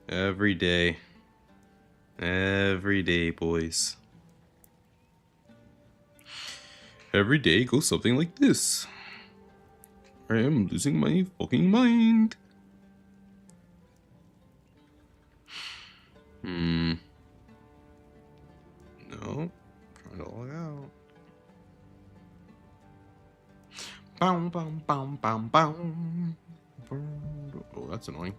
Every day. Every day, boys. Every day goes something like this. I am losing my fucking mind. No. Trying to log out. Bow, bow, bow, bow, bow. Oh, that's annoying.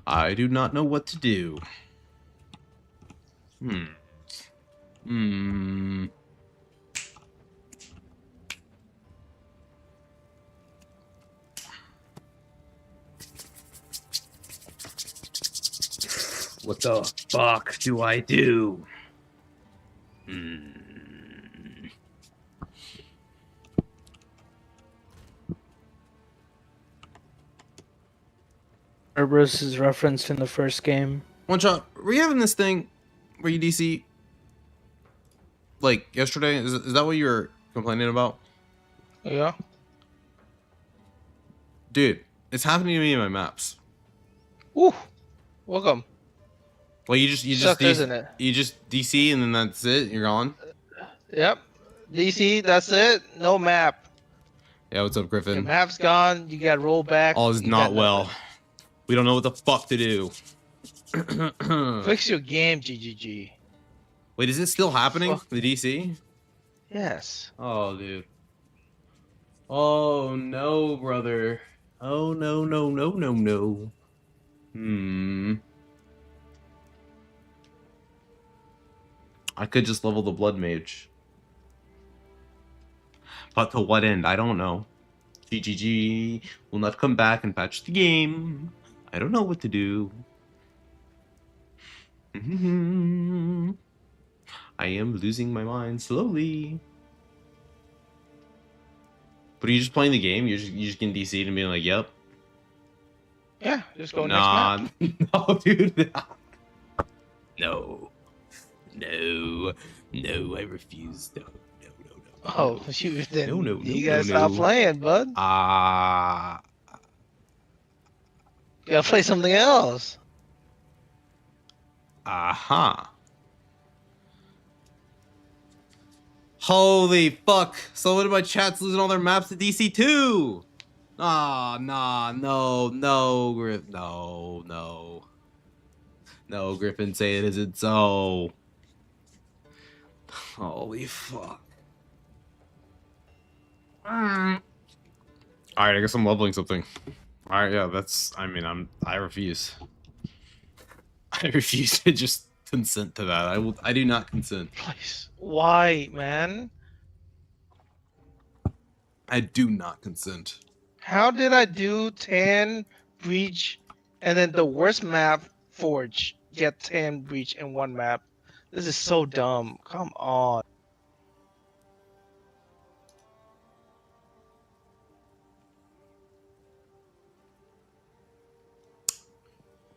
I do not know what to do. What the fuck do I do? Cerberus is referenced in the first game. One shot. Were you having this thing where you DC like yesterday? Is that what you were complaining about? Yeah. Dude, it's happening to me in my maps. Ooh. Welcome. Well, you just Sucks, DC, isn't it? you just DC and then that's it. You're gone. Yep. DC, that's it. No map. Yeah, what's up, Your Griffin? map's gone. You got roll back. All is You not got well. nothing. We don't know what the fuck to do. Fix your game, GGG. Wait, is it still happening? Fuck. The DC? Yes. Oh, dude. Oh no, brother. Oh no, no, no, no, no. I could just level the Blood Mage. But to what end? I don't know. GGG will not come back and patch the game. I don't know what to do. I am losing my mind slowly. But are you just playing the game? You're just getting DC'd and being like, yep. Yeah, just go next map. No, dude. No. No. No, I refuse. No. Oh, you then. No, You gotta stop playing, bud. You gotta play something else. Aha. Holy fuck. So what about chat's losing all their maps to DC too? Ah, nah, no, Griff, no. No, Griffin, say it isn't so. Holy fuck. Alright, I guess I'm leveling something. Alright, yeah, that's, I refuse. I refuse to just consent to that. I do not consent. Please. Why, man? I do not consent. How did I do 10 breach and then the worst map forge get 10 breach in one map? This is so dumb. Come on.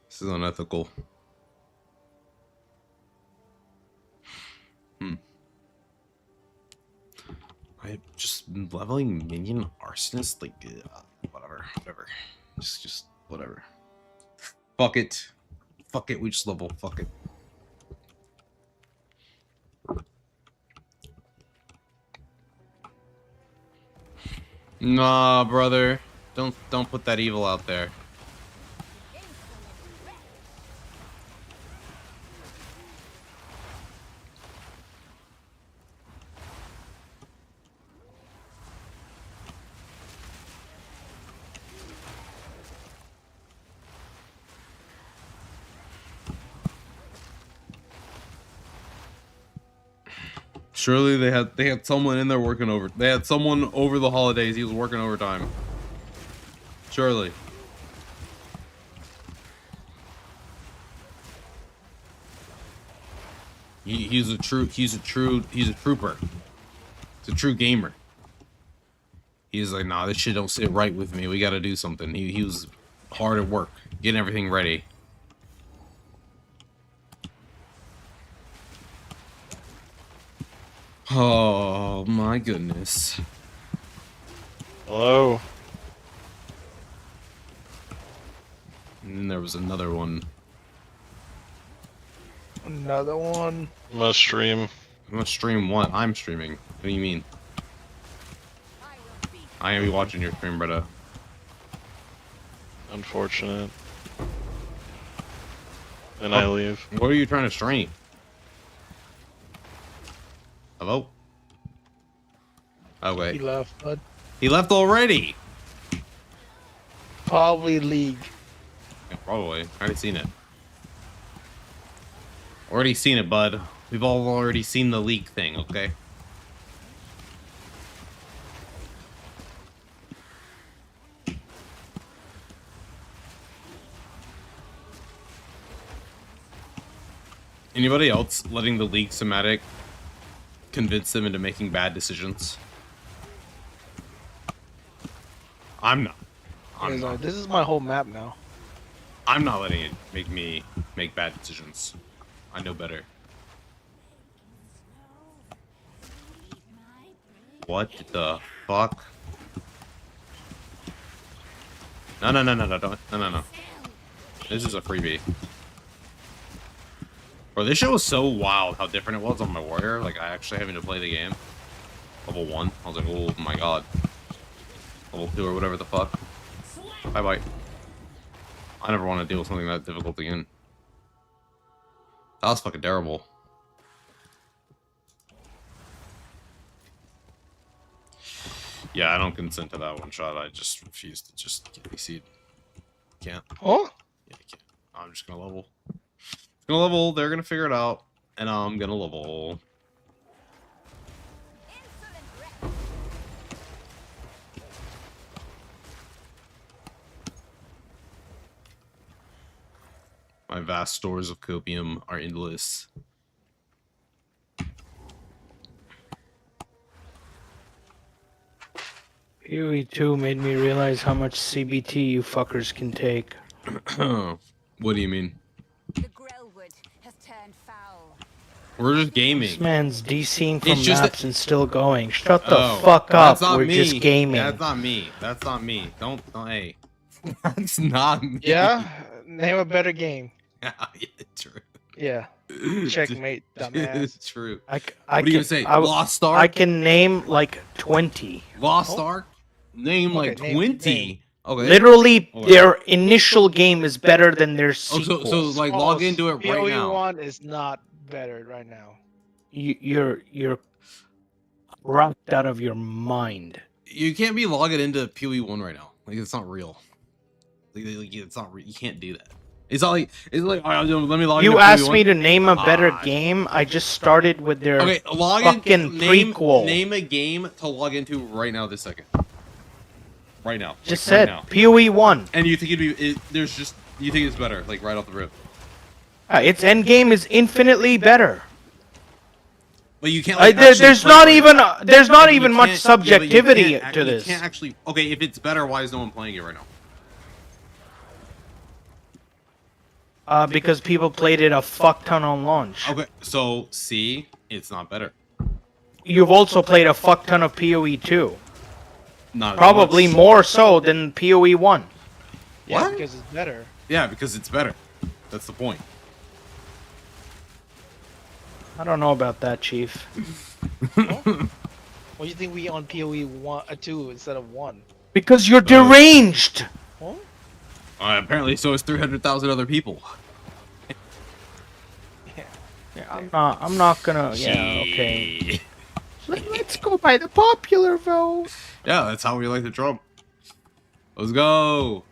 This is unethical. I just leveling minion arsonist, like whatever. Just whatever. Fuck it. We just level. Fuck it. Nah, brother. Don't put that evil out there. Surely they had someone in there working over. They had someone over the holidays. He was working overtime. Surely. He's a trooper. He's a true gamer. He's like, nah, this shit don't sit right with me. We got to do something. He was hard at work, getting everything ready. Oh my goodness. Hello. And then there was another one. Another one. Must stream. I'm gonna stream what? I'm streaming. What do you mean? I am watching your stream, brother. Unfortunate. And I leave. What are you trying to stream? Hello? Oh, He wait. left, bud. He left already! Probably League. Yeah, probably. I already seen it. Already seen it, bud. We've all already seen the leak thing, okay? Anybody else letting the leak somatic convince them into making bad decisions? I'm not. I'm not. This is my whole map now. I'm not letting it make me make bad decisions. I know better. What the fuck? No, don't. This is a freebie. Bro, this shit was so wild how different it was on my warrior. Like, I actually having to play the game. Level 1. I was like, oh my god. Level 2 or whatever the fuck. Bye-bye. I never want to deal with something that difficult again. That was fucking terrible. Yeah, I don't consent to that one shot. I just refuse to just get BC'd. Can't. Oh? Yeah, I can't. I'm just gonna level. Gonna level, they're gonna figure it out, and I'm gonna level. My vast stores of copium are endless. PoE2 made me realize how much CBT you fuckers can take. What do you mean? The Grellwood has turned foul. We're just gaming. This man's DCing from It's just maps and still going. Shut the Oh, fuck up. that's not We're me. just gaming. That's not me. That's not me. Don't hey. That's not me. Yeah? Name a better game. Yeah, true. Yeah. Checkmate, dumbass. It's true. I What are you gonna say? I, Lost Ark? I can name like 20. Lost Oh. Ark? Name like Okay, name- 20. name. Okay. Literally, Okay. their initial game is better than their Oh, sequel. so like log into it right now. PoE1 is not better right now. You're rocked out of your mind. You can't be logging into PoE1 right now. Like it's not real. Like, it's not real. You can't do that. It's not like oh, let me log into You asked PoE1. me to name a better Ah. game. I just started with their Okay, log fucking in. prequel. Name a game to log into right now this second. Right now. just like, said right now. PoE1. And you think there's just you think it's better, like right off the rip. Its end game is infinitely better. But you can't. Like, There's actually not play it. even there's Yeah, but but you even much can't- yeah, but you subjectivity can't to you this. can't actually. Okay, if it's better, why is no one playing it right now? Because people played it a fuck ton on launch. Okay, so see, it's not better. You've also played a fuck ton of PoE2. Not as Probably much. more so than PoE1. Yeah, What? because it's better. Yeah, because it's better. That's the point. I don't know about that, Chief. What do you think we on PoE 2 instead of 1? Because you're deranged. Huh? Apparently, so is 300,000 other people. Yeah, I'm not gonna. Yeah, okay. Gee. Let's go by the popular vote. Yeah, that's how we like the Trump. Let's go.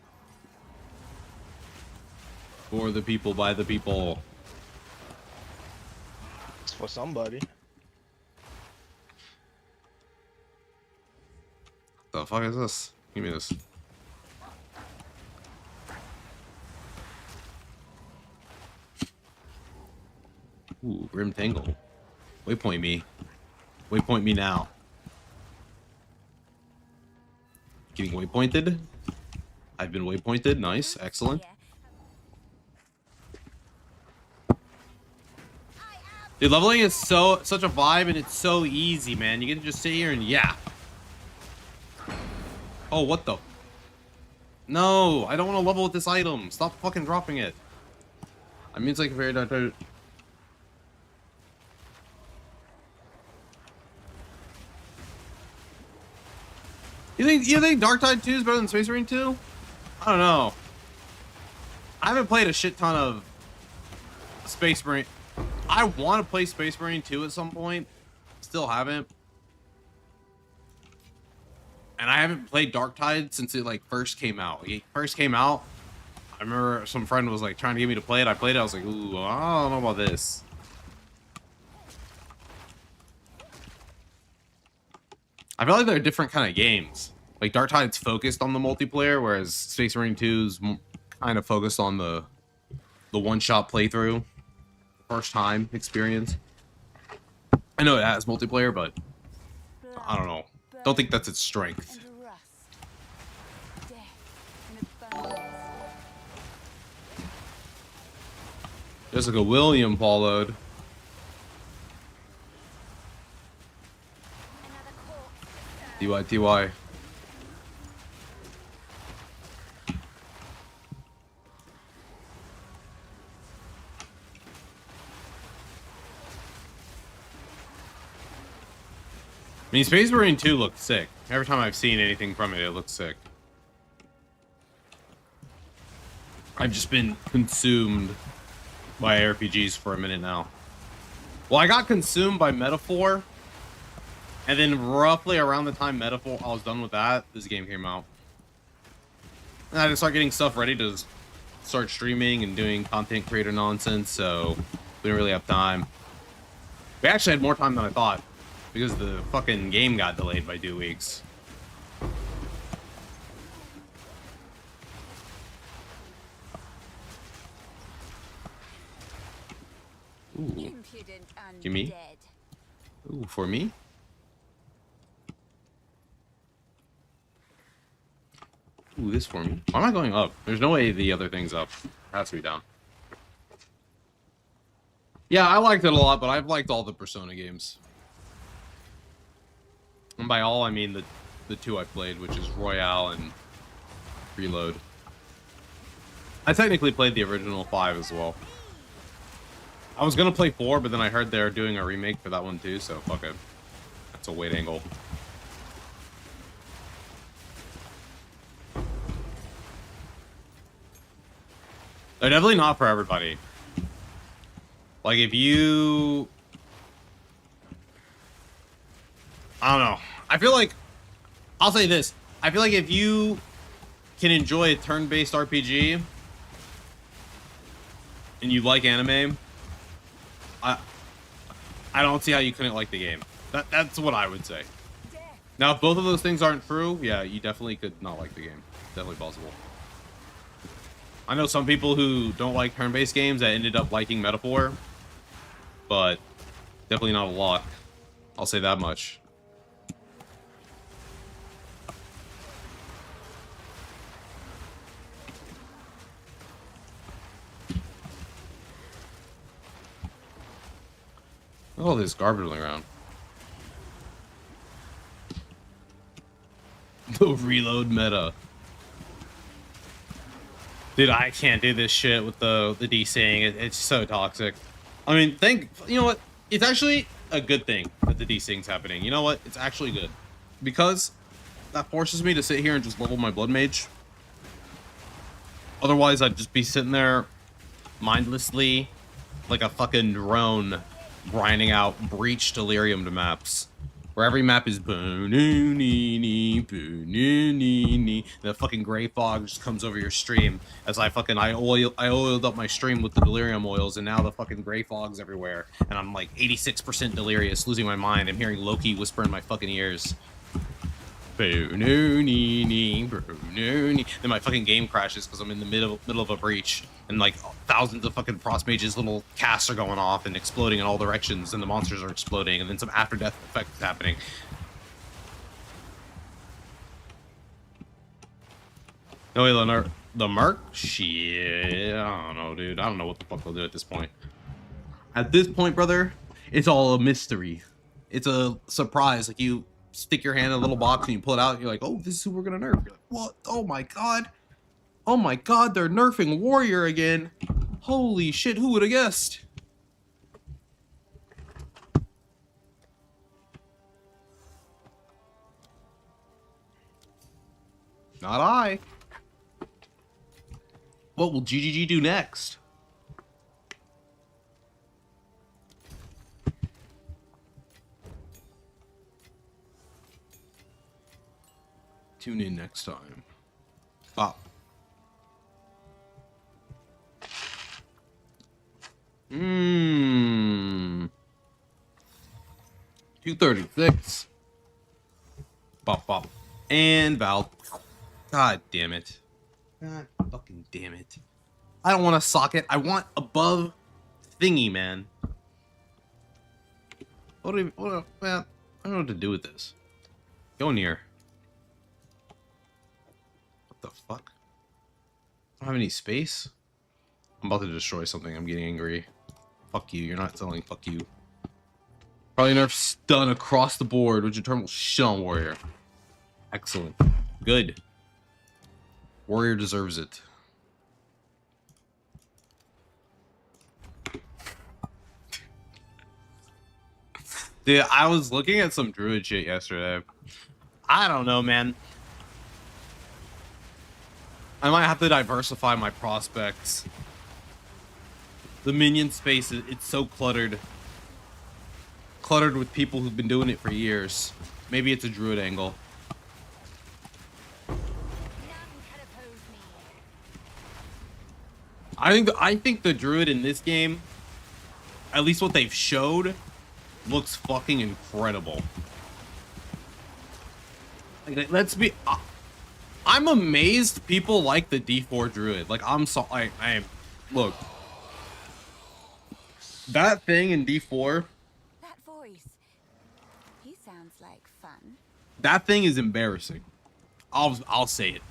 For the people, by the people. It's for somebody. the fuck is this? Give me this. Ooh, Grim Tangle. Waypoint me. Waypoint me now. Getting waypointed. I've been waypointed. Nice. Excellent. Dude, leveling is such a vibe, and it's so easy, man. You get to just sit here and yeah. Oh, what the? No, I don't want to level with this item. Stop fucking dropping it. I mean, it's like very dark. You think Darktide 2 is better than Space Marine 2? I don't know. I haven't played a shit ton of Space Marine. I want to play Space Marine 2 at some point. Still haven't. And I haven't played Darktide since it like first came out. It first came out. I remember some friend was like trying to get me to play it. I played it. I was like, ooh, I don't know about this. I feel like they're different kind of games. Like Darktide's focused on the multiplayer, whereas Space Marine 2's kind of focused on the one-shot playthrough, first time experience. I know it has multiplayer, but I don't know. Don't think that's its strength. Jessica William followed. TY. I mean, Space Marine 2 looked sick. Every time I've seen anything from it, it looks sick. I've just been consumed by RPGs for a minute now. Well, I got consumed by Metaphor. And then roughly around the time Metaphor, I was done with that, this game came out. And I had to start getting stuff ready to start streaming and doing content creator nonsense, so we didn't really have time. We actually had more time than I thought, because the fucking game got delayed by 2 weeks. Ooh. Give me? Ooh, for me? Ooh, this for me. Why am I going up? There's no way the other thing's up. It has to be down. Yeah, I liked it a lot, but I've liked all the Persona games. And by all, I mean the 2 I played, which is Royale and Reload. I technically played the original 5 as well. I was gonna play 4, but then I heard they're doing a remake for that one too, so fuck it. That's a weight angle. They're definitely not for everybody. Like, if you... I don't know. I feel like... I'll say this. I feel like if you can enjoy a turn-based RPG and you like anime, I don't see how you couldn't like the game. That's what I would say. Now, if both of those things aren't true, yeah, you definitely could not like the game. Definitely possible. I know some people who don't like turn-based games that ended up liking Metaphor, but definitely not a lot. I'll say that much. Look at all this garbage around. The reload meta. Dude, I can't do this shit with the DCing. It's so toxic. I mean, you know what? It's actually a good thing that the DCing's happening. You know what? It's actually good. Because that forces me to sit here and just level my Blood Mage. Otherwise, I'd just be sitting there mindlessly like a fucking drone grinding out Breach Delirium to maps. Where every map is the fucking gray fog just comes over your stream as I oiled up my stream with the delirium oils, and now the fucking gray fog's everywhere, and I'm like 86% delirious, losing my mind. I'm hearing Loki whisper in my fucking ears. Then my fucking game crashes because I'm in the middle of a breach, and like thousands of fucking Frostmage's little casts are going off and exploding in all directions, and the monsters are exploding, and then some after death effect is happening. No, wait, Leonard. The Merc? Shit. I don't know, dude. I don't know what the fuck they'll do at this point. At this point, brother, it's all a mystery. It's a surprise. Like, you stick your hand in a little box and you pull it out, and you're like, oh, this is who we're gonna nerf. You're like, what? Oh my god. Oh my god, they're nerfing Warrior again. Holy shit, who would have guessed? Not I. What will GGG do next? Tune in next time. Bop. Mmm. 236. Bop bop. And Val. God damn it. God fucking damn it. I don't want a socket. I want above thingy, man. Man, I don't know what to do with this. Go near. What the fuck? I don't have any space. I'm about to destroy something. I'm getting angry. Fuck you. You're not selling. Fuck you. Probably nerf stun across the board, which in turn will shit on Warrior. Excellent. Good. Warrior deserves it. Dude, I was looking at some druid shit yesterday. I don't know, man. I might have to diversify my prospects. The minion space, it's so cluttered. Cluttered with people who've been doing it for years. Maybe it's a druid angle. I think the druid in this game, at least what they've showed, looks fucking incredible. Like, let's be. I'm amazed people like the D4 druid. Like, I'm so. Look. That thing in D4. That voice. He sounds like fun. That thing is embarrassing. I'll say it.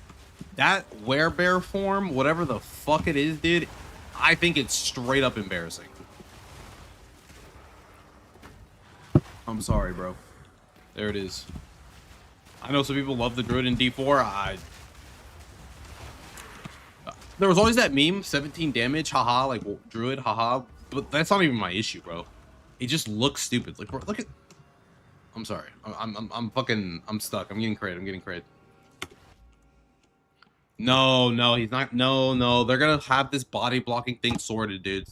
That werebear form, whatever the fuck it is, dude, I think it's straight up embarrassing. I'm sorry, bro. There it is. I know some people love the druid in D4. There was always that meme, 17 damage, haha, like druid, haha. But that's not even my issue, bro. It just looks stupid. Like, bro, look at. I'm sorry. I'm fucking. I'm stuck. I'm getting crit. No, he's not. No. They're gonna have this body blocking thing sorted, dude.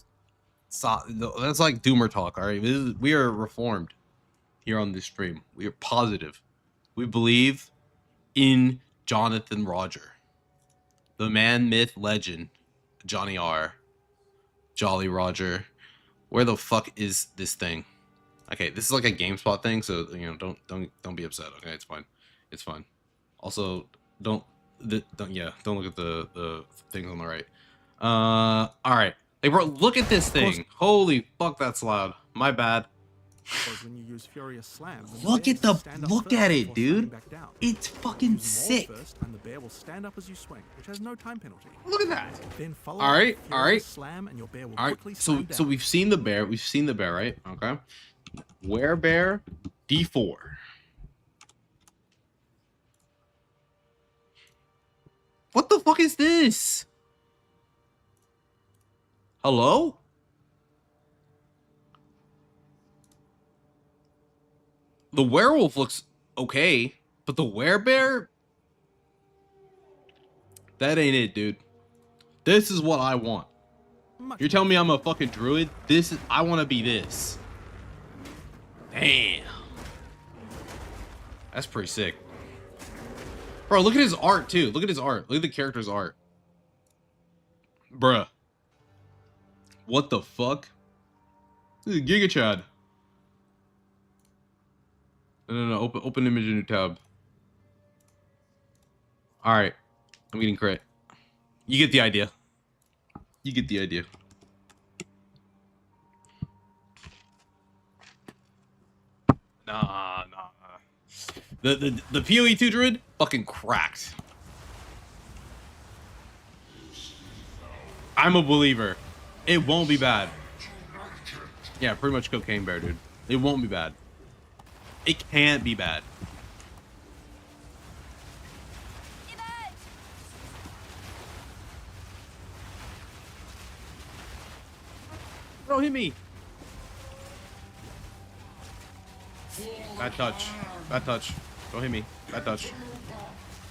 So, that's like doomer talk, all right? We are reformed here on this stream. We are positive. We believe in Jonathan Roger, the man, myth, legend, Johnny R, Jolly Roger. Where the fuck is this thing? Okay, this is like a GameSpot thing, so you know, don't be upset. Okay, it's fine. Also, don't look at the things on the right. All right. Hey, bro, look at this thing. Holy fuck, that's loud. My bad. When you use Furious Slam, Look at it, dude. It's fucking sick. And the bear will stand up as you swing, which has no time penalty. Look at that. Then follow All right. Slam and your bear will All right. quickly So slam down. we've seen the bear. Right? Okay. Werebear D4. What the fuck is this? Hello? The werewolf looks okay, but the werebear? That ain't it, dude. This is what I want. You're telling me I'm a fucking druid? I want to be this. Damn. That's pretty sick. Bro, look at his art, too. Look at his art. Look at the character's art. Bruh. What the fuck? This is Giga Chad. No. Open image in new tab. All right, I'm getting crit. You get the idea. You get the idea. Nah. The PoE 2 druid fucking cracked. I'm a believer. It won't be bad. Yeah, pretty much cocaine bear, dude. It won't be bad. It can't be bad. Bro, hit me. Bad touch. Bad touch. Don't hit me. Bad touch. Can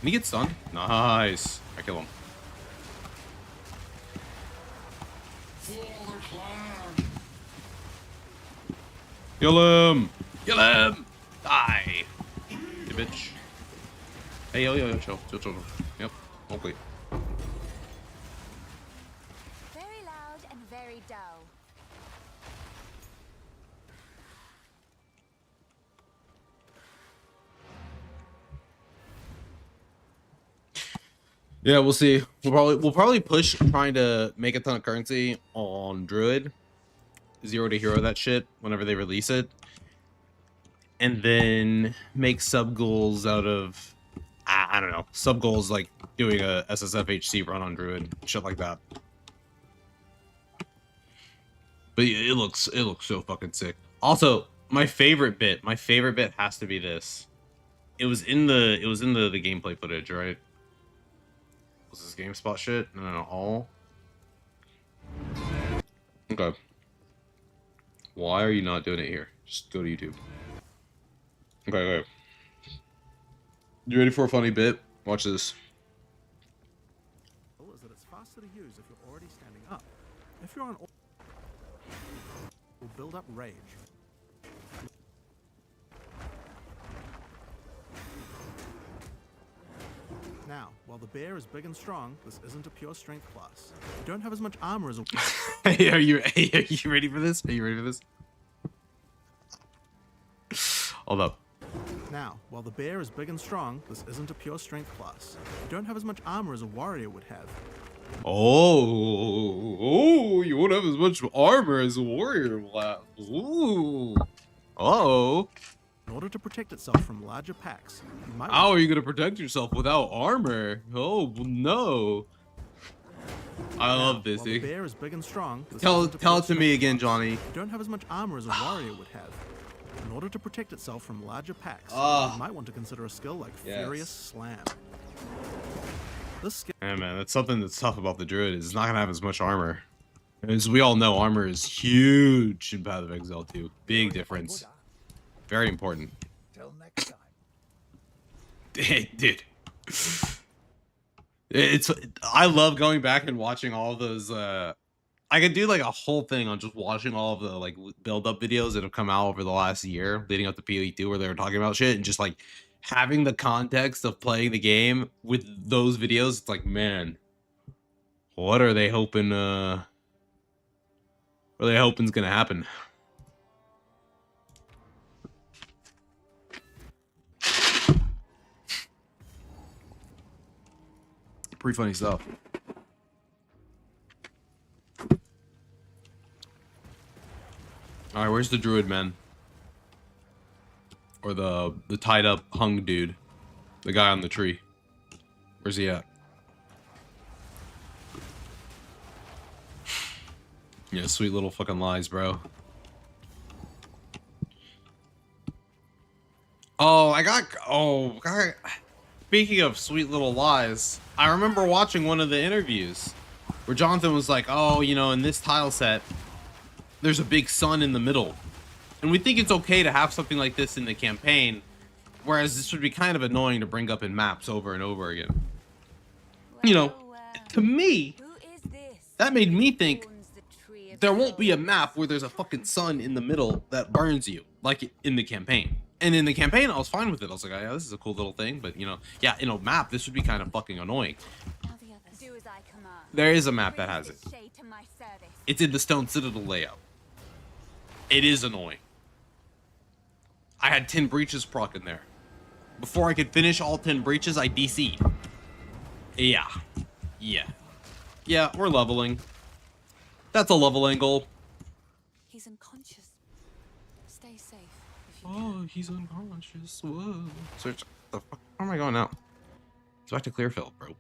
he get stunned? Nice. I kill him. Kill him. Kill him. Die. You bitch. Hey, yo, chill. Yep. Okay. Very loud and very dull. Yeah, we'll see. We'll probably push trying to make a ton of currency on Druid. 0 to hero that shit whenever they release it. And then make sub goals out of I don't know. Sub goals like doing a SSFHC run on Druid, shit like that. But yeah, it looks so fucking sick. Also, my favorite bit has to be this. It was in the gameplay footage, right? Was this GameSpot shit? No, all. Okay. Why are you not doing it here? Just go to YouTube. Okay. You ready for a funny bit? Watch this. Is that it's faster to use if you're already standing up. If you're on, will build up rage. Now, while the bear is big and strong, this isn't a pure strength class. You don't have as much armor as a... Hey, are you ready for this? Are you ready for this? Hold up. Now, while the bear is big and strong, this isn't a pure strength class. You don't have as much armor as a warrior would have. Oh, you won't have as much armor as a warrior will have. Ooh. Oh. In order to protect itself from larger packs, you might... How are you going to protect yourself without armor? Oh, no. I love this, while the dude. bear is big and strong, this Tell isn't a it pure to me strength again, class. Johnny. You don't have as much armor as a warrior would have. In order to protect itself from larger packs, Ah. you might want to consider a skill like Yes. Furious Slam. This skill Yeah, man, that's something that's tough about the Druid. Is it's not going to have as much armor. As we all know, armor is huge in Path of Exile 2. Big difference. Very important. Till next time. Dude. I love going back and watching all of those I could do like a whole thing on just watching all of the like build up videos that have come out over the last year leading up to PoE 2 where they were talking about shit and just like having the context of playing the game with those videos. It's like, man, what are they hoping gonna happen? Pretty funny stuff. All right, where's the druid man? Or the tied up hung dude, the guy on the tree? Where's he at? Yeah, sweet little fucking lies, bro. God. Speaking of sweet little lies, I remember watching one of the interviews where Jonathan was like, oh, you know, in this tile set, there's a big sun in the middle. And we think it's okay to have something like this in the campaign, whereas this would be kind of annoying to bring up in maps over and over again. You know, to me, Who is this? that made me think Owns the tree of there won't be a soul? map where there's a fucking sun in the middle that burns you, like in the campaign. And in the campaign, I was fine with it. I was like, oh, yeah, this is a cool little thing. But, you know, yeah, in a map, this would be kind of fucking annoying. Now the others. Do as I command. There is a map that has it. Raise its shade to my service. It's in the Stone Citadel layout. It is annoying. I had 10 breaches proc in there. Before I could finish all 10 breaches, I DC'd. Yeah. Yeah. Yeah, we're leveling. That's a level angle. He's unconscious. Stay safe if you Oh, can. he's unconscious. Whoa. Search. The fuck? Where am I going now? It's back to Clearfield, bro.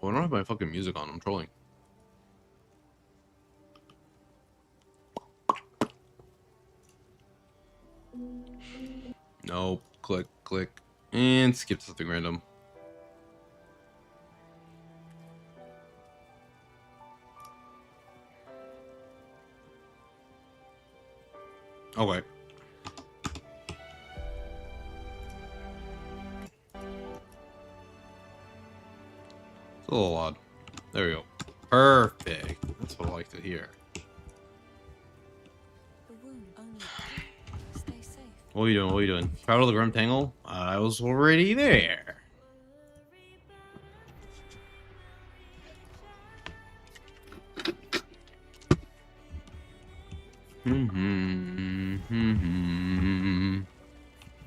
Oh, I don't have my fucking music on. I'm trolling. Nope. Click, click. And skip to something random. Okay. It's a little odd. There we go. Perfect. That's what I like to hear. The wound only. Stay safe. What are you doing? What are you doing? Travel to the Grim Tangle? I was already there.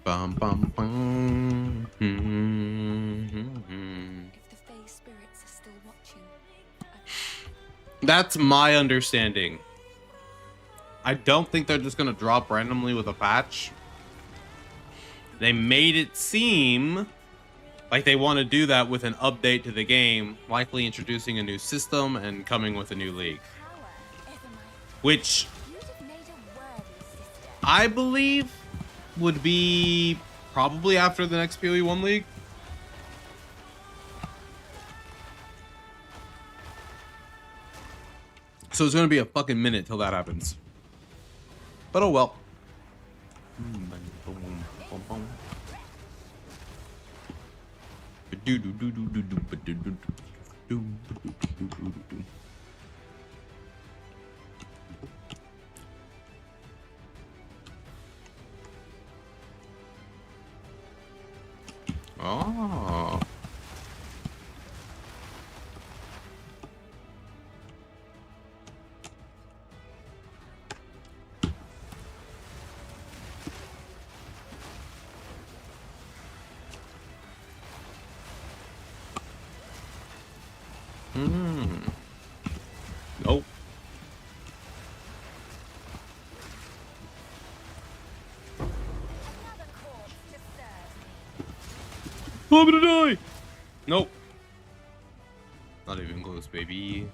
Bum bum bum. If the Fae spirits are still watching, That's my understanding. I don't think they're just gonna drop randomly with a patch. They made it seem like they want to do that with an update to the game, likely introducing a new system and coming with a new league. power, Evermind. Which You'd have made a worthy sister. I believe would be probably after the next PoE 1 league. So it's gonna be a fucking minute till that happens. But oh well. Oh. Nope. Another corpse to serve. I'm gonna die. Nope. Not even close, baby.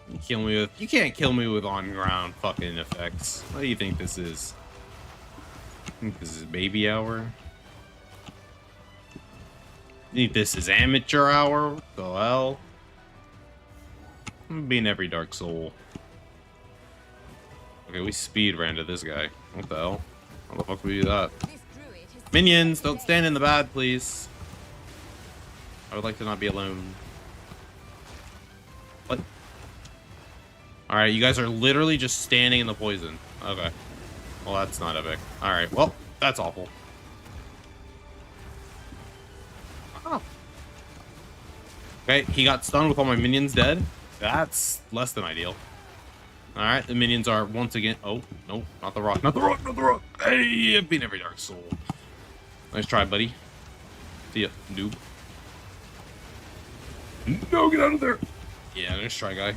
You can't kill me with on ground fucking effects. What do you think this is? I think this is baby hour. I think this is amateur hour. What the hell? I'm being every Dark Soul. Okay, we speed ran to this guy. What the hell? How the fuck do we do that? This druid has Minions, don't stand in the bad, please. I would like to not be alone. What? Alright, you guys are literally just standing in the poison. Okay. Well, that's not epic. Alright, well, that's awful. Oh. Okay, he got stunned with all my minions dead. That's less than ideal. Alright, the minions are once again... Oh, no, not the rock, not the rock, not the rock! Hey, I've been every Dark Soul. Nice try, buddy. See ya, noob. No, get out of there! Yeah, nice try, guy.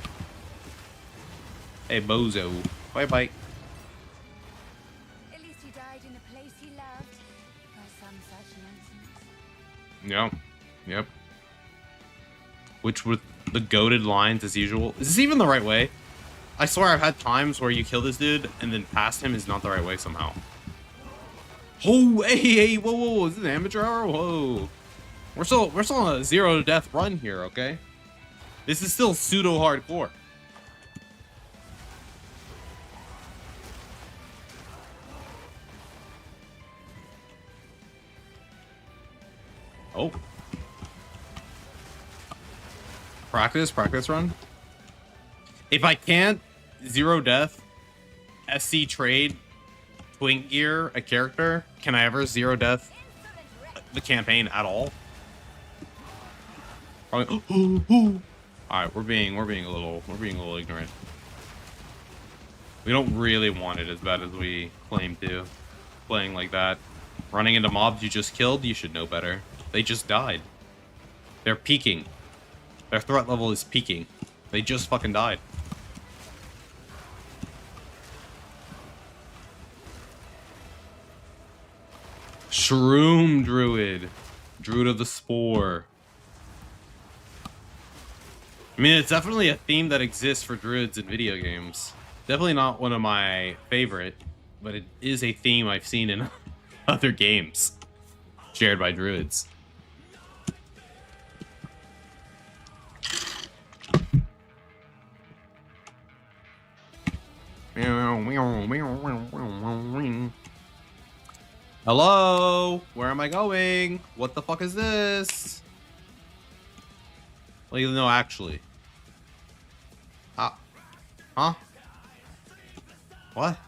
Hey, bozo. Bye-bye. At least you died in a place you loved. Or some such nonsense. Yeah. Yep. Which with the goated lines as usual. Is this even the right way? I swear I've had times where you kill this dude and then past him is not the right way somehow. Oh, hey, whoa, whoa, is this an amateur hour? Whoa. We're still on a 0 to death run here, okay? This is still pseudo hardcore. Oh. Practice run. If I can't 0 death, SC trade, twink gear a character, can I ever 0 death the campaign at all? Probably. All right, we're being a little ignorant. We don't really want it as bad as we claim to. Playing like that. Running into mobs you just killed, you should know better. They just died. They're peaking. Their threat level is peaking. They just fucking died. Shroom Druid. Druid of the Spore. I mean, it's definitely a theme that exists for druids in video games. Definitely not one of my favorite, but it is a theme I've seen in other games shared by druids. Hello? Where am I going? What the fuck is this? Well, you know, actually. Huh? What?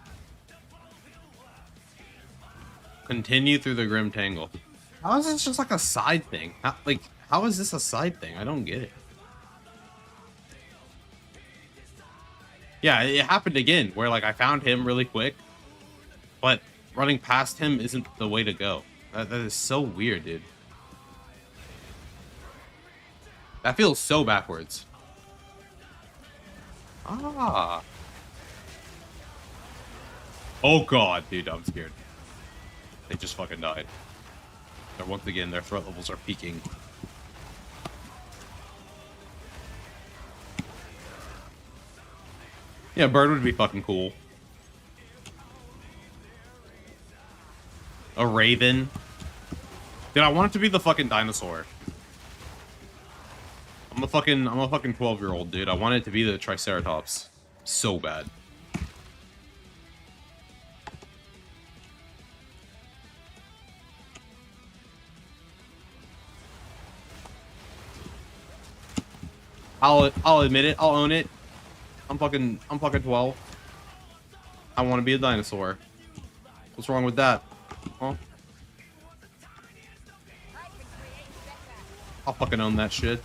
Continue through the Grim Tangle. How is this just like a side thing? How is this a side thing? I don't get it. Yeah, it happened again, where like I found him really quick, but running past him isn't the way to go. That is so weird, dude. That feels so backwards. Ah. Oh god, dude, I'm scared. They just fucking died. Once again, their threat levels are peaking. Yeah, bird would be fucking cool. A raven. Dude, I want it to be the fucking dinosaur. I'm a fucking 12-year-old, dude. I want it to be the Triceratops. So bad. I'll admit it. I'll own it. I'm fucking 12. I want to be a dinosaur. What's wrong with that? Huh? I'll fucking own that shit.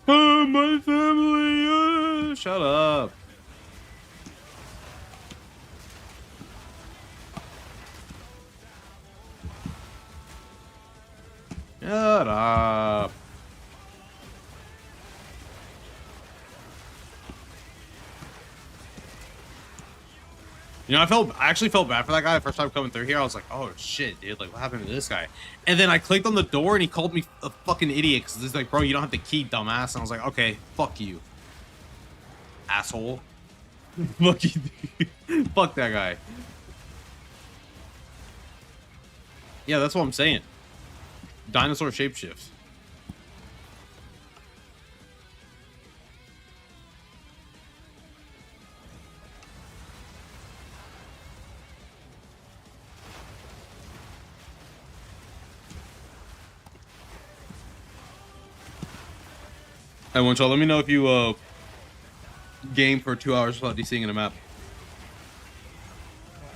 Oh, my family! Shut up. Shut up. You know, I actually felt bad for that guy the first time coming through here. I was like, oh shit, dude, like what happened to this guy? And then I clicked on the door and he called me a fucking idiot because he's like, bro, you don't have the key, dumbass. And I was like, okay, fuck you, asshole. Fuck you, dude. Fuck that guy. Yeah, that's what I'm saying. Dinosaur shapeshift. Hey, one shot, let me know if you game for 2 hours without DCing in a map.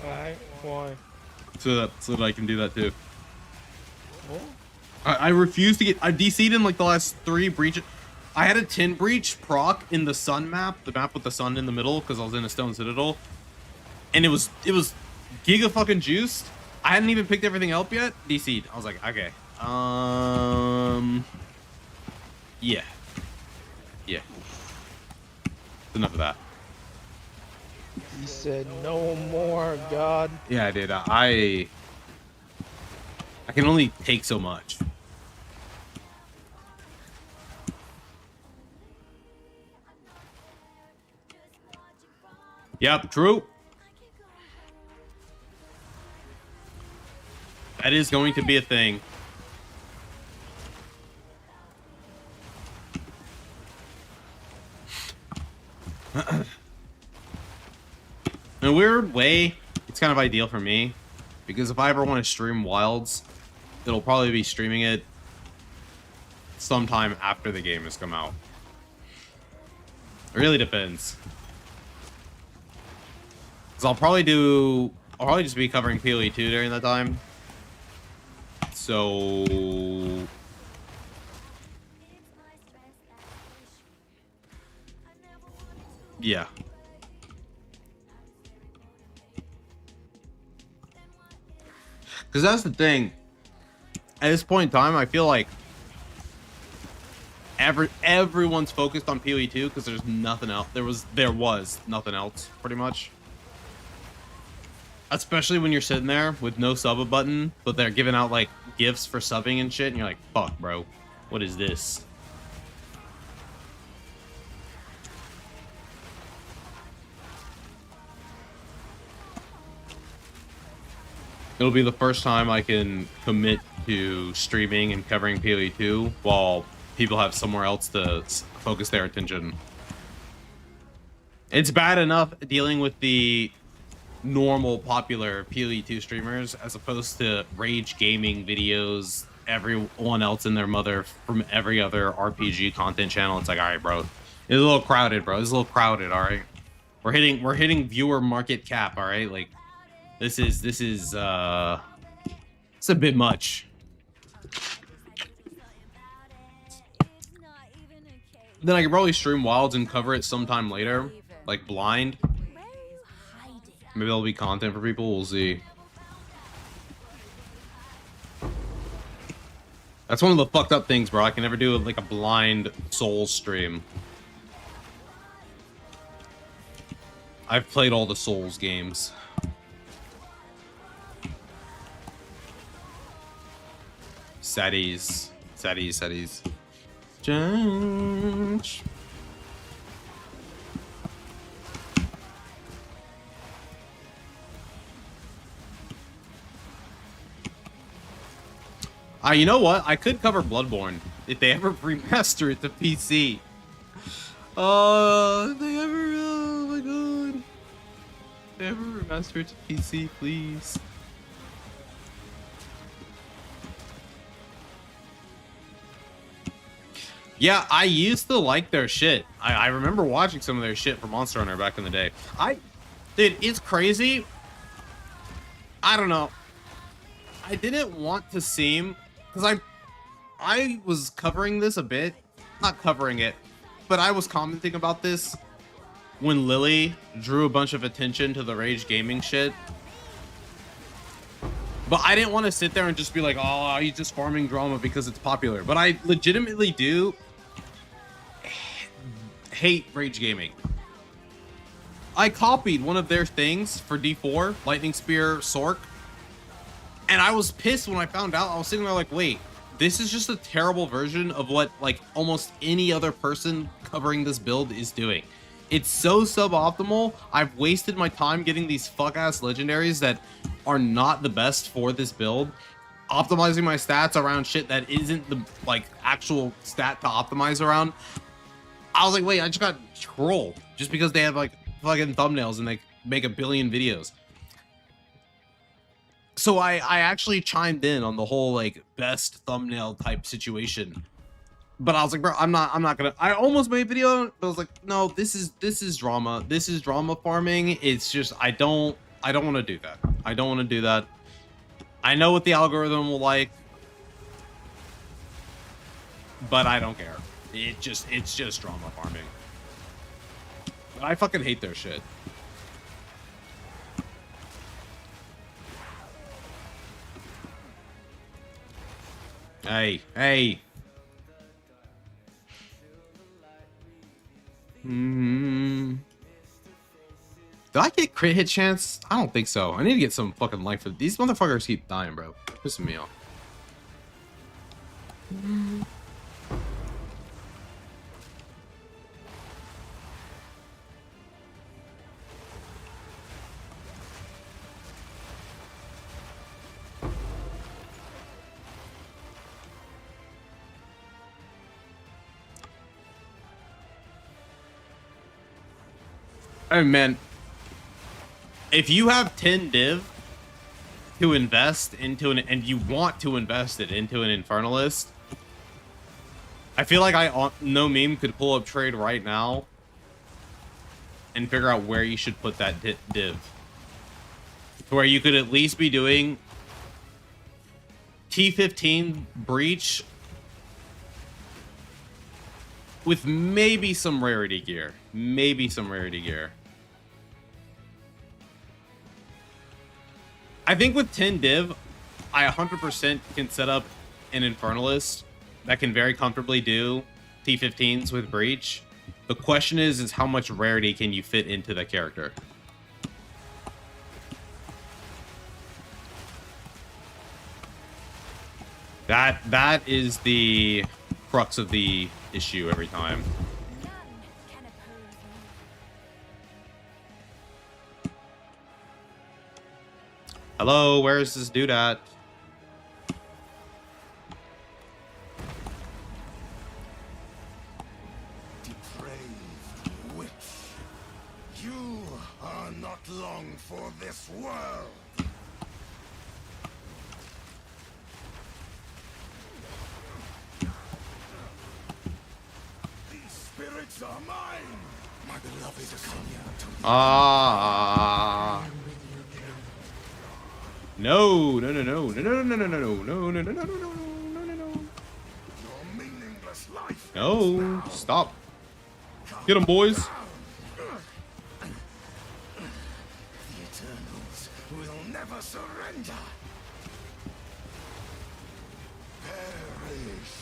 Alright, why? So that I can do that too. Oh? I refuse to get. I DC'd in like the last 3 breaches. I had a 10 breach proc in the sun map, the map with the sun in the middle, because I was in a stone citadel, and it was giga fucking juiced. I hadn't even picked everything up yet. DC'd. I was like, okay, yeah. Enough of that. He said no more, God. Yeah, dude. I can only take so much. Yep, true. That is going to be a thing. In a weird way, it's kind of ideal for me, because if I ever want to stream Wilds, it'll probably be streaming it sometime after the game has come out. It really depends. Cause I'll probably just be covering PoE 2 during that time. So yeah. Cause that's the thing. At this point in time, I feel like everyone's focused on PoE 2 because there's nothing else. There was nothing else, pretty much. Especially when you're sitting there with no sub button, but they're giving out like gifts for subbing and shit, and you're like, fuck, bro, what is this? It'll be the first time I can commit to streaming and covering PoE 2 while people have somewhere else to focus their attention. It's bad enough dealing with the normal popular PoE 2 streamers as opposed to rage gaming videos, everyone else and their mother from every other RPG content channel. It's like, all right, bro, it's a little crowded, bro. It's a little crowded. All right, we're hitting viewer market cap. All right, like this is it's a bit much. Then I can probably stream Wilds and cover it sometime later, like blind. Maybe there'll be content for people, we'll see. That's one of the fucked up things, bro. I can never do like a blind Souls stream. I've played all the Souls games. Saddies. Judge. You know what? I could cover Bloodborne if they ever remaster it to PC. If they ever, oh my god. If they ever remaster it to PC, please. Yeah, I used to like their shit. I remember watching some of their shit for Monster Hunter back in the day. Dude, it's crazy. I don't know. I didn't want to seem... Because I was covering this a bit. Not covering it. But I was commenting about this when Lily drew a bunch of attention to the Rage Gaming shit. But I didn't want to sit there and just be like, oh, he's just farming drama because it's popular. But I legitimately do hate Rage Gaming. I copied one of their things for D4, Lightning Spear Sork. And I was pissed when I found out. I was sitting there like, wait, this is just a terrible version of what like almost any other person covering this build is doing. It's so suboptimal. I've wasted my time getting these fuck-ass legendaries that are not the best for this build. Optimizing my stats around shit that isn't the like actual stat to optimize around. I was like, wait, I just got trolled just because they have like fucking thumbnails and they make a billion videos. So I actually chimed in on the whole like best thumbnail type situation. But I was like, bro, I'm not gonna. I almost made a video, but I was like, no, this is drama. This is drama farming. It's just I don't want to do that. I don't want to do that. I know what the algorithm will like, but I don't care. It's just drama farming. But I fucking hate their shit. Hey. Did I get crit hit chance? I don't think so. I need to get some fucking life for these motherfuckers keep dying, bro. Pissing me off. Hey man, if you have 10 div to invest into and you want to invest it into an Infernalist, I feel like no meme could pull up trade right now and figure out where you should put that div. to where you could at least be doing T15 breach with maybe some rarity gear. Maybe some rarity gear. I think with 10 div, I 100% can set up an Infernalist that can very comfortably do T15s with breach. The question is how much rarity can you fit into the character? That is the crux of the issue every time. None can oppose me. Hello, where is this dude at? Depraved witch, you are not long for this world. These spirits are mine. My beloved is come here to Ah. No, no, no, no, no, no, no, no, no, no, no, no, no, no, no, no, no, no, no. your meaningless life. No, stop. Get him, boys. The Eternals will never surrender. Perish.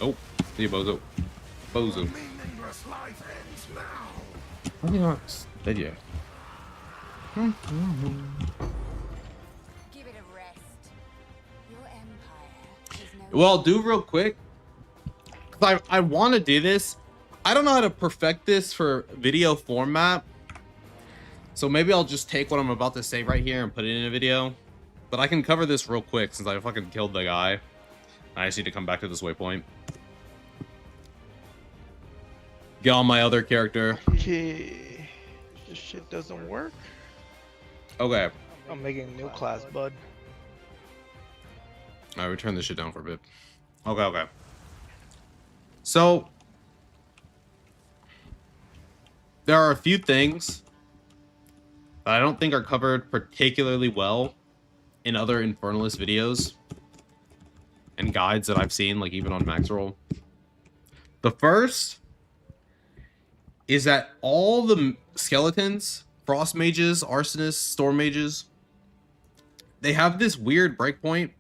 Oh, see you, Bozo. Bozo. Meaningless life ends now. How do you not dead yet? Give it a rest. Your empire is no Well, I'll do real quick. 'Cause I want to do this. I don't know how to perfect this for video format. So maybe I'll just take what I'm about to say right here and put it in a video. But I can cover this real quick since I fucking killed the guy. I just need to come back to this waypoint. Get on my other character. Okay. This shit doesn't work. Okay. I'm making a new class, bud. Alright, we turn this shit down for a bit. Okay, okay. So, there are a few things that I don't think are covered particularly well in other Infernalist videos and guides that I've seen, like even on Maxroll. The first is that all the skeletons, frost mages, arsonists, storm mages, they have this weird breakpoint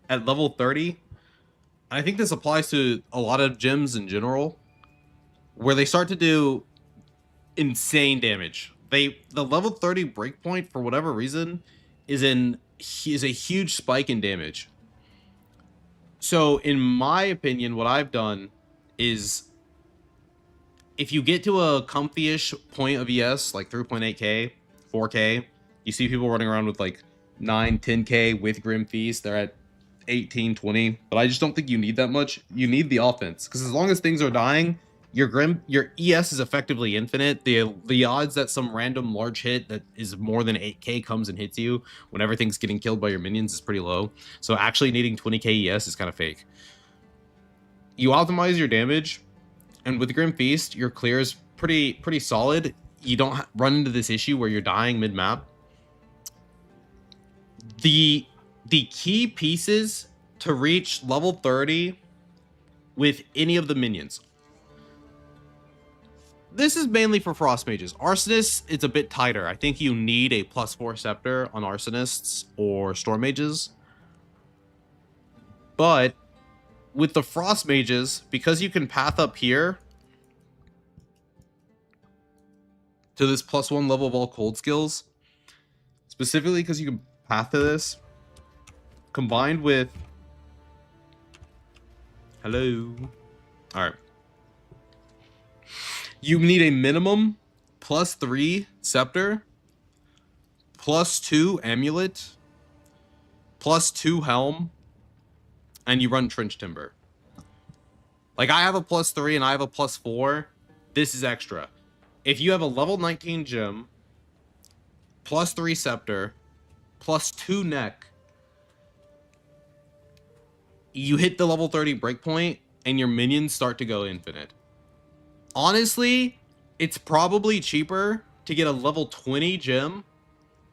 at level 30. I think this applies to a lot of gems in general, where they start to do insane damage. The level 30 breakpoint, for whatever reason, is a huge spike in damage. So in my opinion, what I've done is, if you get to a comfy-ish point of ES, like 3.8k, 4k, you see people running around with like 9, 10k with Grim Feast, they're at 18, 20, but I just don't think you need that much. You need the offense, because as long as things are dying, your ES is effectively infinite. The odds that some random large hit that is more than 8k comes and hits you when everything's getting killed by your minions is pretty low. So actually needing 20k ES is kind of fake. You optimize your damage, and with Grim Feast, your clear is pretty solid. You don't run into this issue where you're dying mid-map. The key pieces to reach level 30 with any of the minions. This is mainly for frost mages. Arsonists, it's a bit tighter. I think you need a +4 scepter on arsonists or storm mages. But with the frost mages, because you can path up here to this +1 level of all cold skills, specifically because you can path to this, combined with hello, all right, you need a minimum +3 scepter, +2 amulet, +2 helm, and you run trench timber. Like, I have a +3 and I have a +4. This is extra. If you have a level 19 gem, +3 scepter, +2 neck, you hit the level 30 breakpoint and your minions start to go infinite. Honestly, it's probably cheaper to get a level 20 gem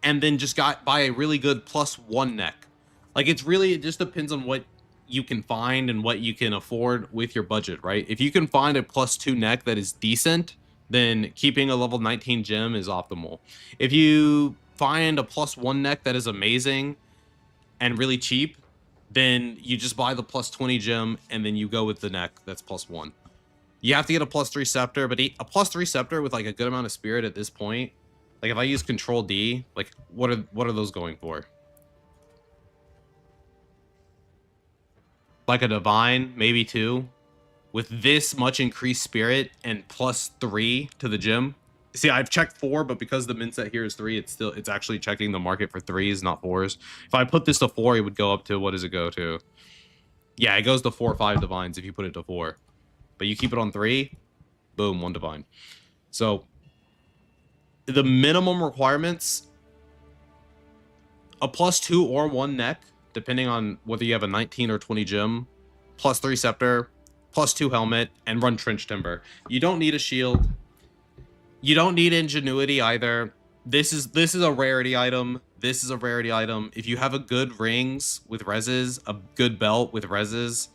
and then just buy a really good +1 neck. Like, it just depends on what you can find and what you can afford with your budget, right? If you can find a +2 neck that is decent, then keeping a level 19 gem is optimal. If you find a +1 neck that is amazing and really cheap, then you just buy the +20 gem and then you go with the neck that's +1. You have to get a +3 scepter, but a +3 scepter with like a good amount of spirit at this point, like if I use Control D, like what are those going for? Like a divine, maybe 2, with this much increased spirit and +3 to the gem. See, I've checked 4, but because the min set here is 3, it's actually checking the market for 3s, not 4s. If I put this to 4, it would go up to, what does it go to? Yeah, it goes to 4 or 5 divines if you put it to 4. But you keep it on 3, boom, 1 divine. So the minimum requirements, a +2 or 1 neck, depending on whether you have a 19 or 20 gem, +3 scepter, +2 helmet, and run trench timber. You don't need a shield. You don't need ingenuity either. This is a rarity item. This is a rarity item. If you have a good rings with reses, a good belt with reses,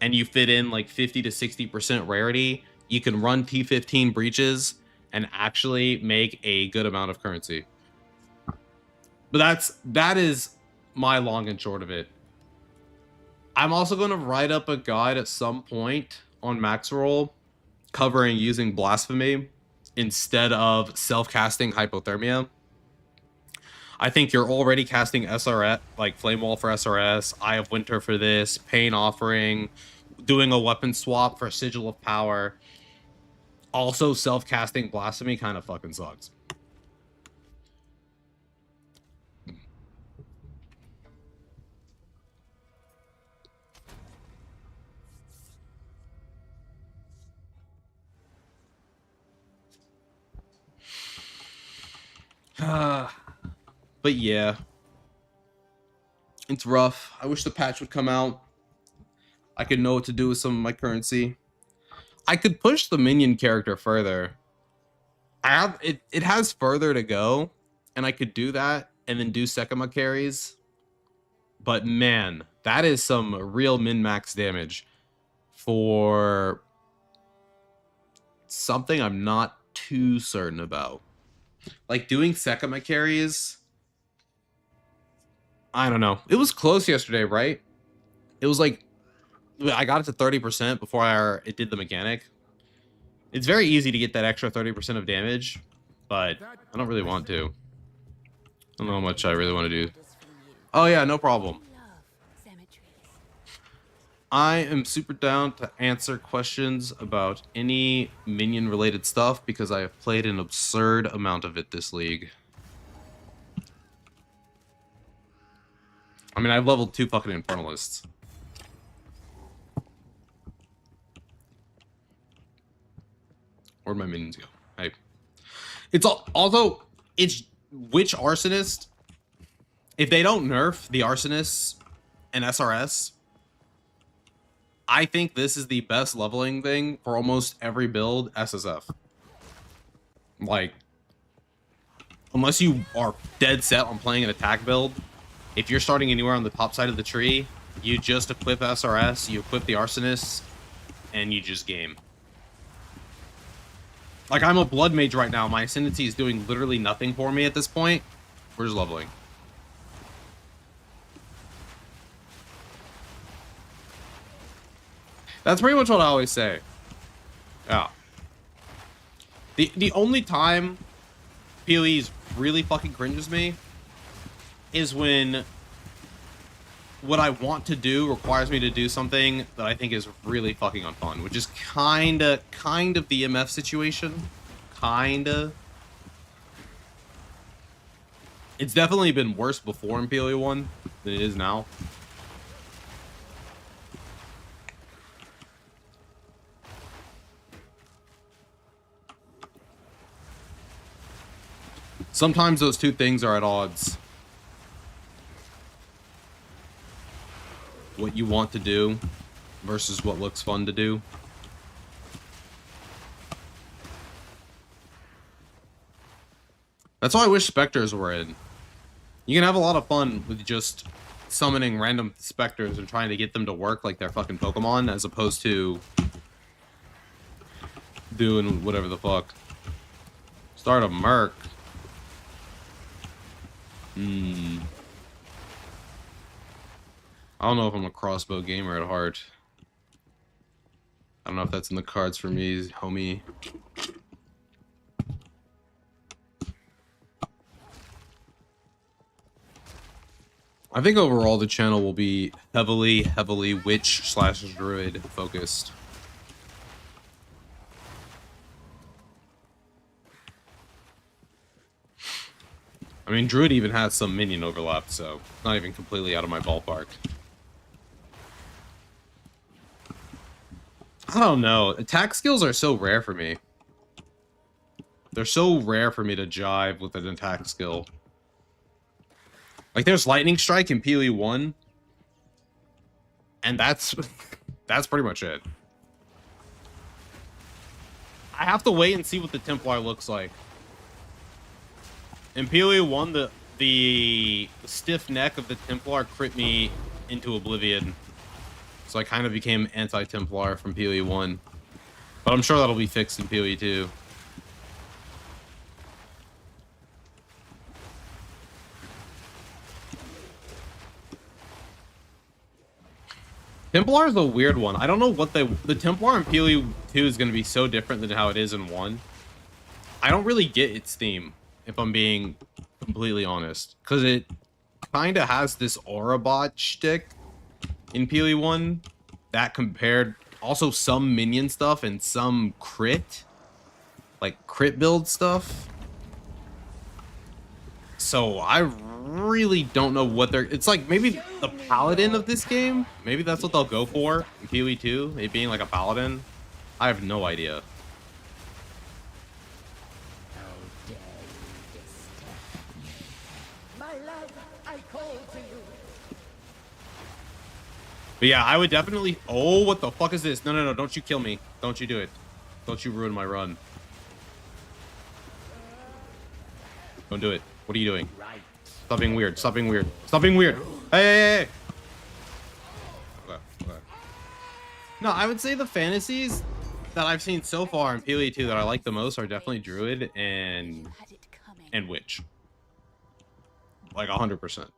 and you fit in like 50 to 60% rarity, you can run T15 breaches and actually make a good amount of currency. But that is my long and short of it. I'm also going to write up a guide at some point on max roll covering using blasphemy instead of self-casting hypothermia. I think you're already casting SRS, like Flame Wall for SRS, Eye of Winter for this, Pain Offering, doing a weapon swap for Sigil of Power. Also, self-casting Blasphemy kind of fucking sucks. But yeah, it's rough. I wish the patch would come out. I could know what to do with some of my currency. I could push the minion character further. It has further to go, and I could do that and then do Sekima carries. But man, that is some real min-max damage for something I'm not too certain about. Like doing Sekima carries, I don't know. It was close yesterday, right? It was like, I got it to 30% before it did the mechanic. It's very easy to get that extra 30% of damage, but I don't really want to. I don't know how much I really want to do. Oh yeah, no problem. I am super down to answer questions about any minion related stuff because I have played an absurd amount of it this league. I mean, I've leveled 2 fucking Infernalists. Where'd my minions go? Hey. It's although it's which arsonist, if they don't nerf the arsonists and SRS, I think this is the best leveling thing for almost every build SSF. Like, unless you are dead set on playing an attack build, if you're starting anywhere on the top side of the tree, you just equip SRS, you equip the arsonists, and you just game. Like, I'm a blood mage right now. My ascendancy is doing literally nothing for me at this point. We're just leveling. That's pretty much what I always say. Yeah. The only time PoEs really fucking cringes me is when what I want to do requires me to do something that I think is really fucking unfun, which is kind of the MF situation. Kinda. It's definitely been worse before in PoE 1 than it is now. Sometimes those two things are at odds. What you want to do versus what looks fun to do. That's why I wish specters were in. You can have a lot of fun with just summoning random specters and trying to get them to work like they're fucking Pokemon, as opposed to doing whatever the fuck. Start a Merc. I don't know if I'm a crossbow gamer at heart. I don't know if that's in the cards for me, homie. I think overall the channel will be heavily witch/druid focused. I mean, druid even has some minion overlap, so not even completely out of my ballpark. I don't know. Attack skills are so rare for me. They're so rare for me to jive with an attack skill. Like, there's Lightning Strike in PoE 1, and that's pretty much it. I have to wait and see what the Templar looks like. In PoE 1, the stiff neck of the Templar crit me into oblivion. So I kind of became anti-Templar from PoE 1. But I'm sure that'll be fixed in PoE 2. Templar is a weird one. I don't know what the Templar in PoE 2 is going to be so different than how it is in 1. I don't really get its theme, if I'm being completely honest. Because it kind of has this aura bot shtick in PoE 1 that compared also some minion stuff and some crit. Like crit build stuff. So I really don't know what they're... It's like maybe the paladin of this game. Maybe that's what they'll go for in PoE 2. It being like a paladin. I have no idea. But yeah, I would definitely... Oh, what the fuck is this? No, no, no. Don't you kill me. Don't you do it. Don't you ruin my run. Don't do it. What are you doing? Stop being weird. Stop being weird. Stop being weird. Hey, hey, hey. Okay, okay. No, I would say the fantasies that I've seen so far in PoE 2 that I like the most are definitely Druid and Witch. Like 100%.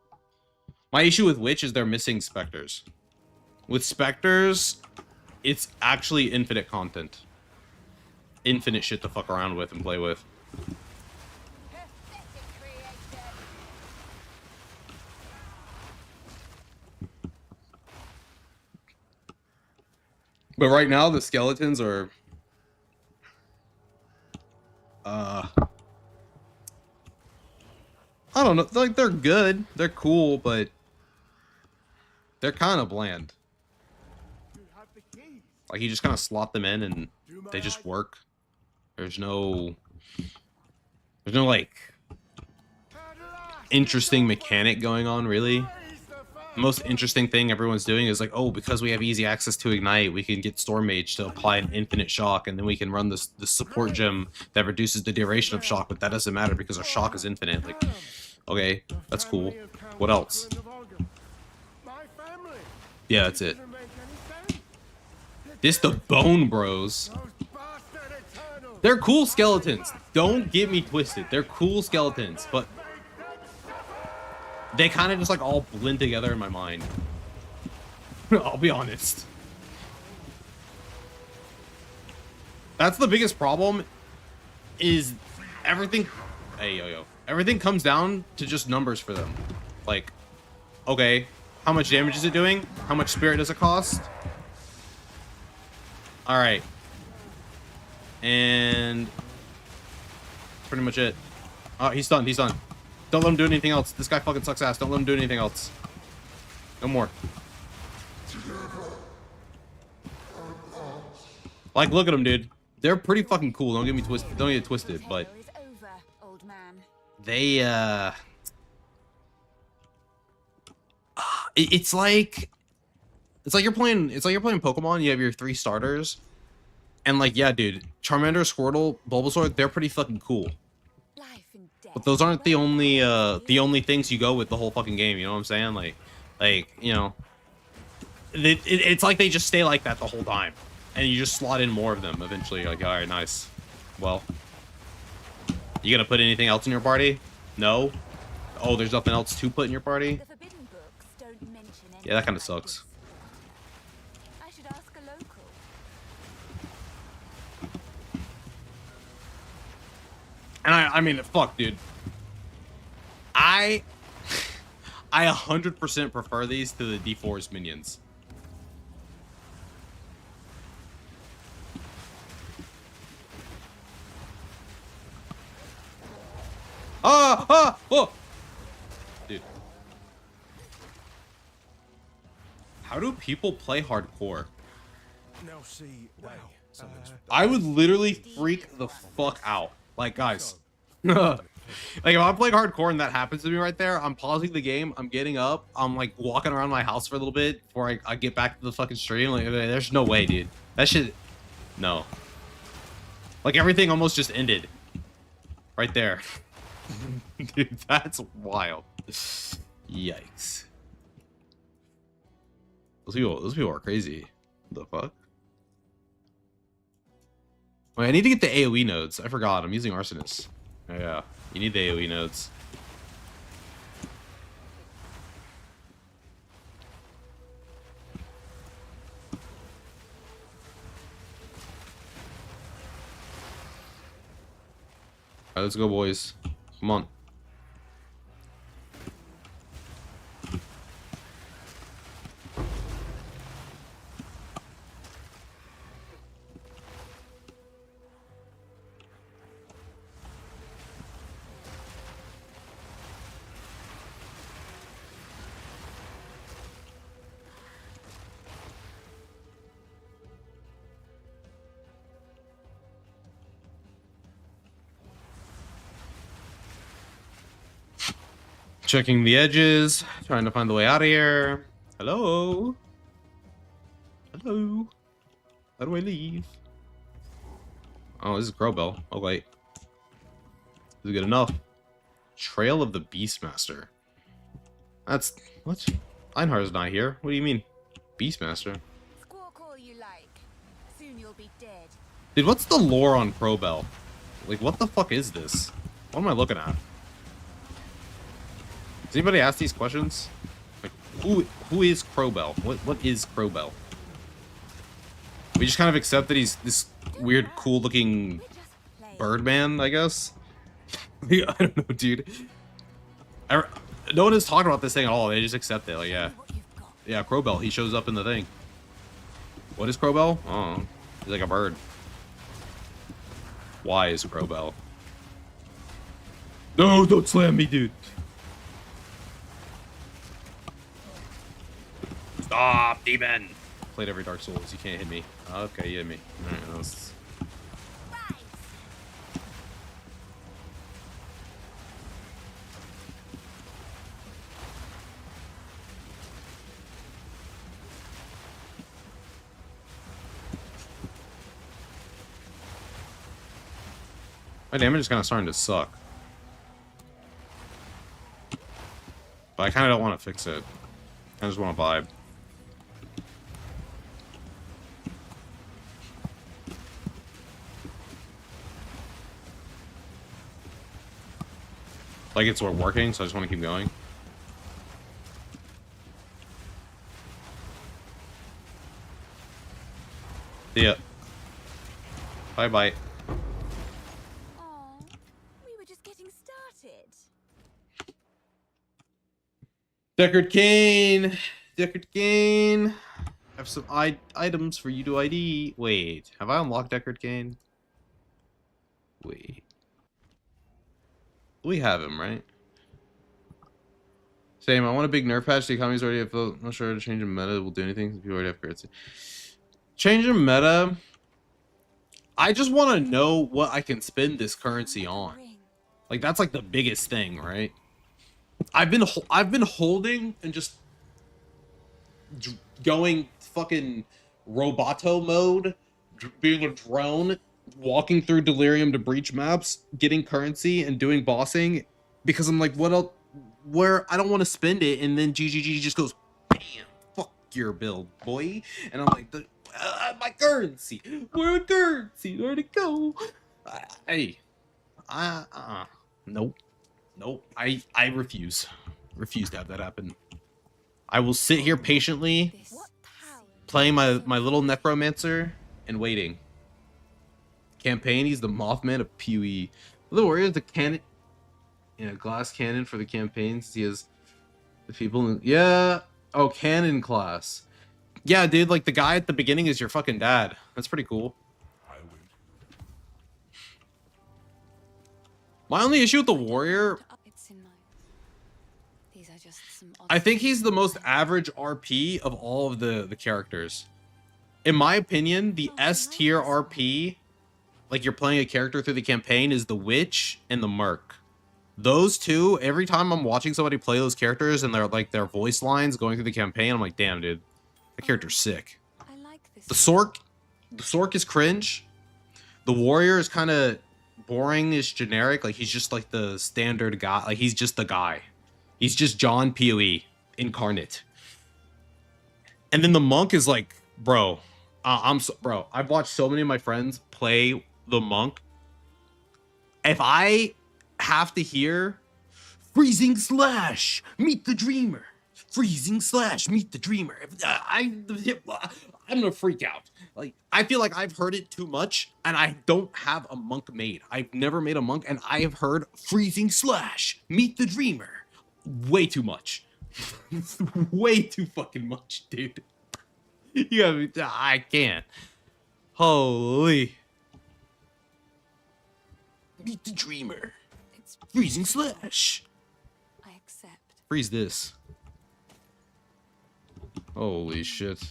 My issue with Witch is they're missing Specters. With Specters, it's actually infinite content. Infinite shit to fuck around with and play with. But right now, the skeletons are... I don't know. Like, they're good. They're cool, but... they're kind of bland. Like, you just kind of slot them in and they just work. There's no, like, interesting mechanic going on, really. The most interesting thing everyone's doing is like, oh, because we have easy access to Ignite, we can get Storm Mage to apply an infinite shock, and then we can run this support gem that reduces the duration of shock, but that doesn't matter because our shock is infinite. Like, okay, that's cool. What else? Yeah, that's it. This the Bone Bros. They're cool skeletons. Don't get me twisted. They're cool skeletons, but they kind of just like all blend together in my mind. I'll be honest. That's the biggest problem, is everything... Hey, yo. Everything comes down to just numbers for them. Like, okay, how much damage is it doing? How much spirit does it cost? Alright. And... that's pretty much it. Oh, he's done, he's done. Don't let him do anything else. This guy fucking sucks ass. Don't let him do anything else. No more. Like, look at them, dude. They're pretty fucking cool. Don't get me twisted. Don't get it twisted, but they it's like you're playing Pokemon. You have your 3 starters, and like, yeah, dude, Charmander, Squirtle, Bulbasaur, they're pretty fucking cool. But those aren't the only things you go with the whole fucking game. You know what I'm saying? Like you know, it's like they just stay like that the whole time, and you just slot in more of them. Eventually, you're like, all right, nice. Well, you gonna put anything else in your party? No. Oh, there's nothing else to put in your party. Yeah, that kind of sucks. I should ask a local. And I mean, fuck, dude. I 100% prefer these to the D4's minions. Oh! Dude. How do people play hardcore? Now see, something's I would literally freak the fuck out. Like, guys. Like, if I'm playing hardcore and that happens to me right there, I'm pausing the game, I'm getting up, I'm like walking around my house for a little bit before I get back to the fucking stream. Like, there's no way, dude. That shit, no. Like, everything almost just ended. Right there. Dude, that's wild. Yikes. Those people are crazy. What the fuck? Wait, I need to get the AoE nodes. I forgot. I'm using Arsonist. Oh, yeah. You need the AoE nodes. Alright, let's go, boys. Come on. Checking the edges, trying to find the way out of here. Hello? Hello? How do I leave? Oh, this is Crowbell. Oh, wait. Is it good enough? Trail of the Beastmaster. That's... what? Einhar's not here. What do you mean? Beastmaster? Squawk all you like. Soon you'll be dead. Dude, what's the lore on Crowbell? Like, what the fuck is this? What am I looking at? Does anybody ask these questions? Like, who is Crowbell? What is Crowbell? We just kind of accept that he's this weird, cool-looking Birdman, I guess. I don't know, dude. No one has talked about this thing at all. They just accept it. Like, yeah, yeah, Crowbell. He shows up in the thing. What is Crowbell? Oh, he's like a bird. Why is Crowbell? No, don't slam me, dude. Stop, demon! Played every Dark Souls. You can't hit me. Okay, you hit me. Alright, that was... My damage is kind of starting to suck. But I kind of don't want to fix it. I just want to vibe. Like it's working, so I just want to keep going. See ya. Bye bye. Aw, we were just getting started. Deckard Cain! Deckard Cain! I have some items for you to ID. Wait, have I unlocked Deckard Cain? Wait. We have him, right? Same, I want a big nerf patch. The economy's already have, I'm not sure to change the meta will do anything. People already have currency. Change the meta. I just want to know what I can spend this currency on. Like, that's like the biggest thing, right? I've been holding and just going fucking roboto mode, being a drone, walking through Delirium to Breach maps, getting currency, and doing bossing because I'm like, what else? Where I don't want to spend it, and then GGG just goes, bam, fuck your build, boy. And I'm like, my currency, where'd it go? Nope, I refuse to have that happen. I will sit here patiently, playing my little necromancer and waiting. Campaign, he's the Mothman of PoE. The warrior, the cannon. Yeah, glass cannon for the campaigns. He has the people in, yeah. Oh, cannon class. Yeah, dude, like the guy at the beginning is your fucking dad. That's pretty cool. I win. My only issue with the warrior, I think he's the most average RP of all of the characters. In my opinion, the S tier RP, like you're playing a character through the campaign, is the witch and the merc. Those two, every time I'm watching somebody play those characters and their voice lines going through the campaign, I'm like, damn, dude, that character's sick. The Sork is cringe. The warrior is kind of boring, is generic. Like he's just like the standard guy. Like he's just the guy. He's just John PoE incarnate. And then the monk is like, bro, bro. I've watched so many of my friends play the monk. If I have to hear freezing slash meet the dreamer, freezing slash meet the dreamer, I'm gonna freak out. Like I feel like I've heard it too much, and I don't have a monk made. I've never made a monk, and I have heard freezing slash meet the dreamer way too much. Way too fucking much, dude. You gotta, I can't. Holy. Meet the dreamer. Freezing slash. I accept. Freeze this. Holy shit.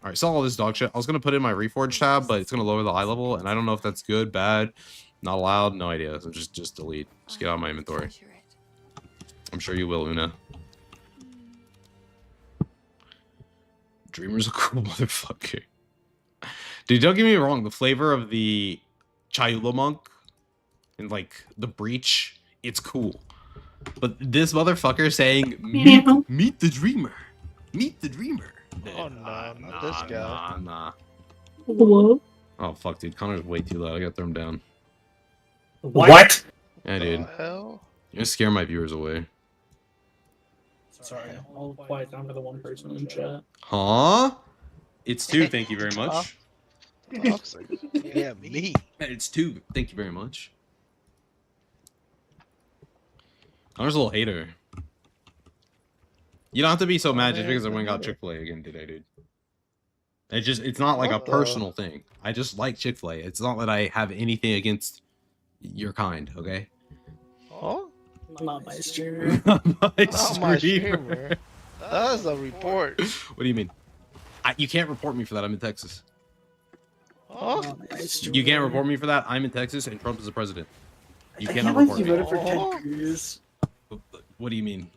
Alright, saw all this dog shit. I was gonna put in my Reforge tab, but it's gonna lower the eye level, and I don't know if that's good, bad, not allowed, no idea. So just delete. Just get out of my inventory. I'm sure you will, Una. Dreamer's a cool motherfucker. Dude, don't get me wrong, the flavor of the Chayula monk and like the breach, it's cool. But this motherfucker saying meet the dreamer. Meet the dreamer. Oh no, not this guy. Nah. Hello? Oh fuck, dude, Connor's way too loud. I gotta throw him down. What? Yeah, dude. The hell? You're gonna scare my viewers away. Sorry, I'll quiet down for the one person in chat. Huh? It's two, thank you very much. Toxic. Yeah, me. It's two, thank you very much. Connor's a little hater. You don't have to be so mad just because I went and got Chick-fil-A again today, dude. It's not like a personal thing. I just like Chick-fil-A. It's not that I have anything against your kind, okay? Oh? Not my streamer. Not my streamer. That's a report. What do you mean? You can't report me for that. I'm in Texas. Oh? Not my You can't report me for that. I'm in Texas and Trump is the president. You cannot report you me. voted for Ted Cruz. What do you mean?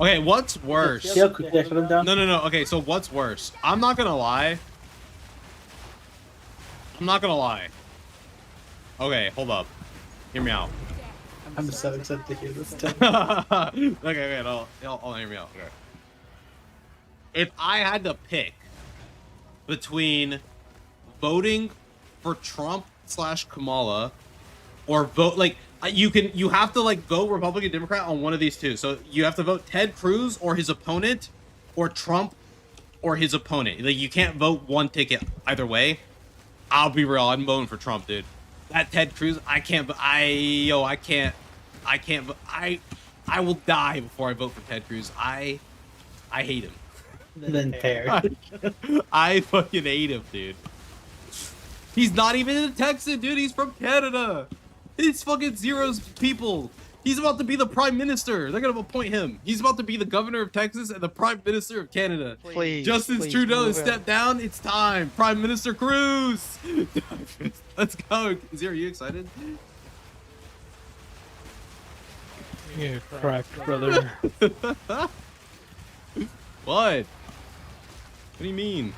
Okay, what's worse? See how quickly I shut him down? No. Okay, so what's worse? I'm not gonna lie. Okay, hold up. Hear me out. I'm so excited to hear this. Okay, wait, I'll hear me out. Okay. If I had to pick between voting for Trump / Kamala or vote like you have to like vote Republican Democrat on one of these two. So you have to vote Ted Cruz or his opponent or Trump or his opponent. Like you can't vote one ticket either way. I'll be real, I'm voting for Trump, dude. That Ted Cruz, I will die before I vote for Ted Cruz. I hate him. Then fair. I fucking hate him, dude. He's not even a Texan, dude. He's from Canada. It's fucking Zero's people. He's about to be the prime minister. They're gonna appoint him. He's about to be the governor of Texas and the prime minister of Canada. Please, Justin please Trudeau has move stepped down. It's time. Prime Minister Cruz. Let's go. Zero, are you excited? You're cracked, brother. What? What do you mean?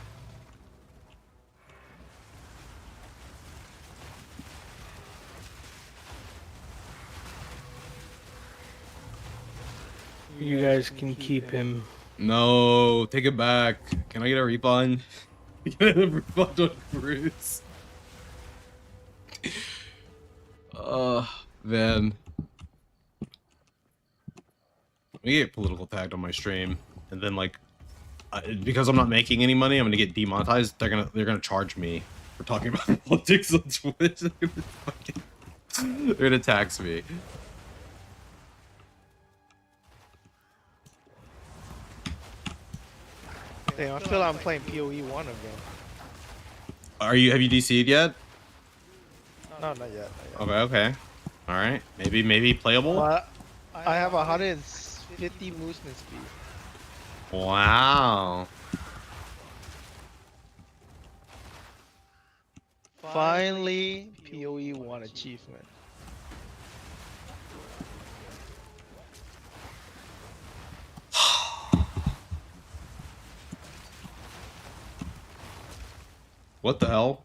You guys can keep him. No, take it back. Can I get a refund? Get a refund on Bruce. Man. We get political tagged on my stream, and then like, because I'm not making any money, I'm gonna get demonetized. They're gonna charge me for talking about politics on Twitch. They're gonna tax me. Damn, I feel like I'm playing PoE 1 again. Have you DC'd yet? No, not yet. Okay, okay. Alright. Maybe playable? But I have 150 movement speed. Wow. Finally, PoE 1 achievement. What the hell?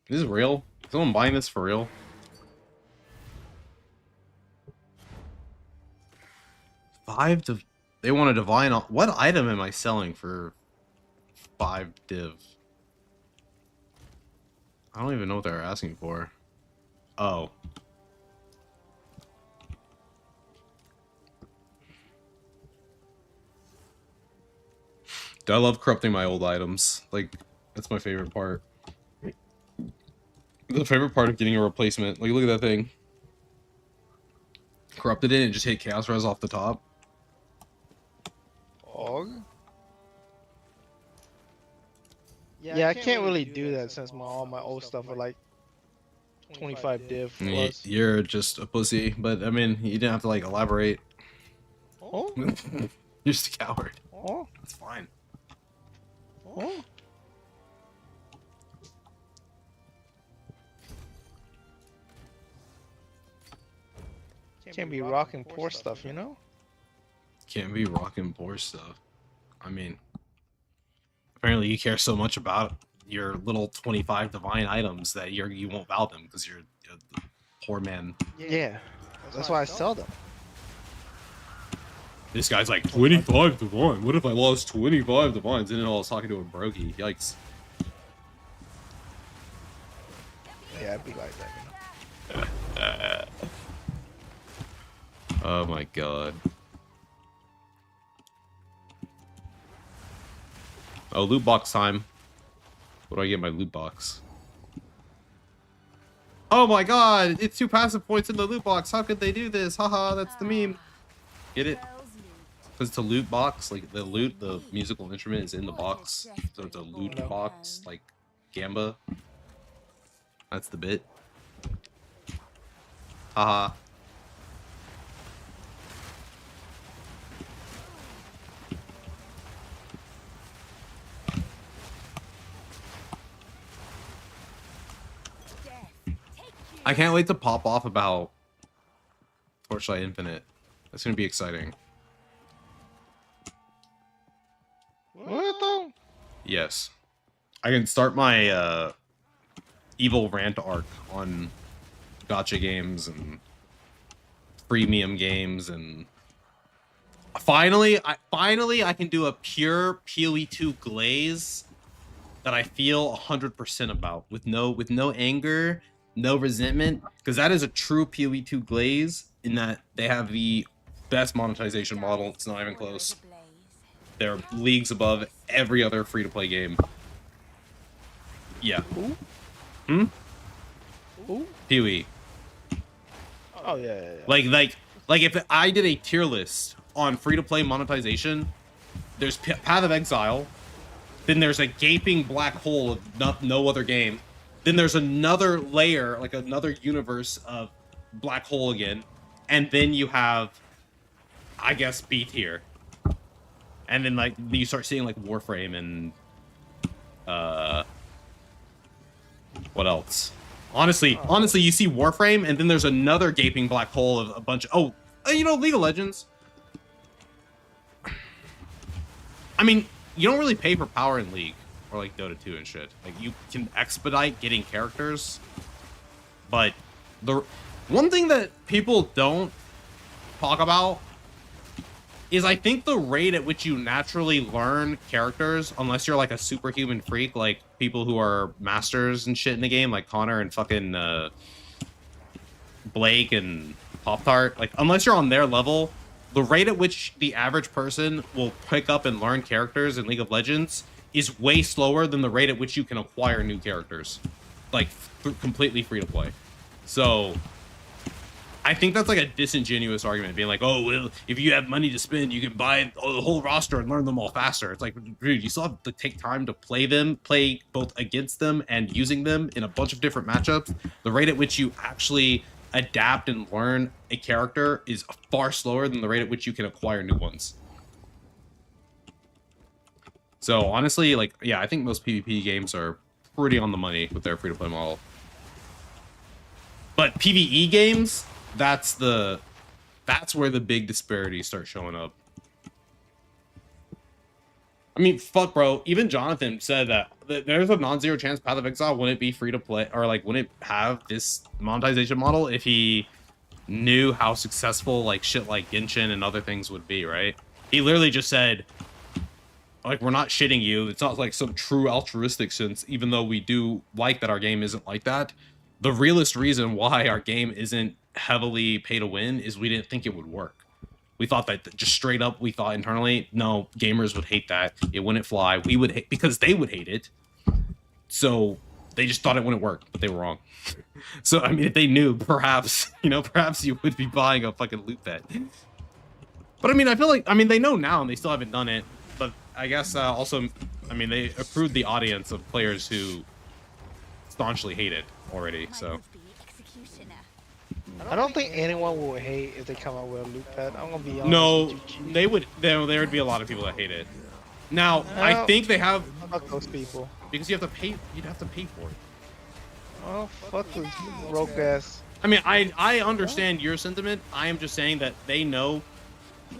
This is real? Is someone buying this for real? They want a divine. What item am I selling for 5 div? I don't even know what they're asking for. Oh. I love corrupting my old items. Like, that's my favorite part. The favorite part of getting a replacement. Like, look at that thing. Corrupted it and just hit Chaos Res off the top. Og? Yeah, I can't really do that since all my old stuff are like 25 div plus. You're just a pussy, but I mean, you didn't have to like elaborate. Oh? You're just a coward. Oh? That's fine. Oh? Can't be rocking poor stuff, you know? Can't be rocking poor stuff. I mean, apparently you care so much about your little 25 divine items that you won't vow them because you're the poor man. Yeah, that's why I sell them. This guy's like 25 divine. What if I lost 25 divines? And then I was talking to a brokey. Yikes. Yeah, I'd be like that, you know? Oh my god. Oh, loot box time. What do I get in my loot box? Oh my god! It's 2 passive points in the loot box. How could they do this? Haha, that's the meme. Get it? Because it's a loot box. Like, the loot, the musical instrument is in the box. So it's a loot box, like Gamba. That's the bit. Haha. I can't wait to pop off about Torchlight Infinite. That's gonna be exciting. What though? Yes. I can start my evil rant arc on gacha games and premium games, and finally I can do a pure PoE2 glaze that I feel 100% about with no anger, no resentment, because that is a true PoE2 glaze in that they have the best monetization model. It's not even close. They're leagues above every other free-to-play game. Yeah. Who? Hmm? Who? PoE. Oh yeah, yeah, Like yeah. if I did a tier list on free-to-play monetization, there's Path of Exile, then there's a gaping black hole of no other game. Then there's another layer, like another universe of black hole again. And then you have, I guess, B tier. And then like you start seeing like Warframe and what else? Honestly, you see Warframe, and then there's another gaping black hole of a bunch of you know, League of Legends. I mean, you don't really pay for power in League. Or like Dota 2 and shit. Like, you can expedite getting characters, but the one thing that people don't talk about is I think the rate at which you naturally learn characters, unless you're like a superhuman freak, like people who are masters and shit in the game, like Connor and fucking Blake and Pop-Tart, like unless you're on their level, the rate at which the average person will pick up and learn characters in League of Legends is way slower than the rate at which you can acquire new characters, like completely free to play. So I think that's like a disingenuous argument, being like, oh, well, if you have money to spend, you can buy the whole roster and learn them all faster. It's like, dude, you still have to take time to play them, play both against them and using them in a bunch of different matchups. The rate at which you actually adapt and learn a character is far slower than the rate at which you can acquire new ones. So honestly, like, yeah, I think most PvP games are pretty on the money with their free-to-play model. But PvE games, that's where the big disparities start showing up. I mean, fuck, bro. Even Jonathan said that there's a non-zero chance Path of Exile wouldn't be free to play, or like wouldn't have this monetization model if he knew how successful like shit like Genshin and other things would be, right? He literally just said, like, we're not shitting you. It's not like some true altruistic sense, even though we do like that our game isn't like that. The realest reason why our game isn't heavily pay to win is we didn't think it would work. We thought that just straight up, we thought internally, no, gamers would hate that. It wouldn't fly. We would hate, because they would hate it. So they just thought it wouldn't work, but they were wrong. So, I mean, if they knew, perhaps, you know, perhaps you would be buying a fucking loot bet. But I mean, I feel like, I mean, they know now and they still haven't done it. But I guess also, I mean, they accrued the audience of players who staunchly hate it already, so. I don't think anyone will hate if they come out with a loot pad. I'm gonna be honest. No, with you, they would. There would be a lot of people that hate it. Now, I think they have. Fuck those people. Because you have to pay. You'd have to pay for it. Oh, fuck those rogue ass. I mean, I understand your sentiment. I am just saying that they know.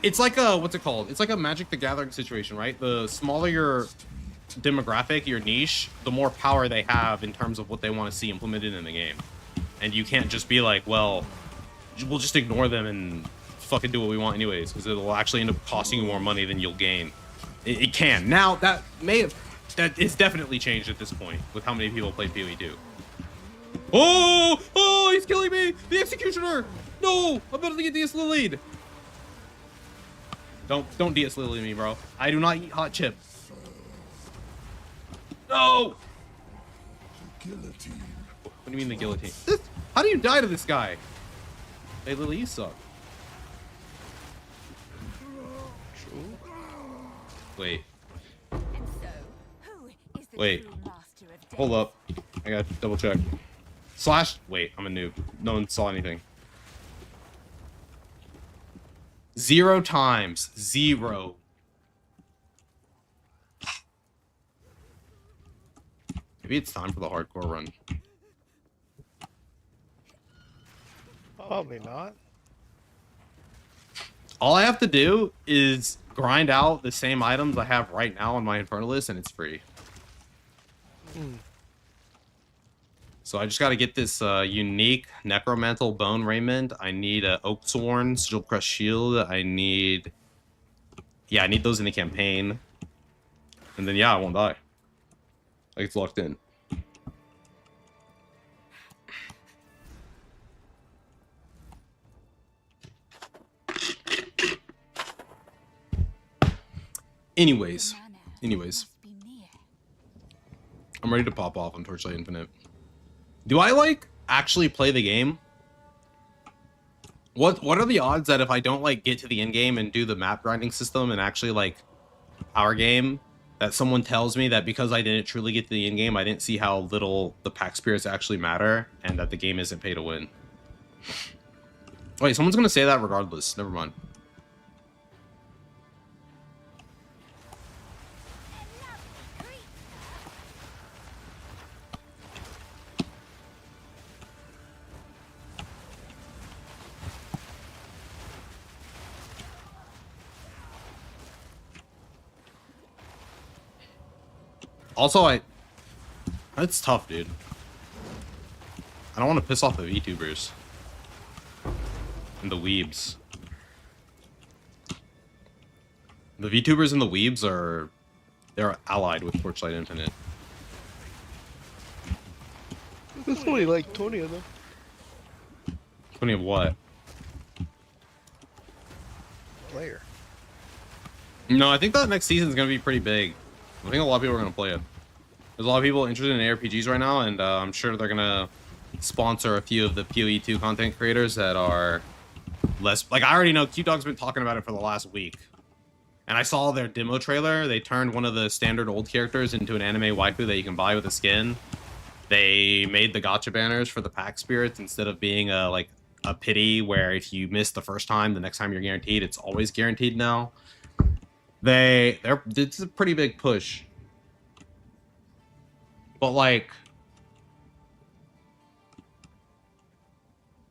It's like a, what's it called? It's like a Magic the Gathering situation, right? The smaller your demographic, your niche, the more power they have in terms of what they want to see implemented in the game. And you can't just be like, well, we'll just ignore them and fucking do what we want anyways, because it'll actually end up costing you more money than you'll gain. It can. Now, that is definitely changed at this point with how many people play PoE2. Oh, he's killing me! The Executioner! No! I'm about to get DS Lilied! Don't DS Lily me, bro. I do not eat hot chip. No! Guillotine. What do you mean the guillotine? How do you die to this guy? Hey, Lily, you suck. True. Wait. And so, who is the Wait. true master of death? Hold up. I gotta double check. Slash. Wait, I'm a noob. No one saw anything. 0 times. 0. Maybe it's time for the hardcore run. Probably not. All I have to do is grind out the same items I have right now on my Infernalist, and it's free. So I just got to get this unique Necromantle Bone Raiment. I need a Oaksworn Sigil Crest Shield. I need those in the campaign. And then, yeah, I won't die. Like, it's locked in. Anyways, I'm ready to pop off on Torchlight Infinite. Do I, like, actually play the game? What are the odds that if I don't, like, get to the end game and do the map grinding system and actually, like, our game, that someone tells me that because I didn't truly get to the end game, I didn't see how little the pack spirits actually matter, and that the game isn't pay to win. Wait, someone's gonna say that regardless. Never mind. Also, it's tough, dude. I don't want to piss off the VTubers and the weebs. The VTubers and the weebs they're allied with Torchlight Infinite. There's only like 20 of them. 20 of what? Player. No, I think that next season is gonna be pretty big. I think a lot of people are gonna play it. There's a lot of people interested in ARPGs right now, and I'm sure they're gonna sponsor a few of the PoE2 content creators that are less. Like, I already know Q-Dog's been talking about it for the last week. And I saw their demo trailer. They turned one of the standard old characters into an anime waifu that you can buy with a skin. They made the gacha banners for the pack spirits instead of being a pity where if you miss the first time, the next time you're guaranteed. It's always guaranteed now. It's a pretty big push. But like,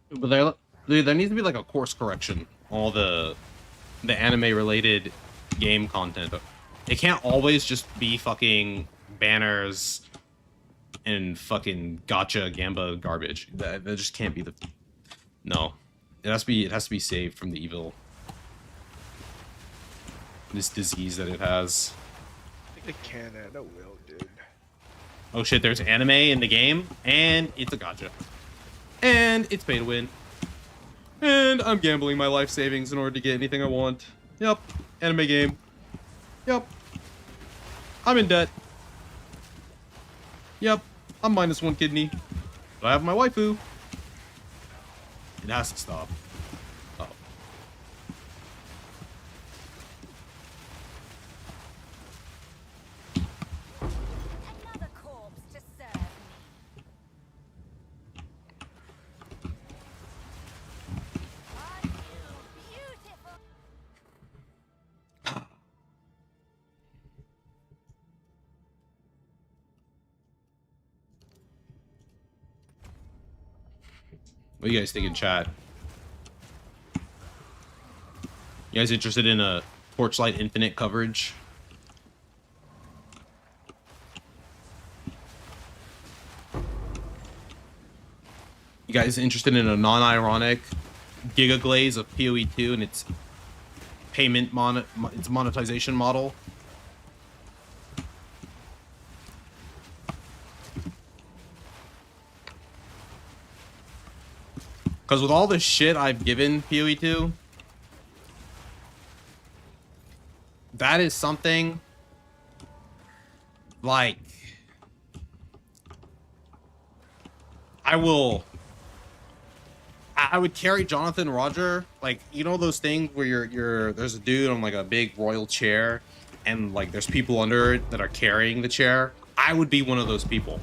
there needs to be like a course correction. All the anime related game content. It can't always just be fucking banners and fucking gacha gamba garbage. That just can't be the. No, it has to be saved from the evil. This disease that it has. I think they can add a will, dude. Oh shit, there's anime in the game, and it's a gacha. And it's pay to win. And I'm gambling my life savings in order to get anything I want. Yep, anime game. Yep. I'm in debt. Yep, I'm -1 kidney. But I have my waifu. It has to stop. Oh. Another corpse to serve me. Are you beautiful? What do you guys think in chat? You guys interested in a Torchlight Infinite coverage? You guys interested in a non-ironic Giga Glaze of PoE2 and its its monetization model? Because with all the shit I've given PoE2, that is something like I would carry Jonathan Roger, like, you know those things where there's a dude on like a big royal chair and like there's people under it that are carrying the chair. I would be one of those people.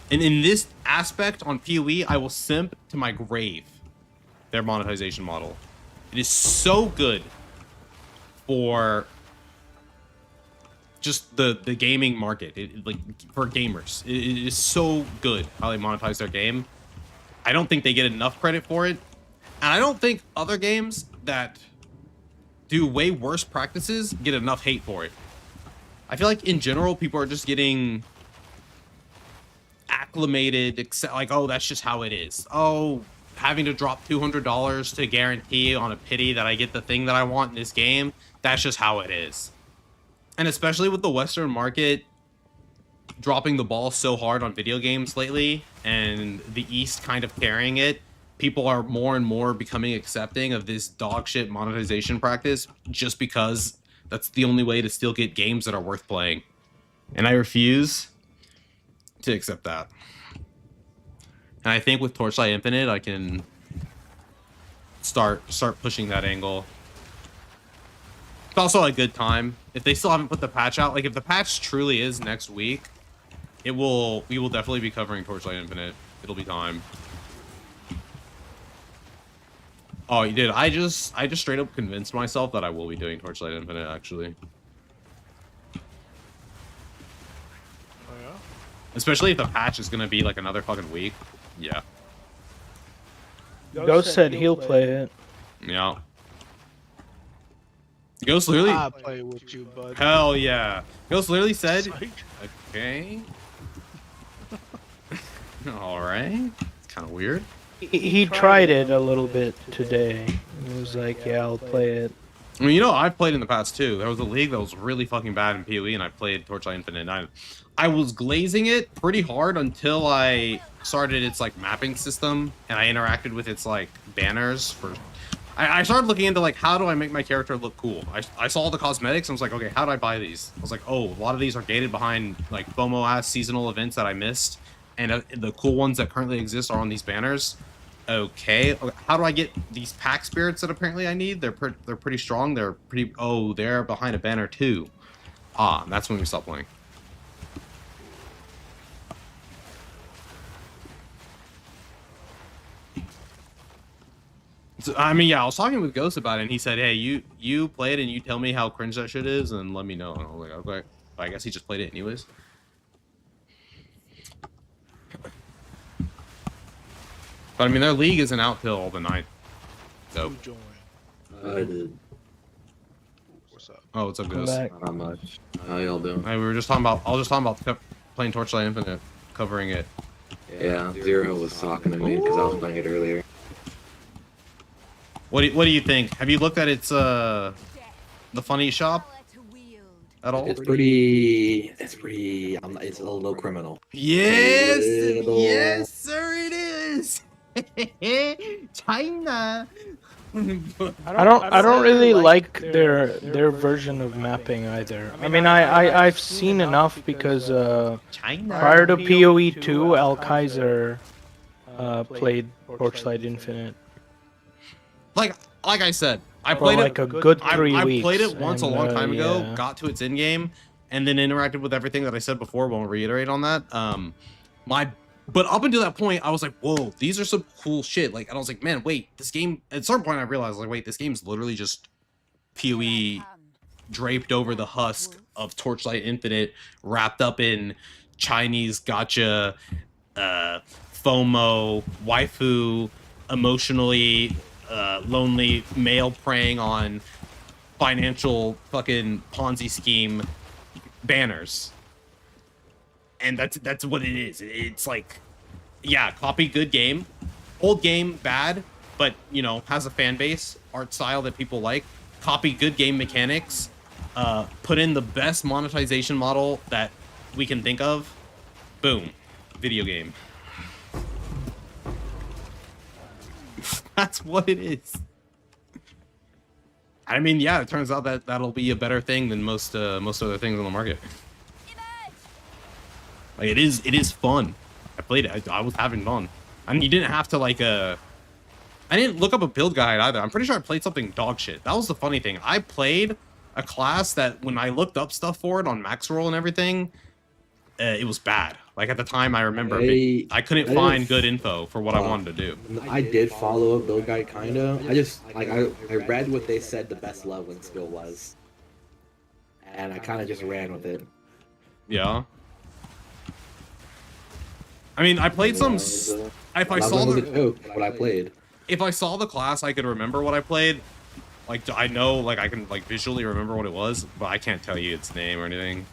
And in this aspect on PoE, I will simp to my grave their monetization model. It is so good for just the gaming market, like for gamers. It is so good how they monetize their game. I don't think they get enough credit for it. And I don't think other games that do way worse practices get enough hate for it. I feel like in general, people are just getting acclimated, except like, oh, that's just how it is. Oh, having to drop $200 to guarantee on a pity that I get the thing that I want in this game, that's just how it is. And especially with the Western market dropping the ball so hard on video games lately and the East kind of carrying it, people are more and more becoming accepting of this dog shit monetization practice just because that's the only way to still get games that are worth playing. And I refuse to accept that. And I think with Torchlight Infinite, I can start pushing that angle. It's also a good time. If they still haven't put the patch out, like if the patch truly is next week, we will definitely be covering Torchlight Infinite. It'll be time. Oh, you did. I just straight up convinced myself that I will be doing Torchlight Infinite, actually. Especially if the patch is gonna be like another fucking week. Yeah. Ghost said he'll play it. Yeah. Ghost literally. I'll play with you, bud. Hell yeah. Ghost literally said. Okay. All right. It's kind of weird. He tried it a little bit today. He was like, yeah, I'll play it. I mean, you know, I've played in the past too. There was a league that was really fucking bad in PoE, and I played Torchlight Infinite. And I was glazing it pretty hard until I started its like mapping system, and I interacted with its like banners for. I started looking into like how do I make my character look cool. I saw all the cosmetics and was like, okay, how do I buy these? I was like, oh, a lot of these are gated behind like FOMO ass seasonal events that I missed, and the cool ones that currently exist are on these banners. Okay, how do I get these pack spirits that apparently I need? They're pretty strong. They're pretty. Oh, they're behind a banner too. Ah, that's when we stop playing. So, I mean, yeah, I was talking with Ghost about it, and he said, "Hey, you play it and you tell me how cringe that shit is, and let me know." And I was like, "Okay." But I guess he just played it anyways. But I mean, their league isn't out till the 9th. So. I did. What's up? Oh, what's up, Ghost? Not much. How y'all doing? Hey, we were just talking about. I was just talking about playing Torchlight Infinite, covering it. Yeah, Zero was talking to me because I was playing it earlier. What do you think? Have you looked at its the funny shop at all? It's pretty. It's a little criminal. Yes, Little- yes, sir, it is. China. I don't really like their version of mapping either. I mean, I've seen enough because China. prior to PoE 2, Al Kaiser played Torchlight Infinite. Like I said, I For played like it. a good 3 I weeks. played it once a and, long time ago. yeah. Got to its end game, and then interacted with everything that I said before. Won't reiterate on that. But up until that point, I was like, "Whoa, these are some cool shit." Like, and I was like, "Man, wait, this game." At a certain point, I realized, like, wait, this game's literally just PoE draped over the husk of Torchlight Infinite, wrapped up in Chinese gotcha, FOMO, waifu, emotionally lonely male preying on financial fucking Ponzi scheme banners. And that's what it is. It's like, yeah, copy good game, old game bad, but you know, has a fan base, art style that people like. Copy good game mechanics, put in the best monetization model that we can think of. Boom, video game. That's what it is. I mean, yeah, it turns out that that'll be a better thing than most other things on the market. Like it is fun. I played it. I was having fun. I mean, you didn't have to like I didn't look up a build guide either. I'm pretty sure I played something dog shit. That was the funny thing. I played a class that when I looked up stuff for it on max roll and everything, it was bad. Like at the time, I remember I couldn't find good info for what I wanted to do. I did follow a build guide, kinda. I just like I read what they said the best leveling skill was, and I kind of just ran with it. Yeah. I mean, I played some. If I saw the joke, what I played. If I saw the class, I could remember what I played. Like I know, like I can like visually remember what it was, but I can't tell you its name or anything.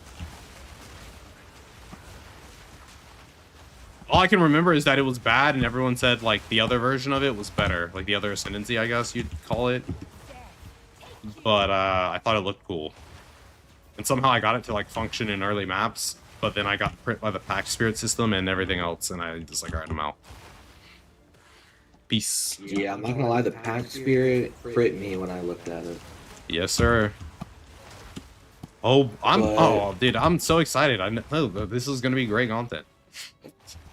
All I can remember is that it was bad, and everyone said like the other version of it was better, like the other Ascendancy, I guess you'd call it. But I thought it looked cool, and somehow I got it to like function in early maps. But then I got crit by the pack spirit system and everything else, and I just like, alright, I'm out. Peace. Yeah, I'm not gonna lie, the pack spirit crit me when I looked at it. Yes, sir. Oh, dude, I'm so excited. I know this is gonna be great content.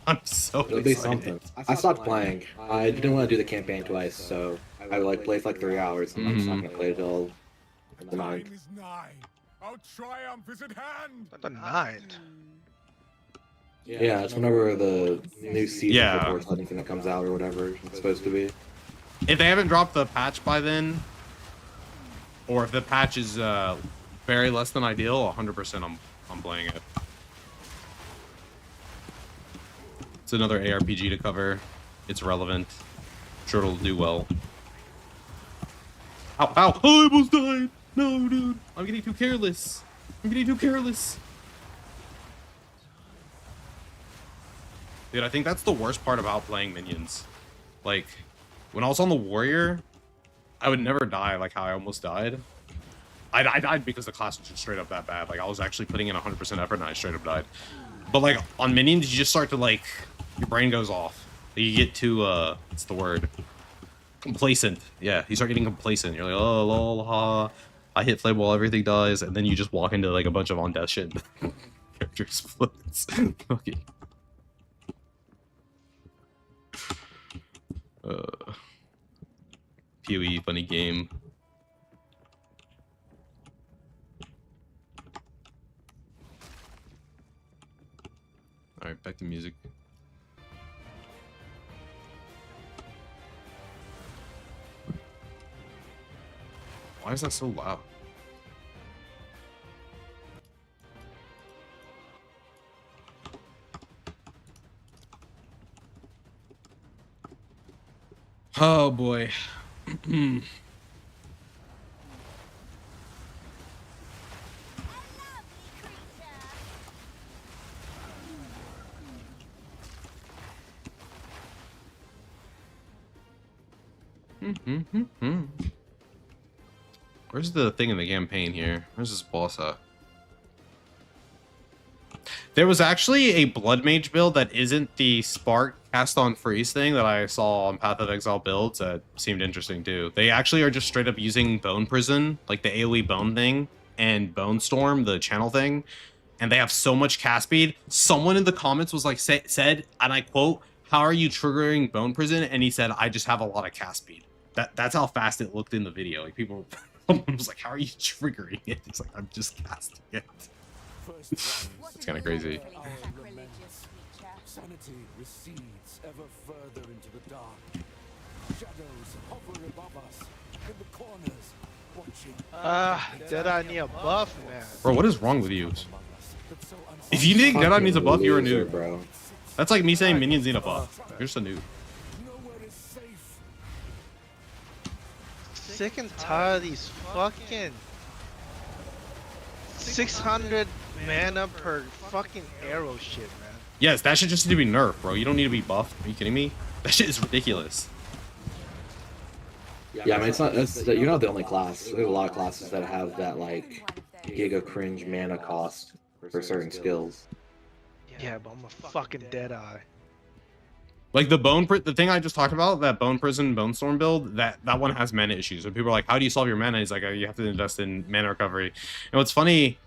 I'm so It'll be something. I stopped playing. I didn't want to do the campaign twice, so I like played for like 3 hours, and I'm just not gonna play it till the 9th. Time is nigh. Our triumph is at hand. The 9th. Yeah, it's whenever the new season Yeah. of Torchlight Infinite comes out or whatever it's supposed to be. If they haven't dropped the patch by then, or if the patch is very less than ideal, 100% I'm playing it. It's another ARPG to cover. It's relevant. I'm sure it'll do well. Ow, ow! Oh, I almost died! No, dude! I'm getting too careless! I'm getting too careless! Dude, I think that's the worst part about playing minions. Like, when I was on the warrior, I would never die like how I almost died. I died because the class was just straight up that bad. Like I was actually putting in 100% effort and I straight up died. But like on minions, you just start to like, your brain goes off. You get too, what's the word? Complacent. Yeah, you start getting complacent. You're like, oh, lol, ha. I hit flame wall, everything dies, and then you just walk into like a bunch of on death shit. Character splits. Okay. PoE, funny game. Alright, back to music. Why is that so loud? Oh boy. Where's the thing in the campaign here? Where's this boss at? There was actually a Blood Mage build that isn't the Spark cast on freeze thing that I saw on Path of Exile builds that seemed interesting too. They actually are just straight up using Bone Prison, like the AoE Bone thing, and Bone Storm, the channel thing, and they have so much cast speed. Someone in the comments was like, said, and I quote, "How are you triggering Bone Prison?" And he said, "I just have a lot of cast speed." That's how fast it looked in the video. Like people, someone was like, "How are you triggering it?" It's like, "I'm just casting it." It's kind of crazy. Sanity recedes ever further into the dark. Shadows hover above us in the corners, watching. Deadeye need a buff, man. Bro, what is wrong with you? If you think Deadeye needs a buff, you're a noob. bro. That's like me saying minions need a buff. You're just a noob. Nowhere is safe. Sick and tired of these fucking 600 mana per fucking arrow shit, man. Yes, that shit just need to be nerfed, bro. You don't need to be buffed. Are you kidding me? That shit is ridiculous. Yeah, I mean, it's not. You're not the only class. There's a lot of classes that have that like giga cringe mana cost for certain skills. Yeah, but I'm a fucking Deadeye. Like the thing I just talked about, that Bone Prison, Bone Storm build, that one has mana issues. And people are like, "How do you solve your mana?" He's like, "You have to invest in mana recovery." And what's funny,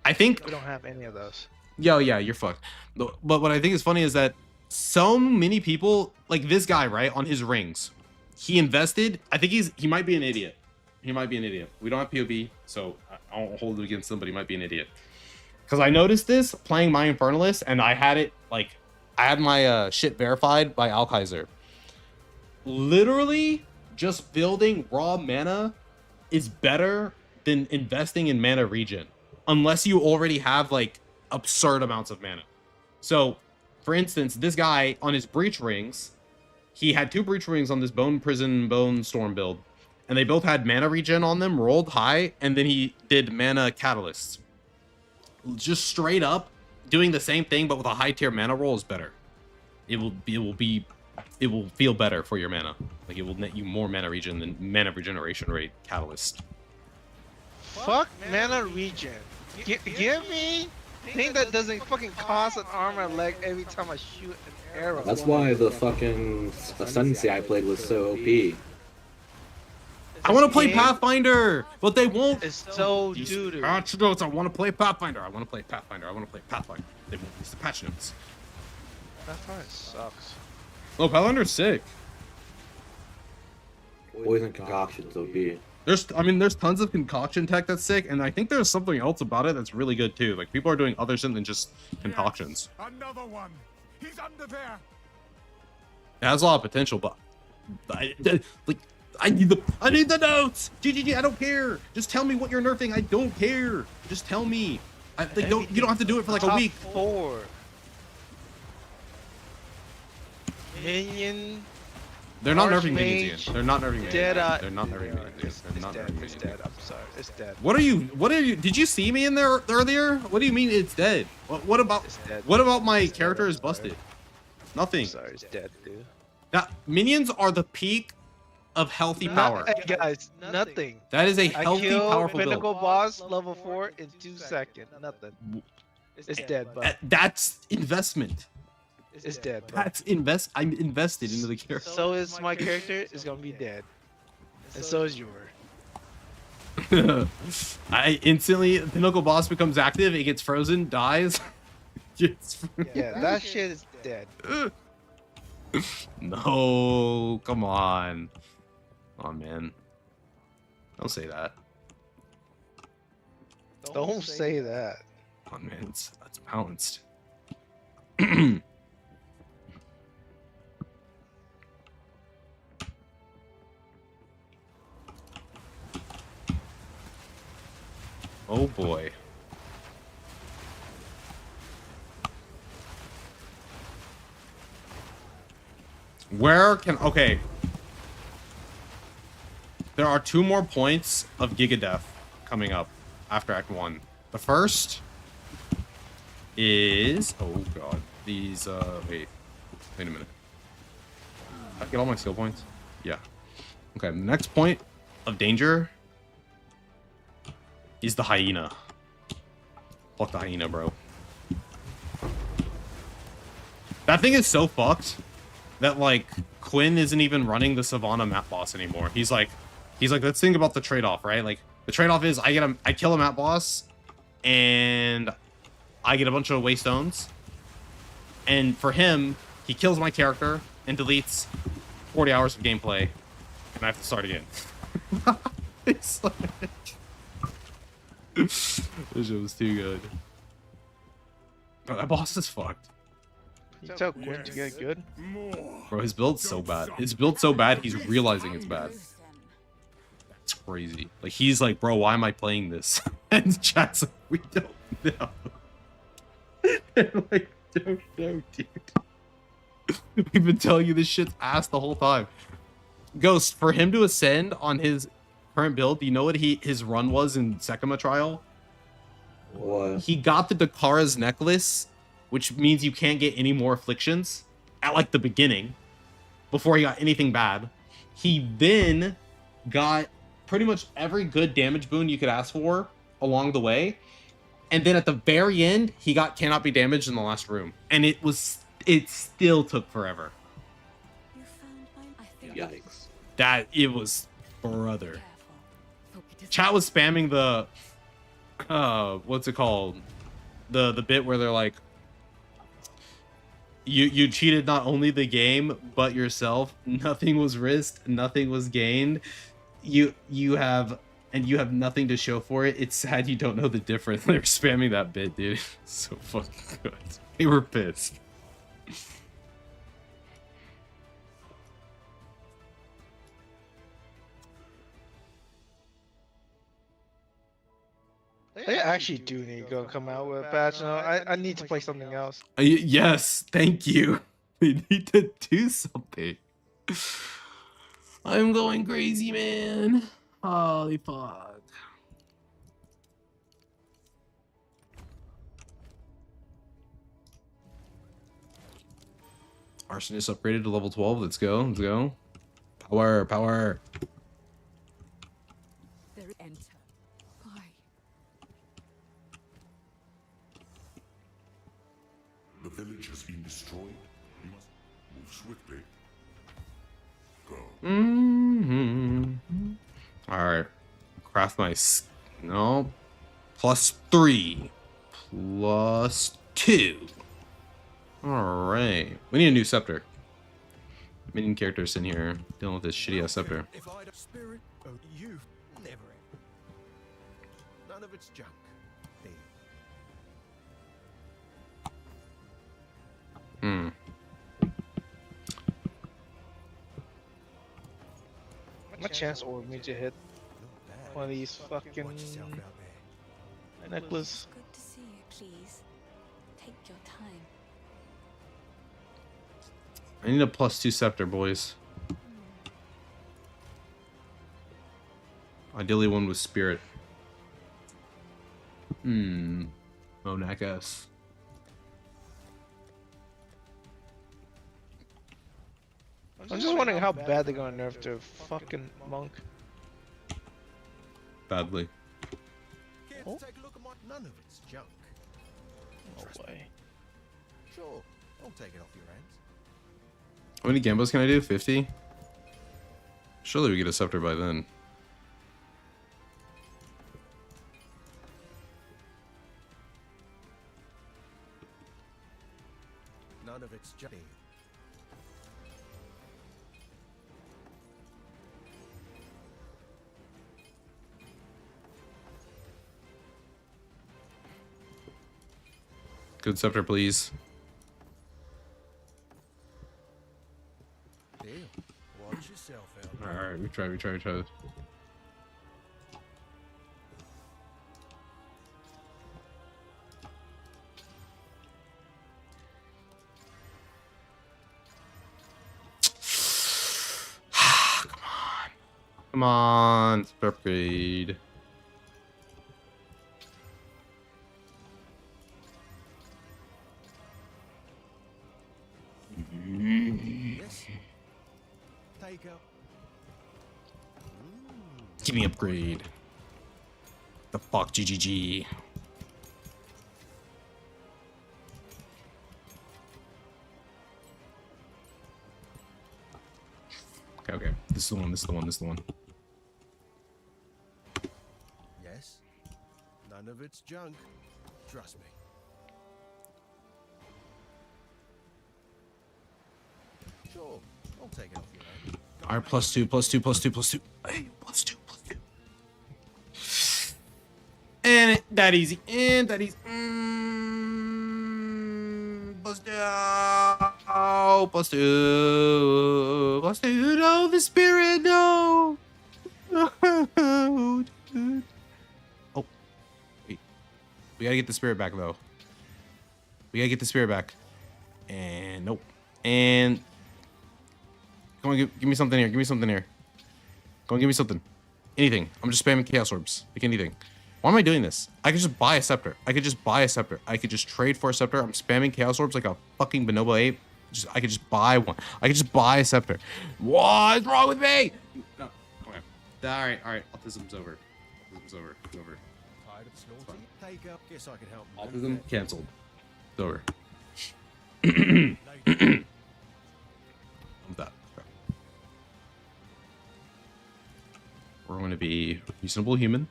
I think We don't have any of those. Yo, yeah, you're fucked. But what I think is funny is that so many people, like this guy, right, on his rings, he invested. I think he might be an idiot. He might be an idiot. We don't have POB, so I won't hold it against him, but he might be an idiot. Because I noticed this playing my Infernalist, and I had it, like, I had my shit verified by Alkaiser. Literally, just building raw mana is better than investing in mana regen. Unless you already have, like, absurd amounts of mana. So, for instance, this guy on his breach rings, he had 2 breach rings on this Bone Prison, Bone Storm build, and they both had mana regen on them, rolled high, and then he did mana catalysts. Just straight up doing the same thing, but with a high tier mana roll is better. It will feel better for your mana. Like it will net you more mana regen than mana regeneration rate catalyst. Fuck mana regen. Give me thing that doesn't fucking cost an arm and leg every time I shoot an arrow. That's why the fucking Ascendancy I played was so OP. I want to play Pathfinder, but they won't. It's so doo-doo. Patch notes. I want to play Pathfinder. I want to play Pathfinder. I want to play Pathfinder. They won't use the patch notes. Pathfinder sucks. Oh, Pathfinder's sick. Poison concoctions OP. There's tons of concoction tech that's sick, and I think there's something else about it that's really good too. Like people are doing other shit than just concoctions. Yes, another one. He's under there. It has a lot of potential, but I need the notes. GGG, I don't care. Just tell me what you're nerfing. I don't care. Just tell me. You don't have to do it for like a week. 4. Minion. They're not nerfing Archmage, minions again. They're not nerfing minions. Deadeye. They're not nerfing minions again. They're not nerfing minions It's again. dead. I'm sorry. It's dead. What are you? Did you see me in there earlier? What do you mean it's dead? What about? It's dead. What about my It's character dead, is I'm sorry. busted? Nothing. I'm sorry, it's dead, dude. Now, minions are the peak of healthy power. Hey guys, nothing. That is a I healthy, killed powerful Pinnacle build. boss level 4 in 2 seconds. Nothing. It's dead, but That's investment. it's dead. Bro. I'm invested into the character. So is my character is gonna be dead, and so is yours. I instantly Pinnacle boss becomes active. It gets frozen, dies. Yeah, that shit is dead. No, come on. Oh man, don't say that. Don't say that. Oh man, it's balanced. Oh boy. Okay. There are 2 more points of Giga Death coming up after Act 1. The first is, oh god, these, wait a minute. Did I get all my skill points? Yeah. Okay, the next point of danger is the hyena. Fuck the hyena, bro. That thing is so fucked that, like, Quinn isn't even running the Savannah map boss anymore. He's like, let's think about the trade-off, right? Like, the trade-off is I kill a map boss, and I get a bunch of waystones. And for him, he kills my character and deletes 40 hours of gameplay, and I have to start again. It's like... This shit was too good. Bro, that boss is fucked. You tell Quinn to get good. Bro, his build's so bad. His build's so bad, he's realizing it's bad. That's crazy. Like, he's like, bro, why am I playing this? And chat's like, we don't know. And like, don't know, dude. We've been telling you this shit's ass the whole time. Ghost, for him to ascend on his current build, do you know what his run was in Sekima Trial? What? He got the Dakara's necklace, which means you can't get any more afflictions at like the beginning before he got anything bad. He then got pretty much every good damage boon you could ask for along the way. And then at the very end, he got cannot be damaged in the last room. And it still took forever. Yikes. It was brother. Chat was spamming the what's it called? The bit where they're like, you cheated not only the game but yourself. Nothing was risked, nothing was gained. You have nothing to show for it. It's sad you don't know the difference. They're spamming that bit, dude. So fucking good. They were pissed. They actually do need to go come out with a patch. No, I need to play something else. Yes, thank you. We need to do something. I'm going crazy, man. Holy fuck. Arsonist upgraded to level 12. Let's go. Let's go. Power, power. Enter. Why? The village has been destroyed. We must move swiftly. Go. Alright. Craft my... No. +3. +2. Alright. We need a new scepter. Minion characters in here dealing with this shitty ass scepter. If I don't spirit, oh, you never. None of it's junk. Hmm. My chance or me to hit one of these fucking necklace. Good to see you. Please take your time. I need a +2 scepter, boys. Ideally one with spirit. Monak S. I'm just wondering how bad they're gonna nerf their fucking monk. Badly. Oh. Take a look at my. None of it's junk. No way. Sure, I'll take it off your hands. How many Gambos can I do? 50? Surely we get a scepter by then. None of it's junk. Good scepter, please. Deal. Watch yourself out. Alright, we try. Come on, scepter upgrade. Yes. Take up. Give me upgrade. The fuck, GGG. Okay. This is the one. Yes. None of it's junk. Trust me. Sure, I'll take it off your hand. Alright, +2. Hey, +2. And that easy. +2. Oh, +2. No, the spirit, no. Oh, dude. Oh, wait. We gotta get the spirit back, though. And nope. And come on, give me something here. Go on, give me something. Anything. I'm just spamming chaos orbs. Like anything. Why am I doing this? I could just buy a scepter. I could just trade for a scepter. I'm spamming chaos orbs like a fucking bonobo ape. I could just buy one. I could just buy a scepter. What's wrong with me? No. Okay. Alright. Autism's over. It's over. Tired of snorting? Take up. Guess I can help. Autism canceled. It's over. Later. I'm done. Okay. We're going to be reasonable human.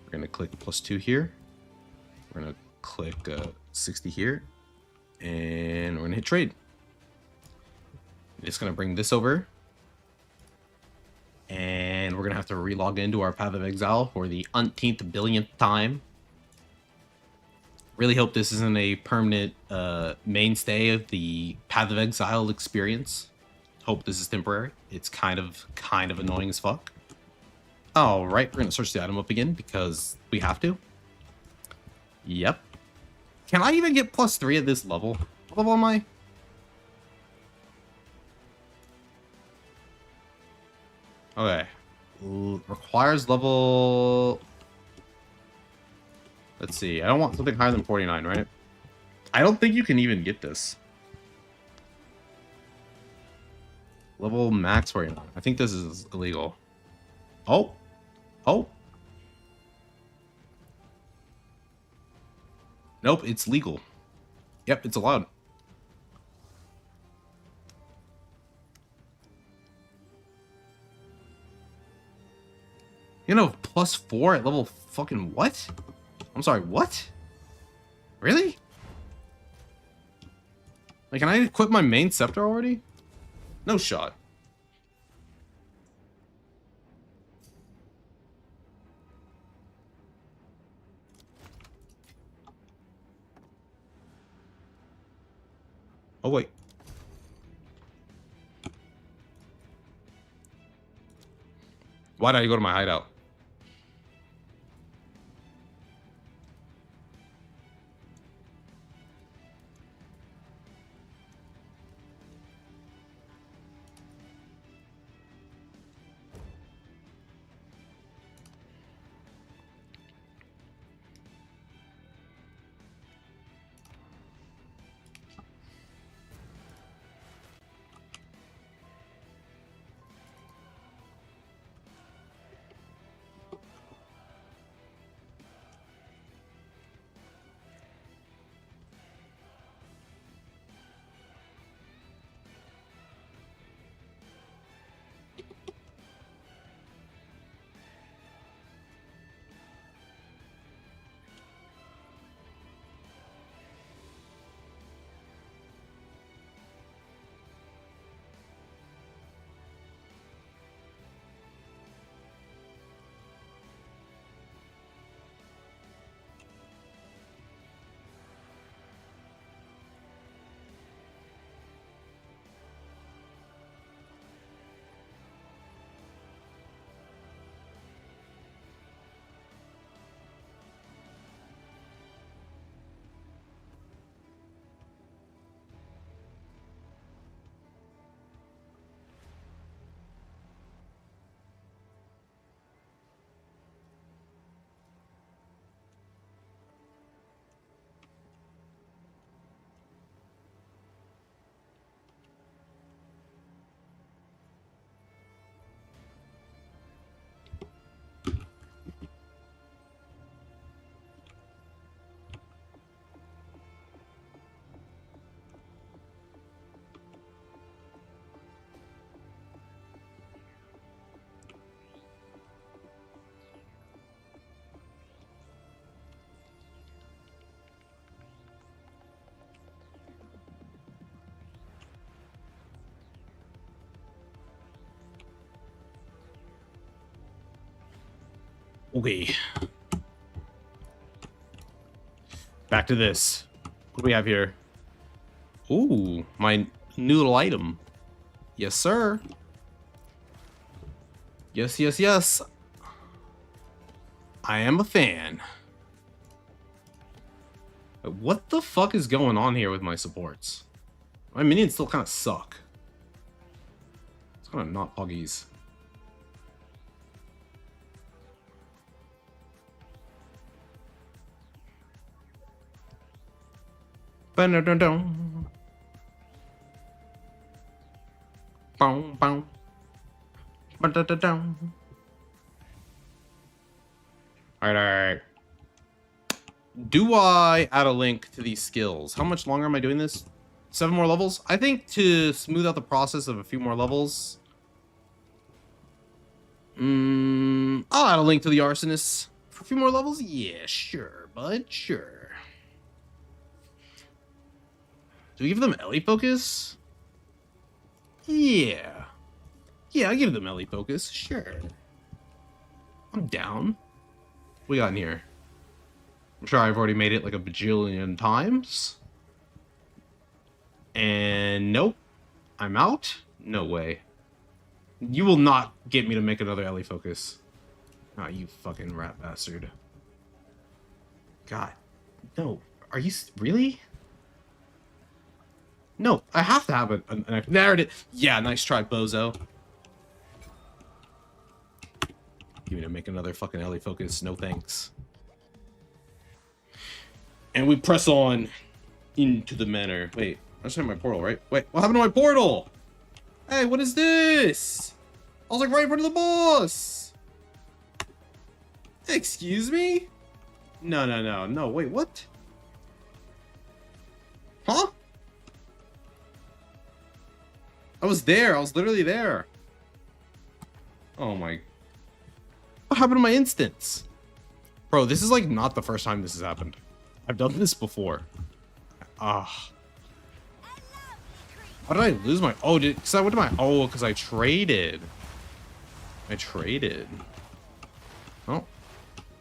We're going to click +2 here. We're going to click 60 here. And we're going to hit trade. I'm just going to bring this over. And we're going to have to relog into our Path of Exile for the umpteenth billionth time. Really hope this isn't a permanent mainstay of the Path of Exile experience. Hope this is temporary. It's kind of annoying as fuck. All right, we're gonna search the item up again because we have to. Yep. Can I even get +3 at this level? What level am I? Okay. Requires level... Let's see. I don't want something higher than 49, right? I don't think you can even get this. Level max 49. I think this is illegal. Oh. Nope, it's legal. Yep, it's allowed. You know, +4 at level fucking what? I'm sorry, what? Really? Like, can I equip my main scepter already? No shot. Oh, wait. Why did I go to my hideout? Okay. Back to this. What do we have here? Ooh, my new little item. Yes, sir. Yes, yes, yes. I am a fan. What the fuck is going on here with my supports? My minions still kind of suck. It's kind of not puggies. Ba-da-da-dum. Boom, boom. Ba-da-da-dum. Alright. Do I add a link to these skills? How much longer am I doing this? 7 more levels? I think to smooth out the process of a few more levels. I'll add a link to the arsonist for a few more levels. Yeah, sure, bud, sure. Do we give them Ellie focus? Yeah. Yeah, I give them Ellie focus, sure. I'm down. What we got in here? I'm sure I've already made it like a bajillion times. And nope. I'm out? No way. You will not get me to make another Ellie focus. Ah, you fucking rat bastard. God. No. Are you... Really? No, I have to have an... There it is. Yeah, nice try, bozo. Give me to make another fucking Ellie focus. No thanks. And we press on into the manor. Wait, I just had my portal, right? Wait, what happened to my portal? Hey, what is this? I was like right in front of the boss. Excuse me? No, wait, what? Huh? I was there, I was literally there. Oh my... What happened to my instance? Bro, this is like not the first time this has happened. I've done this before. Ah. How did I lose my... Oh, because I went to my... Oh, because I traded. I traded. Oh.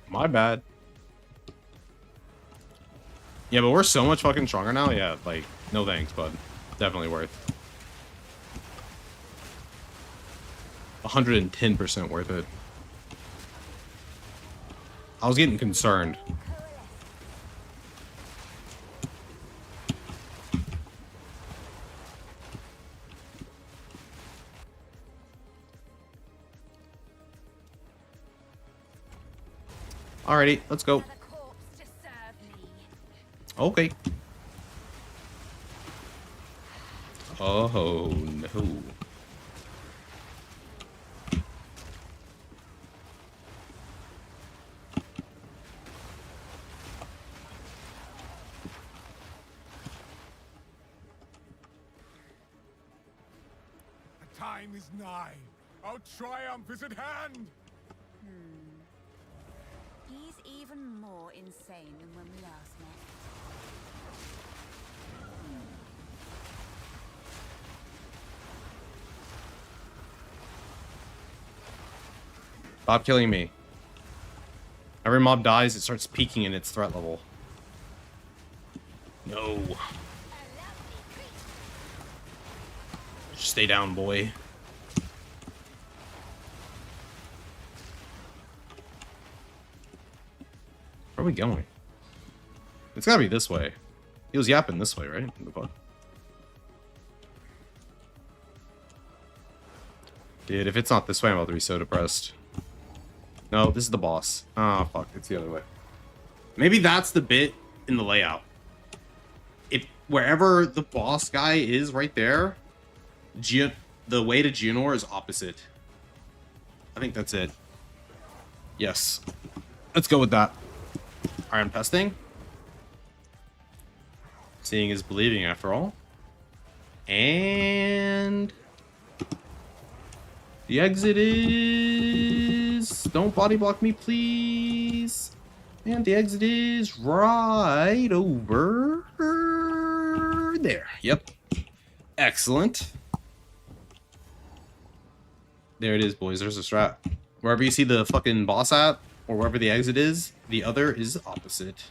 My bad. Yeah, but we're so much fucking stronger now. Yeah, like, no thanks, bud. Definitely worth. 110% worth it. I was getting concerned. Alrighty, let's go. Okay. Oh no. The time is nigh. Our triumph is at hand. He's even more insane than when we last met. Stop killing me. Every mob dies, it starts peaking in its threat level. No. Just stay down, boy. Where are we going? It's gotta be this way. He was yapping this way, right? The fuck? Dude, if it's not this way, I'm about to be so depressed. No, this is the boss. Oh, fuck. It's the other way. Maybe that's the bit in the layout. If wherever the boss guy is right there, the way to Geonor is opposite. I think that's it. Yes. Let's go with that. Alright, I'm testing. Seeing is believing after all. And... the exit is... Don't body block me, please. And the exit is right over there. Yep. Excellent. There it is, boys. There's a strat. Wherever you see the fucking boss at, or wherever the exit is, the other is opposite.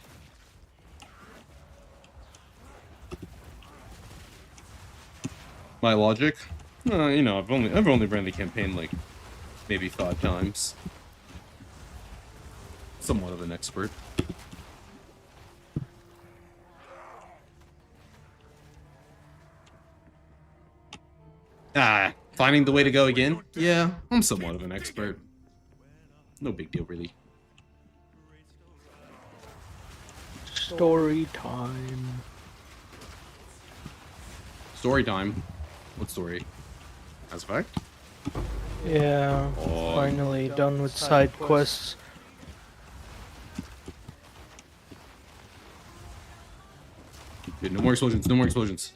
My logic? You know, I've only ran the campaign like maybe 5 times. Somewhat of an expert. Finding the way to go again? Yeah, I'm somewhat of an expert. No big deal, really. Story time. Story time? What story? Mass Effect? Yeah, Oh. finally done with side quests. Dude, no more explosions, no more explosions.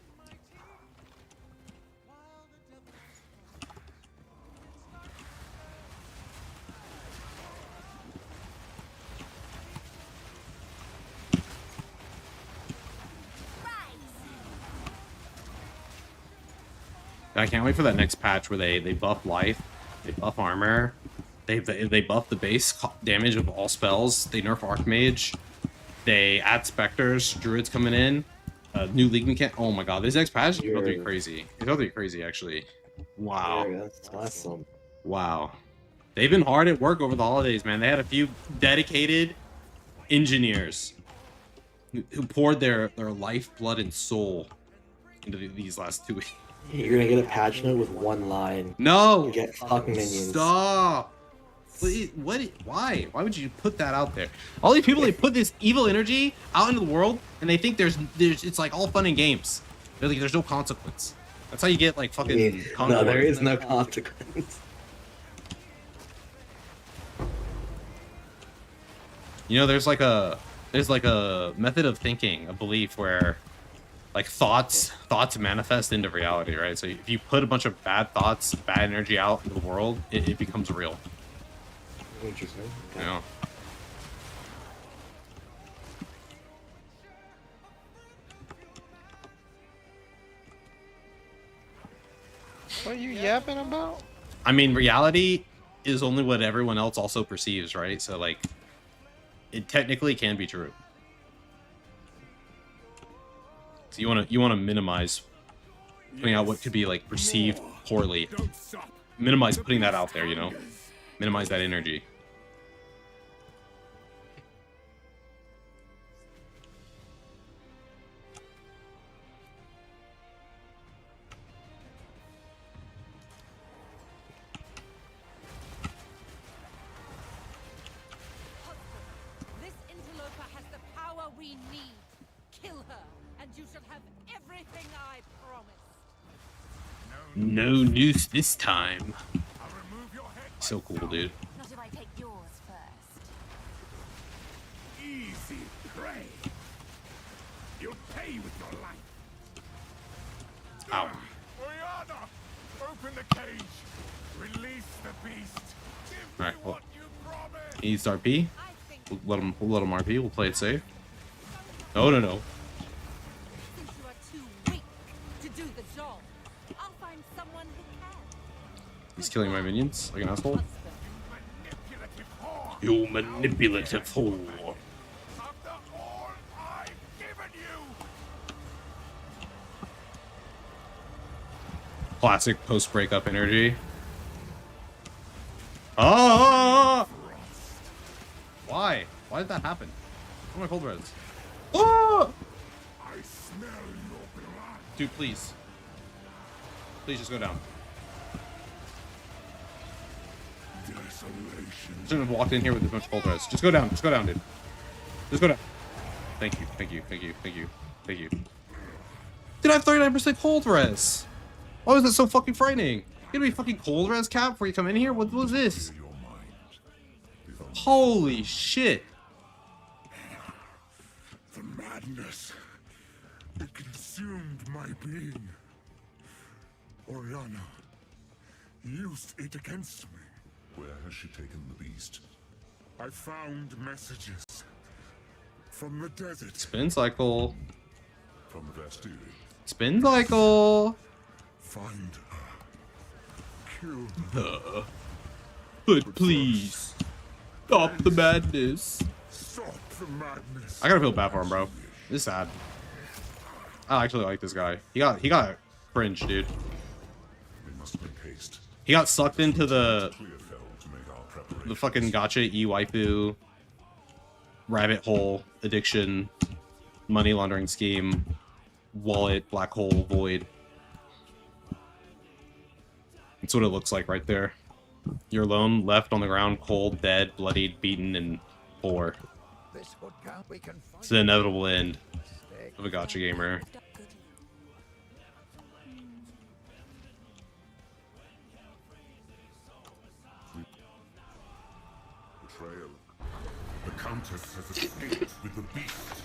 I can't wait for that next patch where they buff life, they buff armor, they buff the base damage of all spells, they nerf Archmage, they add Spectres, Druids coming in, new League mechanic. Oh my god, this next patch is about to be crazy. It's about to be crazy, actually. Wow. Yeah, that's awesome. Wow. They've been hard at work over the holidays, man. They had a few dedicated engineers who poured their life, blood, and soul into these last 2 weeks. You're gonna get a patch note with one line. No! You get fuck minions. Stop! What? Why? Why would you put that out there? All these people, they put this evil energy out into the world, and they think there's it's like all fun and games. They're like, there's no consequence. That's how you get like fucking. No, there is no consequence. You know, there's like a method of thinking, a belief where like thoughts manifest into reality, right? So if you put a bunch of bad thoughts, bad energy out into the world, it becomes real. Interesting. Okay. You know? What are you yapping about? I mean, reality is only what everyone else also perceives, right? So like, it technically can be true. So you want to minimize putting out what could be like perceived poorly. Minimize putting that out there, you know? Minimize that energy. This interloper has the power we need. Kill her, and you shall have everything I promised. No news this time. So cool, dude. Not if I take yours first. Easy prey. You'll pay with your life. Ow. Oriana, open the cage. Release the beast. Give All right. me Well, what you promised. he needs to RP. We'll let him RP. We'll play it safe. No. Since you are too weak to do the job, I'll find someone who can. He's killing my minions like an asshole. Manipulative whore. You manipulative whore. After all I've given you. Classic post-breakup energy. Oh! Why? Why did that happen? What are my cold reds? Oh! I smell your blood. Dude, please. Please just go down. Desolation. Shouldn't have walked in here with a bunch of cold reds. Just go down. Just go down, dude. Just go down. Thank you. Thank you. Thank you. Thank you. Thank you. Dude, I have 39% cold res. Why was that so fucking frightening? You gonna be fucking cold res cap before you come in here? What was this? Your mind. Holy shit. The madness. It consumed my being. Oriana used it against me. Where has she taken the beast? I found messages from the desert. Spin cycle. From the Vastiri. Spin cycle. Find her. Kill her. But please. Stop the madness. Stop the madness. I gotta feel bad for him, bro. This is sad. I actually like this guy. He got cringe, dude. We must make haste. He got sucked into the Clearfell to make our preparation. fucking gacha e-waifu rabbit hole addiction money laundering scheme wallet black hole void. That's what it looks like right there. You're alone, left on the ground, cold, dead, bloodied, beaten, and poor. It's the inevitable end of a gacha gamer. Betrayal. The Countess has escaped with the beast.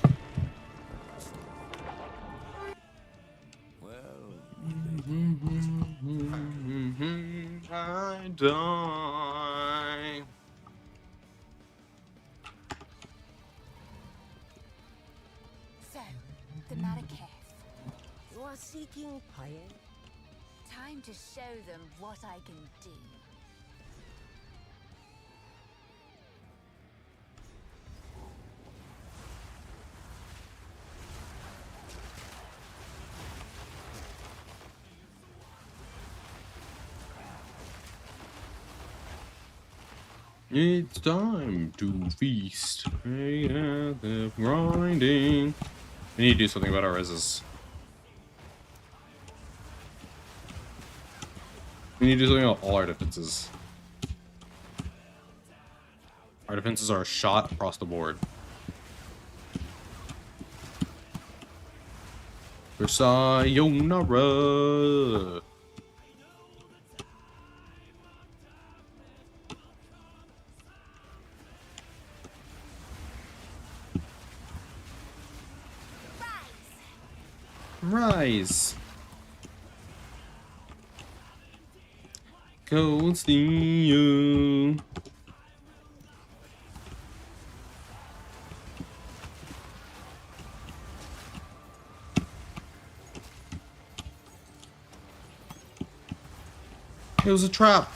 I die. So, the Marrakech. You are seeking fire? Time to show them what I can do. It's time to feast. Hey, the grinding. We need to do something about our reses. We need to do something about all our defenses. Our defenses are shot across the board. For sayonara. Rise. Go see you. It was a trap.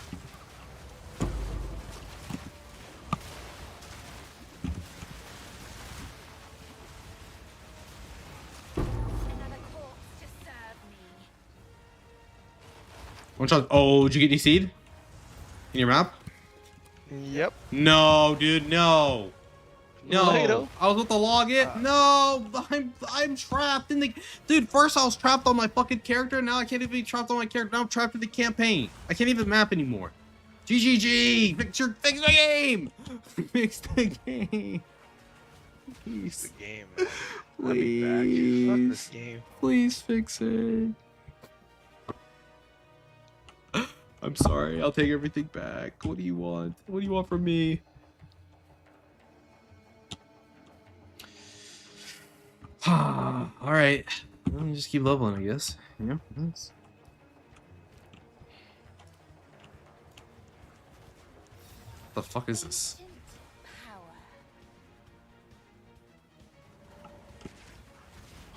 One shot. Oh, did you get DC'd? In your map? Yep. No, dude, no. No. Later. I was with the login. No, I'm trapped in the dude, first I was trapped on my fucking character, now I can't even be trapped on my character. Now I'm trapped in the campaign. I can't even map anymore. GGG! Fix the game! Fix the game. Fix the game, man. I'll be back. Fuck this game. Please fix it. I'm sorry. I'll take everything back. What do you want? What do you want from me? All right. Let me just keep leveling, I guess. Yeah. Nice. The fuck is this?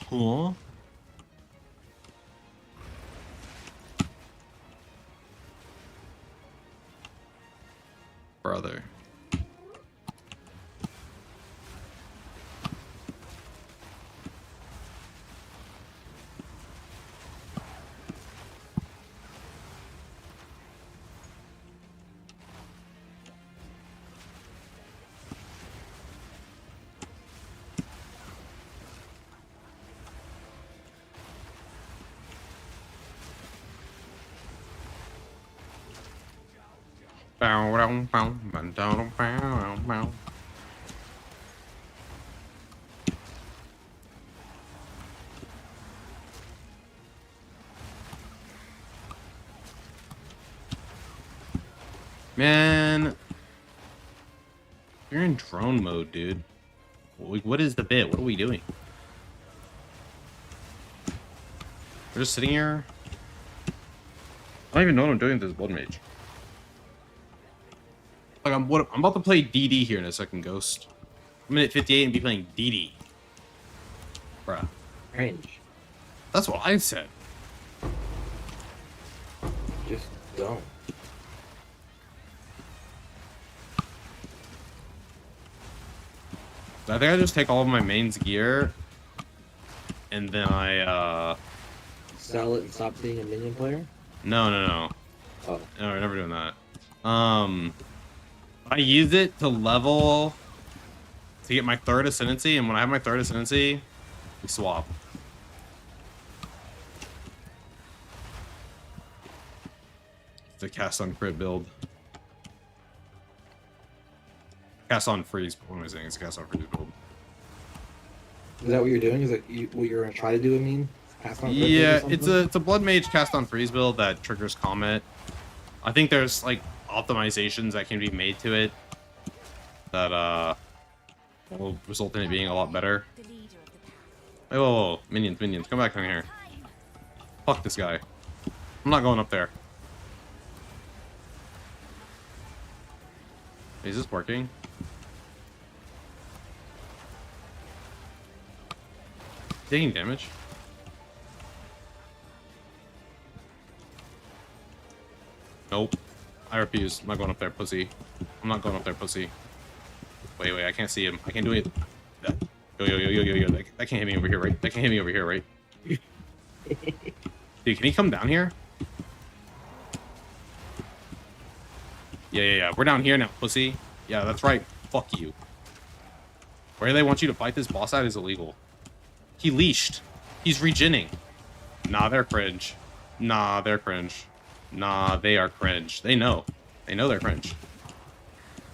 Huh? Brother. Man, you're in drone mode, dude. What is the bit? What are we doing? We're just sitting here. I don't even know what I'm doing with this blood mage. Like I'm about to play DD here in a second, Ghost. I'm at 58 and be playing DD. Bruh. Range. That's what I said. Just don't. I think I just take all of my main's gear, and then I Sell it and stop being a minion player? no. Oh. No, we're never doing that. I use it to level to get my 3rd ascendancy, and when I have my 3rd ascendancy, we swap. It's a cast on crit build. Cast on freeze. What am I saying? It's a cast on freeze build. Is that what you're doing? Is that what you're gonna try to do? I mean, cast on crit build or Yeah, something? it's a blood mage cast on freeze build that triggers comet. I think there's like optimizations that can be made to it that will result in it being a lot better. Wait, whoa, minions, come back down here. Fuck this guy. I'm not going up there. Is this working? Taking damage? Nope. I refuse. I'm not going up there, pussy. I'm not going up there, pussy. Wait, I can't see him. I can't do it. Yo. That can't hit me over here, right? That can't hit me over here, right? Dude, can he come down here? Yeah. We're down here now, pussy. Yeah, that's right. Fuck you. Where they want you to fight this boss at is illegal. He leashed. He's regenning. Nah, they're cringe. Nah, they're cringe. Nah, they are cringe. They know. They know they're cringe.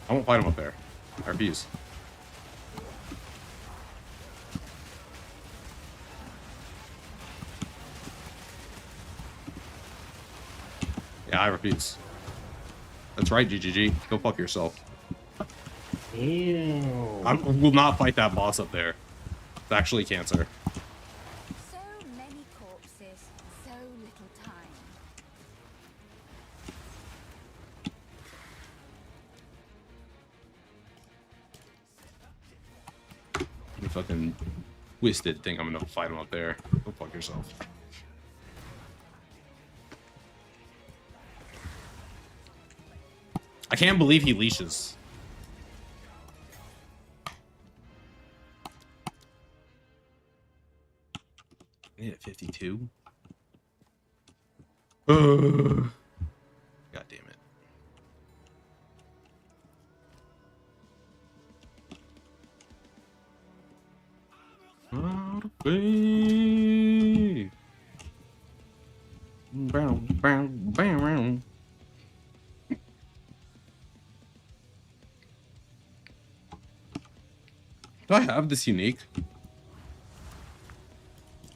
I won't fight them up there. I refuse. Yeah, I refuse. That's right, GGG. Go fuck yourself. Ew. I will not fight that boss up there. It's actually cancer. So many corpses, so little time. You fucking twisted think I'm gonna fight him up there. Go fuck yourself. I can't believe he leashes. I need a 52. God damn it. Out of faith. Bow. Do I have this unique?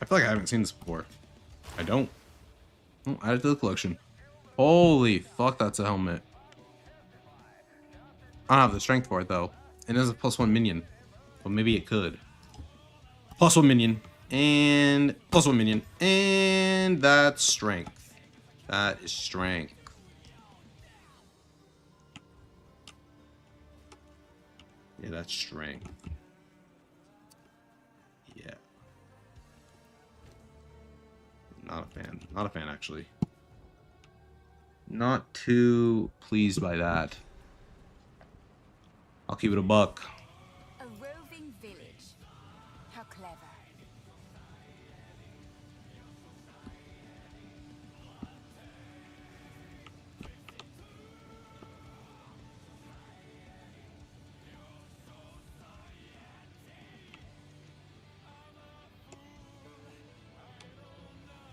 I feel like I haven't seen this before. I don't. Oh, add it to the collection. Holy fuck, that's a helmet. I don't have the strength for it though. It has a +1 minion. But maybe it could. +1 minion. And +1 minion. And that's strength. That is strength. Yeah, that's strength. Yeah. Not a fan. Not a fan, actually. Not too pleased by that. I'll keep it a buck. A roving village. How clever.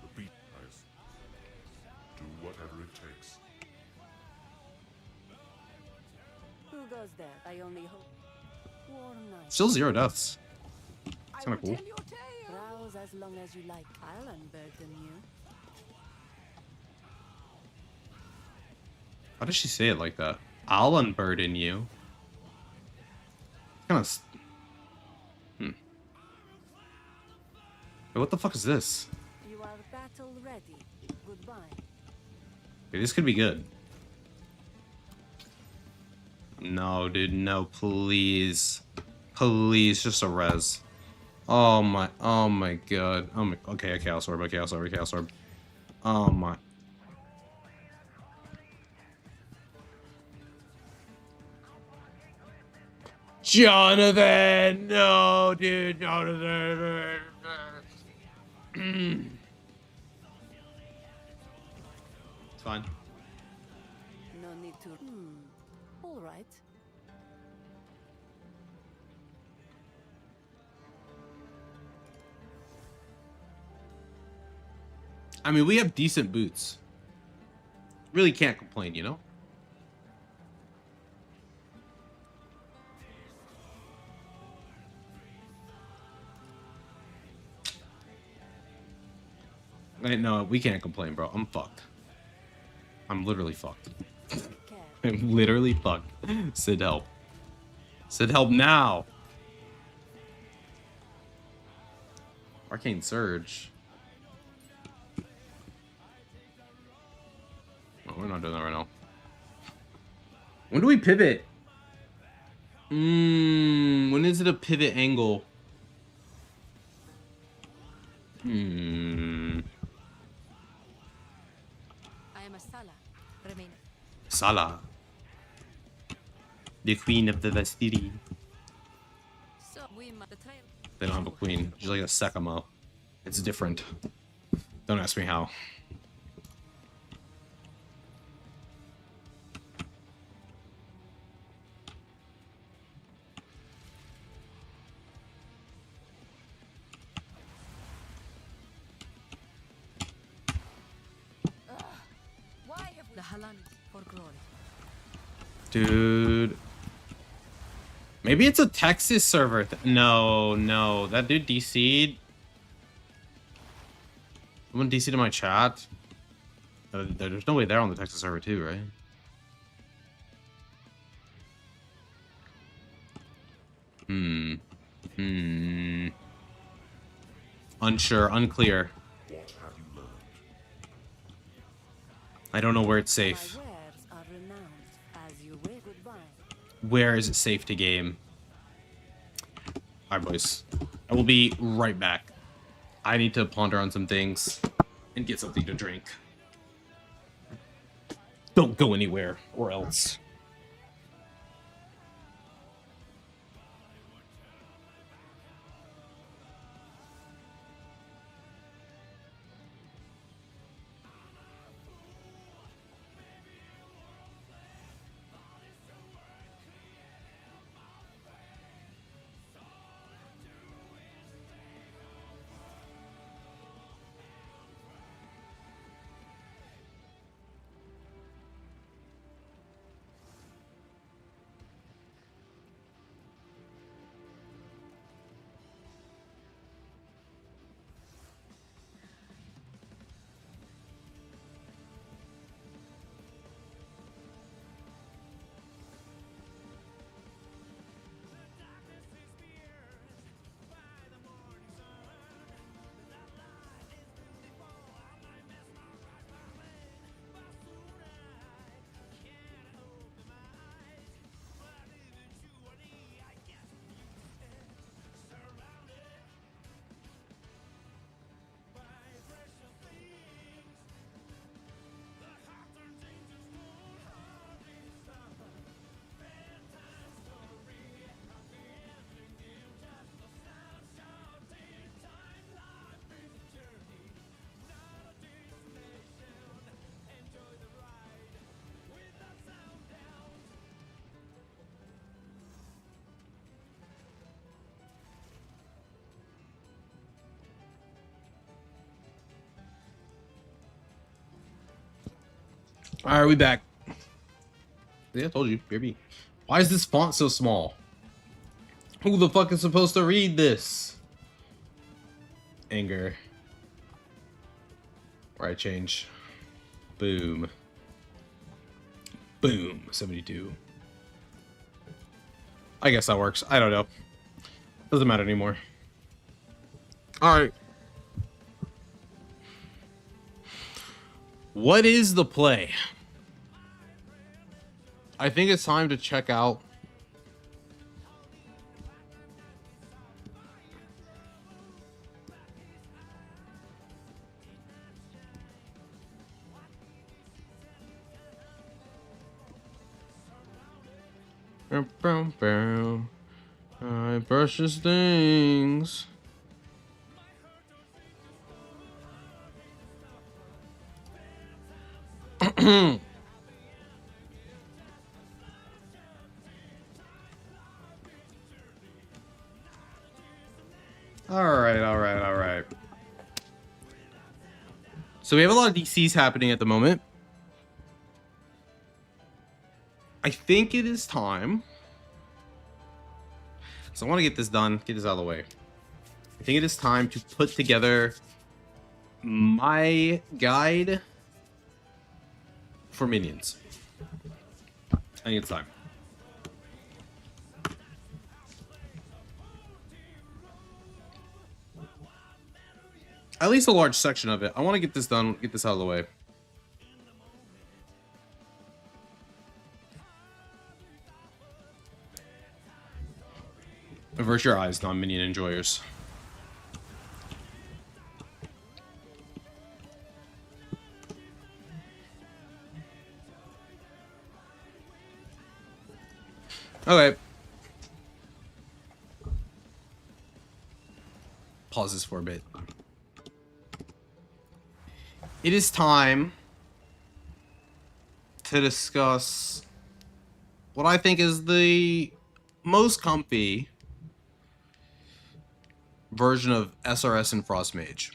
Repeat, guys. Do whatever it takes. Who goes there? I only hope. Warm night. Still 0 deaths. It's kind of cool. Browse as long as you like. I'll unburden you. How does she say it like that? I'll unburden you. Kind of. Hey, what the fuck is this? You are battle ready. Goodbye. Okay, this could be good. No, dude, no, please. Please, just a res. Oh my god. Oh my, okay, a chaos orb, a chaos orb, a chaos orb. Oh my. Jonathan! No, dude, Jonathan. It's fine. No need to. All right. I mean, we have decent boots. Really can't complain, you know? No, we can't complain, bro. I'm fucked. I'm literally fucked. I'm literally fucked. Sid, help. Sid, help now. Arcane Surge. Oh, we're not doing that right now. When do we pivot? When is it a pivot angle? I am a Sala. Remain. Salah. The queen of the Vestiri. So we the trail. They don't have a queen. She's like a Sekamo. It's different. Don't ask me how. Why have we the Halan for glory? Dude. Maybe it's a Texas server. No. That dude DC'd. Someone DC'd in my chat. There's no way they're on the Texas server too, right? Unsure, unclear. I don't know where it's safe. Where is it safe to game? Alright, boys. I will be right back. I need to ponder on some things and get something to drink. Don't go anywhere, or else. Alright, we back. Yeah, I told you, BRB. Why is this font so small? Who the fuck is supposed to read this? Anger. Right, change. Boom. Boom. 72. I guess that works. I don't know. Doesn't matter anymore. Alright. What is the play? I think it's time to check out. Alright, precious things. Alright. So we have a lot of DCs happening at the moment. I think it is time. So I want to get this done, get this out of the way. I think it is time to put together my guide for minions. I think it's time. At least a large section of it. I want to get this done, get this out of the way. Avert your eyes, non-minion enjoyers. Okay. Pause this for a bit. It is time to discuss what I think is the most comfy version of SRS and Frostmage.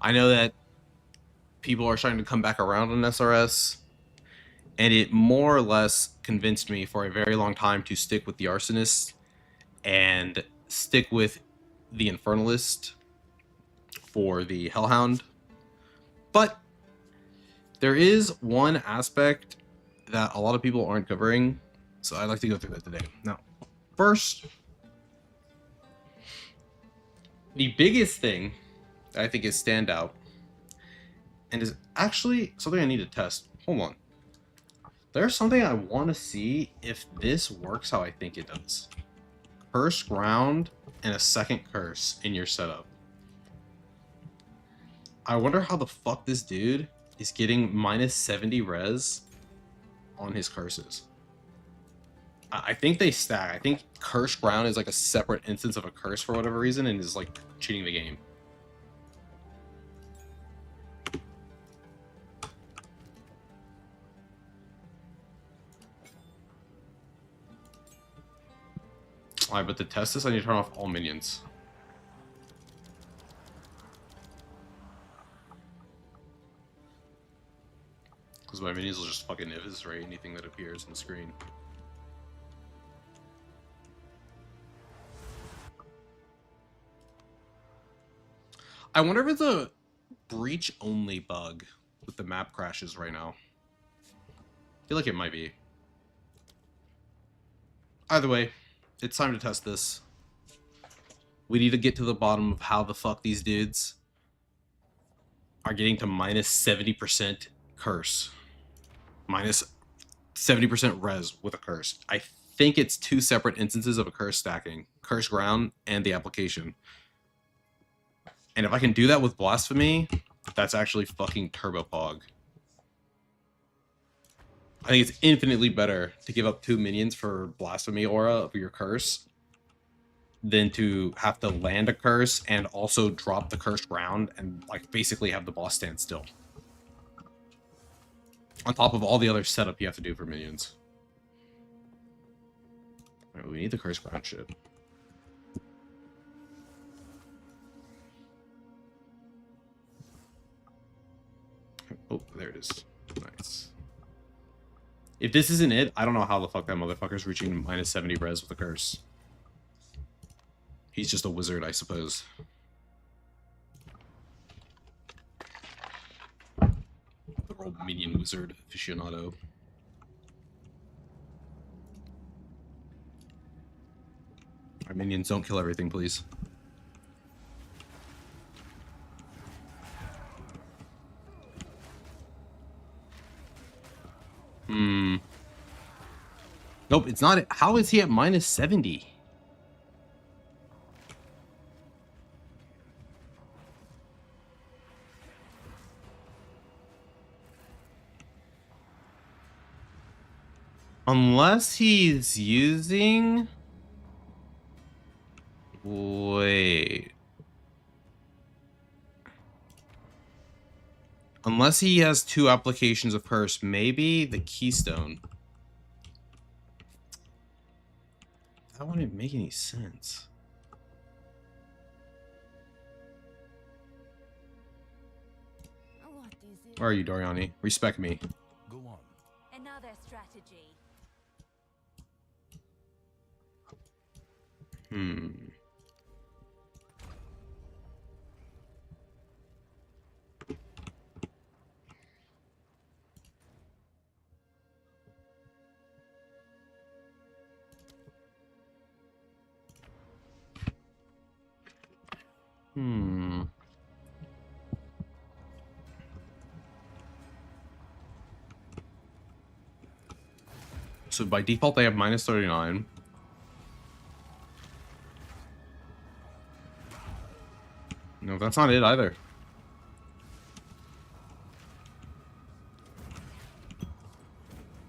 I know that people are starting to come back around on SRS, and it more or less convinced me for a very long time to stick with the Arsonist and stick with the Infernalist for the Hellhound. But there is one aspect that a lot of people aren't covering, so I'd like to go through that today. Now, first, the biggest thing that I think is standout, and is actually something I need to test. Hold on. There's something I want to see if this works how I think it does. Curse ground and a second curse in your setup. I wonder how the fuck this dude is getting minus 70 res on his curses. I think they stack. I think curse ground is like a separate instance of a curse for whatever reason and is like cheating the game. Alright, but to test this, I need to turn off all minions. Because my minions will just fucking eviscerate anything that appears on the screen. I wonder if it's a breach-only bug with the map crashes right now. I feel like it might be. Either way, it's time to test this. We need to get to the bottom of how the fuck these dudes are getting to minus 70% curse. Minus 70% res with a curse. I think it's two separate instances of a curse stacking. Curse ground and the application. And if I can do that with Blasphemy, that's actually fucking turbo pog. I think it's infinitely better to give up 2 minions for Blasphemy aura of your curse than to have to land a curse and also drop the cursed ground and like basically have the boss stand still. On top of all the other setup you have to do for minions. Alright, we need the cursed ground shit. Oh, there it is. Nice. If this isn't it, I don't know how the fuck that motherfucker's reaching minus 70 res with a curse. He's just a wizard, I suppose. The old minion wizard aficionado. Our minions, don't kill everything, please. Nope, it's not. How is he at minus 70? Unless he's using Wait. Unless he has 2 applications of curse, maybe the keystone. That wouldn't make any sense. What is it? Where are you, Doriani? Respect me. Go on. Another strategy. Hmm. Hmm. So by default, they have minus 39. No, that's not it either.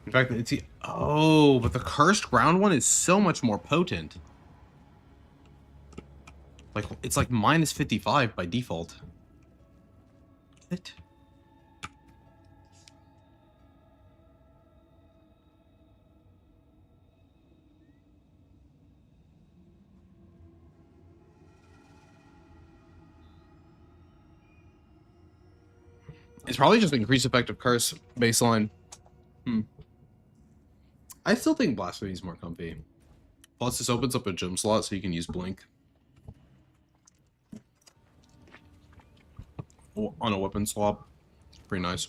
In fact, it's... Oh, but the cursed ground one is so much more potent. Like, it's like minus 55 by default. What? It's probably just increased effective curse baseline. I still think Blasphemy is more comfy. Plus, this opens up a gem slot so you can use Blink on a weapon swap. Pretty nice.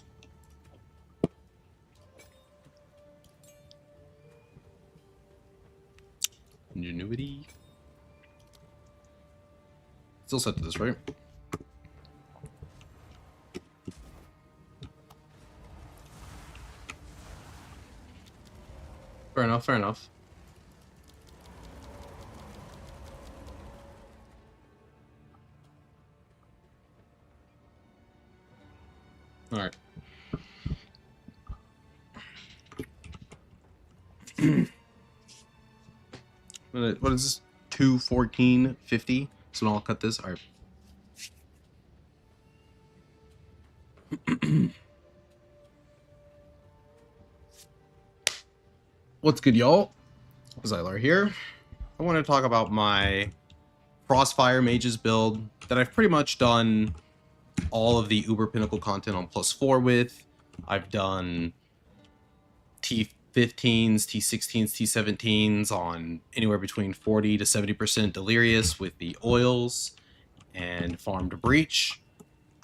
Ingenuity. Still set to this, right? Fair enough, fair enough. Alright. What is this? 214.50. So I'll cut this. Alright. What's good, y'all? Xylar here. I want to talk about my Crossfire Mages build that I've pretty much done all of the Uber Pinnacle content on +4 with. I've done T15s, T16s, T17s on anywhere between 40 to 70% Delirious with the oils and farmed Breach.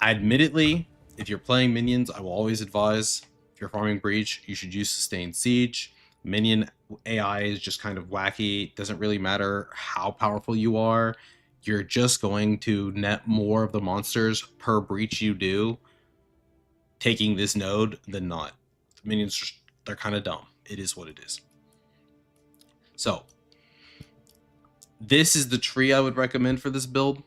Admittedly, if you're playing minions, I will always advise, if you're farming Breach, you should use Sustained Siege. Minion AI is just kind of wacky. It doesn't really matter how powerful you are. You're just going to net more of the monsters per breach you do taking this node than not. The minions, they're kind of dumb. It is what it is. So, this is the tree I would recommend for this build.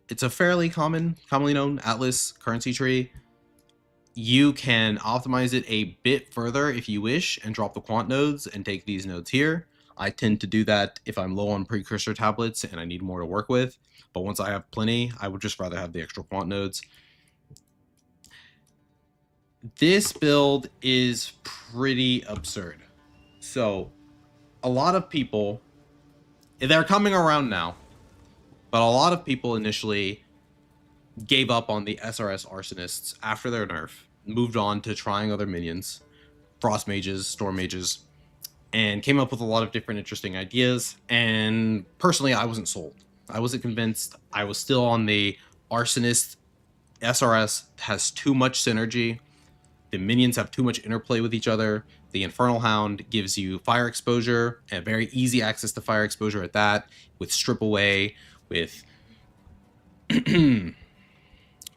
It's a fairly commonly known Atlas currency tree. You can optimize it a bit further if you wish and drop the quant nodes and take these nodes here. I tend to do that if I'm low on precursor tablets and I need more to work with. But once I have plenty, I would just rather have the extra quant nodes. This build is pretty absurd. So, a lot of people, they're coming around now, but a lot of people initially gave up on the SRS Arsonists after their nerf, moved on to trying other minions, Frost Mages, Storm Mages, and came up with a lot of different interesting ideas. And personally, I wasn't sold. I wasn't convinced. I was still on the Arsonist. SRS has too much synergy. The minions have too much interplay with each other. The Infernal Hound gives you fire exposure and very easy access to fire exposure at that, with strip away, with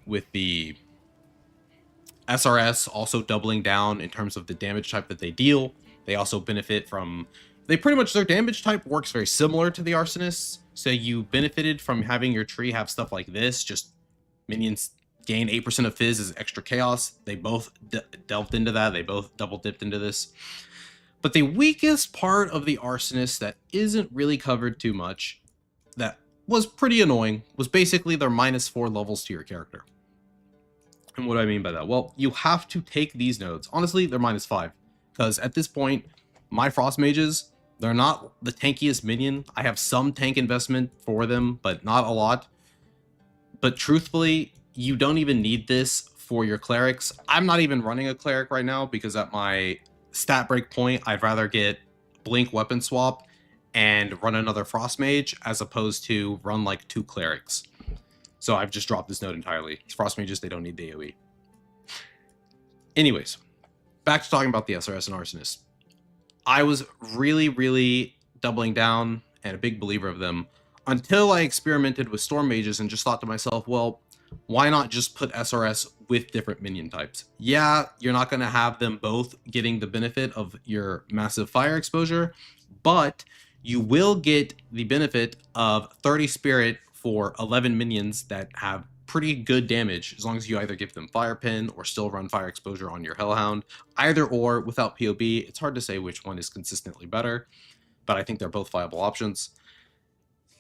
with the SRS also doubling down in terms of the damage type that they deal. They also benefit from, their damage type works very similar to the Arsonists. So you benefited from having your tree have stuff like this, just minions gain 8% of Fizz as extra chaos. They both delved into that. They both double dipped into this. But the weakest part of the Arsonist that isn't really covered too much, that was pretty annoying, was basically their -4 levels to your character. And what do I mean by that? Well, you have to take these nodes. Honestly, they're -5. Because at this point, my Frost Mages, they're not the tankiest minion. I have some tank investment for them, but not a lot. But truthfully, you don't even need this for your clerics. I'm not even running a cleric right now because at my stat break point, I'd rather get Blink Weapon Swap and run another Frost Mage as opposed to run like 2 clerics. So I've just dropped this node entirely. Frost Mages, they don't need the AoE. Anyways, back to talking about the SRS and Arsonist. I was really doubling down and a big believer of them until I experimented with Storm Mages and just thought to myself, well, why not just put SRS with different minion types? Yeah, you're not going to have them both getting the benefit of your massive fire exposure, but you will get the benefit of 30 spirit for 11 minions that have pretty good damage, as long as you either give them fire pin or still run fire exposure on your Hellhound. Either or, without POB, it's hard to say which one is consistently better, but I think they're both viable options.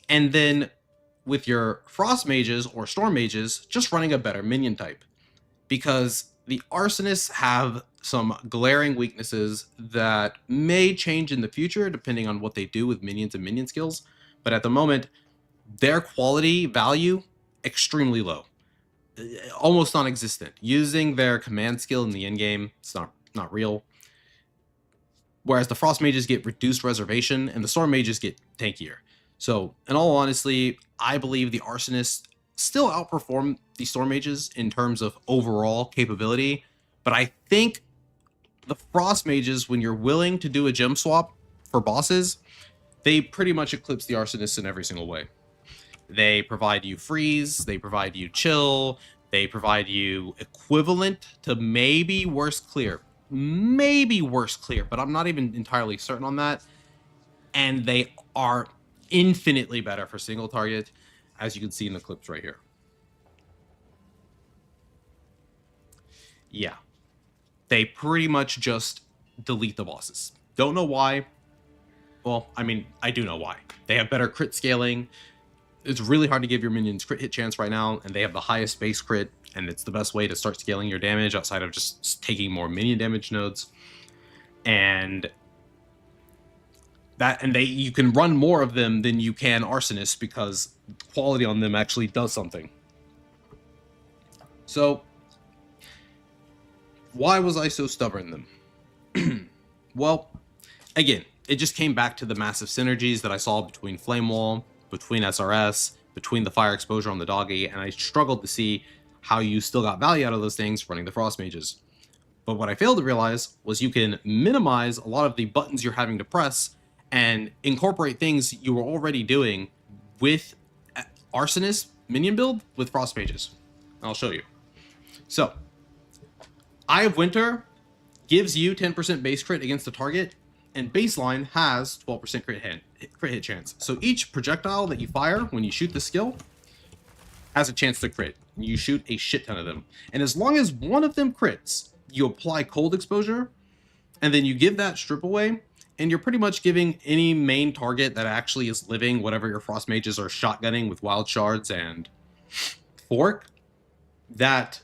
And then with your Frost Mages or Storm Mages, just running a better minion type, because the Arsonists have some glaring weaknesses that may change in the future depending on what they do with minions and minion skills, but at the moment, their quality value extremely low, almost non-existent. Using their command skill in the end game, it's not real. Whereas the Frost Mages get reduced reservation and the Storm Mages get tankier. So, in all honesty, I believe the Arsonists still outperform the Storm Mages in terms of overall capability, but I think the Frost Mages, when you're willing to do a gem swap for bosses, they pretty much eclipse the Arsonists in every single way. They provide you freeze, they provide you chill, they provide you equivalent to maybe worse clear. Maybe worse clear, but I'm not even entirely certain on that. And they are infinitely better for single target, as you can see in the clips right here. Yeah. They pretty much just delete the bosses. Don't know why. Well, I mean, I do know why. They have better crit scaling. It's really hard to give your minions crit hit chance right now, and they have the highest base crit, and it's the best way to start scaling your damage outside of just taking more minion damage nodes. And you can run more of them than you can Arsonists because quality on them actually does something. So, why was I so stubborn then? Well, again, it just came back to the massive synergies that I saw between Flame Wall, between SRS, between the fire exposure on the doggy, and I struggled to see how you still got value out of those things running the Frost Mages. But what I failed to realize was you can minimize a lot of the buttons you're having to press and incorporate things you were already doing with Arsonist minion build with Frost Mages. I'll show you. So, Eye of Winter gives you 10% base crit against the target, and baseline has 12% crit hit chance. So each projectile that you fire when you shoot the skill has a chance to crit. You shoot a shit ton of them. And as long as one of them crits, you apply cold exposure, and then you give that strip away, and you're pretty much giving any main target that actually is living, whatever your Frost Mages are shotgunning with Wild Shards and Fork, that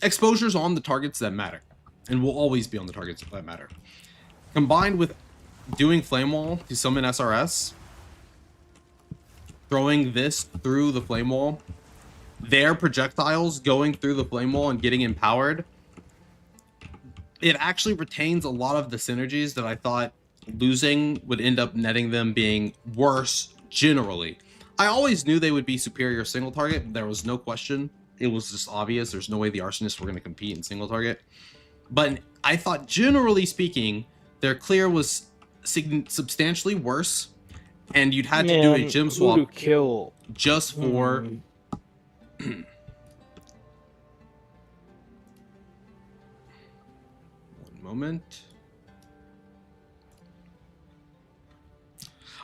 exposure's on the targets that matter, and will always be on the targets that matter. Combined with doing Flame Wall to summon SRS, throwing this through the Flame Wall, their projectiles going through the Flame Wall and getting empowered, it actually retains a lot of the synergies that I thought losing would end up netting them being worse generally. I always knew they would be superior single target. There was no question. It was just obvious. There's no way the Arsonists were going to compete in single target. But I thought, generally speaking, their clear was substantially worse, and you'd had to do a gem swap to kill just for one moment.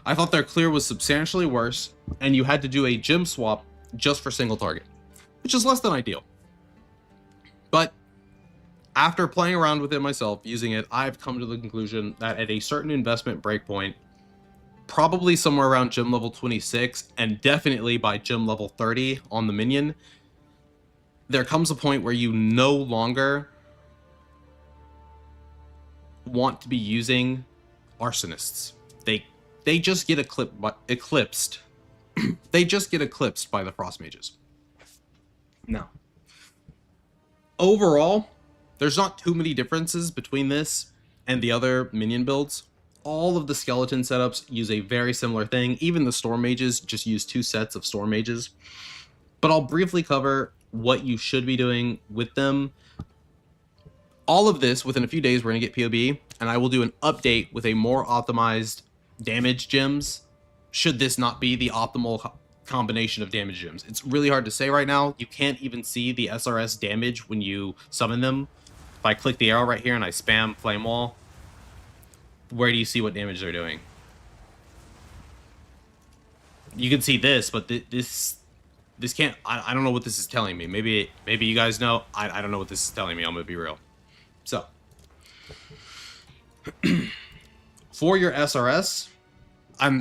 I thought their clear was substantially worse, and you had to do a gem swap just for single target, which is less than ideal. But After playing around with it myself, using it, I've come to the conclusion that at a certain investment breakpoint, probably somewhere around gym level 26, and definitely by gym level 30 on the minion, there comes a point where you no longer want to be using arsonists. They just get eclipsed. They just get eclipsed by the frost mages. Now, overall, there's not too many differences between this and the other minion builds. All of the skeleton setups use a very similar thing. Even the storm mages just use 2 sets of storm mages. But I'll briefly cover what you should be doing with them. All of this, within a few days, we're going to get POB, and I will do an update with a more optimized damage gems, should this not be the optimal combination of damage gems. It's really hard to say right now. You can't even see the SRS damage when you summon them. If I click the arrow right here and I spam Flame Wall, where do you see what damage they're doing? You can see this, but this can't... I don't know what this is telling me. Maybe you guys know. I don't know what this is telling me. I'm going to be real. So, for your SRS,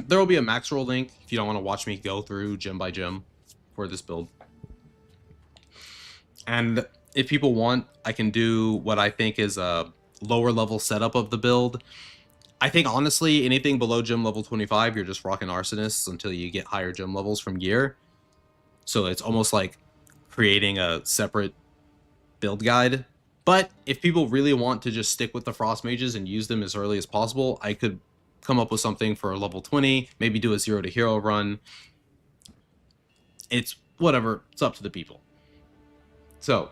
there will be a max roll link if you don't want to watch me go through gem by gem for this build. And if people want, I can do what I think is a lower level setup of the build. I think, honestly, anything below gem level 25, you're just rocking arsonists until you get higher gem levels from gear. So it's almost like creating a separate build guide. But if people really want to just stick with the frost mages and use them as early as possible, I could come up with something for level 20, maybe do a 0 to hero run. It's whatever, it's up to the people. So,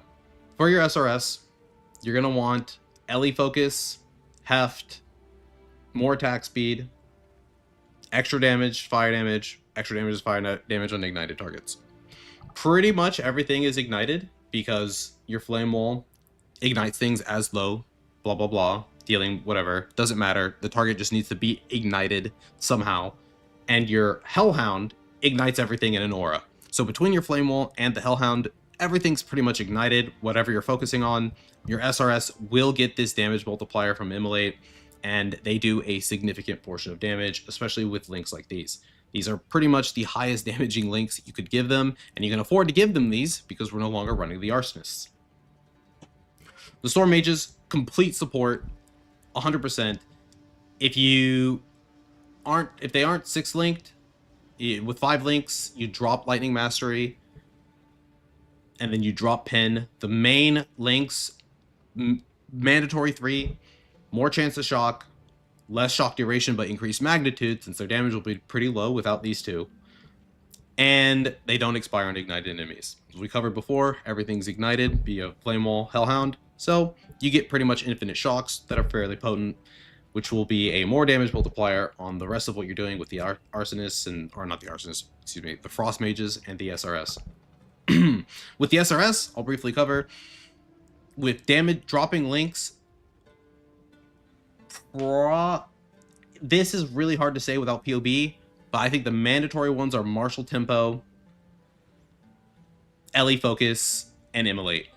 for your SRS, you're going to want LE focus, heft, more attack speed, extra damage, fire damage, extra damage is fire damage on ignited targets. Pretty much everything is ignited because your flame wall ignites things as low, blah blah blah, dealing whatever, doesn't matter. The target just needs to be ignited somehow. And your Hellhound ignites everything in an aura. So between your Flame Wall and the Hellhound, everything's pretty much ignited, whatever you're focusing on. Your SRS will get this damage multiplier from Immolate, and they do a significant portion of damage, especially with links like these. These are pretty much the highest damaging links you could give them, and you can afford to give them these because we're no longer running the Arsonists. The Storm Mages, complete support, 100%. If they aren't 6 linked, with 5 links, you drop Lightning Mastery, and then you drop Pin. The main links, mandatory 3, more chance to shock, less shock duration but increased magnitude, since their damage will be pretty low without these 2. And they don't expire on ignited enemies. As we covered before, everything's ignited via Flame Wall, Hellhound, so you get pretty much infinite shocks that are fairly potent, which will be a more damage multiplier on the rest of what you're doing with the Arsonists, or not the Arsonists, excuse me, the Frost Mages and the SRS. With the SRS, I'll briefly cover, with damage dropping links, this is really hard to say without POB, but I think the mandatory ones are Martial Tempo, LE Focus, and Immolate.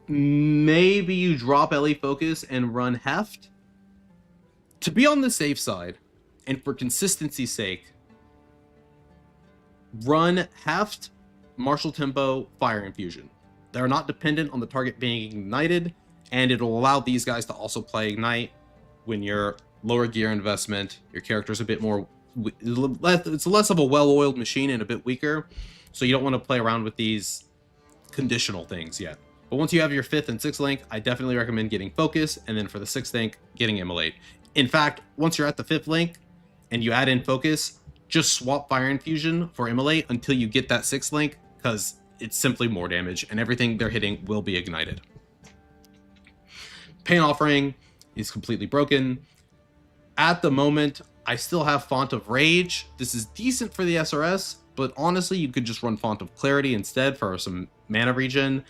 Maybe you drop LE Focus and run Heft. To be on the safe side, and for consistency's sake, run Heft, Martial Tempo, Fire Infusion. They're not dependent on the target being ignited, and it'll allow these guys to also play Ignite when you're lower gear investment, your character's a bit more... It's less of a well-oiled machine and a bit weaker, so you don't want to play around with these conditional things yet. But once you have your 5th and 6th link, I definitely recommend getting Focus, and then for the 6th link, getting Immolate. In fact, once you're at the 5th link, and you add in Focus, just swap Fire Infusion for Immolate until you get that 6th link, because it's simply more damage, and everything they're hitting will be ignited. Pain Offering is completely broken. At the moment, I still have Font of Rage. This is decent for the SRS, but honestly, you could just run Font of Clarity instead for some mana regen.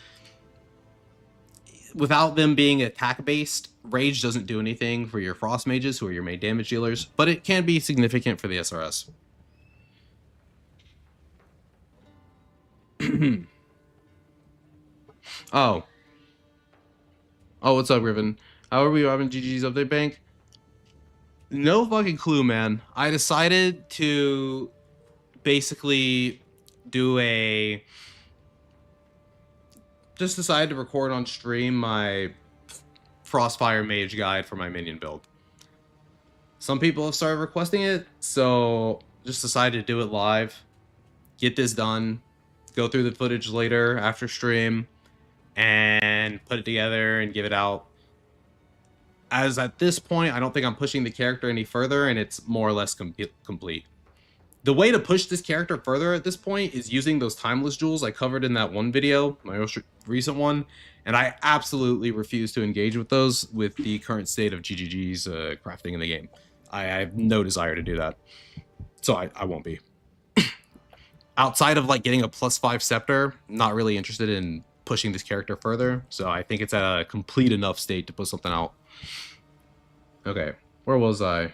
Without them being attack-based, Rage doesn't do anything for your Frost Mages, who are your main damage dealers, but it can be significant for the SRS. Oh. Oh, what's up, Griffin? How are we having GG's update bank? No fucking clue, man. I decided to basically do a... Just decided to record on stream my Frostfire Mage guide for my minion build. Some people have started requesting it, so just decided to do it live. Get this done. Go through the footage later after stream and put it together and give it out. As at this point, I don't think I'm pushing the character any further, and it's more or less complete. The way to push this character further at this point is using those timeless jewels I covered in that one video, my most recent one, and I absolutely refuse to engage with those with the current state of GGG's crafting in the game. I have no desire to do that, so I won't be. Outside of like getting a +5 scepter, not really interested in pushing this character further, so I think it's at a complete enough state to put something out. Okay, where was I? I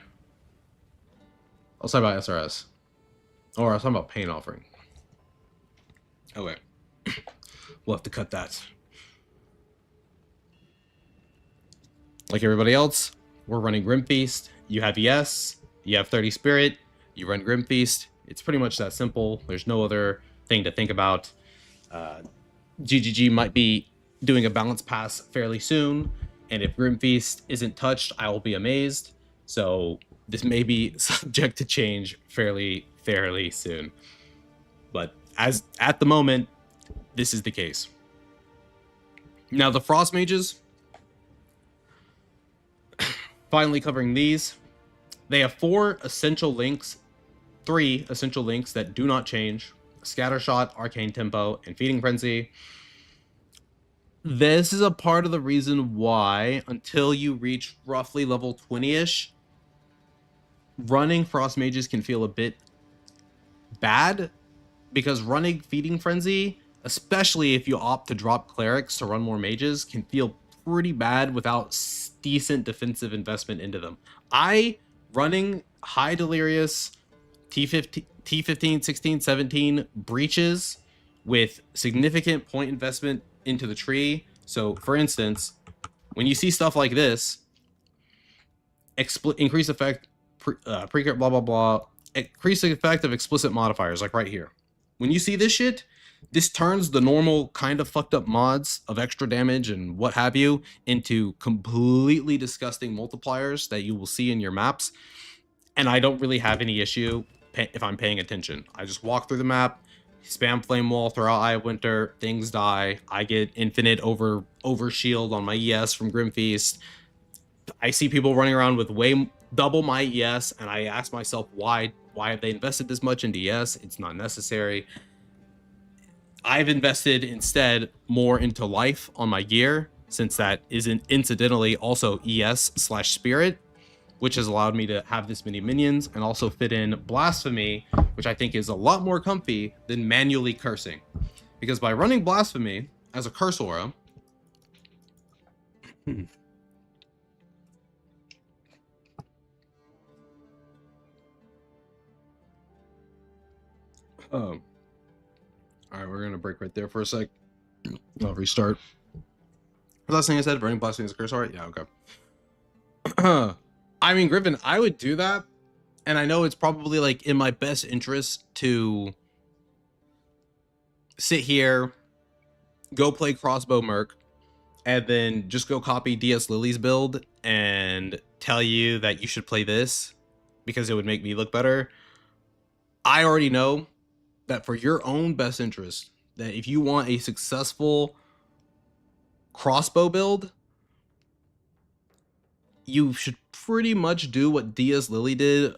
was talking about SRS. Or I was talking about Pain Offering. Okay. We'll have to cut that. Like everybody else, we're running Grim Feast. You have ES, you have 30 Spirit, you run Grim Feast. It's pretty much that simple. There's no other thing to think about. GGG might be doing a balance pass fairly soon, and if Grim Feast isn't touched, I will be amazed. So this may be subject to change fairly soon. But as at the moment, this is the case. Now the Frost Mages, finally covering these. They have 3 essential links that do not change: Scattershot, Arcane Tempo, and Feeding Frenzy. This is a part of the reason why, until you reach roughly level 20-ish, running Frost Mages can feel a bit bad, because running Feeding Frenzy, especially if you opt to drop Clerics to run more Mages, can feel pretty bad without decent defensive investment into them. Running high Delirious, T15, 16, 17 breaches with significant point investment into the tree. So, for instance, when you see stuff like this, increase effect, blah, blah, blah, increase the effect of explicit modifiers, like right here. When you see this shit, this turns the normal kind of fucked up mods of extra damage and what have you into completely disgusting multipliers that you will see in your maps. And I don't really have any issue if I'm paying attention. I just walk through the map, spam Flame Wall throughout Eye of Winter, things die, I get infinite over shield on my ES from Grim Feast. I see people running around with double my ES, and I ask myself, why have they invested this much into ES? It's not necessary. I've invested instead more into life on my gear, since that isn't incidentally also ES/Spirit, which has allowed me to have this many minions and also fit in Blasphemy, which I think is a lot more comfy than manually cursing. Because by running Blasphemy as a curse aura, Alright, we're gonna break right there for a sec. I'll restart. The last thing I said, running Blasphemy as a curse aura? Yeah, okay. I mean, Griffin, I would do that, and I know it's probably like in my best interest to sit here, go play Crossbow Merc, and then just go copy DS Lily's build and tell you that you should play this because it would make me look better. I already know that for your own best interest, that if you want a successful crossbow build, you should pretty much do what DS Lily did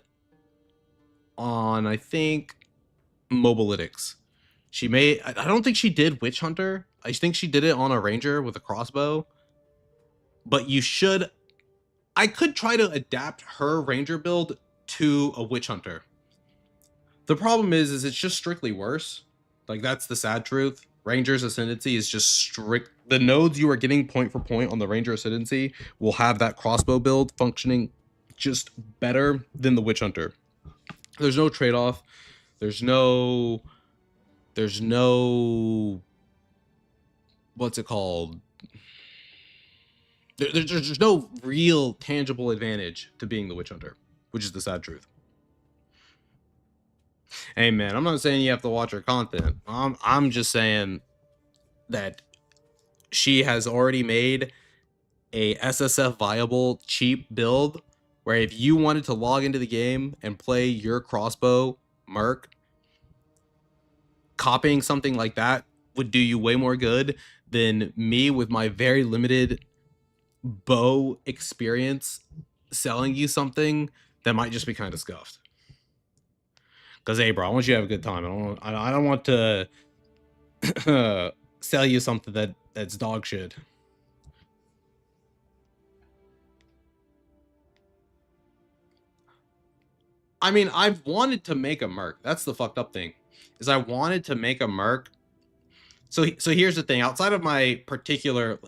on, I think, Mobalytics. I don't think she did Witch Hunter. I think she did it on a Ranger with a crossbow. But I could try to adapt her Ranger build to a Witch Hunter. The problem is it's just strictly worse. Like, that's the sad truth. Ranger's Ascendancy is just strict. The nodes you are getting point for point on the Ranger Ascendancy will have that crossbow build functioning just better than the Witch Hunter. There's no trade-off. There's no what's it called? There's no real tangible advantage to being the witch hunter, which is the sad truth. Hey man, I'm not saying you have to watch her content. I'm just saying that she has already made a SSF viable cheap build where if you wanted to log into the game and play your crossbow merc, copying something like that would do you way more good than me with my very limited bow experience selling you something that might just be kind of scuffed. Because hey bro, I want you to have a good time. I don't want to sell you something that's dog shit. I mean, I've wanted to make a merc. That's the fucked up thing, is I wanted to make a merc. So here's the thing. Outside of my particular,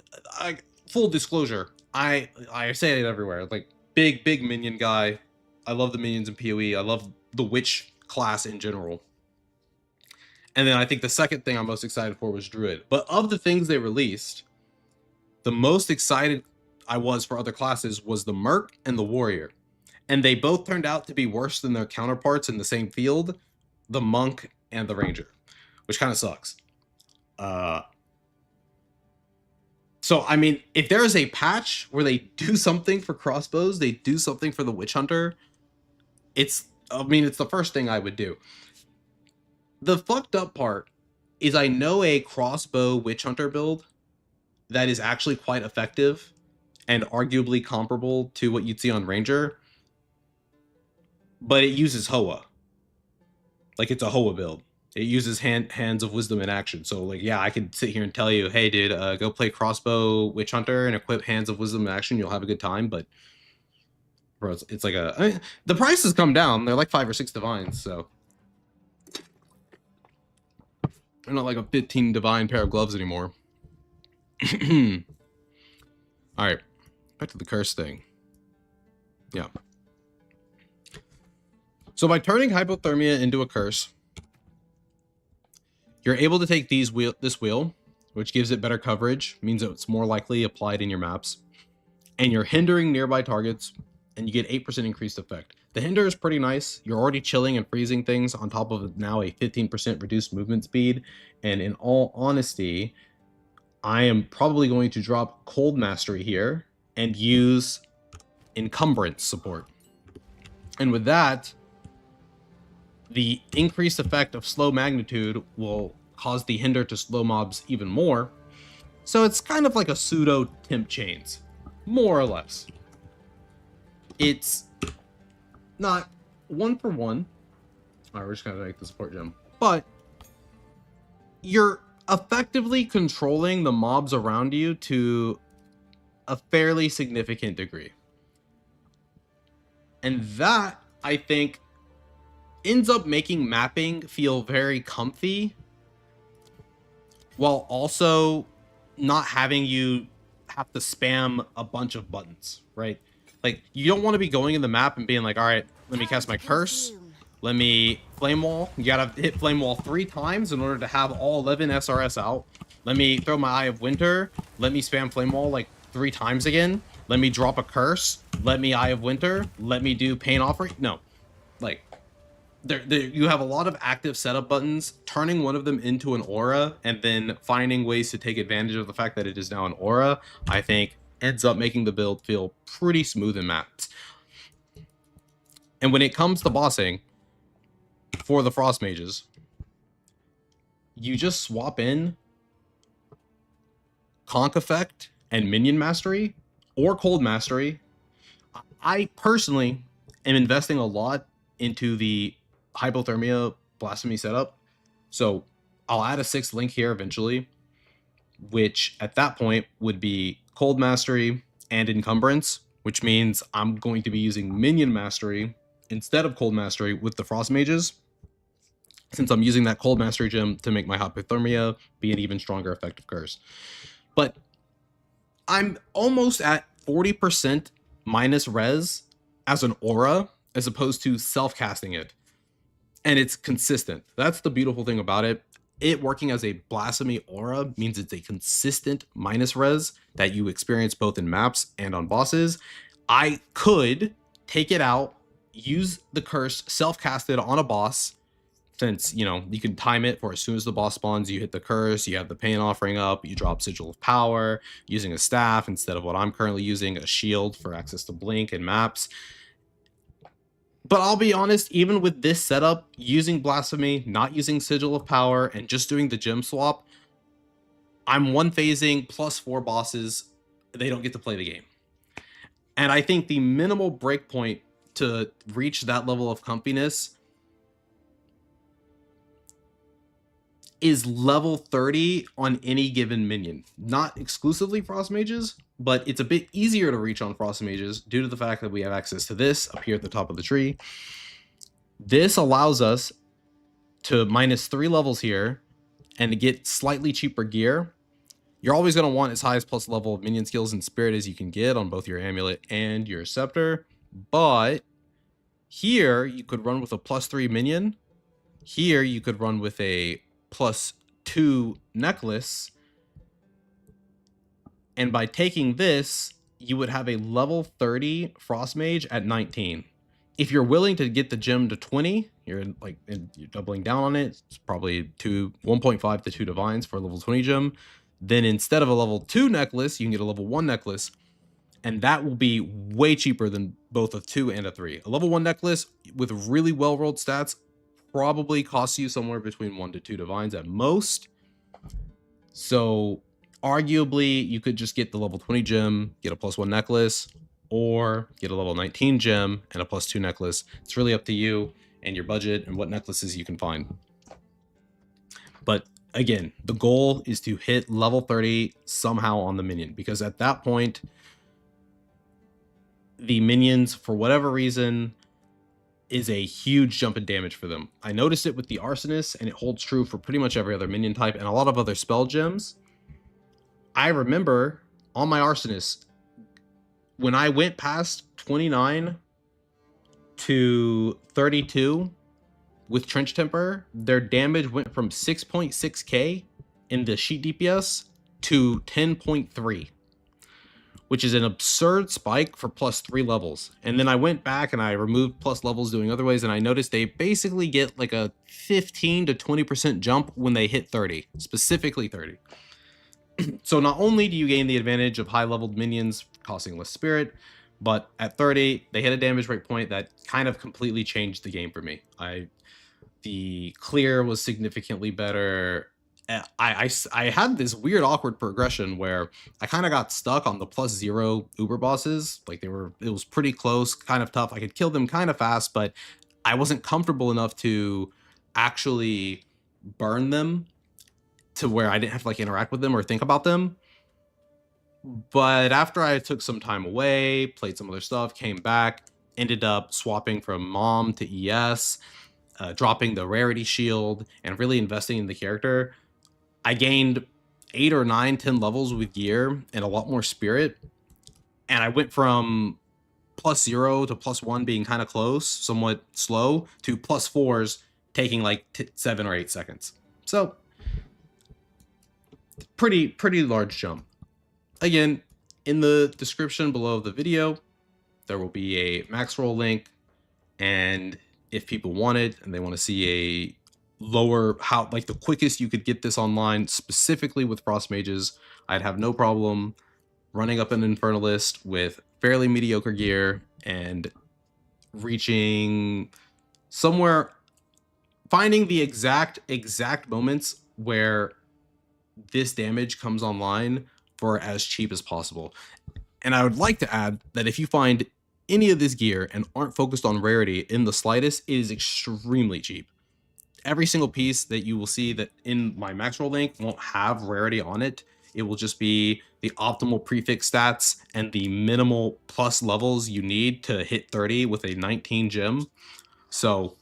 full disclosure, I say it everywhere. Like big minion guy. I love the minions in PoE. I love the witch class in general. And then I think the second thing I'm most excited for was Druid. But of the things they released, the most excited I was for other classes was the Merc and the Warrior. And they both turned out to be worse than their counterparts in the same field, the Monk and the Ranger, which kind of sucks. So, I mean, if there is a patch where they do something for crossbows, they do something for the Witch Hunter, it's the first thing I would do. The fucked up part is I know a crossbow Witch Hunter build that is actually quite effective and arguably comparable to what you'd see on Ranger, but it uses Hoa. Like, it's a Hoa build. It uses Hands of Wisdom in action. So, like, yeah, I could sit here and tell you, hey, dude, go play crossbow Witch Hunter and equip Hands of Wisdom in action. You'll have a good time, but bro, it's like the prices come down. They're like 5 or 6 divines, so they're not like a 15 divine pair of gloves anymore. All right, back to the curse thing. Yeah. So by turning hypothermia into a curse, you're able to take this wheel, which gives it better coverage, means that it's more likely applied in your maps, and you're hindering nearby targets, and you get 8% increased effect. The hinder is pretty nice. You're already chilling and freezing things on top of now a 15% reduced movement speed, and in all honesty, I am probably going to drop Cold Mastery here and use Encumbrance support. And with that, the increased effect of slow magnitude will cause the hinder to slow mobs even more. So it's kind of like a pseudo temp chains, more or less. It's not 1-for-1. All right, we're just gonna make the support gem, but you're effectively controlling the mobs around you to a fairly significant degree. And that, I think, ends up making mapping feel very comfy, while also not having you have to spam a bunch of buttons, right? Like, you don't want to be going in the map and being like, all right, let me cast my curse, let me flame wall. You gotta hit flame wall 3 times in order to have all 11 SRS out. Let me throw my Eye of Winter, let me spam flame wall like 3 times again, let me drop a curse, let me Eye of Winter, let me do Pain Offering. No, like, you have a lot of active setup buttons. Turning one of them into an aura and then finding ways to take advantage of the fact that it is now an aura, I think ends up making the build feel pretty smooth in maps. And when it comes to bossing for the Frost Mages, you just swap in Conk Effect and Minion Mastery or Cold Mastery. I personally am investing a lot into the Hypothermia Blasphemy setup, so I'll add a 6th link here eventually, which at that point would be Cold Mastery and Encumbrance, which means I'm going to be using Minion Mastery instead of Cold Mastery with the Frost Mages, since I'm using that Cold Mastery gem to make my Hypothermia be an even stronger effective curse. But I'm almost at 40% minus res as an aura, as opposed to self-casting it. And it's consistent. That's the beautiful thing about it. it working as a blasphemy aura means it's a consistent minus res that you experience both in maps and on bosses. I could take it out, use the curse, self-cast it on a boss, since, you know, you can time it for as soon as the boss spawns, you hit the curse, you have the pain offering up, you drop Sigil of Power, using a staff instead of what I'm currently using, a shield for access to blink and maps. But I'll be honest, even with this setup, using Blasphemy, not using Sigil of Power, and just doing the gem swap, I'm one phasing plus 4 bosses. They don't get to play the game. And I think the minimal breakpoint to reach that level of comfiness is level 30 on any given minion. Not exclusively Frost Mages, but it's a bit easier to reach on Frost Mages due to the fact that we have access to this up here at the top of the tree. This allows us to minus 3 levels here and to get slightly cheaper gear. You're always going to want as high as plus level of minion skills and spirit as you can get on both your amulet and your scepter. But here you could run with a plus 3 minion. Here you could run with a plus 2 necklace. And by taking this, you would have a level 30 Frost Mage at 19. If you're willing to get the gem to 20, you're doubling down on it. It's probably 1.5 to 2 divines for a level 20 gem. Then instead of a level 2 necklace, you can get a level 1 necklace. And that will be way cheaper than both a 2 and a 3. A level 1 necklace with really well-rolled stats probably costs you somewhere between 1 to 2 divines at most. So arguably, you could just get the level 20 gem, get a plus 1 necklace, or get a level 19 gem and a plus 2 necklace. It's really up to you and your budget and what necklaces you can find. But again, the goal is to hit level 30 somehow on the minion, because at that point, the minions, for whatever reason, is a huge jump in damage for them. I noticed it with the Arsonist, and it holds true for pretty much every other minion type and a lot of other spell gems. I remember on my Arsonist, when I went past 29 to 32 with Trench Temper, their damage went from 6.6k in the sheet DPS to 10.3, which is an absurd spike for plus 3 levels. And then I went back and I removed plus levels doing other ways, and I noticed they basically get like a 15 to 20% jump when they hit 30, specifically 30. So not only do you gain the advantage of high-leveled minions costing less spirit, but at 30, they hit a damage rate point that kind of completely changed the game for me. The clear was significantly better. I had this weird awkward progression where I kind of got stuck on the +0 Uber bosses. Like it was pretty close, kind of tough. I could kill them kind of fast, but I wasn't comfortable enough to actually burn them to where I didn't have to like interact with them or think about them. But after I took some time away, played some other stuff, came back, ended up swapping from Mom to ES, dropping the rarity shield, and really investing in the character, I gained 8 or 9, 10 levels with gear and a lot more spirit. And I went from +0 to +1 being kind of close, somewhat slow, to +4s taking like 7 or 8 seconds. So pretty large jump. Again, in the description below the video, there will be a max roll link. And if people want it and they want to see a lower, how like the quickest you could get this online, specifically with Frost Mages, I'd have no problem running up an Infernalist with fairly mediocre gear and reaching somewhere, finding the exact moments where this damage comes online for as cheap as possible. And I would like to add that if you find any of this gear and aren't focused on rarity in the slightest, it is extremely cheap. Every single piece that you will see that in my max roll link won't have rarity on it. It will just be the optimal prefix stats and the minimal plus levels you need to hit 30 with a 19 gem. So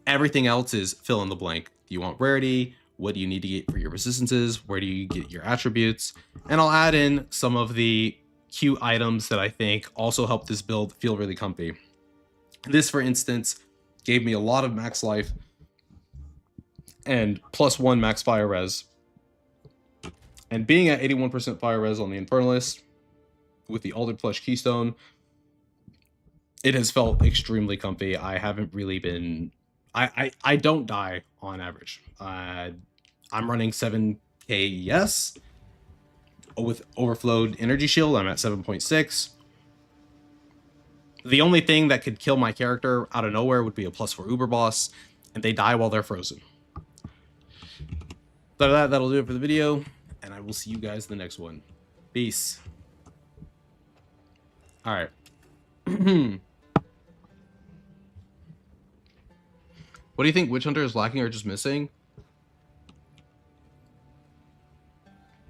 everything else is fill in the blank. Do you want rarity? What do you need to get for your resistances? Where do you get your attributes? And I'll add in some of the cute items that I think also help this build feel really comfy. This, for instance, gave me a lot of max life and +1 max fire res. And being at 81% fire res on the Infernalist with the Alder Plush Keystone, it has felt extremely comfy. I haven't really been... I don't die on average. I'm running 7k, yes. With Overflowed Energy Shield, I'm at 7.6. The only thing that could kill my character out of nowhere would be a +4 Uber Boss, and they die while they're frozen. That'll do it for the video, and I will see you guys in the next one. Peace. Alright. What do you think Witch Hunter is lacking or just missing?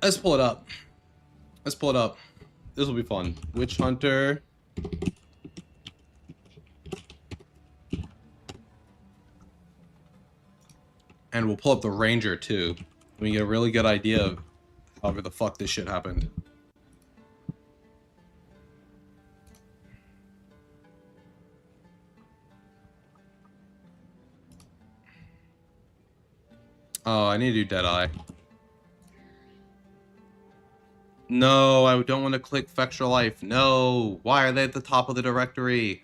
Let's pull it up. Let's pull it up. This will be fun. Witch Hunter. And we'll pull up the Ranger too. We get a really good idea of however the fuck this shit happened. Oh, I need to do Deadeye. No, I don't want to click Fextra Life. No. Why are they at the top of the directory?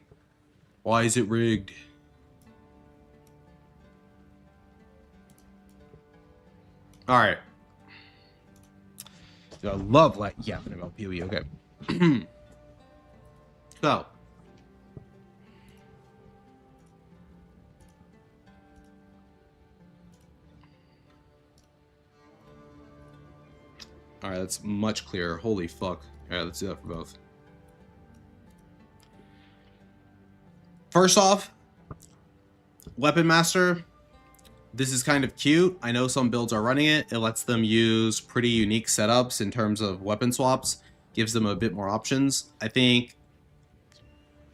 Why is it rigged? Alright. I love like yapping about PoE. Okay. So. Alright, that's much clearer. Holy fuck. Alright, let's do that for both. First off, Weapon Master. This is kind of cute. I know some builds are running it. It lets them use pretty unique setups in terms of weapon swaps. Gives them a bit more options. I think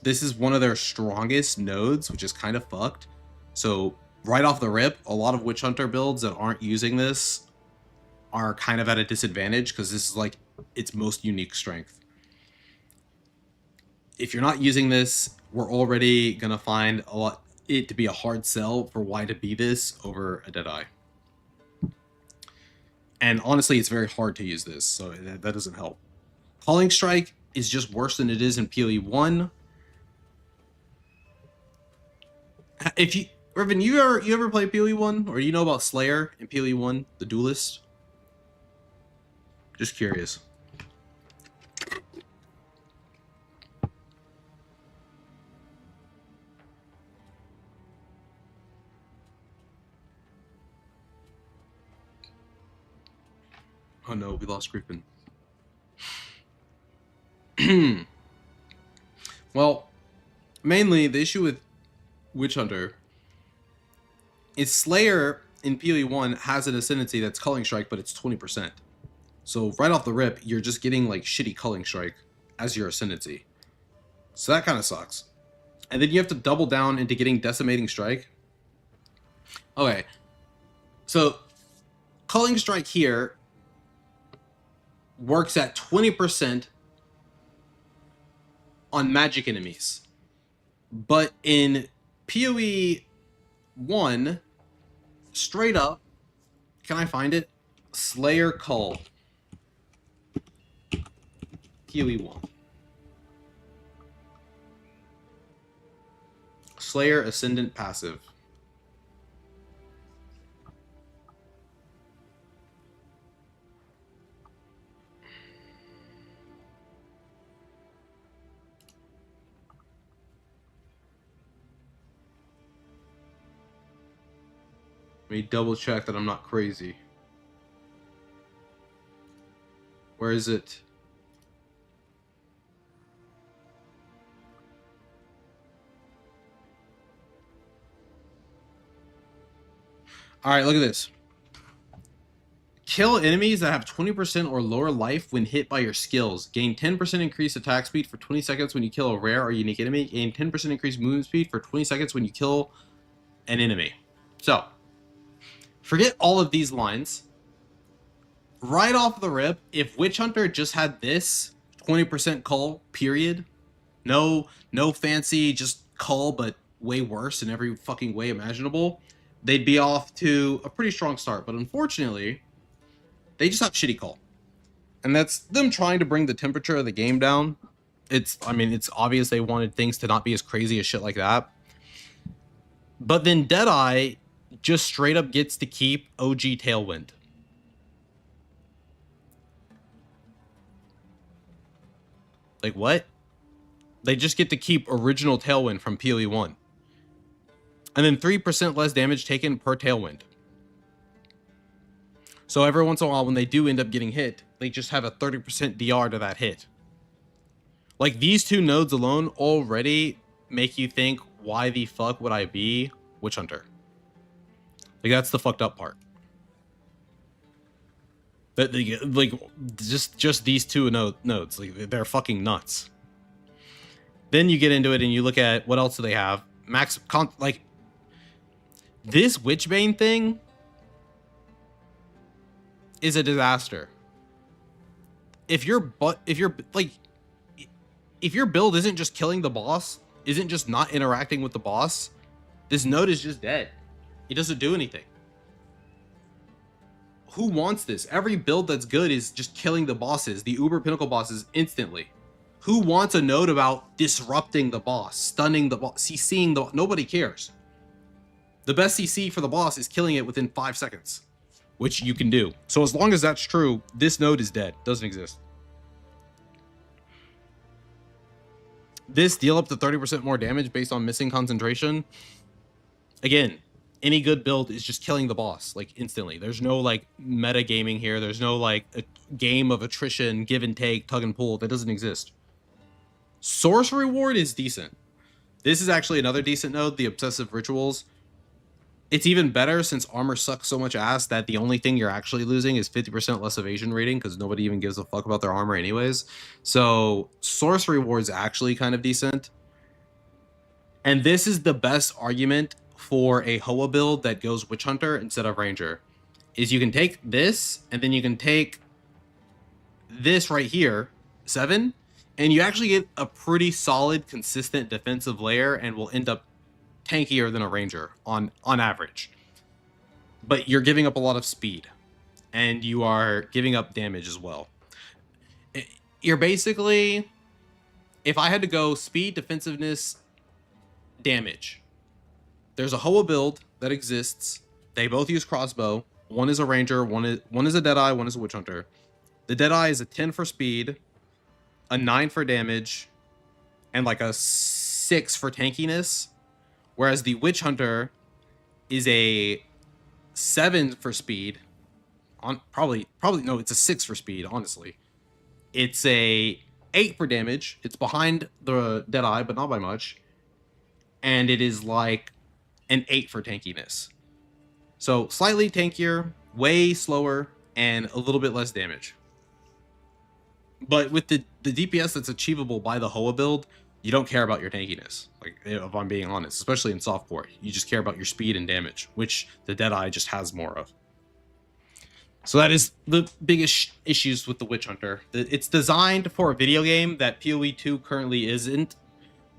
this is one of their strongest nodes, which is kind of fucked. So right off the rip, a lot of Witch Hunter builds that aren't using this are kind of at a disadvantage because this is like its most unique strength. If you're not using this, we're already gonna find it to be a hard sell for why to be this over a Deadeye. And honestly, it's very hard to use this, so that doesn't help. Calling Strike is just worse than it is in PoE 1. If you, Irvin, you ever play PoE 1, or you know about Slayer in PoE 1, the Duelist? Just curious. Oh no, we lost Griffin. Well, mainly the issue with Witch Hunter is Slayer in PoE 1 has an ascendancy that's Culling Strike, but it's 20%. So right off the rip, you're just getting like shitty Culling Strike as your ascendancy. So that kind of sucks. And then you have to double down into getting Decimating Strike. Okay. So Culling Strike here works at 20% on magic enemies. But in PoE 1, straight up, can I find it? Slayer Cull. PoE 1. Slayer Ascendant passive. Let me double check that I'm not crazy. Where is it? Alright, look at this. Kill enemies that have 20% or lower life when hit by your skills. Gain 10% increased attack speed for 20 seconds when you kill a rare or unique enemy. Gain 10% increased movement speed for 20 seconds when you kill an enemy. So, forget all of these lines. Right off the rip, if Witch Hunter just had this 20% cull, period. No fancy, just cull, but way worse in every fucking way imaginable. they'd be off to a pretty strong start. But unfortunately, they just have shitty call. And that's them trying to bring the temperature of the game down. I mean, it's obvious they wanted things to not be as crazy as shit like that. But then Deadeye just straight up gets to keep OG Tailwind. Like, what? They just get to keep original Tailwind from PoE 1. And then 3% less damage taken per Tailwind. So every once in a while, when they do end up getting hit, they just have a 30% DR to that hit. Like, these two nodes alone already make you think, why the fuck would I be Witch Hunter? Like, that's the fucked up part. That like just these two nodes, like, they're fucking nuts. Then you get into it and you look at what else do they have? Like, this Witchbane thing is a disaster. If your build isn't just killing the boss, isn't just not interacting with the boss, this node is just dead. It doesn't do anything. Who wants this? Every build that's good is just killing the bosses, the Uber Pinnacle bosses, instantly. Who wants a node about disrupting the boss, stunning the boss, CCing the... Nobody cares. The best CC for the boss is killing it within 5 seconds, which you can do. So as long as that's true, this node is dead. Doesn't exist. This deal up to 30% more damage based on missing concentration. Again, any good build is just killing the boss, like, instantly. There's no, like, meta gaming here. There's no, like, a game of attrition, give and take, tug and pull. That doesn't exist. Source reward is decent. This is actually another decent node, the Obsessive Rituals. It's even better since armor sucks so much ass that the only thing you're actually losing is 50% less evasion rating, because nobody even gives a fuck about their armor anyways. So source reward's actually kind of decent. And this is the best argument for a Hoa build that goes Witch Hunter instead of Ranger. Is you can take this, and then you can take this right here, 7, and you actually get a pretty solid, consistent defensive layer, and will end up tankier than a Ranger on average. But you're giving up a lot of speed, and you are giving up damage as well. You're basically, if I had to go speed, defensiveness, damage, there's a Hoa build that exists. They both use crossbow. One is a Ranger, one is a Deadeye, one is a Witch Hunter. The Deadeye is a 10 for speed, a 9 for damage, and like a 6 for tankiness. Whereas the Witch Hunter is a 7 for speed. Probably no, it's a 6 for speed, honestly. It's a 8 for damage. It's behind the Deadeye, but not by much. And it is like an 8 for tankiness. So slightly tankier, way slower, and a little bit less damage. But with the DPS that's achievable by the Hoa build, you don't care about your tankiness, like, if I'm being honest, especially in softcore. You just care about your speed and damage, which the Deadeye just has more of. So that is the biggest issues with the Witch Hunter. It's designed for a video game that PoE 2 currently isn't,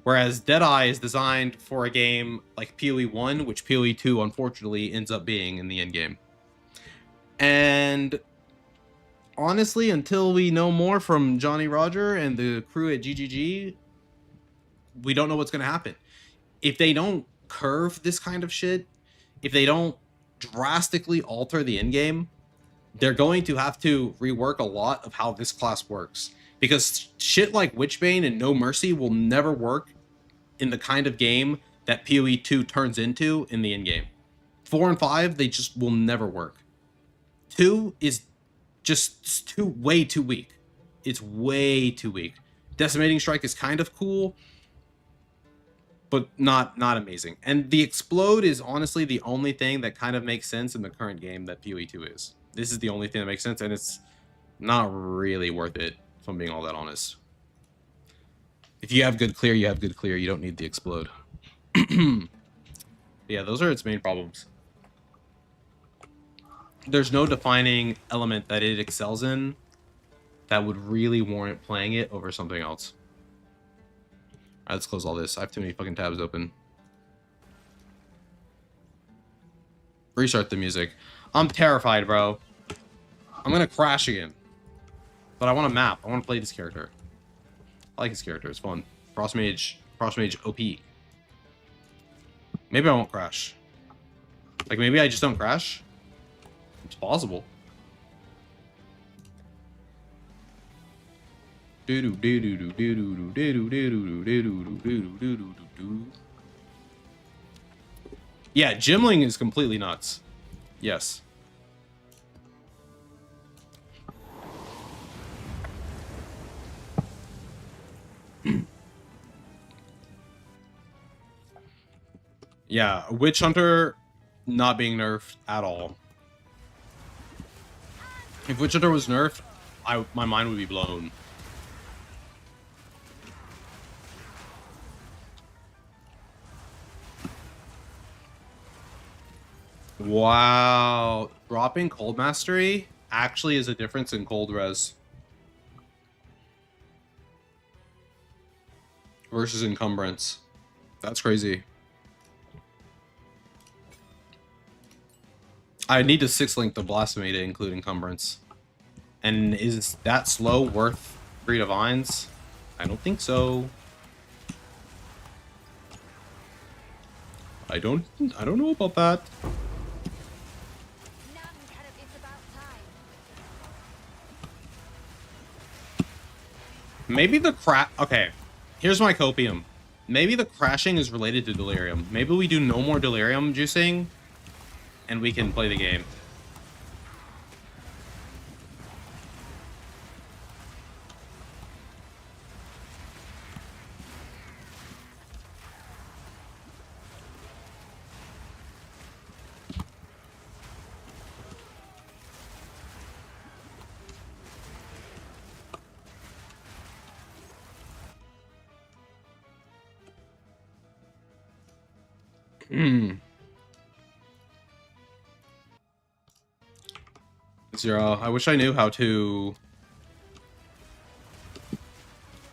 whereas Deadeye is designed for a game like PoE 1, which PoE 2 unfortunately ends up being in the end game. And honestly, until we know more from Johnny Roger and the crew at GGG, we don't know what's going to happen. If they don't curve this kind of shit, if they don't drastically alter the end game, they're going to have to rework a lot of how this class works. Because shit like Witchbane and No Mercy will never work in the kind of game that PoE 2 turns into in the end game. 4 and 5, they just will never work. 2 is just way too weak. It's way too weak. Decimating Strike is kind of cool, but not amazing. And the Explode is honestly the only thing that kind of makes sense in the current game that PoE 2 is. This is the only thing that makes sense, and it's not really worth it, if I'm being all that honest. If you have good clear, you have good clear. You don't need the Explode. Yeah, those are its main problems. There's no defining element that it excels in that would really warrant playing it over something else. Alright, let's close all this. I have too many fucking tabs open. Restart the music. I'm terrified, bro. I'm gonna crash again. But I want a map. I want to play this character. I like his character. It's fun. Frostmage OP. Maybe I won't crash. Like, maybe I just don't crash. It's possible. Yeah, Gimling is completely nuts. Yes. Yeah, Witch Hunter not being nerfed at all. If Witch Hunter was nerfed, my mind would be blown. Wow. Dropping Cold Mastery actually is a difference in cold res versus encumbrance. That's crazy. I need to 6-link the Blasphemy to include encumbrance. And is that slow worth 3 divines? I don't think so. I don't know about that. Maybe the okay, here's my copium. Maybe the crashing is related to delirium. Maybe we do no more delirium juicing and we can play the game. Zero. I wish I knew how to.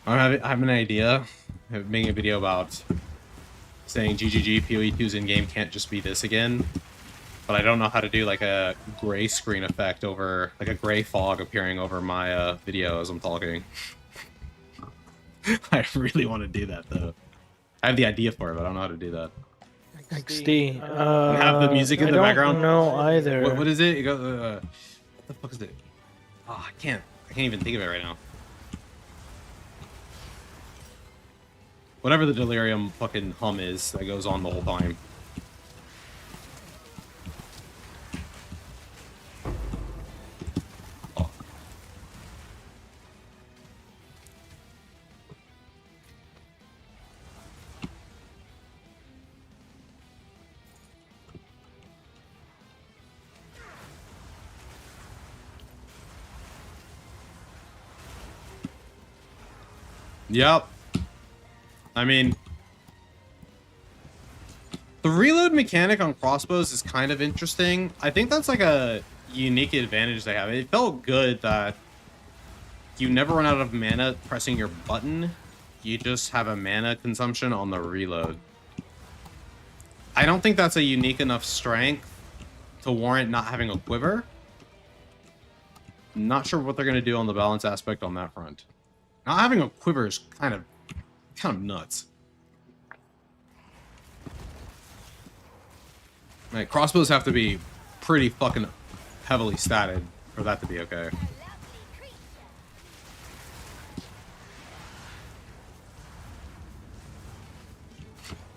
I have an idea. I'm making a video about saying GGG PoE2's in game can't just be this again, but I don't know how to do like a gray screen effect over, like a gray fog appearing over my video as I'm talking. I really want to do that though. I have the idea for it, but I don't know how to do that. XD. And have the music in the background. No, either. What is it? You go. What the fuck is it? Oh, I can't even think of it right now. Whatever the delirium fucking hum is that goes on the whole time. Oh. Yep. I mean, the reload mechanic on crossbows is kind of interesting. I think that's like a unique advantage they have. It felt good that you never run out of mana pressing your button. You just have a mana consumption on the reload. I don't think that's a unique enough strength to warrant not having a quiver. Not sure what they're going to do on the balance aspect on that front. Not having a quiver is kind of nuts. Right, crossbows have to be pretty fucking heavily statted for that to be okay.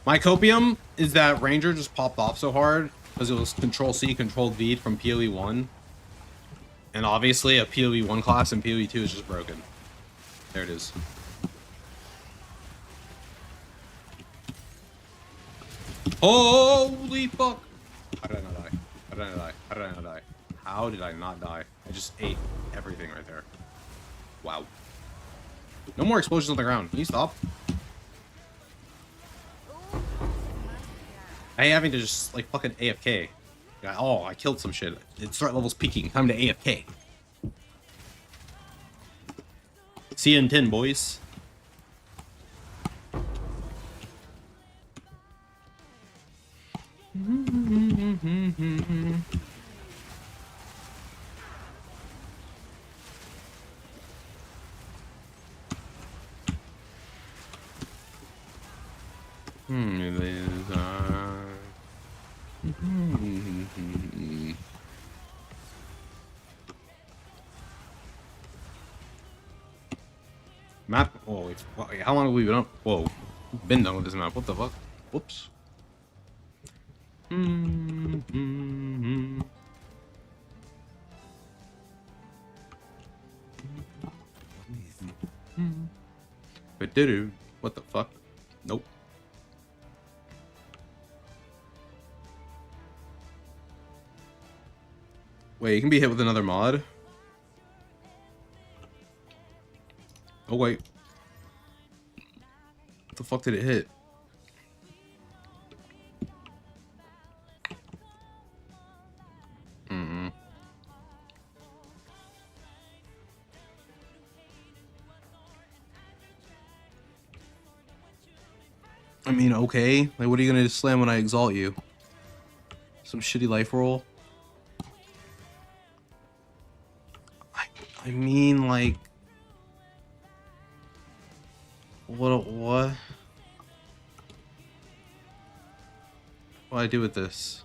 My copium is that Ranger just popped off so hard because it was Control-C, Control-V from PoE 1. And obviously a PoE 1 class and PoE 2 is just broken. There it is. Holy fuck! How did I not die? How did I not die? How did I not die? How did I not die? I just ate everything right there. Wow. No more explosions on the ground. Can you stop? I hate having to just like fucking AFK. Yeah, oh, I killed some shit. Its threat level's peaking. Time to AFK. See you in 10, boys. Map. Oh, wait, how long have we been up? Whoa, been done with this map. What the fuck? Whoops. But doo. What the fuck? Nope. Wait, you can be hit with another mod? Oh, wait. What the fuck did it hit? I mean, okay. Like, what are you gonna slam when I exalt you? Some shitty life roll? I mean, like... What? What do I do with this?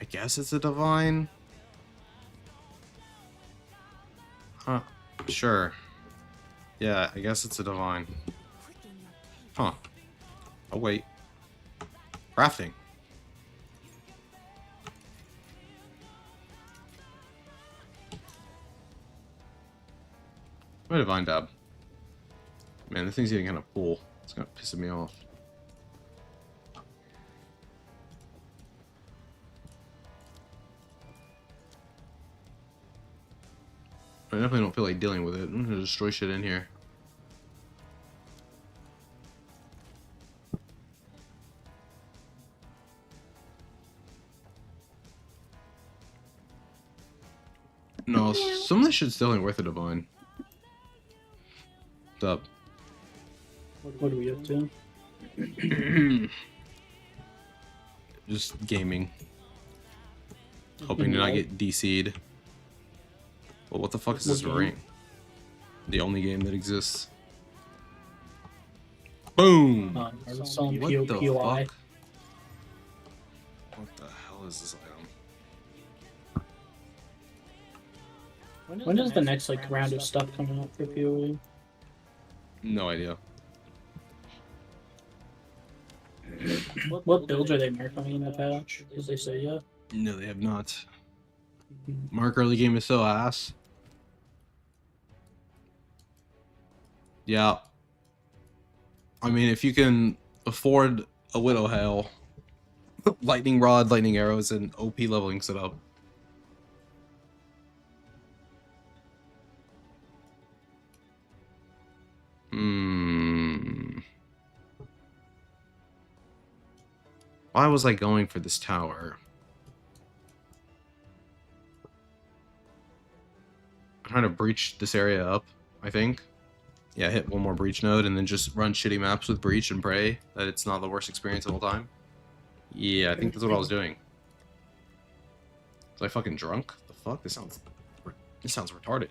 I guess it's a divine? Huh. Sure. Yeah, I guess it's a divine. Huh. Oh, wait. Crafting. What a divine dab. Man, this thing's getting kind of full. It's kind of pissing me off. I definitely don't feel like dealing with it. I'm gonna destroy shit in here. No, some of this shit's still ain't worth a divine. What's up? What are we up to? Just gaming. Hoping to not get DC'd. Well, what the fuck is this ring? The only game that exists. Boom! Are we selling What the POI? fuck? What the hell is this item? When is the next like round of stuff coming up for POE? No idea. What builds are they marking in the patch? Did they say yet? No, they have not. Mark early game is so ass. Yeah. I mean, if you can afford a Widow Hail, lightning rod, lightning arrows, and OP leveling setup. Why was I going for this tower? I'm trying to breach this area up, I think. Yeah, hit one more breach node and then just run shitty maps with breach and pray that it's not the worst experience of all time. Yeah, I think that's what I was doing. Was I fucking drunk? The fuck? This sounds retarded.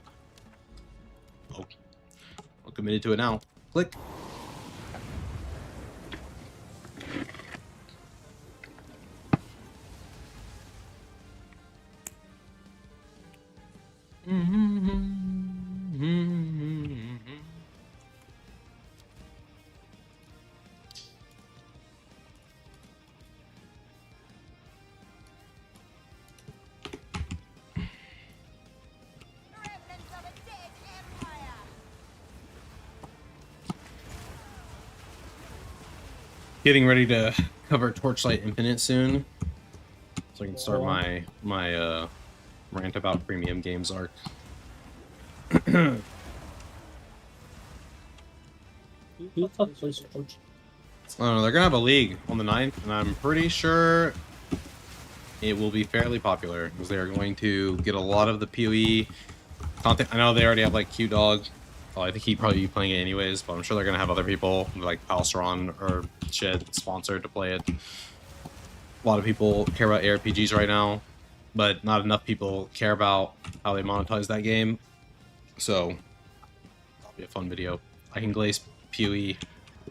Oh, I'm committed to it now. Click. Getting ready to cover Torchlight Infinite soon, so I can start my rant about premium games arc. Who the fuck plays Torch? I don't know, they're gonna have a league on the 9th, and I'm pretty sure it will be fairly popular because they are going to get a lot of the PoE content. I know they already have like Q-Dog. Well, I think he'd probably be playing it anyways, but I'm sure they're gonna have other people like Palstron or shit sponsored to play it. A lot of people care about ARPGs right now, but not enough people care about how they monetize that game. So, that'll be a fun video. I can glaze PoE,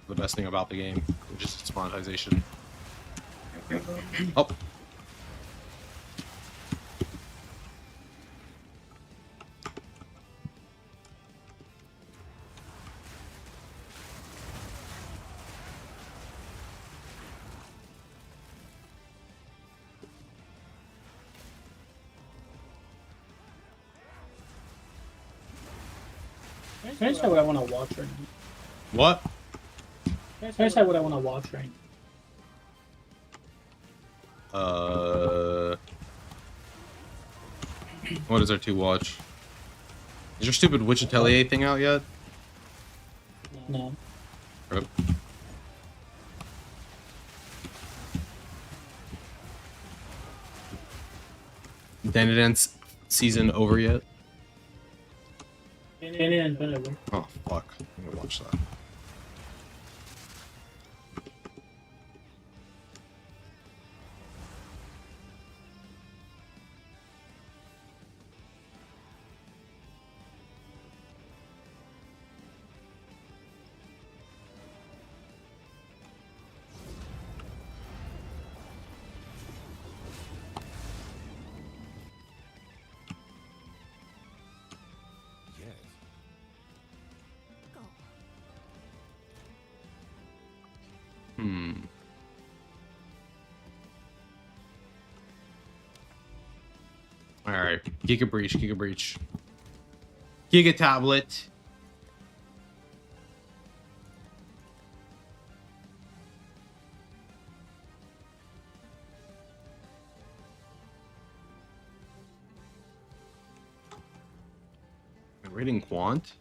the best thing about the game, which is its monetization. Oh. Can I say what I want to watch right now? What? Can I say what I want to watch right now? What is there to watch? Is your stupid Witch Atelier thing out yet? No. Rip. Dance season over yet? Oh fuck! I'm gonna watch that. Alright. Giga Breach, Giga Breach. Giga Tablet. Rating Quant?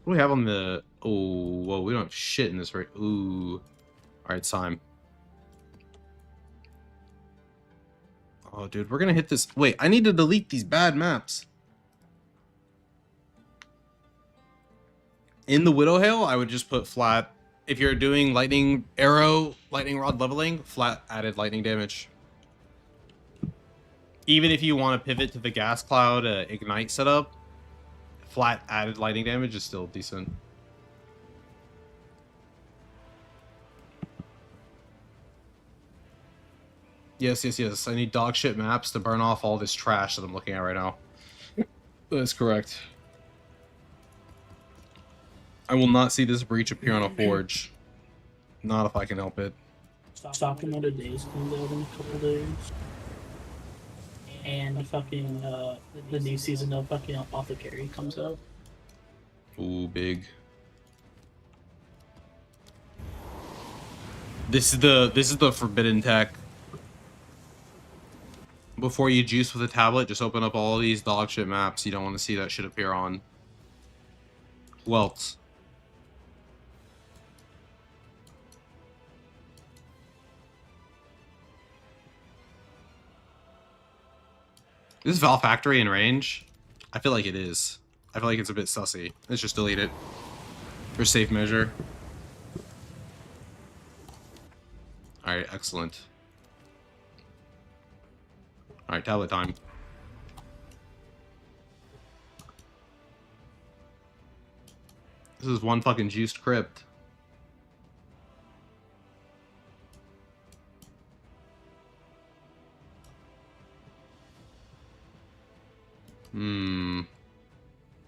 What do we have on the... Oh, whoa, we don't have shit in this right... Ooh. Alright, it's time. Oh, dude, we're gonna hit this... Wait, I need to delete these bad maps. In the Widowhail, I would just put flat... If you're doing lightning arrow, lightning rod leveling, flat added lightning damage. Even if you want to pivot to the gas cloud ignite setup, flat added lightning damage is still decent. Yes, yes, yes. I need dog shit maps to burn off all this trash that I'm looking at right now. That's correct. I will not see this breach appear on a forge. Not if I can help it. Stalking Other Days comes out in a couple days. And the fucking, the new season of fucking Apothecary comes out. Ooh, big. This is the forbidden tech. Before you juice with a tablet, just open up all these dog shit maps you don't want to see that shit appear on. Who else? Is Val Factory in range? I feel like it is. I feel like it's a bit sussy. Let's just delete it. For safe measure. Alright, excellent. Alright, tablet time. This is one fucking juiced crypt.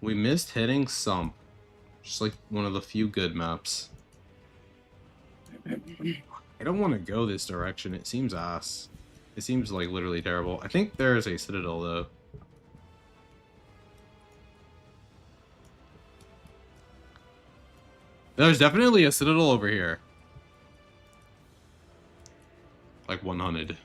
We missed hitting Sump. Just like one of the few good maps. I don't want to go this direction. It seems ass. It seems like literally terrible. I think there's a Citadel though. There's definitely a Citadel over here. Like 100.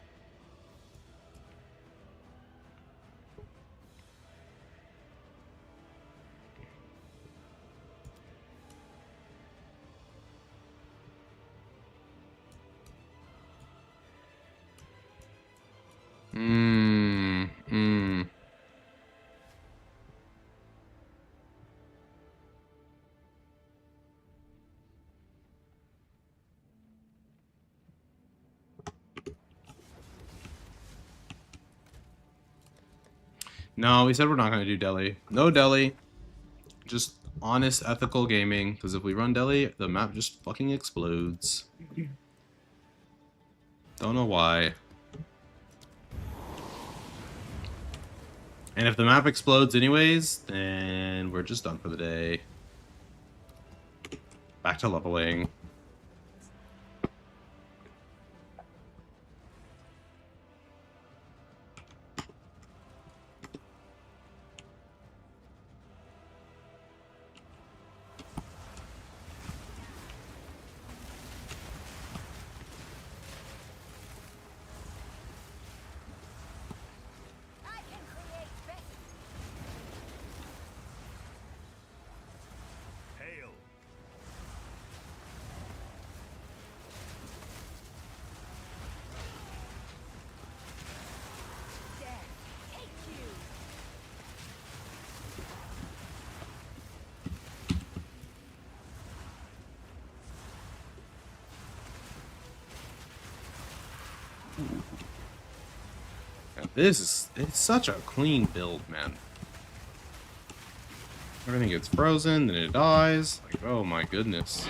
No, we said we're not gonna do Delhi. No Delhi. Just honest, ethical gaming. Because if we run Delhi, the map just fucking explodes. Don't know why. And if the map explodes anyways, then we're just done for the day. Back to leveling. It's such a clean build, man. Everything gets frozen, then it dies. Like, oh my goodness.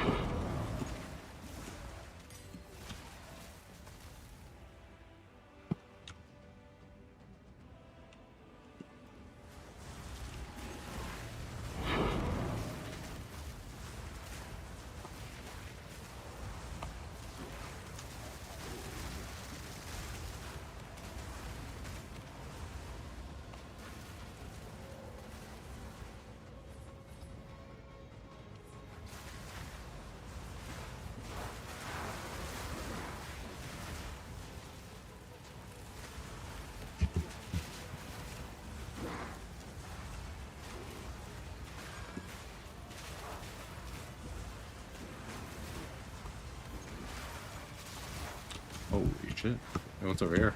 Holy shit. Hey, what's over here?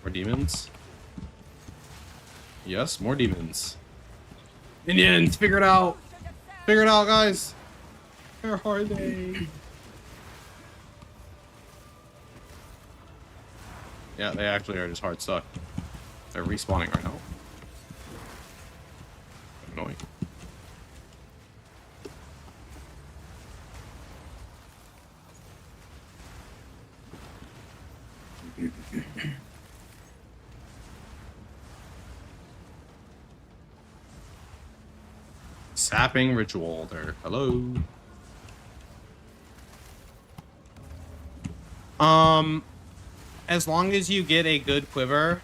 More demons? Yes, more demons. Indians, figure it out! Figure it out, guys! Where are they? Yeah, they actually are just hard stuck. They're respawning right now. Annoying. Sapping ritual altar. Hello. As long as you get a good quiver,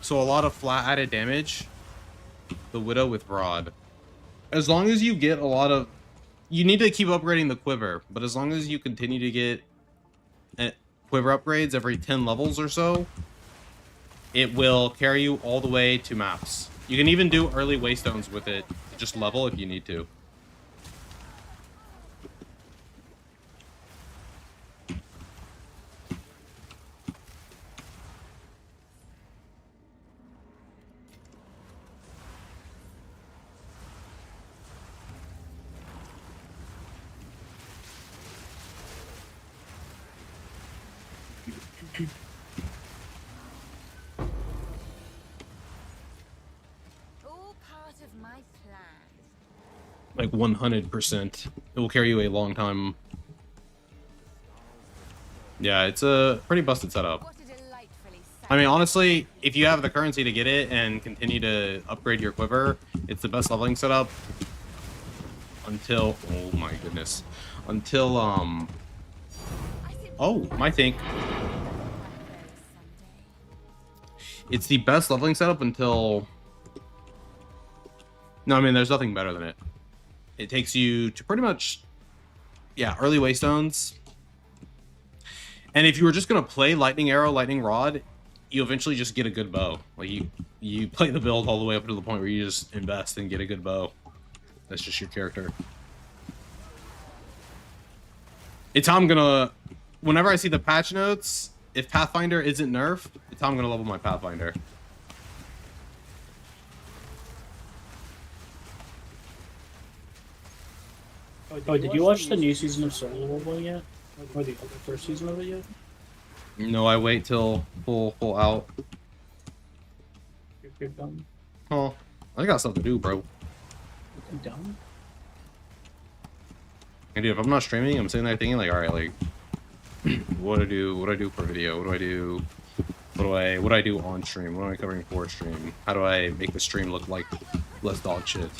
so a lot of flat added damage, the Widow with Rod. As long as you get a lot of, you need to keep upgrading the quiver, but as long as you continue to get quiver upgrades every 10 levels or so, it will carry you all the way to maps. You can even do early waystones with it, just level if you need to. Like 100%. It will carry you a long time. Yeah, it's a pretty busted setup. I mean, honestly, if you have the currency to get it and continue to upgrade your quiver, it's the best leveling setup until, oh my goodness, until, oh, my think. It's the best leveling setup until, no, I mean, there's nothing better than it. It takes you to pretty much, yeah, early waystones. And if you were just going to play Lightning Arrow, Lightning Rod, you eventually just get a good bow. Like, you play the build all the way up to the point where you just invest and get a good bow. That's just your character. It's how I'm going to, whenever I see the patch notes, if Pathfinder isn't nerfed, it's how I'm going to level my Pathfinder. Oh, did you watch the new season of Solo Leveling yet? Or the first season of it yet? No, I wait till full out. You're done. Oh, I got stuff to do, bro. I'm done. And dude, if I'm not streaming, I'm sitting there thinking like, all right, like, what do I do? What do I do for video? What do I do? What do I do on stream? What am I covering for stream? How do I make the stream look like less dog shit?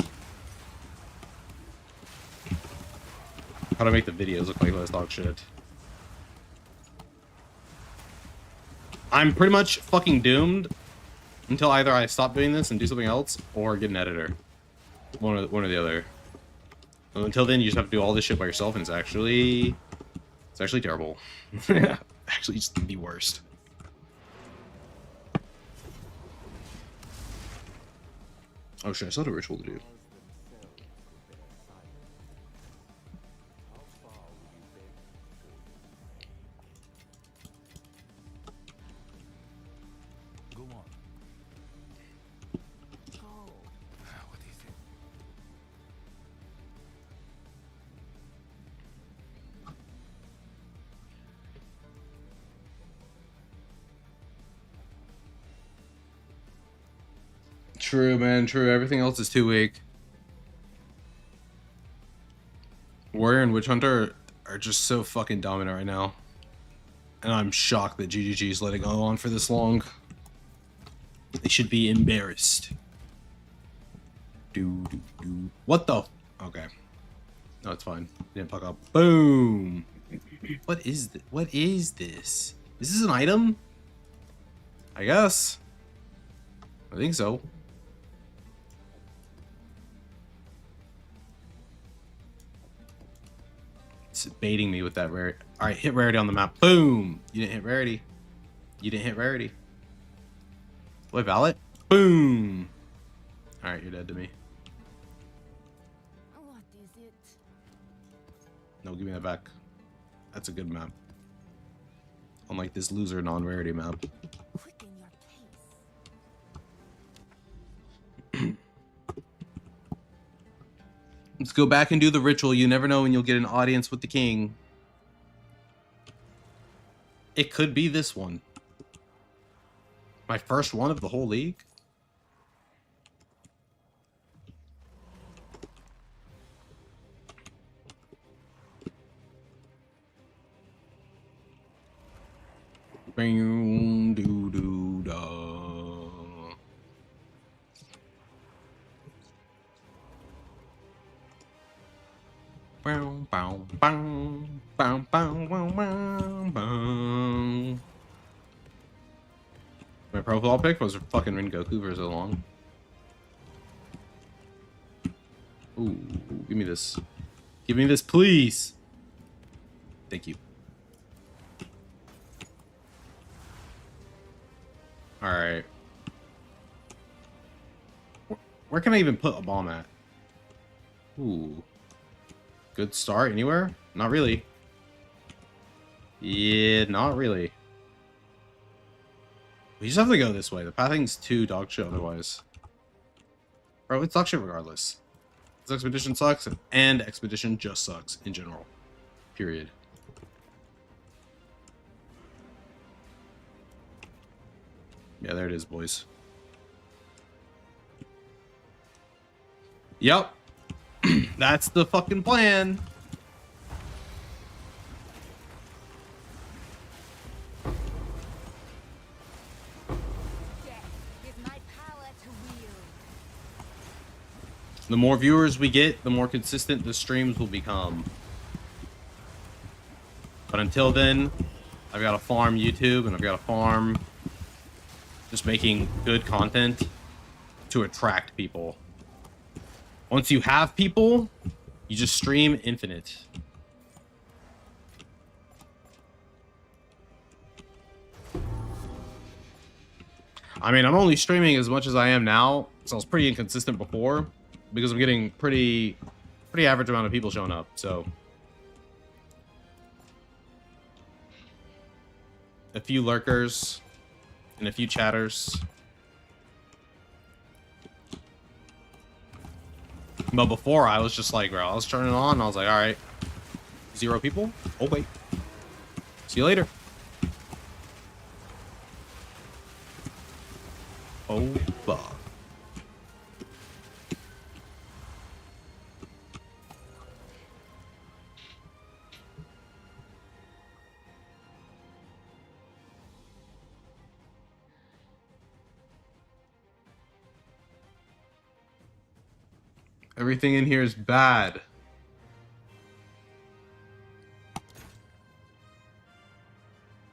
How do I make the videos look like less dog shit? I'm pretty much fucking doomed until either I stop doing this and do something else or get an editor. One or the other. Until then, you just have to do all this shit by yourself, and it's actually terrible. Actually, it's the worst. Oh shit, I still have a ritual to do. Go on. Go. What is it? True, man, true. Everything else is too weak. Warrior and Witch Hunter are just so fucking dominant right now. And I'm shocked that GGG's let it go on for this long. They should be embarrassed. What the? Okay. No, it's fine. Didn't fuck up. Boom. What is this? What is this? Is this an item? I guess. I think so. It's baiting me with that rarity. All right, hit rarity on the map. Boom. You didn't hit rarity. You didn't hit rarity. Do I valid? Boom. All right, you're dead to me. What is it? No, give me that back. That's a good map. Unlike this loser non-rarity map. Quicken your pace. Let's go back and do the ritual. You never know when you'll get an audience with the king. It could be this one. My first one of the whole league. Boom, doo, doo, da. Bow, bow, bow, bow, bow, bow, bow, bow. My profile pic was fucking Rengoku for so long. Ooh, give me this. Give me this, please. Thank you. Alright. Where can I even put a bomb at? Ooh. Good start anywhere? Not really. Yeah, not really. We just have to go this way. The pathing's too dog shit otherwise. Bro, it's dog shit regardless. This expedition sucks, and expedition just sucks in general. Period. Yeah, there it is, boys. Yep. That's the fucking plan. The more viewers we get, the more consistent the streams will become. But until then, I've got to farm YouTube and I've got to farm just making good content to attract people. Once you have people, you just stream infinite. I mean, I'm only streaming as much as I am now, so I was pretty inconsistent before because I'm getting pretty average amount of people showing up, so. A few lurkers and a few chatters. But before, I was just like, bro, I was turning it on, and I was like, all right, 0 people? Oh, wait. See you later. Oh, fuck. Everything in here is bad.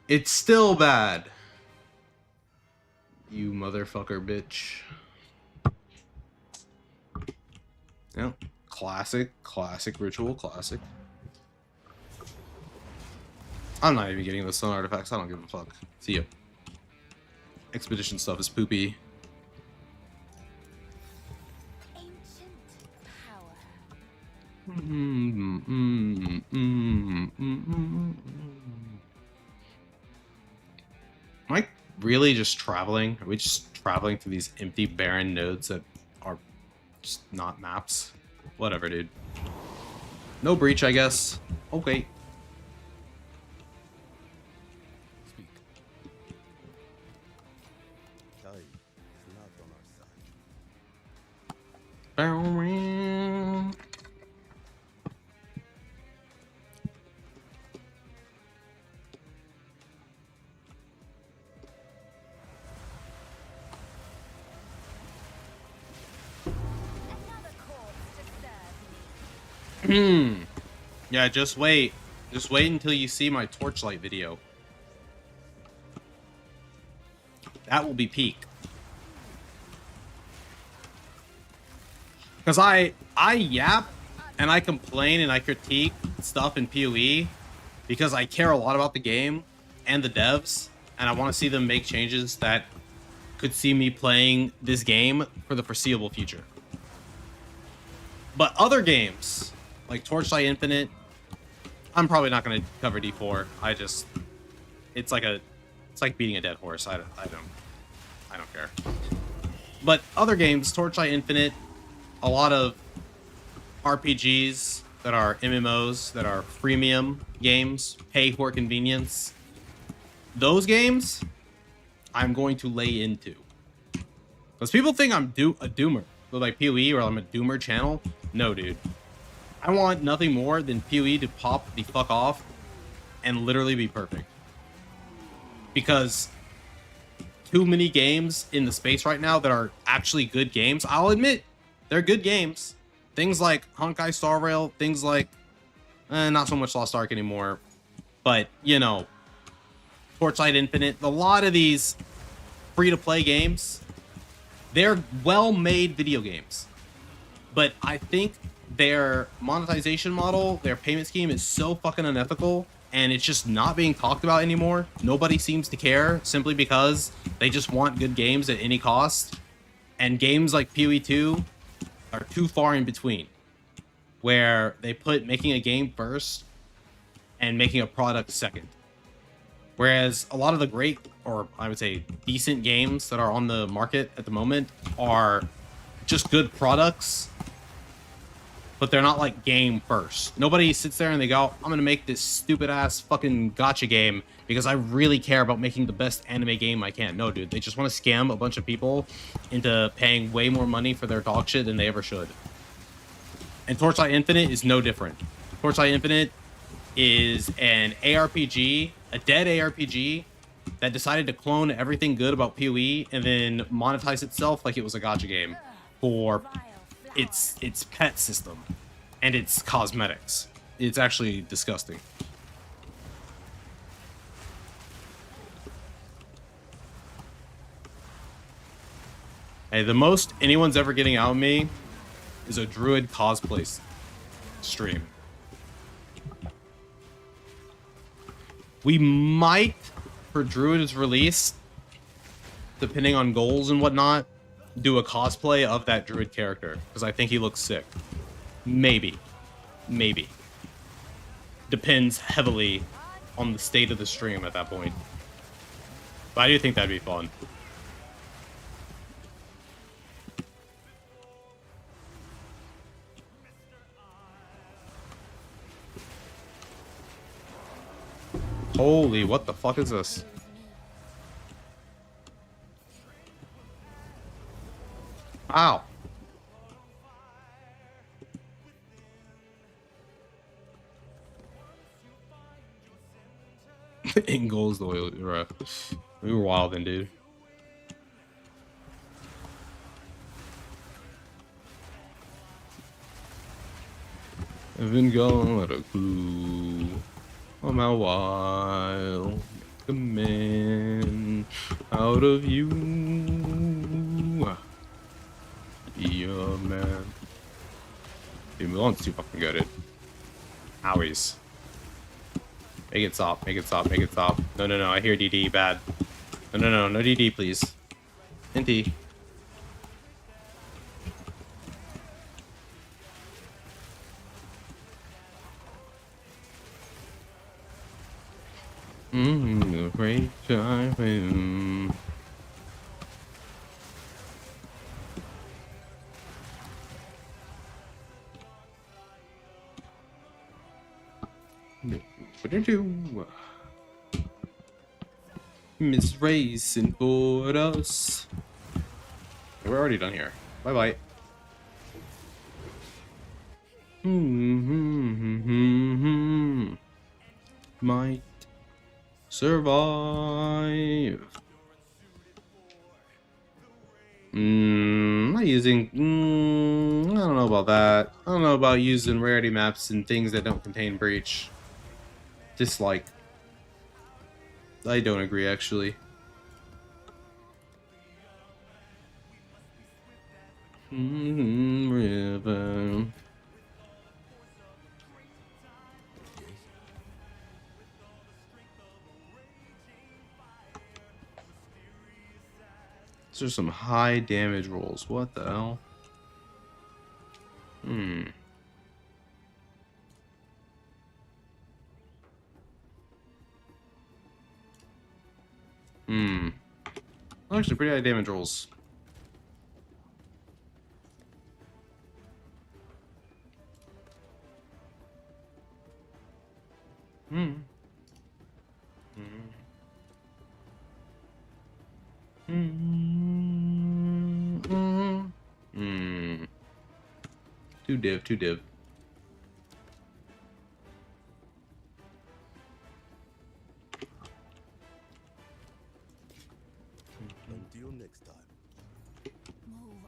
It's still bad. You motherfucker bitch. Yep. Classic ritual, classic. I'm not even getting the stone artifacts. I don't give a fuck. See ya. Expedition stuff is poopy. Am I really just traveling? Are we just traveling through these empty, barren nodes that are just not maps? Whatever, dude. No breach, I guess. Okay. Speak. Time is not on our side. Yeah, just wait. Just wait until you see my Torchlight video. That will be peak. Because I yap and I complain and I critique stuff in PoE because I care a lot about the game and the devs, and I want to see them make changes that could see me playing this game for the foreseeable future. But other games like Torchlight Infinite, I'm probably not going to cover D4. It's like beating a dead horse. I don't care. But other games, Torchlight Infinite, a lot of RPGs that are MMOs, that are freemium games, pay for convenience. Those games, I'm going to lay into. Because people think I'm a doomer. So like PoE, or I'm a doomer channel. No, dude. I want nothing more than PoE to pop the fuck off and literally be perfect. Because too many games in the space right now that are actually good games. I'll admit, they're good games. Things like Honkai Star Rail, things like, not so much Lost Ark anymore, but, you know, Torchlight Infinite, a lot of these free-to-play games, they're well-made video games. But I think their monetization model, their payment scheme is so fucking unethical, and it's just not being talked about anymore. Nobody seems to care simply because they just want good games at any cost. And games like PoE 2 are too far in between, where they put making a game first and making a product second. Whereas a lot of the great, or I would say decent games that are on the market at the moment are just good products, but they're not like game first. Nobody sits there and they go, I'm gonna make this stupid ass fucking gacha game because I really care about making the best anime game I can. No, dude, they just want to scam a bunch of people into paying way more money for their dog shit than they ever should. And Torchlight Infinite is no different. Torchlight Infinite is an ARPG, a dead ARPG that decided to clone everything good about PoE and then monetize itself like it was a gacha game for its pet system and its cosmetics. It's actually disgusting. Hey, the most anyone's ever getting out of me is a druid cosplay stream. We might, for Druid's release, depending on goals and whatnot, do a cosplay of that Druid character, because I think he looks sick. Maybe. Maybe. Depends heavily on the state of the stream at that point. But I do think that'd be fun. Holy, what the fuck is this? Ow. In goals, the way we were wildin', dude. Haven't got a clue. I'm out wild. A man out of you. Yeah, man. Dude, Mulan's too fucking good. Owies. Make it stop. Make it stop. Make it stop. No, no, no. I hear DD. Bad. No, no, no. No DD, please. NT. Great time. What did you? Miss Racing for us. We're already done here. Bye bye. Might survive. Not using. I don't know about that. I don't know about using rarity maps and things that don't contain breach. Dislike. I don't agree, actually. River. These are some high damage rolls. What the hell? Actually, pretty high damage rolls. Two div. Until next time. Move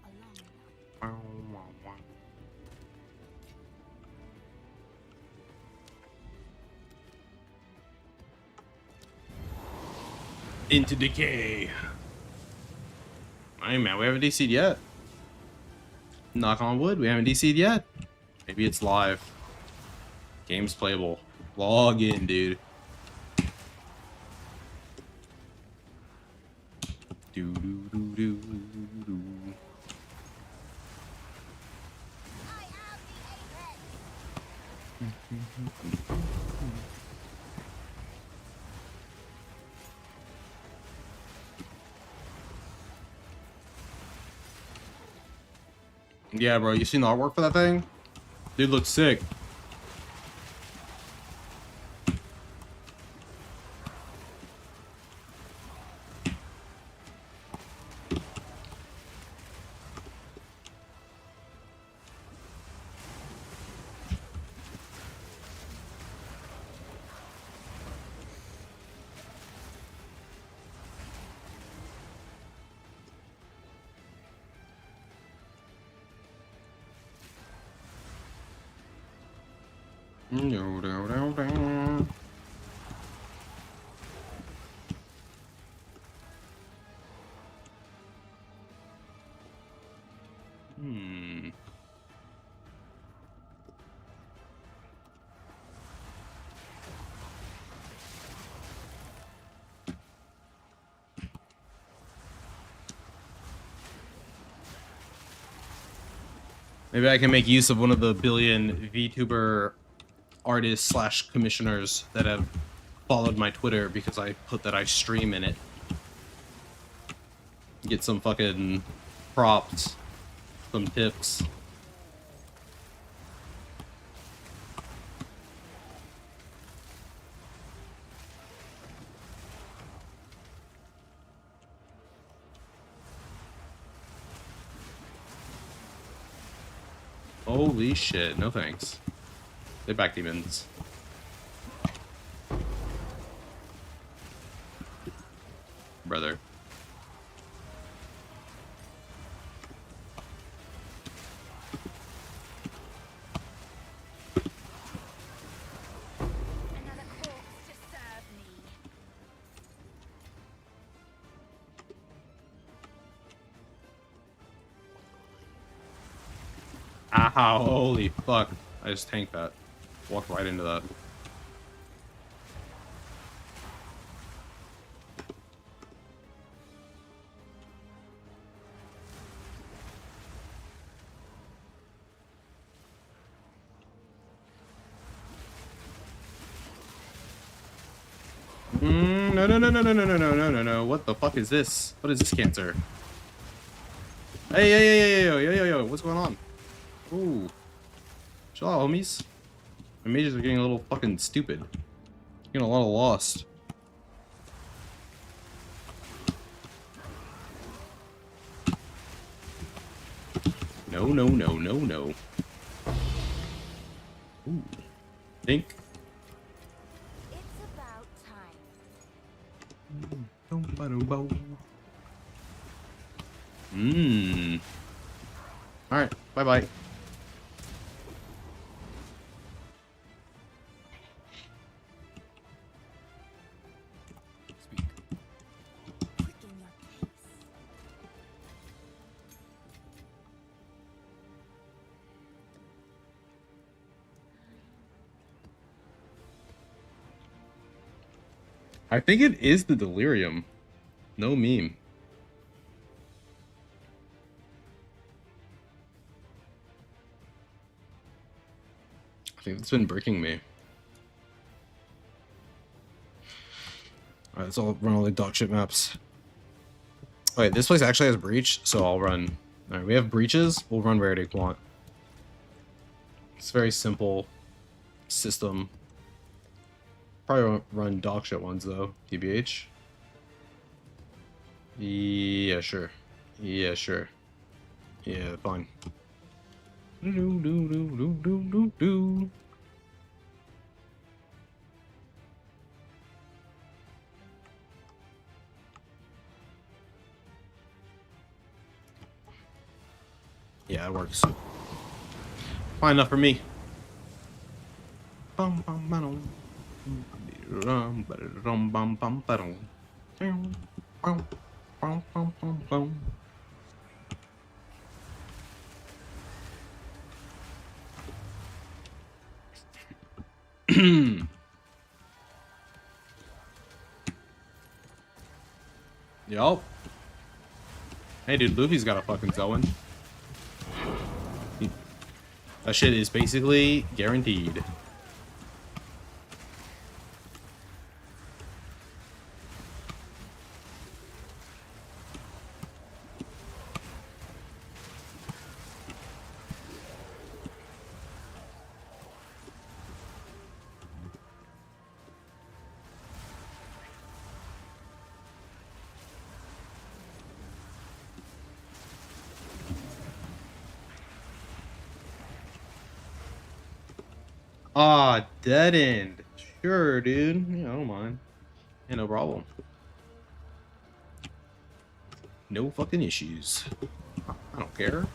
along. Into decay. Hey man, we haven't DC'd yet. Knock on wood, we haven't DC'd yet. Maybe it's live. Game's playable. Log in, dude. Do do do do do. Yeah, bro, you seen the artwork for that thing? Dude looks sick. Maybe I can make use of one of the billion VTuber artists / commissioners that have followed my Twitter because I put that I stream in it. Get some fucking props, some tips. Holy shit, no thanks. They're back demons. Brother. Ow, holy fuck. I just tanked that. Walked right into that. No, no, no, no, no, no, no, no, no, no, no. What the fuck is this? What is this cancer? Hey, hey, hey, hey, yo, yo, yo, yo, what's going on? Ooh. Chill out, homies. My mages are getting a little fucking stupid. Getting a lot of lost. No, no, no, no, no. Ooh. Think. Alright, bye-bye. I think it is the delirium. No meme. I think it's been breaking me. Alright, let's all run all the dog shit maps. Wait, this place actually has breach, so I'll run. Alright, we have breaches, we'll run rarity quant. It's a very simple system. Probably won't run dog shit ones though, TBH. Yeah, sure. Yeah, sure. Yeah, fine. Do do do do do do do. Yeah, it works. Fine enough for me. Bum bum bum bum bum bum bum bum bum bum bum bum. Yup. Hey dude, Luffy's got a fucking Zoan. That shit is basically guaranteed. Ah, dead end. Sure, dude. Yeah, I don't mind. Yeah, no problem. No fucking issues. I don't care.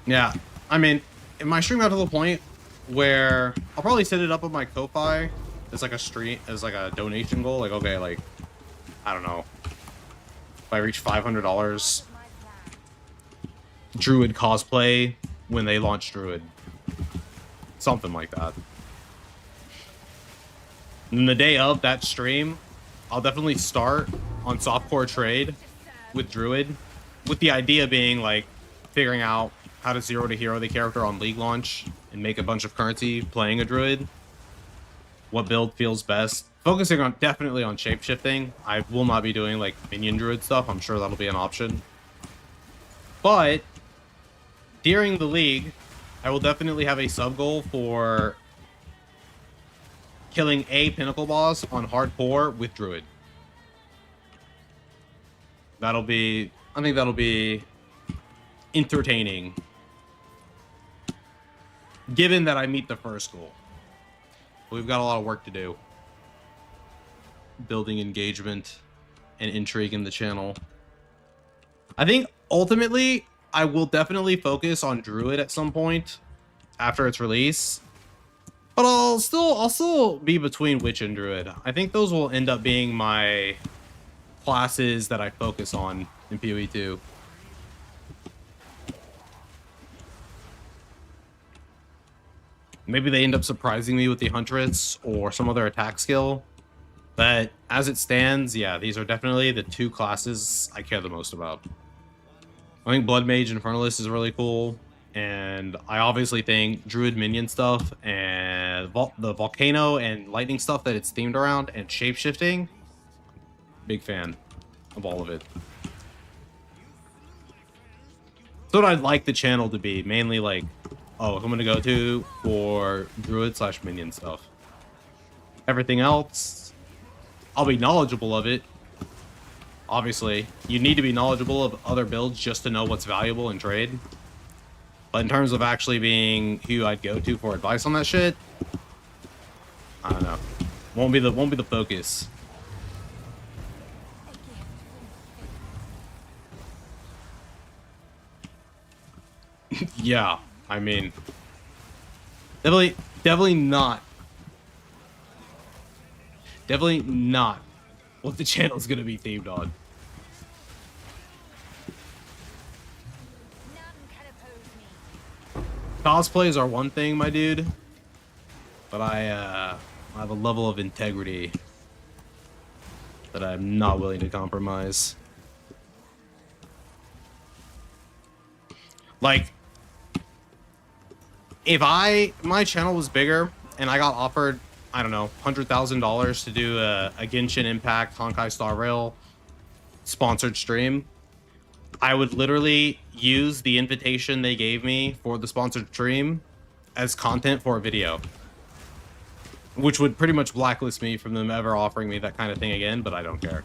Yeah, I mean, if my stream got to the point where I'll probably set it up on my Ko-Fi as like a stream, as like a donation goal. Like, okay, like, I don't know. If I reach $500, Druid cosplay when they launch Druid. Something like that. And the day of that stream, I'll definitely start on softcore trade with Druid, with the idea being like figuring out how to zero to hero the character on League launch and make a bunch of currency playing a Druid. What build feels best. Focusing on definitely on shapeshifting. I will not be doing like minion Druid stuff. I'm sure that'll be an option. But during the League, I will definitely have a sub goal for killing a pinnacle boss on hardcore with Druid. That'll be, I think that'll be entertaining. Given that I meet the first goal. We've got a lot of work to do. Building engagement and intrigue in the channel. I think ultimately I will definitely focus on Druid at some point after its release. But I'll still be between Witch and Druid. I think those will end up being my classes that I focus on in PoE 2. Maybe they end up surprising me with the Huntress or some other attack skill. But as it stands, yeah, these are definitely the two classes I care the most about. I think Blood Mage Infernalist is really cool. And I obviously think Druid minion stuff and the Volcano and Lightning stuff that it's themed around and shapeshifting. Big fan of all of it. That's what I'd like the channel to be. Mainly like, oh, I'm going to go to for Druid / minion stuff. Everything else, I'll be knowledgeable of it. Obviously, you need to be knowledgeable of other builds just to know what's valuable in trade. But in terms of actually being who I'd go to for advice on that shit, I don't know. Won't be the focus. Yeah, I mean, definitely not what the channel's gonna be themed on. Cosplays are one thing, my dude, but I have a level of integrity that I'm not willing to compromise. Like, if my channel was bigger and I got offered, I don't know, $100,000 to do a Genshin Impact Honkai Star Rail sponsored stream, I would literally use the invitation they gave me for the sponsored stream as content for a video, which would pretty much blacklist me from them ever offering me that kind of thing again, but I don't care.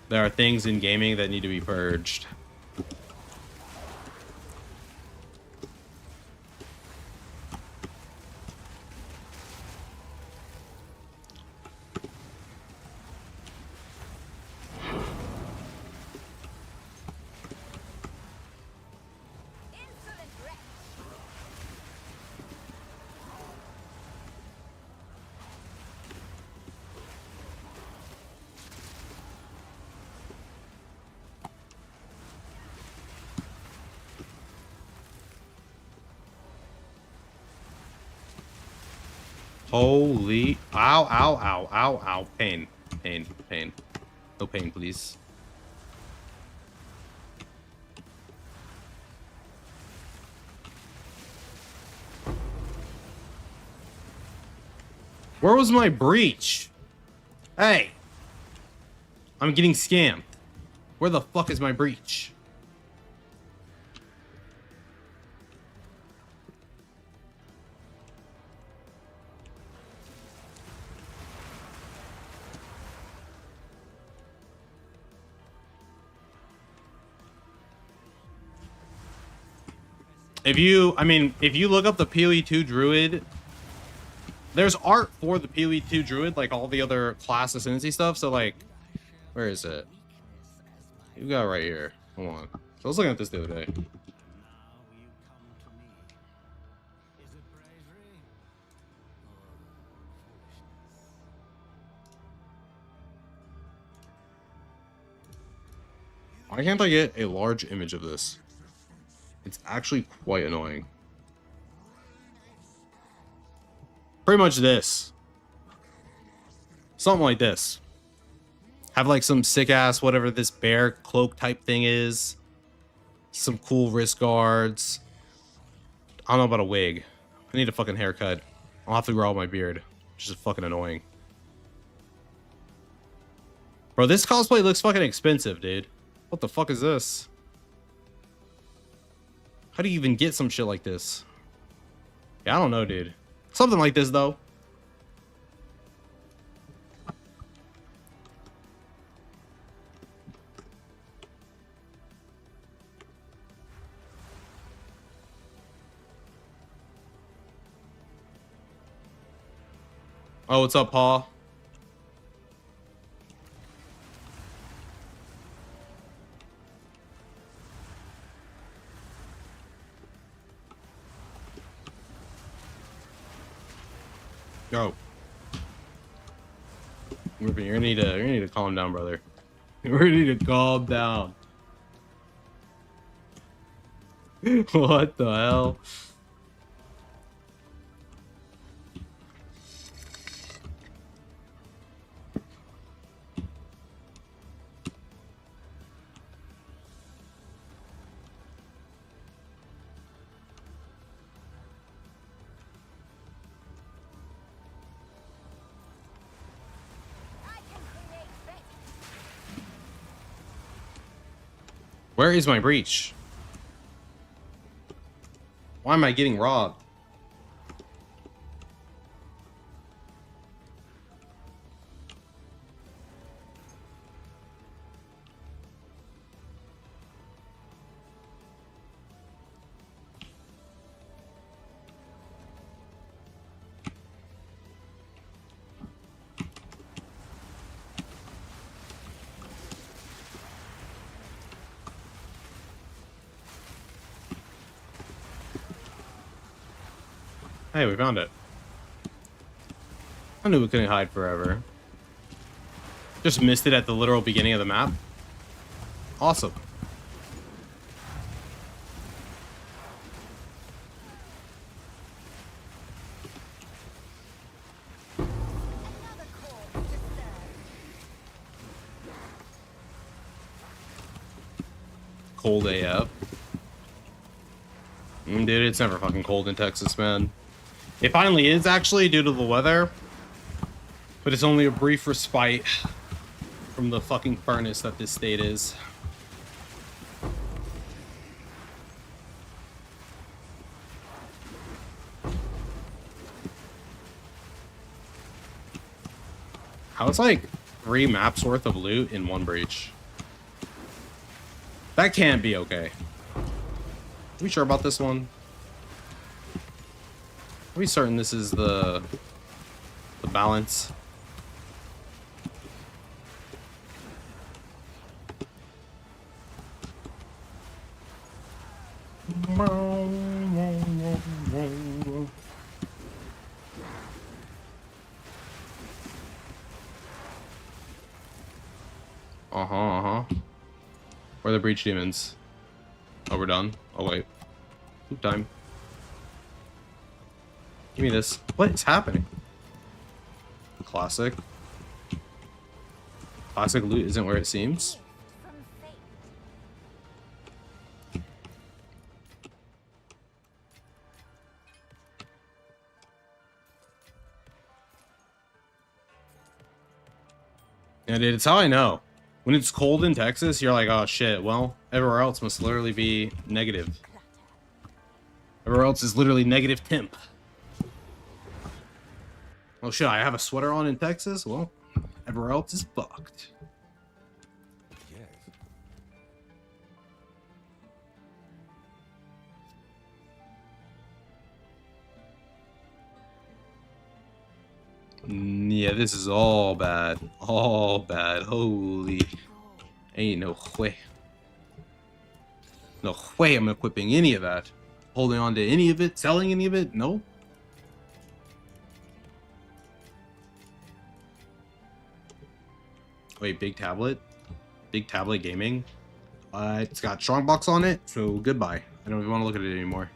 There are things in gaming that need to be purged. Holy, ow, ow, ow, ow, ow, pain, pain, pain. No pain, please. Where was my breach? Hey, I'm getting scammed. Where the fuck is my breach? If you look up the PoE 2 Druid, there's art for the PoE 2 Druid, like all the other class ascendancy stuff. So, like, where is it? You got it right here. Hold on. So I was looking at this the other day. Why can't I get a large image of this? It's actually quite annoying. Pretty much this. Something like this. Have like some sick ass whatever this bear cloak type thing is. Some cool wrist guards. I don't know about a wig. I need a fucking haircut. I'll have to grow out my beard. Which is fucking annoying. Bro, this cosplay looks fucking expensive, dude. What the fuck is this? How do you even get some shit like this? Yeah, I don't know, dude. Something like this, though. Oh, what's up, Paul? Go. You're gonna need to calm down, brother. We need to calm down. What the hell? Where is my breach? Why am I getting robbed? Hey, we found it. I knew we couldn't hide forever. Just missed it at the literal beginning of the map. Awesome. Cold AF. Dude, it's never fucking cold in Texas, man. It finally is, actually, due to the weather. But it's only a brief respite from the fucking furnace that this state is. How it's like 3 maps worth of loot in 1 breach. That can't be okay. Are we sure about this one? Are we certain this is the balance? Where are the breach demons? Oh, we're done. Oh, wait. Loop time. Give me this. What is happening? Classic. Classic loot isn't where it seems. Yeah, dude, it's how I know. When it's cold in Texas, you're like, oh shit, well, everywhere else must literally be negative. Everywhere else is literally negative temp. Oh shit, I have a sweater on in Texas? Well, everywhere else is fucked. Yeah, this is all bad. All bad. Holy. Ain't no way. No way I'm equipping any of that. Holding on to any of it. Selling any of it? No. Wait, big tablet? Big tablet gaming? It's got Strongbox on it, so goodbye. I don't even want to look at it anymore.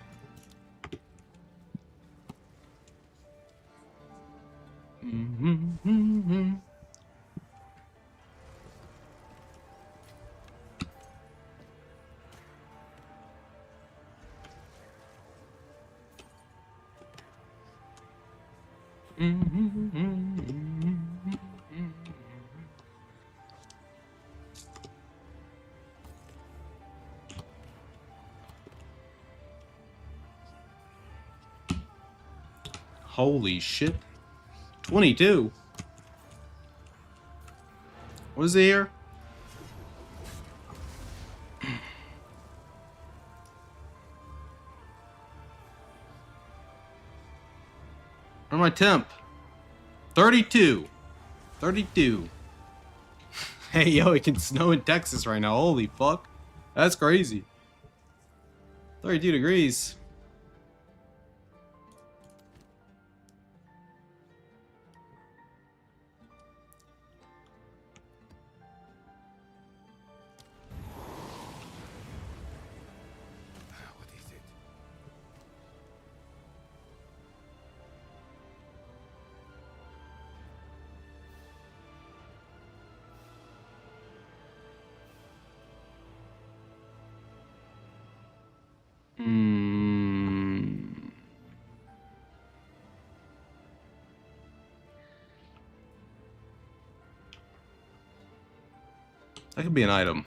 Holy shit. 22. What is it here? Where's my temp? 32. 32. Hey, yo, it can snow in Texas right now. Holy fuck. That's crazy. 32 degrees. That could be an item.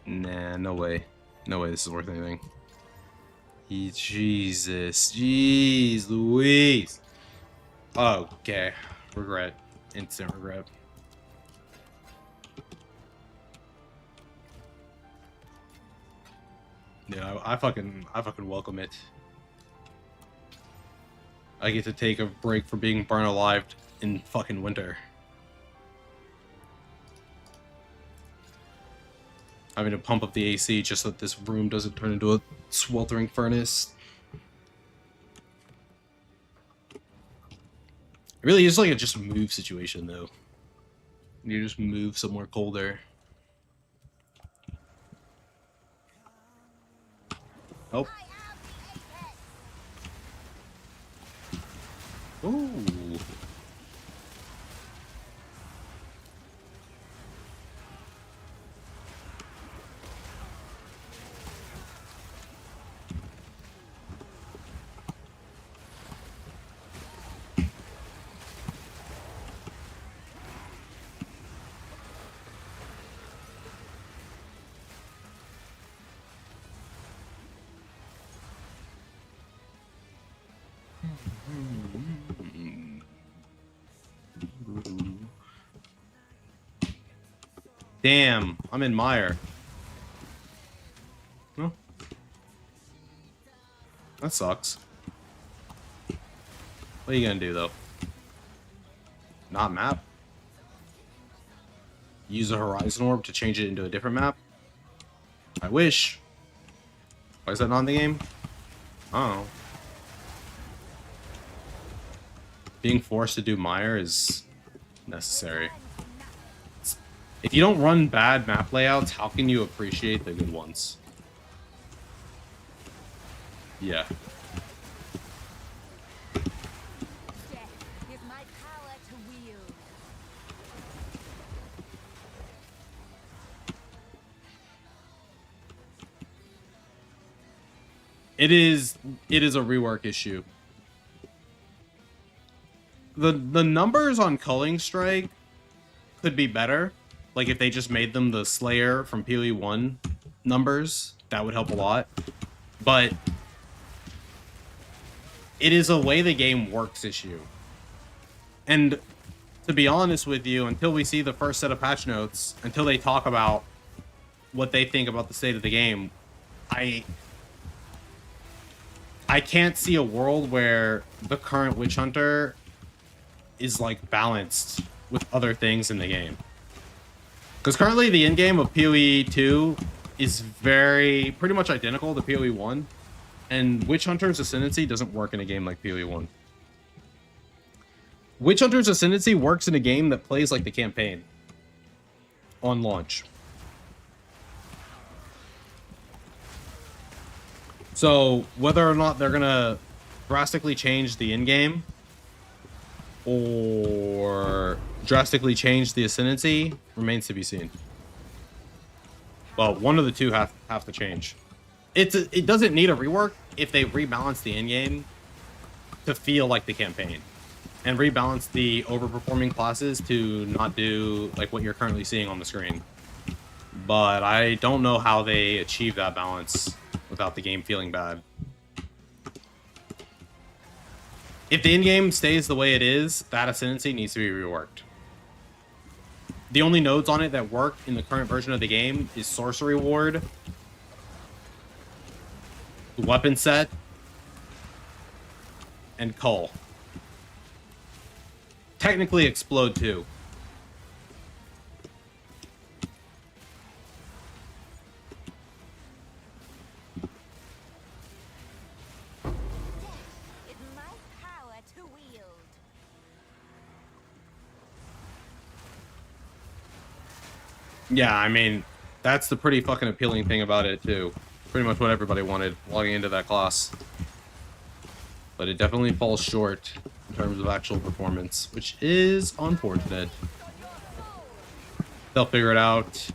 Nah, no way. No way this is worth anything. Jesus. Jeez Louise. Okay. Regret. Instant regret. Yeah, I fucking welcome it. I get to take a break from being burned alive in fucking winter. Having to pump up the AC just so that this room doesn't turn into a sweltering furnace. It really is like a just move situation though. You just move somewhere colder. Oh. Ooh. Damn, I'm in mire. Well, that sucks. What are you gonna do though? Not map? Use a horizon orb to change it into a different map? I wish. Why is that not in the game? I don't know. Being forced to do mire is necessary. If you don't run bad map layouts, how can you appreciate the good ones? Yeah. It is a rework issue. The numbers on Culling Strike could be better. Like if they just made them the Slayer from PoE 1 numbers, that would help a lot. But it is a way the game works issue. And to be honest with you, until we see the first set of patch notes, until they talk about what they think about the state of the game, I can't see a world where the current Witch Hunter is like balanced with other things in the game. Because currently the end game of PoE 2 is pretty much identical to PoE 1, and Witch Hunter's Ascendancy doesn't work in a game like PoE 1. Witch Hunter's Ascendancy works in a game that plays like the campaign on launch. So whether or not they're gonna drastically change the end game or drastically change the Ascendancy remains to be seen. Well, one of the two have to change. It doesn't need a rework if they rebalance the end game to feel like the campaign and rebalance the overperforming classes to not do like what you're currently seeing on the screen. But I don't know how they achieve that balance without the game feeling bad. If the in-game stays the way it is, that Ascendancy needs to be reworked. The only nodes on it that work in the current version of the game is Sorcery Ward, the Weapon Set, and Cull. Technically Explode too. Yeah, I mean, that's the pretty fucking appealing thing about it, too. Pretty much what everybody wanted logging into that class. But it definitely falls short in terms of actual performance, which is unfortunate. They'll figure it out.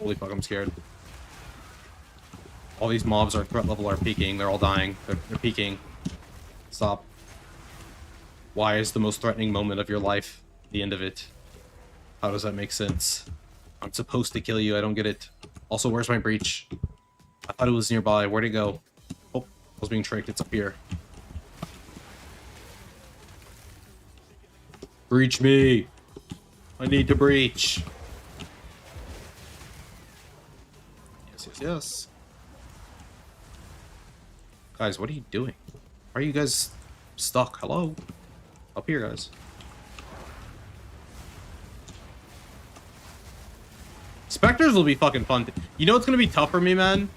Holy fuck, I'm scared. All these mobs, our threat level are peaking. They're all dying. They're peaking. Stop. Why is the most threatening moment of your life the end of it? How does that make sense? I'm supposed to kill you. I don't get it. Also, where's my breach? I thought it was nearby. Where'd it go? Oh, I was being tricked. It's up here. Breach me. I need to breach. Yes, yes, yes. Guys, what are you doing? Why are you guys stuck? Hello? Up here, guys. Spectres will be fucking fun. You know what's gonna be tough for me, man?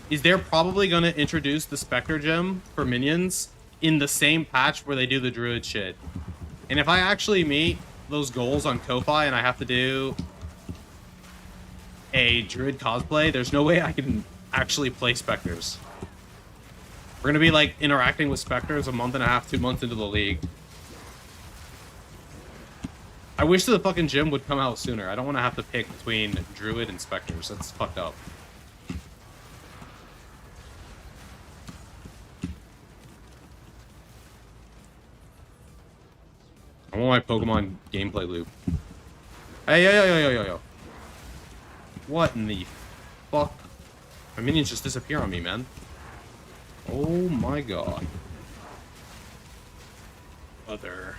Is they're probably gonna introduce the Spectre gem for minions in the same patch where they do the Druid shit. And if I actually meet those goals on Ko-Fi and I have to do a Druid cosplay, there's no way I can actually play Spectres. We're gonna be like interacting with Spectres a month and a half, 2 months into the league. I wish the fucking gym would come out sooner. I don't want to have to pick between Druid and Spectres. That's fucked up. I want my Pokemon gameplay loop. Hey, yo. What in the fuck? My minions just disappear on me, man. Oh my god. Other.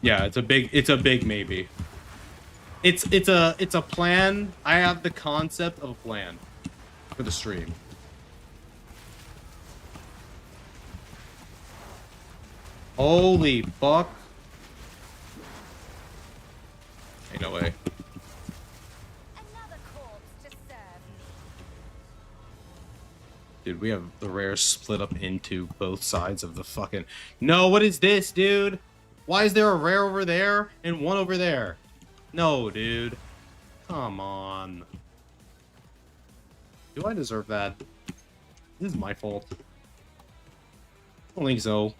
Yeah, it's a big maybe. It's a plan. I have the concept of a plan for the stream. Holy fuck. Ain't no way. Dude, we have the rare split up into both sides of the fucking... No, what is this, dude? Why is there a rare over there and one over there? No, dude. Come on. Do I deserve that? This is my fault. I don't think so.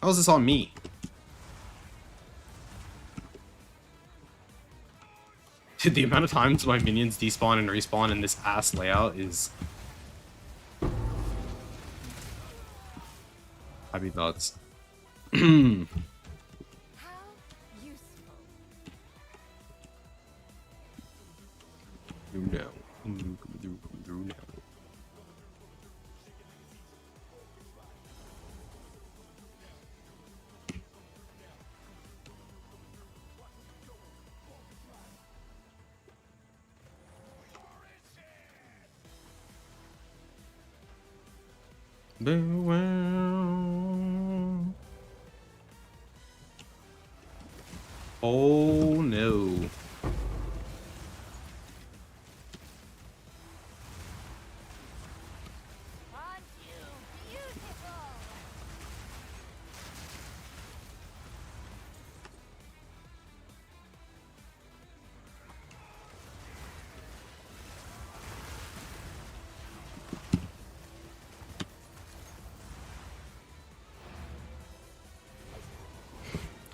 How is this on me? Dude, the amount of times my minions despawn and respawn in this ass layout is... Happy thoughts. How useful. No. Come through now. Oh no.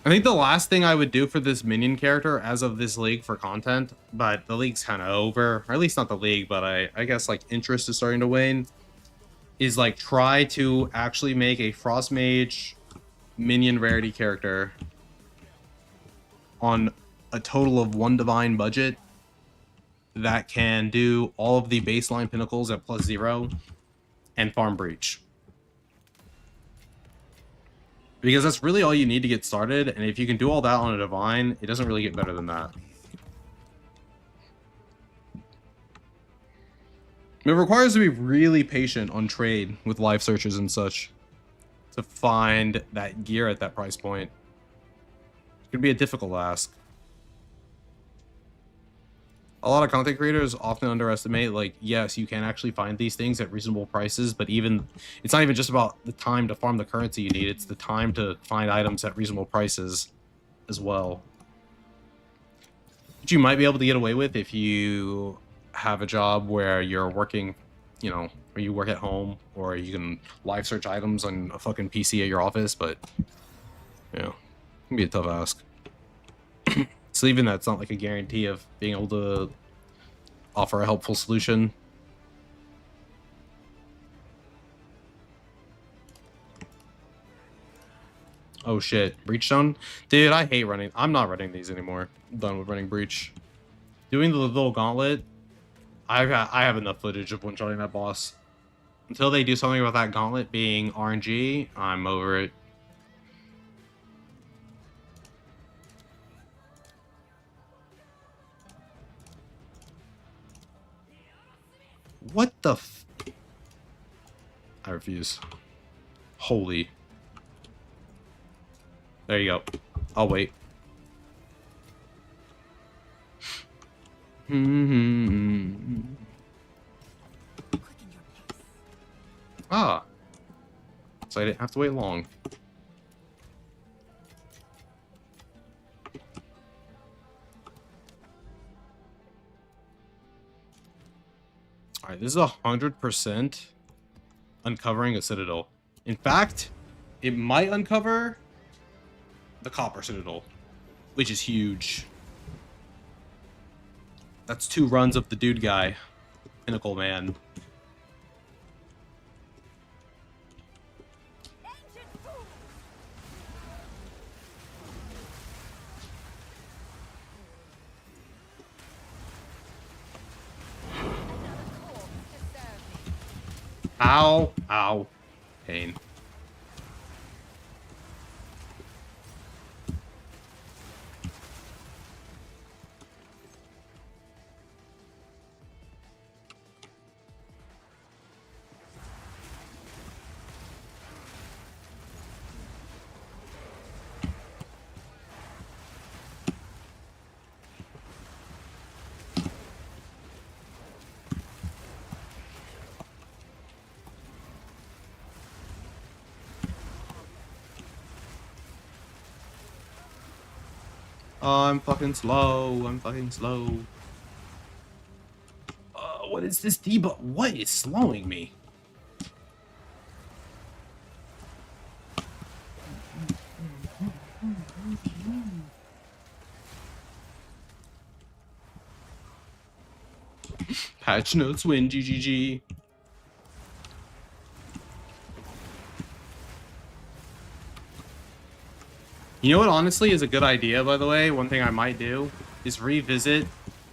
I think the last thing I would do for this minion character as of this league for content, but the league's kind of over, or at least not the league, but I guess like interest is starting to wane, is like try to actually make a Frostmage minion rarity character on a total of 1 divine budget that can do all of the baseline pinnacles at +0 and farm breach. Because that's really all you need to get started, and if you can do all that on a divine, it doesn't really get better than that. It requires to be really patient on trade with live searches and such to find that gear at that price point. It could be a difficult ask. A lot of content creators often underestimate, like, yes, you can actually find these things at reasonable prices, but even it's not even just about the time to farm the currency you need, it's the time to find items at reasonable prices as well. Which you might be able to get away with if you have a job where you're working you know, where you work at home, or you can live search items on a fucking PC at your office, but, you know, it can be a tough ask. So even that's not like a guarantee of being able to offer a helpful solution. Oh shit, Breachstone? Dude, I hate running. I'm not running these anymore. I'm done with running Breach. Doing the little gauntlet, I have enough footage of one-shotting that boss. Until they do something about that gauntlet being RNG, I'm over it. What the f... I refuse. Holy. There you go. I'll wait. Ah. So I didn't have to wait long. Alright, this is 100% uncovering a citadel. In fact, it might uncover the Copper Citadel, which is huge. That's 2 runs of the dude guy, Pinnacle Man. Ow, ow, pain. Oh, I'm fucking slow. I'm fucking slow. What is this debuff? What is slowing me? Patch notes win, GGG. You know what honestly is a good idea, by the way? One thing I might do is revisit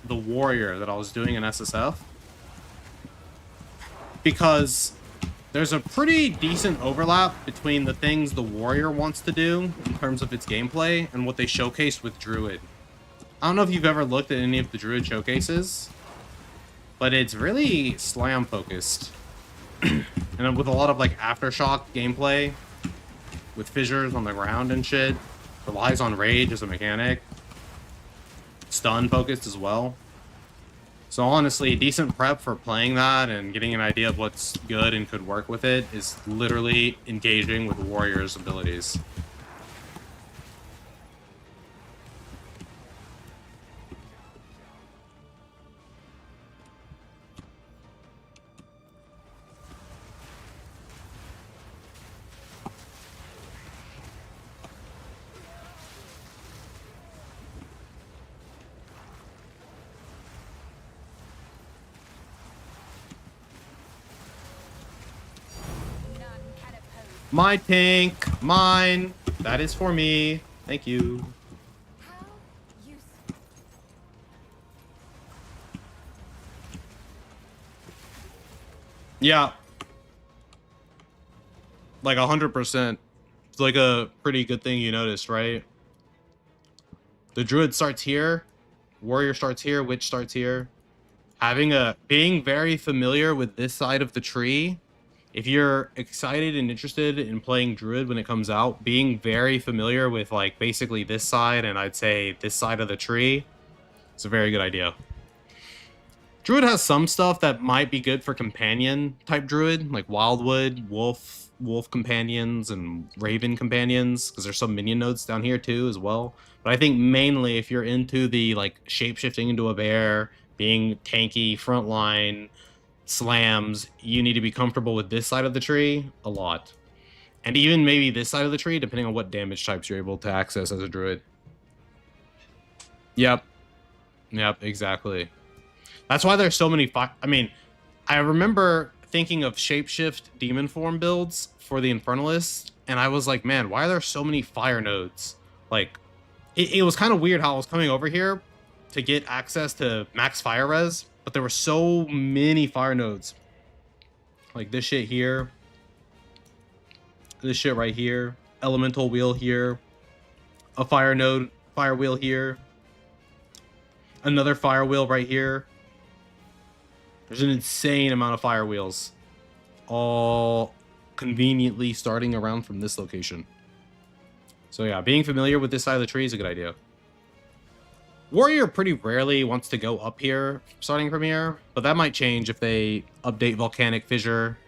the warrior that I was doing in SSF. Because there's a pretty decent overlap between the things the warrior wants to do in terms of its gameplay and what they showcased with Druid. I don't know if you've ever looked at any of the Druid showcases, but it's really slam focused. And with a lot of like aftershock gameplay with fissures on the ground and shit. Relies on rage as a mechanic. Stun focused as well. So honestly, decent prep for playing that and getting an idea of what's good and could work with it is literally engaging with Warrior's abilities. My tank, mine. That is for me. Thank you. Yeah. Like 100%. It's like a pretty good thing you noticed, right? The druid starts here, warrior starts here, witch starts here. Being very familiar with this side of the tree. If you're excited and interested in playing Druid when it comes out, being very familiar with like basically this side and I'd say this side of the tree, it's a very good idea. Druid has some stuff that might be good for companion type Druid, like Wildwood, Wolf companions, and Raven companions, because there's some minion nodes down here too as well. But I think mainly if you're into the like shape-shifting into a bear, being tanky, frontline, slams, you need to be comfortable with this side of the tree a lot. And even maybe this side of the tree, depending on what damage types you're able to access as a druid. Yep. Yep, exactly. That's why there's so many I mean, I remember thinking of shapeshift demon form builds for the Infernalists, and I was like, man, why are there so many fire nodes? Like, it was kind of weird how I was coming over here to get access to max fire res, but there were so many fire nodes. Like this shit here. This shit right here. Elemental wheel here. A fire node, fire wheel here. Another fire wheel right here. There's an insane amount of fire wheels. All conveniently starting around from this location. So yeah, being familiar with this side of the tree is a good idea. Warrior pretty rarely wants to go up here, starting from here, but that might change if they update Volcanic Fissure,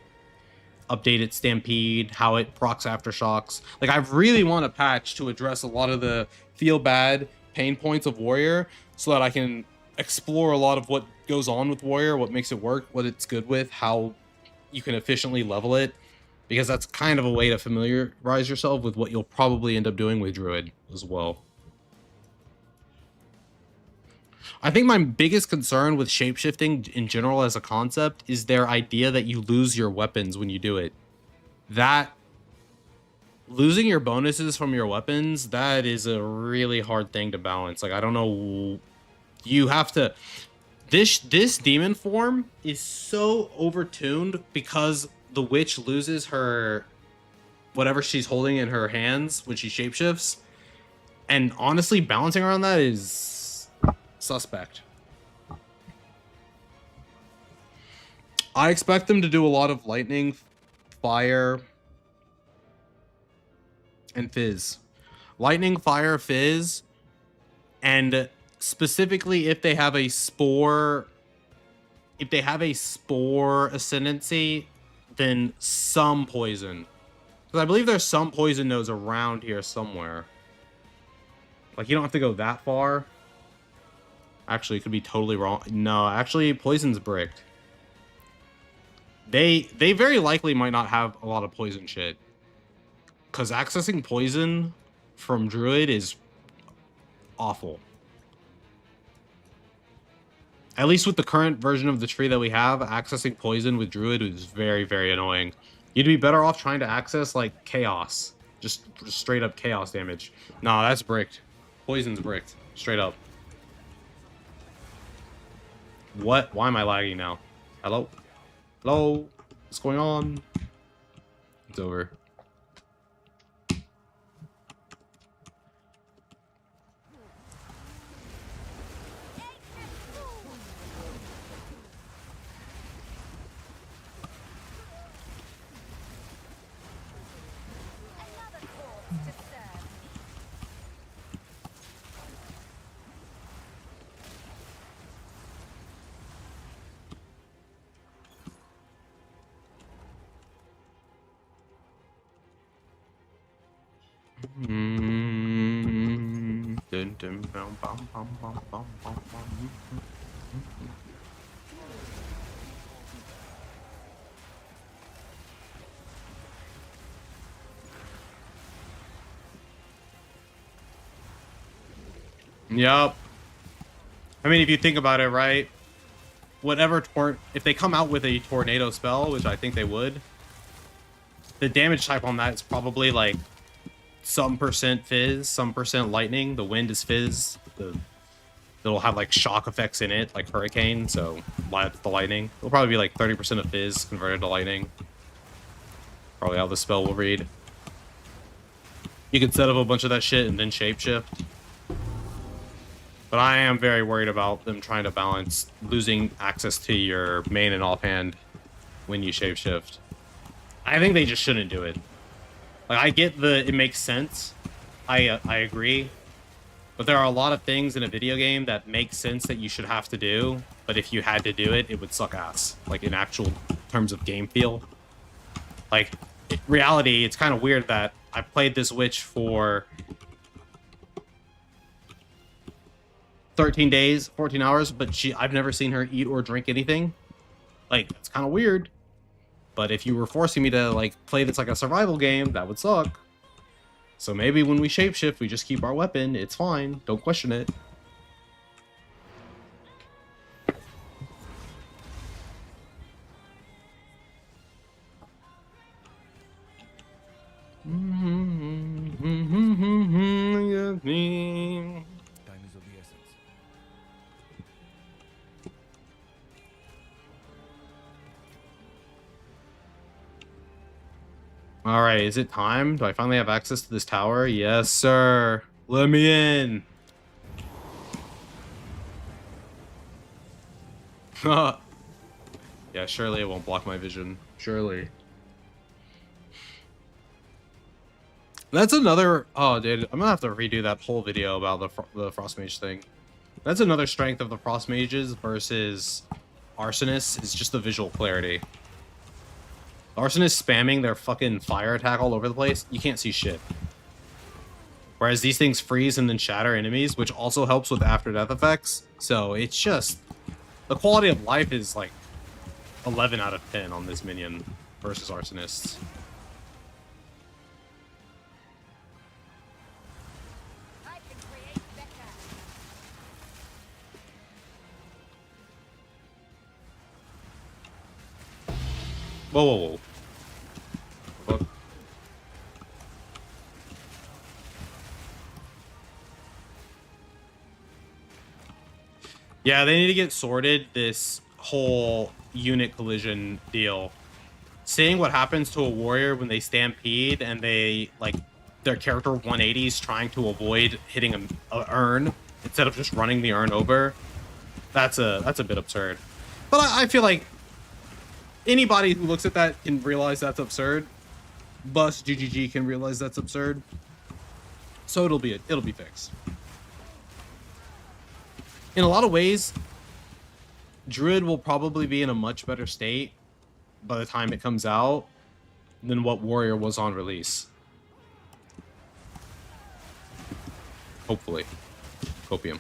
update its Stampede, how it procs Aftershocks. Like, I really want a patch to address a lot of the feel bad pain points of Warrior so that I can explore a lot of what goes on with Warrior, what makes it work, what it's good with, how you can efficiently level it, because that's kind of a way to familiarize yourself with what you'll probably end up doing with Druid as well. I think my biggest concern with shapeshifting in general as a concept is their idea that you lose your weapons when you do it. That losing your bonuses from your weapons, that is a really hard thing to balance. Like, I don't know, you have to... This demon form is so overtuned because the witch loses her whatever she's holding in her hands when she shapeshifts, and honestly balancing around that is suspect. I expect them to do a lot of lightning, fire, and fizz. Lightning, fire, fizz, and specifically if they have a spore, ascendancy, then some poison. Because I believe there's some poison nodes around here somewhere. Like, you don't have to go that far. Actually, it could be totally wrong. No, actually, poison's bricked. They very likely might not have a lot of poison shit. Because accessing poison from Druid is awful. At least with the current version of the tree that we have, accessing poison with Druid is very, very annoying. You'd be better off trying to access, like, chaos. Just straight up chaos damage. Nah, that's bricked. Poison's bricked. Straight up. What? Why am I lagging now? Hello? Hello? What's going on? It's over. Yup. I mean, if you think about it, right? Whatever if they come out with a tornado spell, which I think they would, the damage type on that is probably like some percent fizz, some percent lightning. The wind is fizz. It'll have like shock effects in it, like hurricane, so the lightning. It'll probably be like 30% of fizz converted to lightning. Probably how the spell will read. You could set up a bunch of that shit and then shapeshift. But I am very worried about them trying to balance losing access to your main and offhand when you shapeshift. I think they just shouldn't do it. Like, I get it makes sense. I agree. But there are a lot of things in a video game that make sense that you should have to do. But if you had to do it, it would suck ass. Like, in actual terms of game feel. Like, in reality, it's kind of weird that I played this witch for 13 days, 14 hours, but I've never seen her eat or drink anything. Like, that's kind of weird. But if you were forcing me to, like, play this like a survival game, that would suck. So maybe when we shapeshift, we just keep our weapon. It's fine. Don't question it. Time is of the essence. Alright, is it time? Do I finally have access to this tower? Yes, sir. Let me in. Yeah, surely it won't block my vision. Surely. That's another... Oh, dude, I'm gonna have to redo that whole video about the Frostmage thing. That's another strength of the Frostmages versus Arsonists, is just the visual clarity. Arsonists spamming their fucking fire attack all over the place, you can't see shit. Whereas these things freeze and then shatter enemies, which also helps with after death effects. So it's just... The quality of life is like 11 out of 10 on this minion versus Arsonists. Whoa, whoa, whoa. Fuck. Yeah, they need to get sorted, this whole unit collision deal. Seeing what happens to a warrior when they stampede and they, like, their character 180s trying to avoid hitting a urn instead of just running the urn over, that's a bit absurd. But I feel like anybody who looks at that can realize that's absurd. Bus GGG can realize that's absurd. So it'll be fixed. In a lot of ways, Druid will probably be in a much better state by the time it comes out than what Warrior was on release. Hopefully. Copium.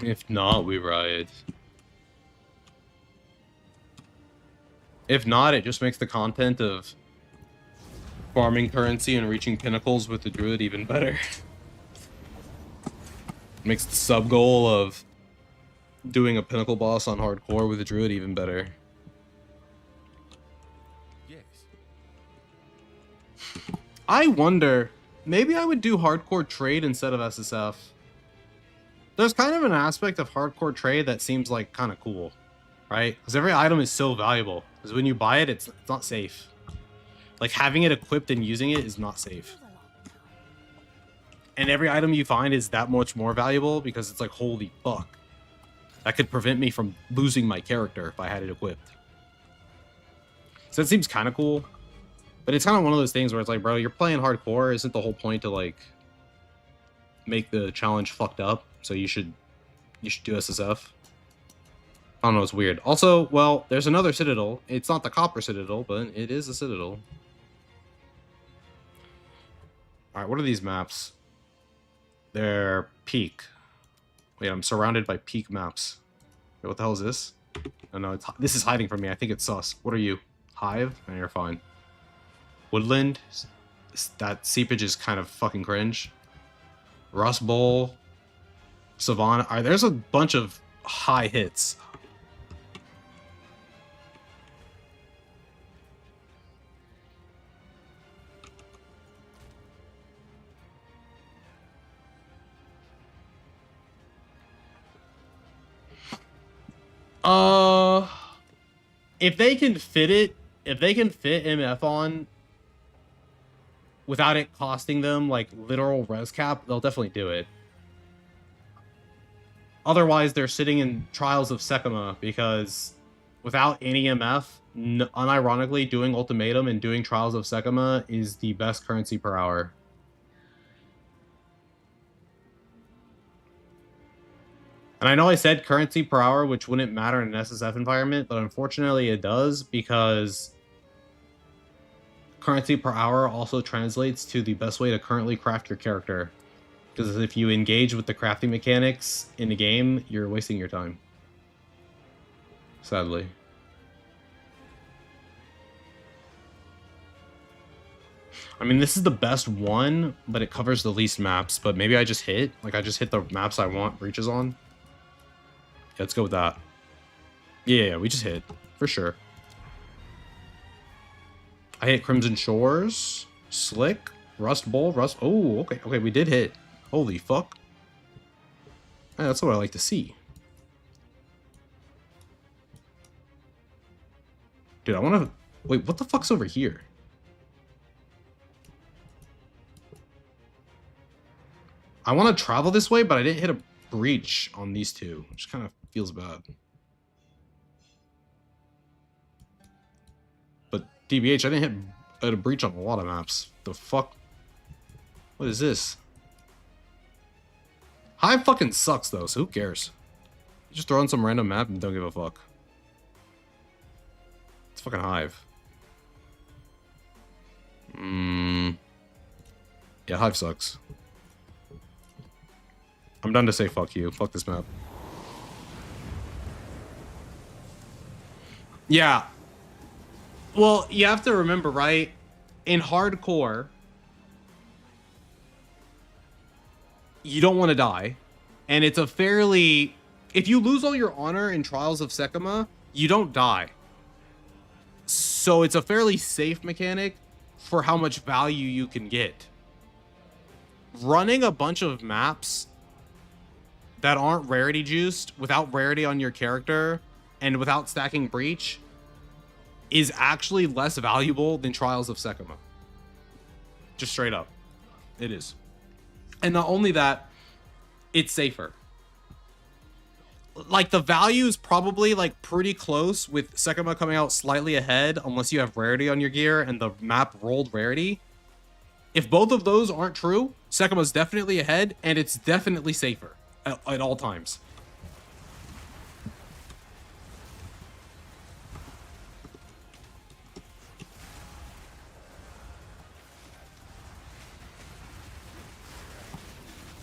If not, we riot. If not, it just makes the content of farming currency and reaching pinnacles with the druid even better. Makes the sub goal of doing a pinnacle boss on hardcore with the druid even better. Yes. I wonder, maybe I would do hardcore trade instead of SSF. There's kind of an aspect of hardcore trade that seems like kind of cool, right? Because every item is so valuable. Because when you buy it, it's not safe. Like, having it equipped and using it is not safe. And every item you find is that much more valuable because it's like, holy fuck. That could prevent me from losing my character if I had it equipped. So that seems kind of cool. But it's kind of one of those things where it's like, bro, you're playing hardcore. Isn't the whole point to, like, make the challenge fucked up? So you should do SSF. I don't know, it's weird. Also, well, there's another Citadel. It's not the Copper Citadel, but it is a Citadel. Alright, what are these maps? They're peak. Wait, I'm surrounded by peak maps. Wait, what the hell is this? Oh no, this is hiding from me. I think it's sus. What are you? Hive? No, you're fine. Woodland? That seepage is kind of fucking cringe. Rust Bowl. Savannah. Alright, there's a bunch of high hits. If they can fit it, if they can fit MF on without it costing them like literal res cap, they'll definitely do it. Otherwise, they're sitting in Trials of Sekima because without any MF, unironically, doing Ultimatum and doing Trials of Sekima is the best currency per hour. And I know I said currency per hour, which wouldn't matter in an SSF environment, but unfortunately it does because currency per hour also translates to the best way to currently craft your character. Because if you engage with the crafting mechanics in the game, you're wasting your time. Sadly. I mean, this is the best one, but it covers the least maps. But maybe I just hit. Like, I just hit the maps I want breaches on. Yeah, let's go with that. Yeah, we just hit. For sure. I hit Crimson Shores. Slick. Rust Bowl. Rust... Oh, okay. Okay, we did hit. Holy fuck. Yeah, that's what I like to see. Dude, I want to... Wait, what the fuck's over here? I want to travel this way, but I didn't hit a breach on these two, which kind of feels bad. But DBH, I didn't hit a breach on a lot of maps. The fuck? What is this? Hive fucking sucks, though, so who cares? You just throw in some random map and don't give a fuck. It's fucking Hive. Yeah, Hive sucks. I'm done to say fuck you. Fuck this map. Yeah. Well, you have to remember, right? In hardcore, you don't want to die. And it's a fairly... If you lose all your honor in Trials of Sekima, you don't die. So it's a fairly safe mechanic for how much value you can get. Running a bunch of maps that aren't rarity juiced, without rarity on your character, and without stacking breach, is actually less valuable than Trials of Sekima. Just straight up. It is. And not only that, it's safer. Like, the value is probably, like, pretty close, with Sekima coming out slightly ahead, unless you have rarity on your gear and the map rolled rarity. If both of those aren't true, Sekima's definitely ahead, and it's definitely safer at all times.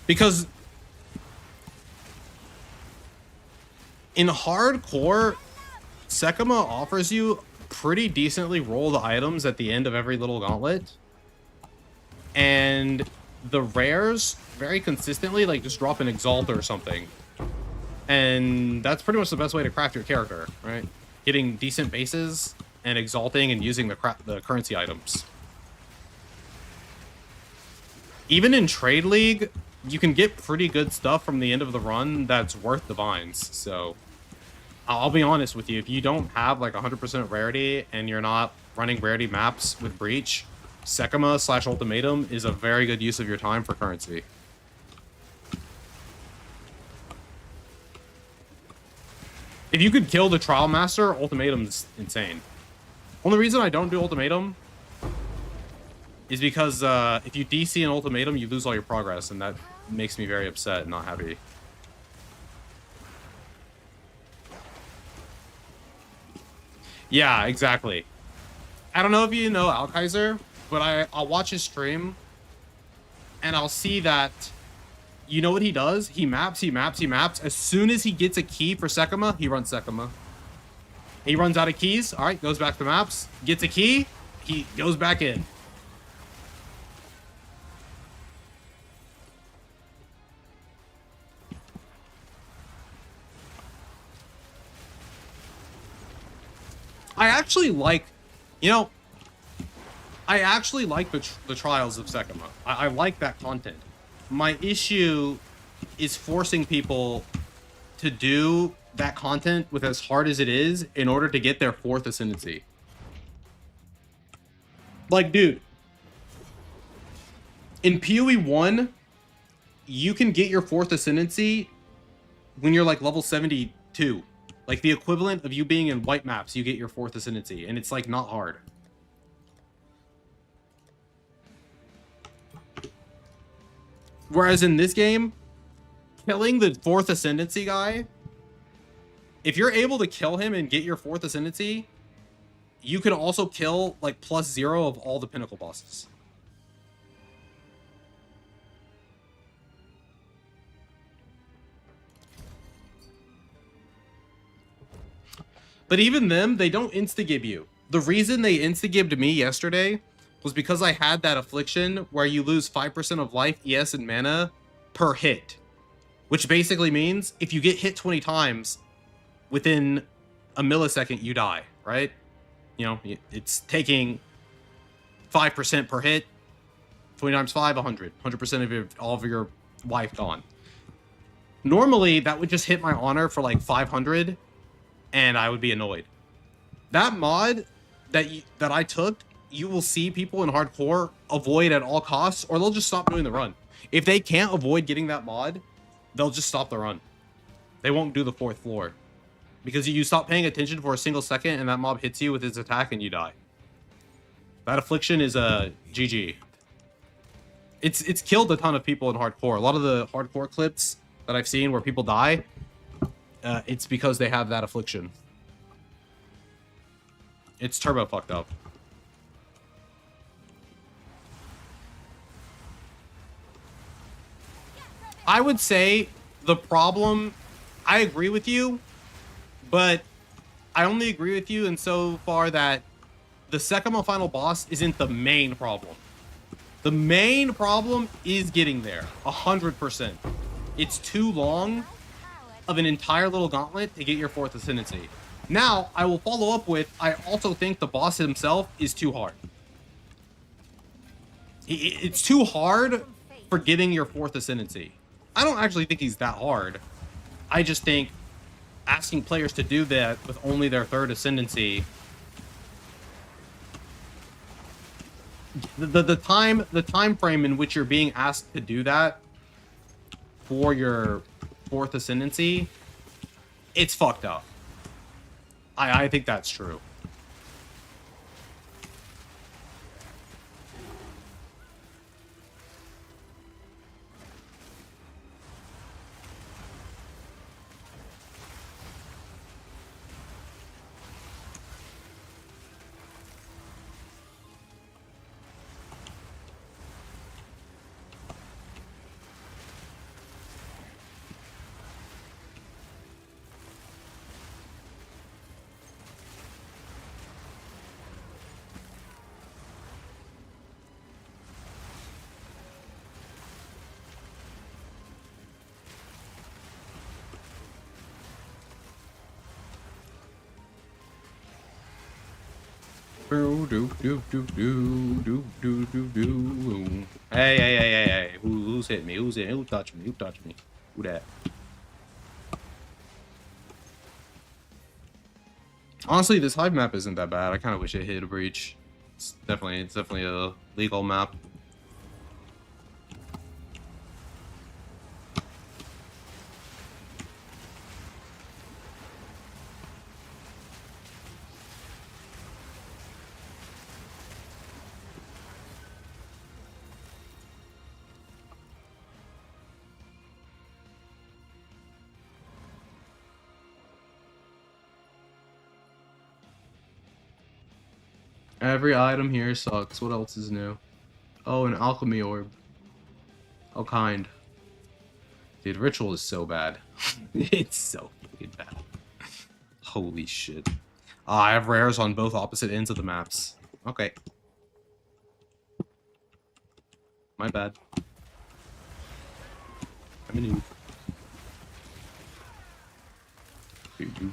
Because in hardcore, Sekima offers you pretty decently rolled items at the end of every little gauntlet. And the rares very consistently like just drop an Exalt or something. And that's pretty much the best way to craft your character, right? Getting decent bases and exalting and using the currency items. Even in Trade League, you can get pretty good stuff from the end of the run that's worth divines. So I'll be honest with you, if you don't have like 100% rarity and you're not running rarity maps with breach, Sekima / Ultimatum is a very good use of your time for currency. If you could kill the Trial Master, Ultimatum's insane. Only reason I don't do Ultimatum is because if you DC an Ultimatum, you lose all your progress, and that makes me very upset and not happy. Yeah, exactly. I don't know if you know Alkaiser, but I'll watch his stream, and I'll see that, you know what he does? He maps. As soon as he gets a key for Sekima, he runs Sekima. He runs out of keys. All right, goes back to maps. Gets a key. He goes back in. I actually like, you know, I actually like the Trials of Sekima. I like that content. My issue is forcing people to do that content with as hard as it is in order to get their 4th ascendancy. Like, dude, in PoE 1, you can get your 4th ascendancy when you're like level 72. Like the equivalent of you being in white maps, you get your 4th Ascendancy, and it's like not hard. Whereas in this game, killing the 4th Ascendancy guy, if you're able to kill him and get your 4th Ascendancy, you can also kill like +0 of all the pinnacle bosses. But even them, they don't insta-gib you. The reason they insta-gibbed me yesterday was because I had that affliction where you lose 5% of life, ES, and mana per hit. Which basically means if you get hit 20 times, within a millisecond, you die, right? You know, it's taking 5% per hit. 20 times 5, 100. 100% of all of your life gone. Normally, that would just hit my honor for like 500, and I would be annoyed. That mod that I took, you will see people in hardcore avoid at all costs, or they'll just stop doing the run. If they can't avoid getting that mod, they'll just stop the run. They won't do the 4th floor. Because you stop paying attention for a single second, and that mob hits you with his attack, and you die. That affliction is a GG. It's killed a ton of people in hardcore. A lot of the hardcore clips that I've seen where people die, it's because they have that affliction. It's turbo fucked up. I would say the problem, I agree with you, but I only agree with you in so far that the second and final boss isn't the main problem. The main problem is getting there, 100%. It's too long of an entire little gauntlet to get your 4th Ascendancy. Now, I will follow up with, I also think the boss himself is too hard. It's too hard for getting your 4th Ascendancy. I don't actually think he's that hard. I just think asking players to do that with only their 3rd Ascendancy, the time frame in which you're being asked to do that for your 4th Ascendancy, it's fucked up. I think that's true. Hey. Who's hit me? Who's hit? Who touched me? Who touched me? Who that? Honestly, this hive map isn't that bad. I kind of wish it hit a breach. It's definitely a legal map. Every item here sucks. What else is new? Oh, an alchemy orb. Oh, kind. Dude, ritual is so bad. It's so fucking bad. Holy shit. I have rares on both opposite ends of the maps. Okay. My bad. I'm a noob.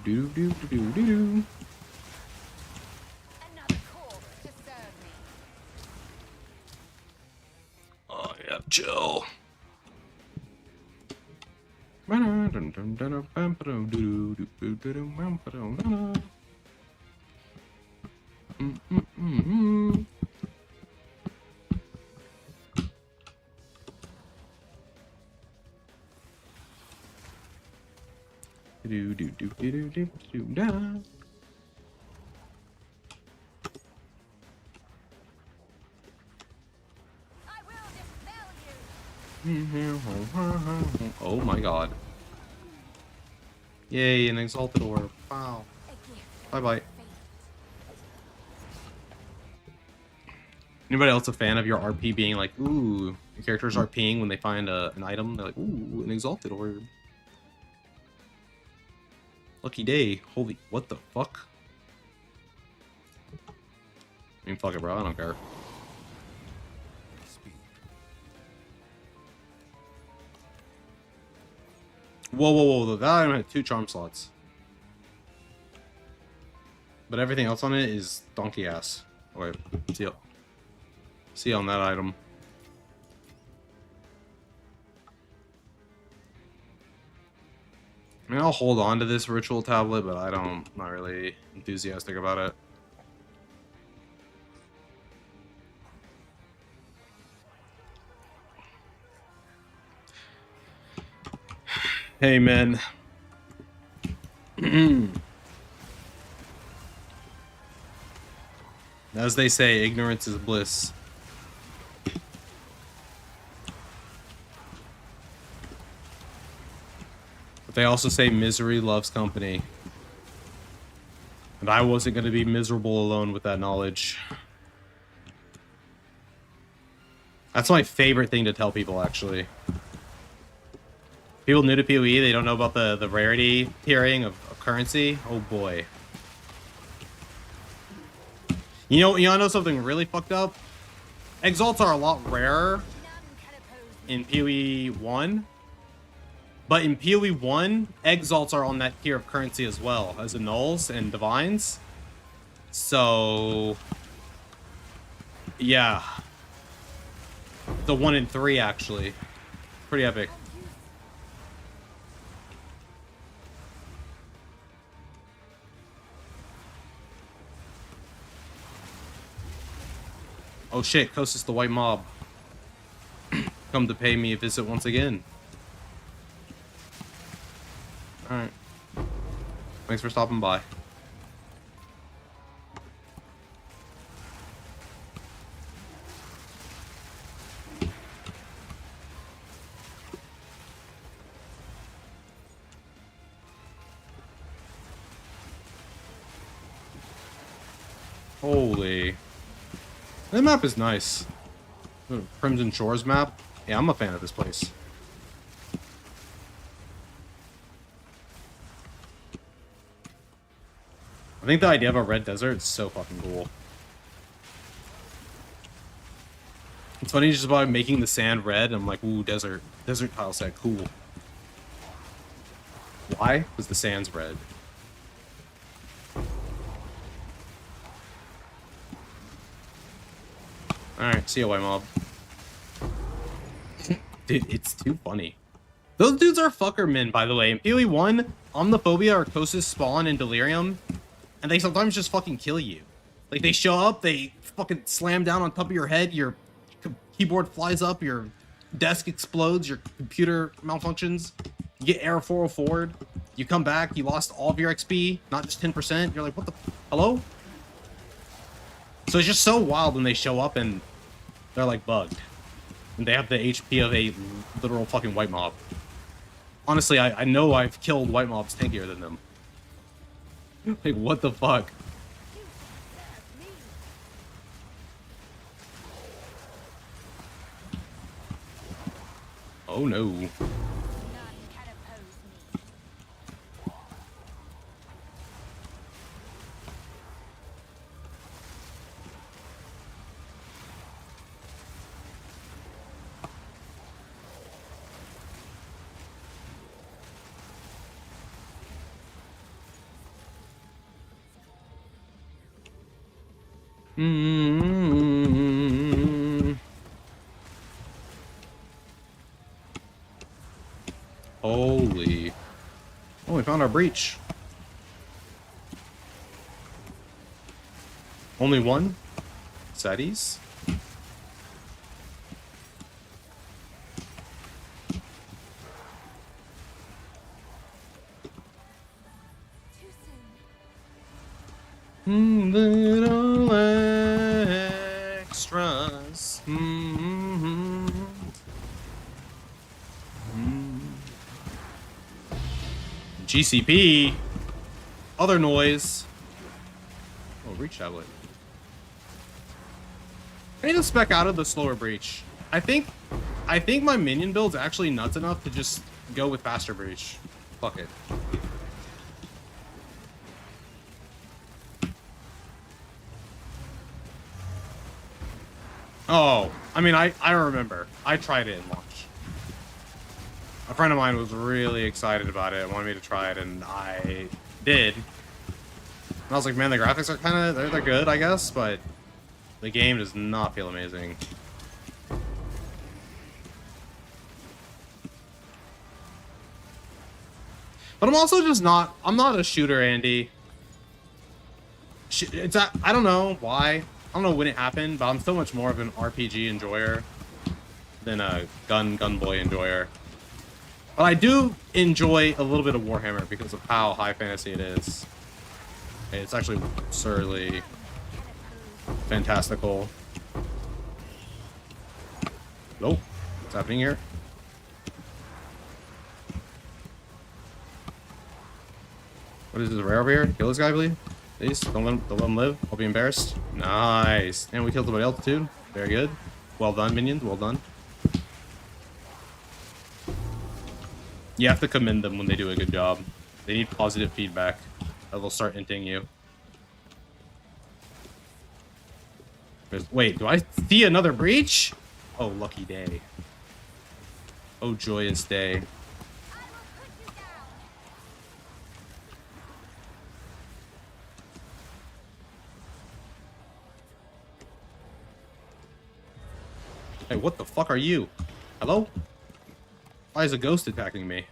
Do. Oh yeah, chill. Do do do do do do do da. Oh my god. Yay, an exalted orb. Wow. Bye bye. Anybody else a fan of your RP being like, ooh, your characters RPing when they find an item? They're like, ooh, an exalted orb. Lucky day. Holy, what the fuck? I mean, fuck it, bro. I don't care. Whoa, whoa, whoa. That item had 2 charm slots. But everything else on it is donkey ass. Okay, see on that item. I mean, I'll hold on to this ritual tablet, but I'm not really enthusiastic about it. Hey, man. As they say, ignorance is bliss. But they also say misery loves company. And I wasn't going to be miserable alone with that knowledge. That's my favorite thing to tell people, actually. People new to PoE, they don't know about the rarity tiering of currency. Oh boy. You know something really fucked up? Exalts are a lot rarer in PoE 1. But in PoE 1, Exalts are on that tier of currency as well as the Nulls and Divines. So yeah. The 1 in 3 actually. Pretty epic. Oh shit, Kosis the White Mob. Come to pay me a visit once again. Alright. Thanks for stopping by. Holy. That map is nice. Crimson Shores map. Yeah, I'm a fan of this place. I think the idea of a red desert is so fucking cool. It's funny just about making the sand red. I'm like, ooh, desert tile set, cool. Why? Because the sand's red. Alright, see ya, White Mob. Dude, it's too funny. Those dudes are fucker men, by the way. In PoE 1, Omniphobia or Kosis spawn in Delirium, and they sometimes just fucking kill you. Like, they show up, they fucking slam down on top of your head, your keyboard flies up, your desk explodes, your computer malfunctions, you get error 404'd, you come back, you lost all of your XP, not just 10%, you're like, what the, hello? So it's just so wild when they show up and they're like bugged. And they have the HP of a literal fucking White Mob. Honestly, I know I've killed White Mobs tankier than them. Like, what the fuck? Oh no. Holy. Oh, we found our breach. Only one? Saddies? Little extras. GCP. Other noise. Oh, reach tablet. I need to spec out of the slower breach. I think my minion build's actually nuts enough to just go with faster breach. Fuck it. Oh, I mean, I remember. I tried it in launch. A friend of mine was really excited about it and wanted me to try it, and I did. And I was like, man, the graphics are kind of, they're good, I guess, but the game does not feel amazing. But I'm also just not, I'm not a shooter, Andy. It's, I don't know why. I don't know when it happened, but I'm so much more of an RPG enjoyer than a gun boy enjoyer. But I do enjoy a little bit of Warhammer because of how high fantasy it is. It's actually absurdly fantastical. Hello? What's happening here? What is this, rare over here? Kill this guy, please? Please, don't let him live. I'll be embarrassed. Nice. And we killed him at altitude. Very good. Well done, minions. Well done. You have to commend them when they do a good job. They need positive feedback. Or they'll start inting you. Wait, do I see another breach? Oh, lucky day. Oh, joyous day. Hey, what the fuck are you? Hello? Why is a ghost attacking me?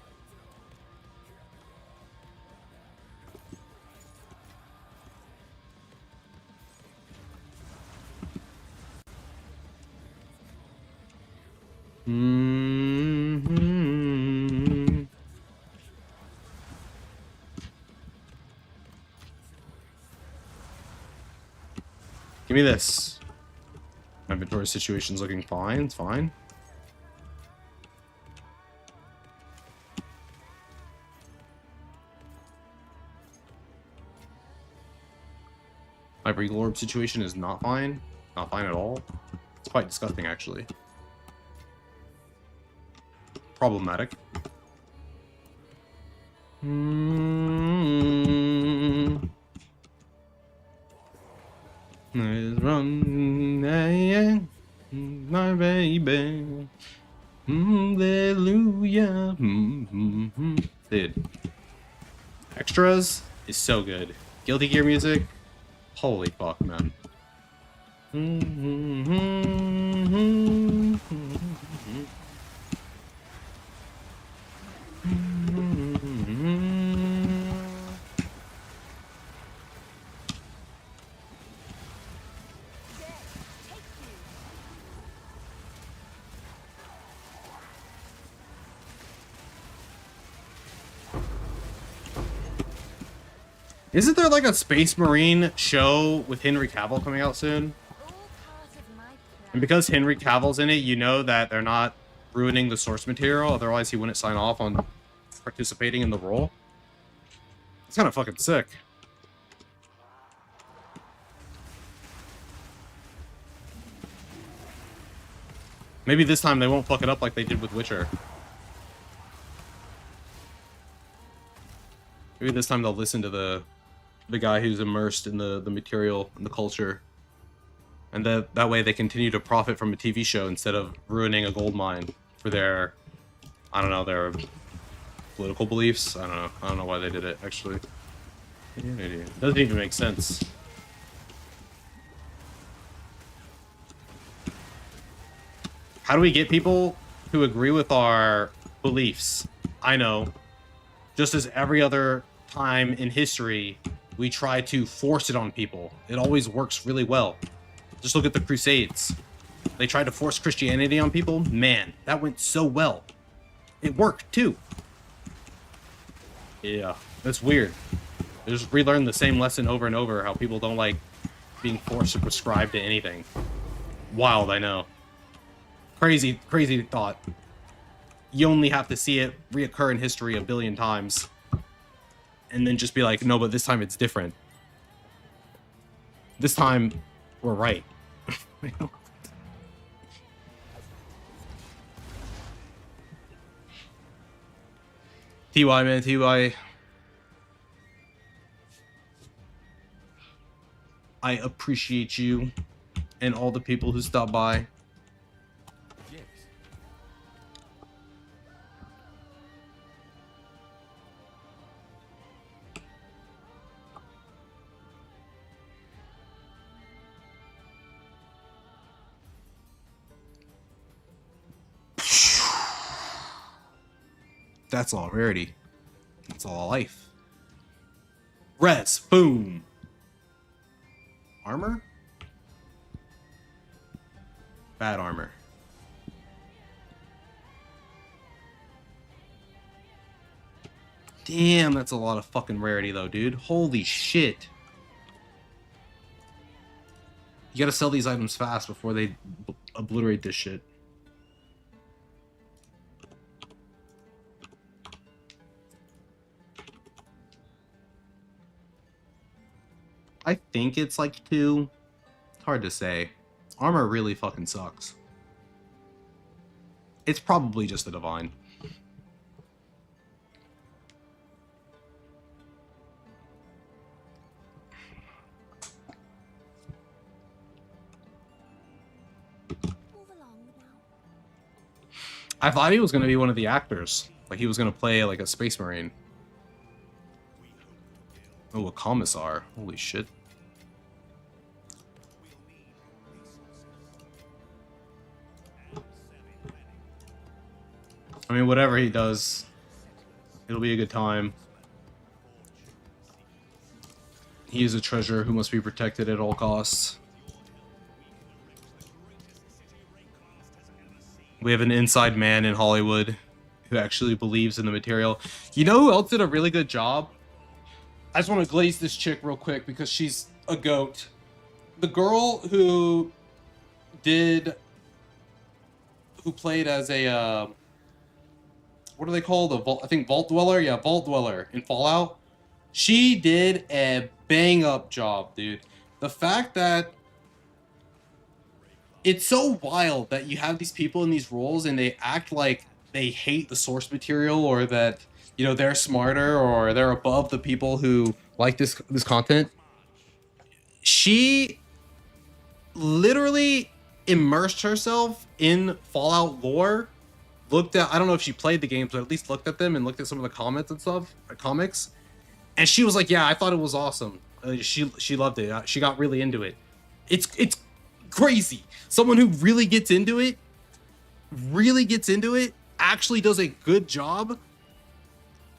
Give me this. My inventory situation's looking fine. It's fine. My Reglorb situation is not fine. Not fine at all. It's quite disgusting, actually. Problematic. Let's run, my baby. Hallelujah. Dude. Extras is so good. Guilty Gear music. Holy fuck, man. Isn't there like a Space Marine show with Henry Cavill coming out soon? And because Henry Cavill's in it, you know that they're not ruining the source material, otherwise he wouldn't sign off on participating in the role. It's kind of fucking sick. Maybe this time they won't fuck it up like they did with Witcher. Maybe this time they'll listen to the guy who's immersed in the material and the culture. And that way they continue to profit from a TV show instead of ruining a gold mine for their, I don't know, their political beliefs. I don't know why they did it, actually. It doesn't even make sense. How do we get people to agree with our beliefs? I know. Just as every other time in history, we try to force it on people. It always works really well. Just look at the Crusades. They tried to force Christianity on people. Man, that went so well. It worked, too. Yeah, that's weird. They just relearn the same lesson over and over, how people don't like being forced to prescribe to anything. Wild, I know. Crazy, crazy thought. You only have to see it reoccur in history a billion times. And then just be like, no, but this time it's different. This time, we're right. TY, man, TY. I appreciate you and all the people who stopped by. Yes. That's all rarity. That's all life. Res, boom. Armor? Bad armor. Damn, that's a lot of fucking rarity though, dude. Holy shit. You gotta sell these items fast before they obliterate this shit. I think it's like 2. It's hard to say. Armor really fucking sucks. It's probably just the divine. I thought he was going to be one of the actors. Like he was going to play like a space marine. Oh, a commissar. Holy shit. I mean, whatever he does, it'll be a good time. He is a treasure who must be protected at all costs. We have an inside man in Hollywood who actually believes in the material. You know who else did a really good job? I just want to glaze this chick real quick because she's a goat. The girl who played as a, what are they called? I think Vault Dweller? Yeah, Vault Dweller in Fallout. She did a bang-up job, dude. The fact that it's so wild that you have these people in these roles and they act like they hate the source material or that, you know, they're smarter or they're above the people who like this content. She literally immersed herself in Fallout lore. Looked at, I don't know if she played the games, but at least looked at them and looked at some of the comments and stuff, comics. And she was like, yeah, I thought it was awesome. She loved it. She got really into it. It's crazy. Someone who really gets into it, actually does a good job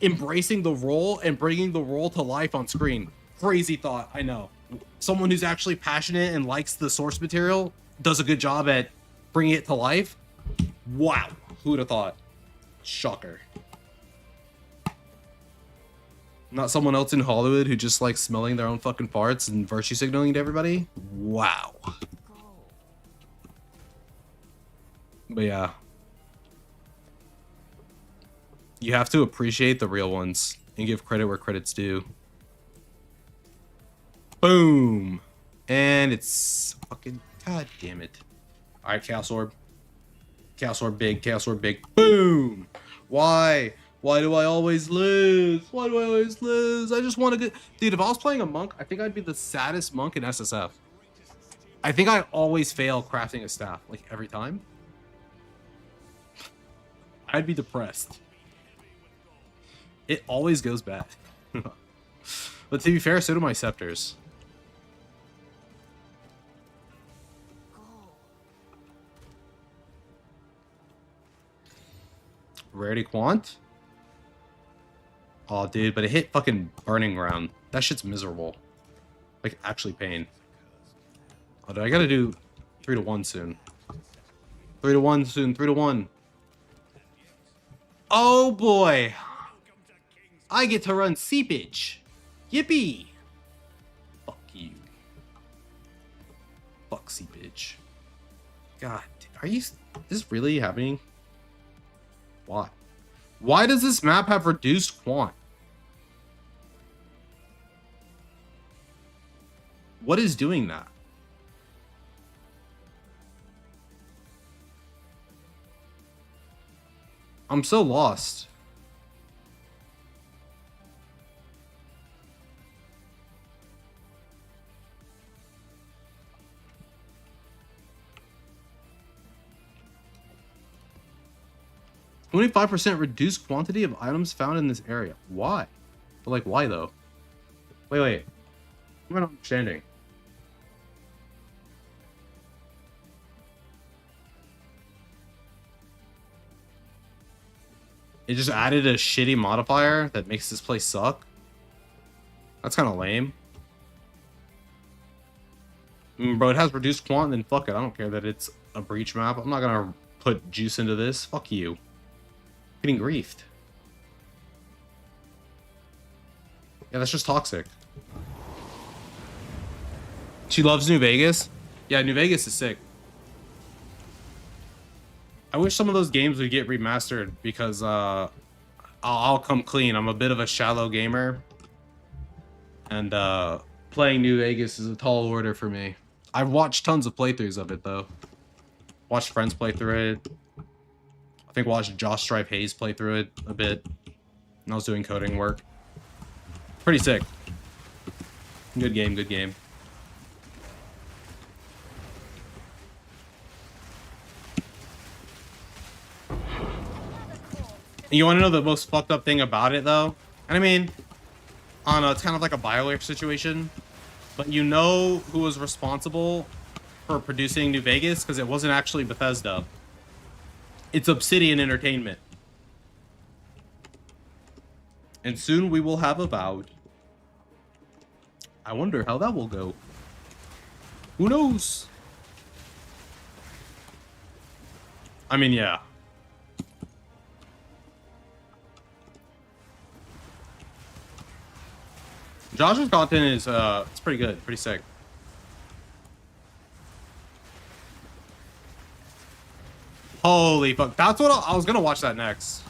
embracing the role and bringing the role to life on screen. Crazy thought, I know. Someone who's actually passionate and likes the source material does a good job at bringing it to life. Wow, who would have thought? Shocker. Not someone else in Hollywood who just likes smelling their own fucking farts and virtue signaling to everybody? Wow. But yeah. You have to appreciate the real ones and give credit where credit's due. Boom. And it's fucking, god damn it. Alright, Chaos Orb. Chaos Orb big, Chaos Orb big. Boom. Why? Why do I always lose? Why do I always lose? I just want to get... Dude, if I was playing a monk, I think I'd be the saddest monk in SSF. I think I always fail crafting a staff, like every time. I'd be depressed. It always goes bad. But to be fair, so do my scepters. Rarity Quant? Oh, dude, but it hit fucking Burning Ground. That shit's miserable. Like, actually pain. Oh, dude, I gotta do 3-1 soon. 3-1 soon, 3-1. Oh, boy. I get to run Seepage. Yippee! Fuck you. Fucksy bitch. God, are you... Is this really happening? Why? Why does this map have reduced quant? What is doing that? I'm so lost. "25% reduced quantity of items found in this area." Why? But like, why though? Wait. I'm not understanding. It just added a shitty modifier that makes this place suck? That's kind of lame. Bro, it has reduced quant, then fuck it. I don't care that it's a breach map. I'm not gonna put juice into this. Fuck you. Getting griefed. Yeah, that's just toxic. She loves New Vegas? Yeah, New Vegas is sick. I wish some of those games would get remastered because I'll come clean. I'm a bit of a shallow gamer. And playing New Vegas is a tall order for me. I've watched tons of playthroughs of it though. Watched friends play through it. I think watched Josh Stripe Hayes play through it a bit. And I was doing coding work. Pretty sick. Good game, good game. You want to know the most fucked up thing about it, though? And I mean, I don't know, it's kind of like a BioWare situation. But you know who was responsible for producing New Vegas? Because it wasn't actually Bethesda. It's Obsidian Entertainment. And soon we will have Avowed. I wonder how that will go. Who knows? I mean, yeah. Josh's content is it's pretty good, pretty sick. Holy fuck, that's what I was gonna watch that next.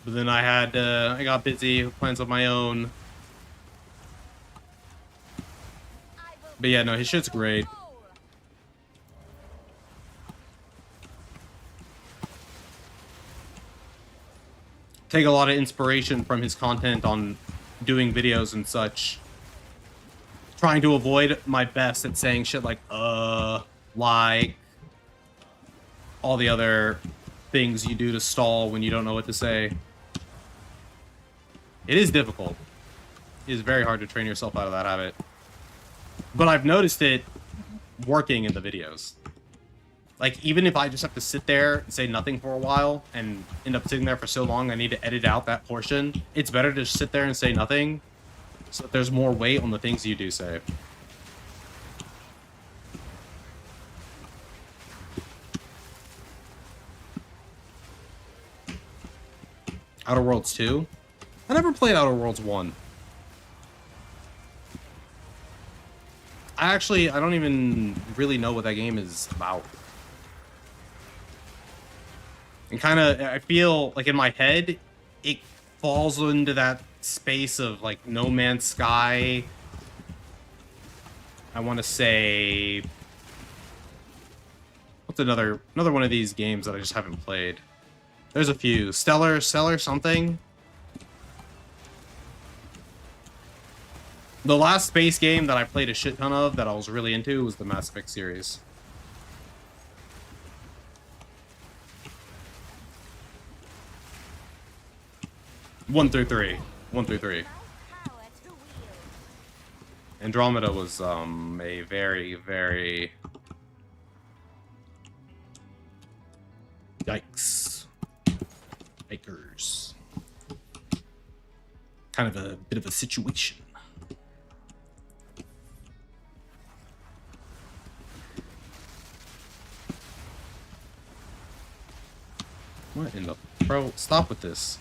But then I got busy with plans of my own. But yeah, no, his shit's great. Take a lot of inspiration from his content on doing videos and such. Trying to avoid my best at saying shit like, like, all the other things you do to stall when you don't know what to say. It is difficult. It is very hard to train yourself out of that habit. But I've noticed it working in the videos. Like, even if I just have to sit there and say nothing for a while and end up sitting there for so long I need to edit out that portion, it's better to just sit there and say nothing so that there's more weight on the things you do say. Outer Worlds 2? I never played Outer Worlds 1. I don't even really know what that game is about. And kind of, I feel like in my head, it falls into that space of like No Man's Sky. I want to say, what's another one of these games that I just haven't played? There's a few. Stellar something. The last space game that I played a shit ton of that I was really into was the Mass Effect series. One through three. Andromeda was a very, very... Yikes. Yikers. Kind of a bit of a situation. What in the... Bro, stop with this.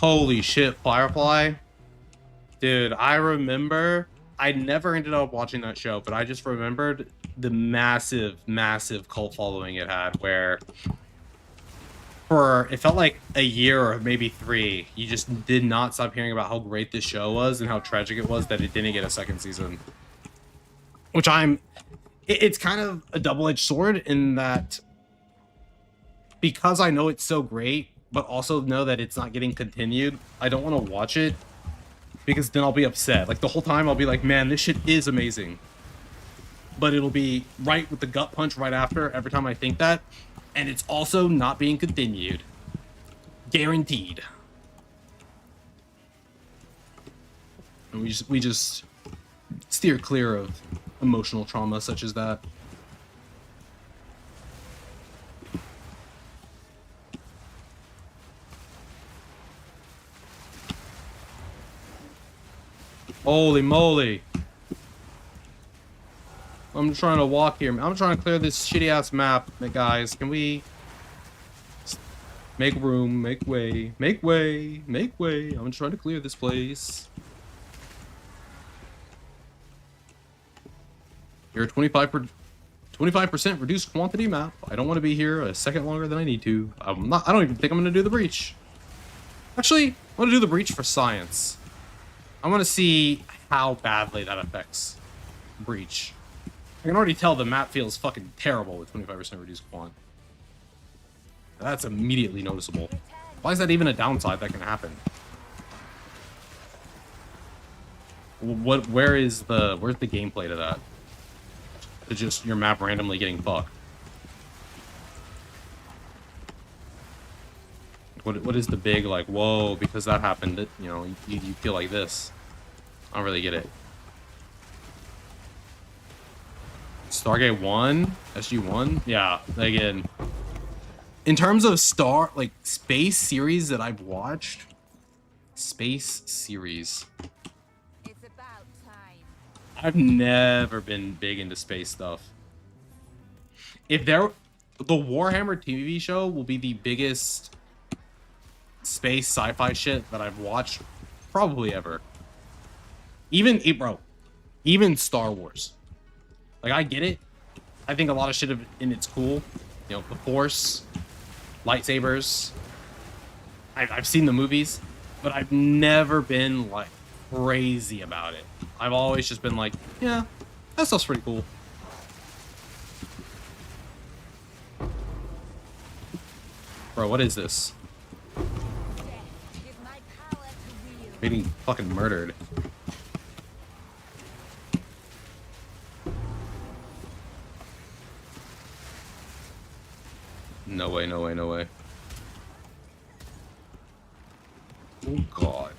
Holy shit, Firefly. Dude, I remember, I never ended up watching that show, but I just remembered the massive, massive cult following it had, where for, it felt like a year or maybe 3, you just did not stop hearing about how great this show was and how tragic it was that it didn't get a second season. Which it's kind of a double-edged sword in that, because I know it's so great, but also know that it's not getting continued, I don't want to watch it, because then I'll be upset. Like, the whole time I'll be like, man, this shit is amazing. But it'll be right with the gut punch right after every time I think that, and it's also not being continued. Guaranteed. And we just steer clear of emotional trauma such as that. Holy moly. I'm trying to walk here. I'm trying to clear this shitty ass map, guys. Can we make room, make way, make way, make way? I'm trying to clear this place. You're a 25% reduced quantity map. I don't want to be here a second longer than I need to. I don't even think I'm going to do the breach. Actually, I want to do the breach for science. I want to see how badly that affects breach. I can already tell the map feels fucking terrible with 25% reduced quant. That's immediately noticeable. Why is that even a downside that can happen? Where's the gameplay to that? To just your map randomly getting fucked. What is the big, like, whoa, because that happened, you know, you feel like this. I don't really get it. Stargate 1? SG-1? Yeah, again. In terms of space series that I've watched, space series. It's about time. I've never been big into space stuff. The Warhammer TV show will be the biggest space sci-fi shit that I've watched probably ever. Even Star Wars. Like, I get it. I think a lot of shit in it's cool. You know, the Force, lightsabers. I've seen the movies, but I've never been like crazy about it. I've always just been like, yeah, that stuff's pretty cool. Bro, what is this? Getting fucking murdered. No way, no way, no way. Oh god.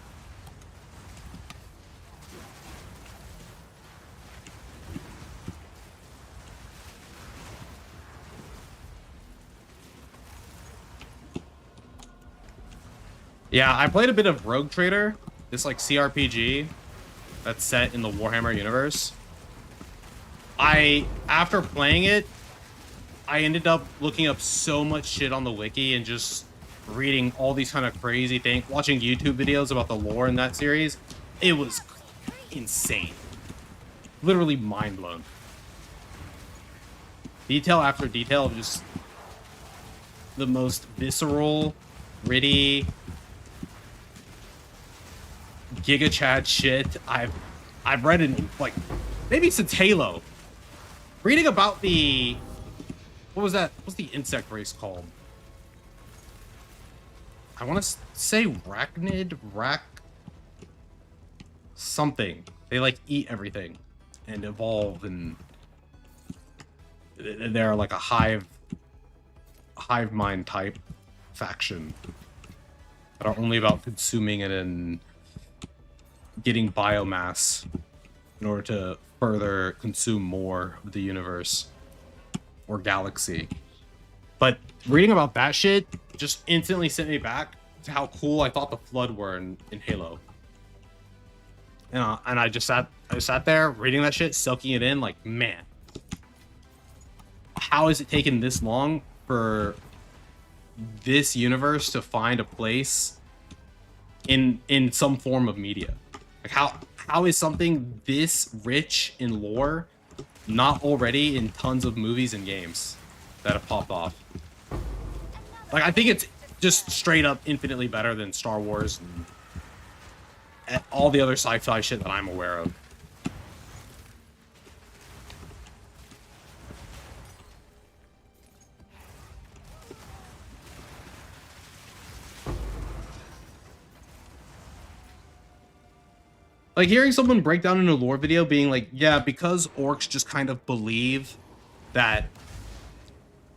Yeah, I played a bit of Rogue Trader, this like CRPG that's set in the Warhammer universe. After playing it, I ended up looking up so much shit on the wiki and just reading all these kind of crazy things, watching YouTube videos about the lore in that series. It was insane. Literally mind blown. Detail after detail of just the most visceral, gritty, Giga Chad shit I've read in like maybe since Halo. Reading about the what was that? What's the insect race called? I want to say arachnid, something. They like eat everything and evolve, and they're like a hive mind type faction that are only about consuming it and getting biomass in order to further consume more of the universe or galaxy. But reading about that shit just instantly sent me back to how cool I thought the Flood were in Halo. And I just sat there reading that shit, soaking it in, like, man, how has it taken this long for this universe to find a place in some form of media. Like how is something this rich in lore not already in tons of movies and games that have popped off? Like, I think it's just straight up infinitely better than Star Wars and all the other sci-fi shit that I'm aware of. Like, hearing someone break down in a lore video being like, yeah, because orcs just kind of believe that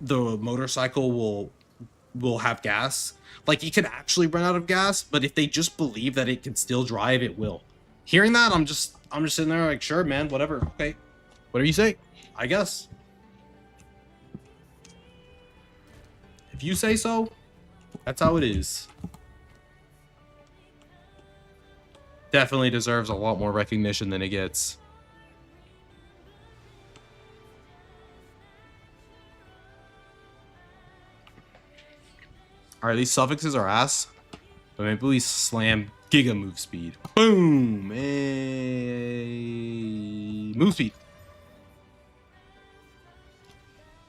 the motorcycle will have gas. Like, it could actually run out of gas, but if they just believe that it can still drive, it will. Hearing that, I'm just sitting there like, sure, man, whatever. Okay. Whatever you say, I guess. If you say so, that's how it is. Definitely deserves a lot more recognition than it gets. Alright, these suffixes are ass. But maybe we slam Giga move speed. Boom! Hey. Move speed.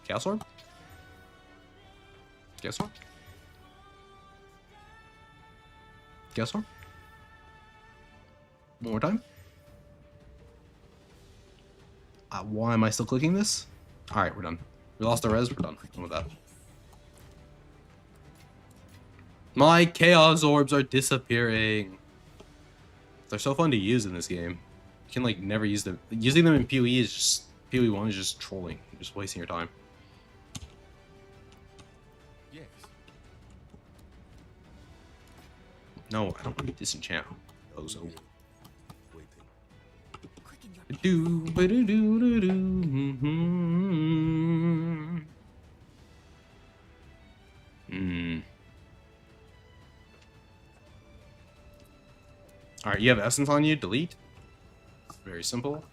Chaos Orb? Chaos Orb? Chaos Orb? One more time. Why am I still clicking this? Alright, we're done. We lost our res, we're done. Done with that. My Chaos Orbs are disappearing. They're so fun to use in this game. You can, like, never use them. Using them in PoE is just... PoE 1 is just trolling. You're just wasting your time. Yes. No, I don't want to disenchant. Ozo. Alright, you have essence on you, delete. Very simple.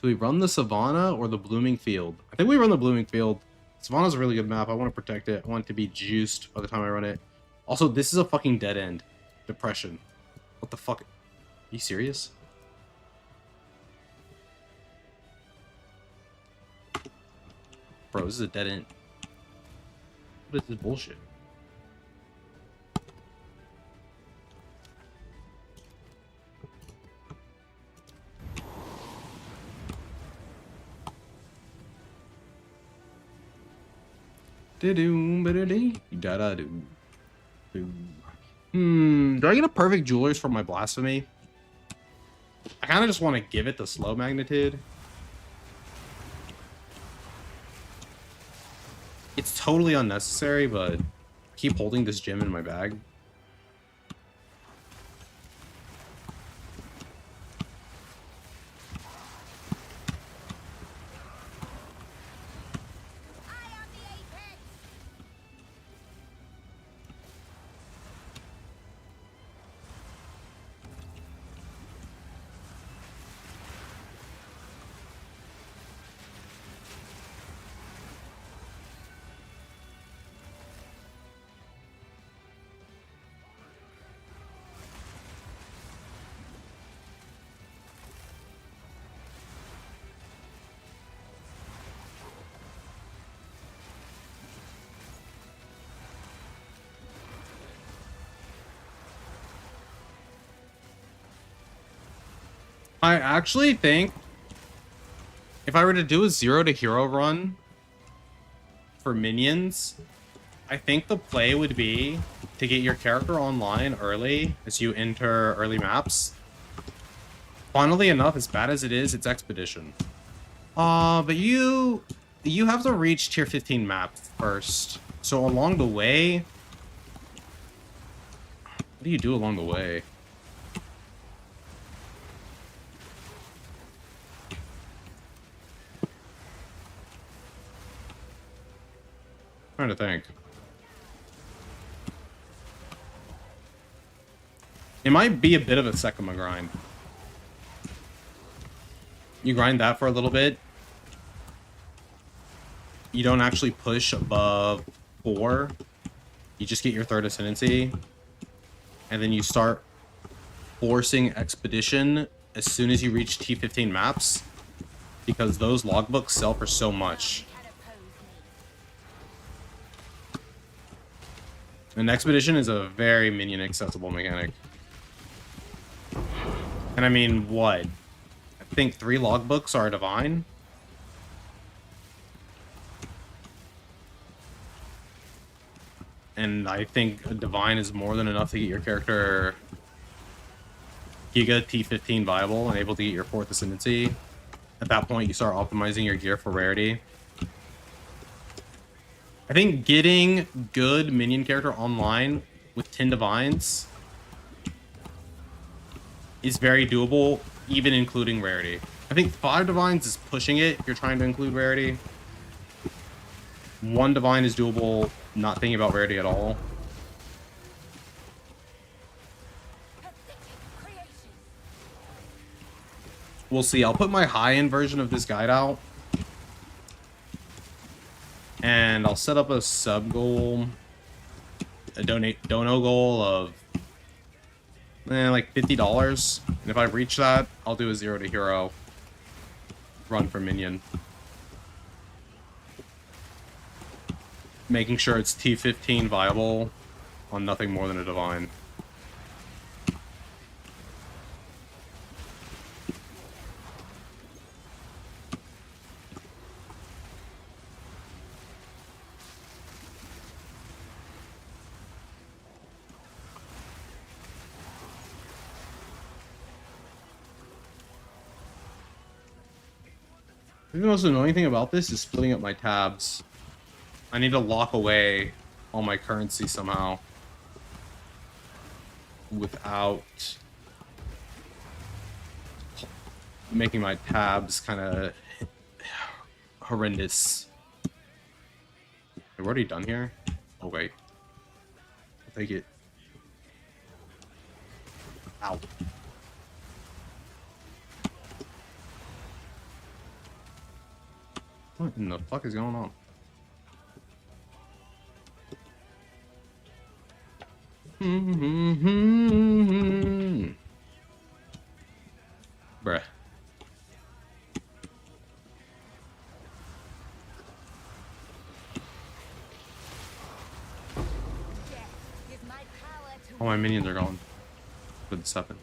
Do we run the Savannah or the Blooming Field? I think we run the Blooming Field. Savannah's a really good map. I want to protect it. I want it to be juiced by the time I run it. Also, this is a fucking dead end. Depression. What the fuck? Are you serious? Bro, this is a dead end. What is this bullshit? Do I get a perfect jewelers for my blasphemy? I kind of just want to give it the slow magnitude. It's totally unnecessary, but I keep holding this gem in my bag. I actually think if I were to do a 0 to hero run for minions, I think the play would be to get your character online early as you enter early maps. Funnily enough, as bad as it is, it's Expedition. But you have to reach tier 15 map first. So along the way, what do you do along the way? Trying to think. It might be a bit of a Sekima grind. You grind that for a little bit. You don't actually push above 4. you just get your third ascendancy, and then you start forcing expedition as soon as you reach T15 maps, because those logbooks sell for so much. And expedition is a very minion accessible mechanic. And I mean, what? I think 3 logbooks are divine. And I think a divine is more than enough to get your character Giga T15 viable and able to get your 4th ascendancy. At that point, you start optimizing your gear for rarity. I think getting good minion character online with 10 divines is very doable, even including rarity. I think 5 divines is pushing it if you're trying to include rarity. 1 divine is doable, not thinking about rarity at all. We'll see. I'll put my high-end version of this guide out. And I'll set up a sub goal, a dono goal of like $50. And if I reach that, I'll do a 0 to hero run for minion. Making sure it's T15 viable on nothing more than a divine. The most annoying thing about this is splitting up my tabs. I need to lock away all my currency somehow without making my tabs kind of horrendous. We're already done here? Oh wait. I'll take it. Ow. What in the fuck is going on? Bruh. All my minions are gone. With the 7.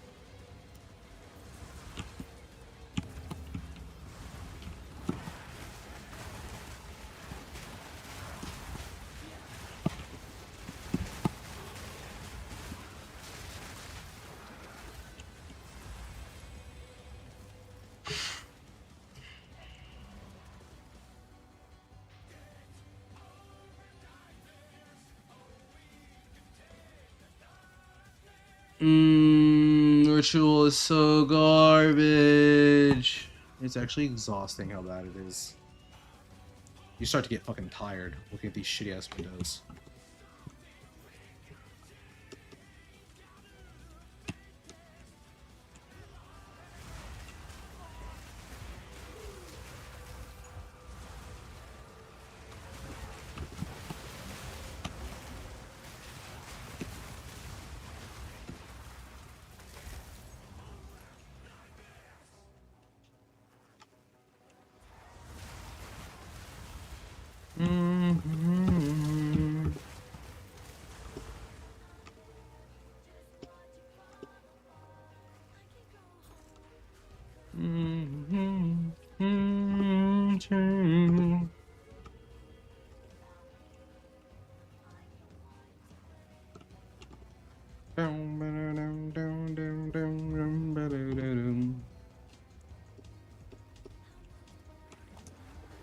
Ritual is so garbage. It's actually exhausting how bad it is. You start to get fucking tired looking at these shitty ass windows.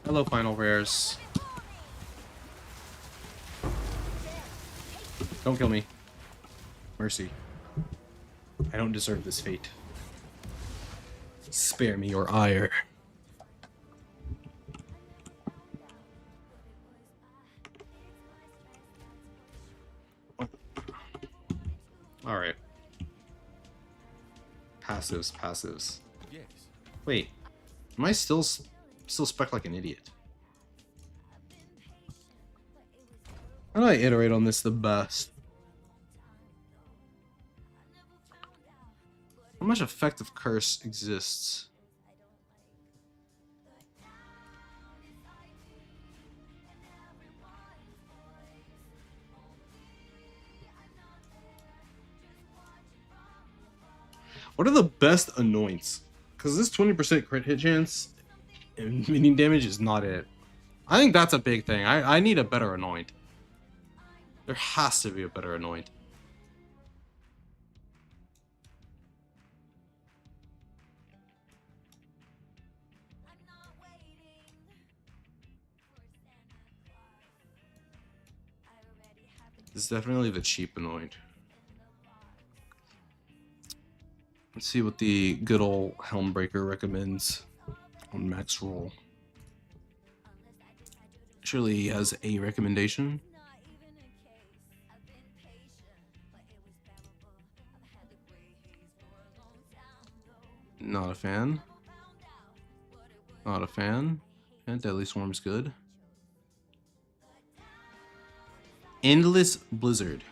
Hello, final rares. Don't kill me. Mercy. I don't deserve this fate. Spare me your ire. Alright. Passives. Yes. Wait. Am I still spec like an idiot? How do I iterate on this the best? How much effective curse exists? What are the best anoints? Because this 20% crit hit chance and minion damage is not it. I think that's a big thing. I need a better anoint. There has to be a better anoint. This is definitely the cheap anoint. Let's see what the good old Helmbreaker recommends on max roll. Surely he has a recommendation. Not a fan. Not a fan. And Deadly Swarm's good. Endless Blizzard.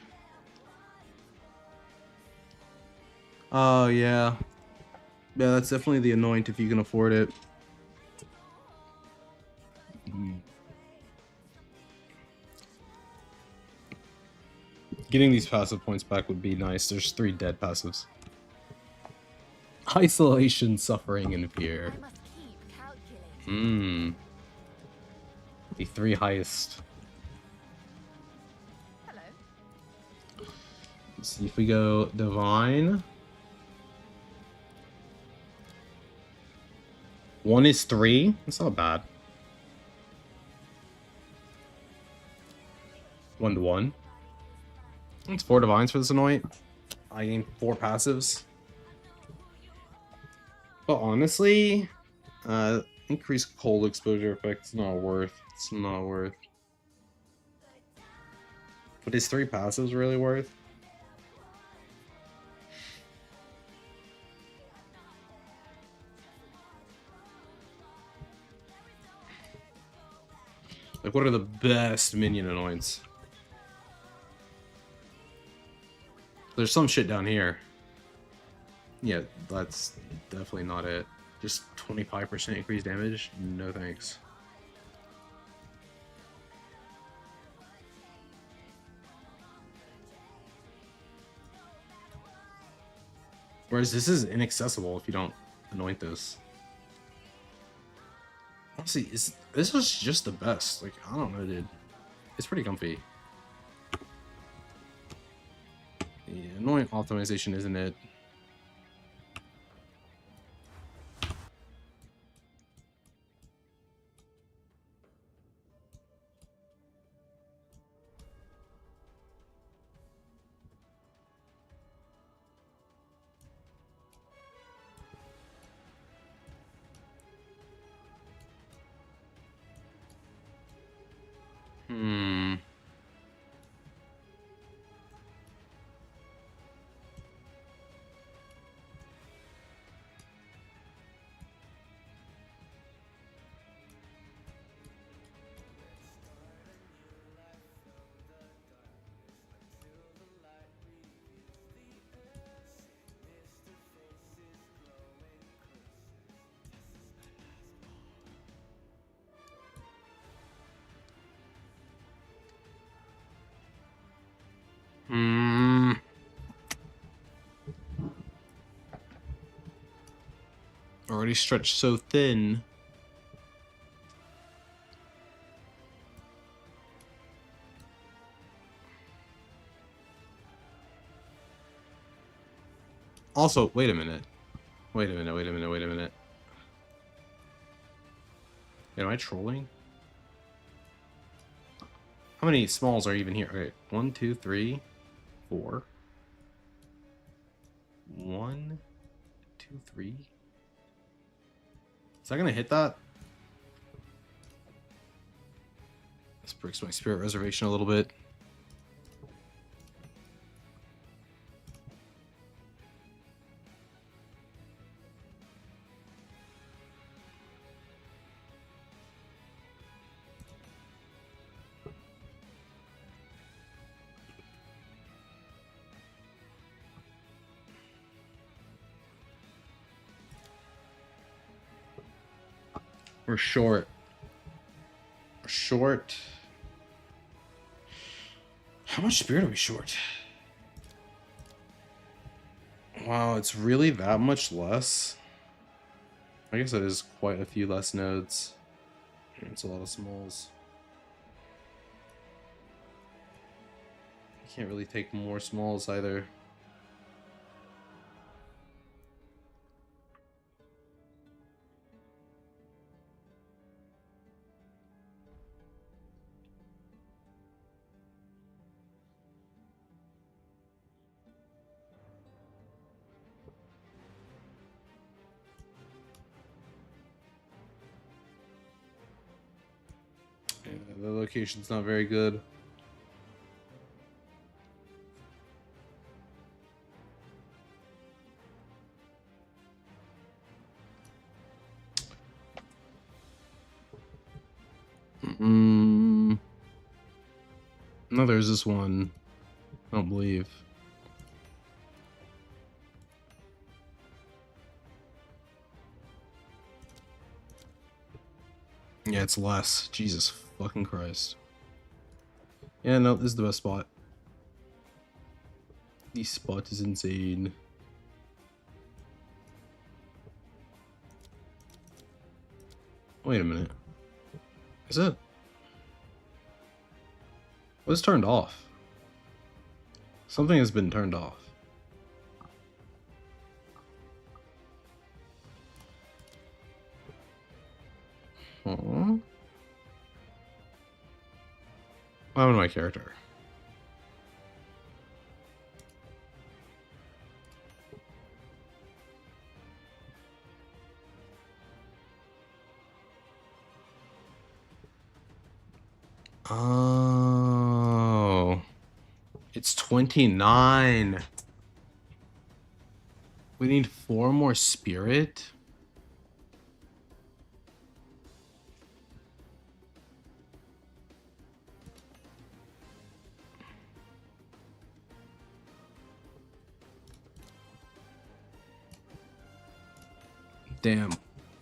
Oh, yeah. Yeah, that's definitely the anoint if you can afford it. Getting these passive points back would be nice. There's 3 dead passives. Isolation, Suffering, and Fear. The 3 highest. Let's see if we go Divine. 1 is 3. That's not bad. 1 to 1. It's 4 Divines for this anoint. I gain 4 passives. But honestly, increased cold exposure effect is not worth. It's not worth. But is 3 passives really worth? Like, what are the best minion anoints? There's some shit down here. Yeah, that's definitely not it. Just 25% increased damage? No thanks. Whereas this is inaccessible if you don't anoint this. Honestly, this is just the best. Like, I don't know, dude. It's pretty comfy. The anoint optimization isn't it. Already stretched so thin. Also, wait a minute. Wait a minute, wait a minute, wait a minute. Am I trolling? How many smalls are even here? Okay, 1, 2, 3, 4. 1, 2, 3. Is that gonna hit that? This breaks my spirit reservation a little bit. We're short. We're short. How much spirit are we short? Wow, it's really that much less? I guess it is quite a few less nodes. It's a lot of smalls. I can't really take more smalls either. Yeah, the location's not very good. No, there's this one. I don't believe. Yeah, it's less. Jesus fucking Christ. Yeah, no, this is the best spot. This spot is insane. Wait a minute. Is it? What's turned off? Something has been turned off. Huh? What happened to my character? Oh. It's 29. We need 4 more spirit? Damn. I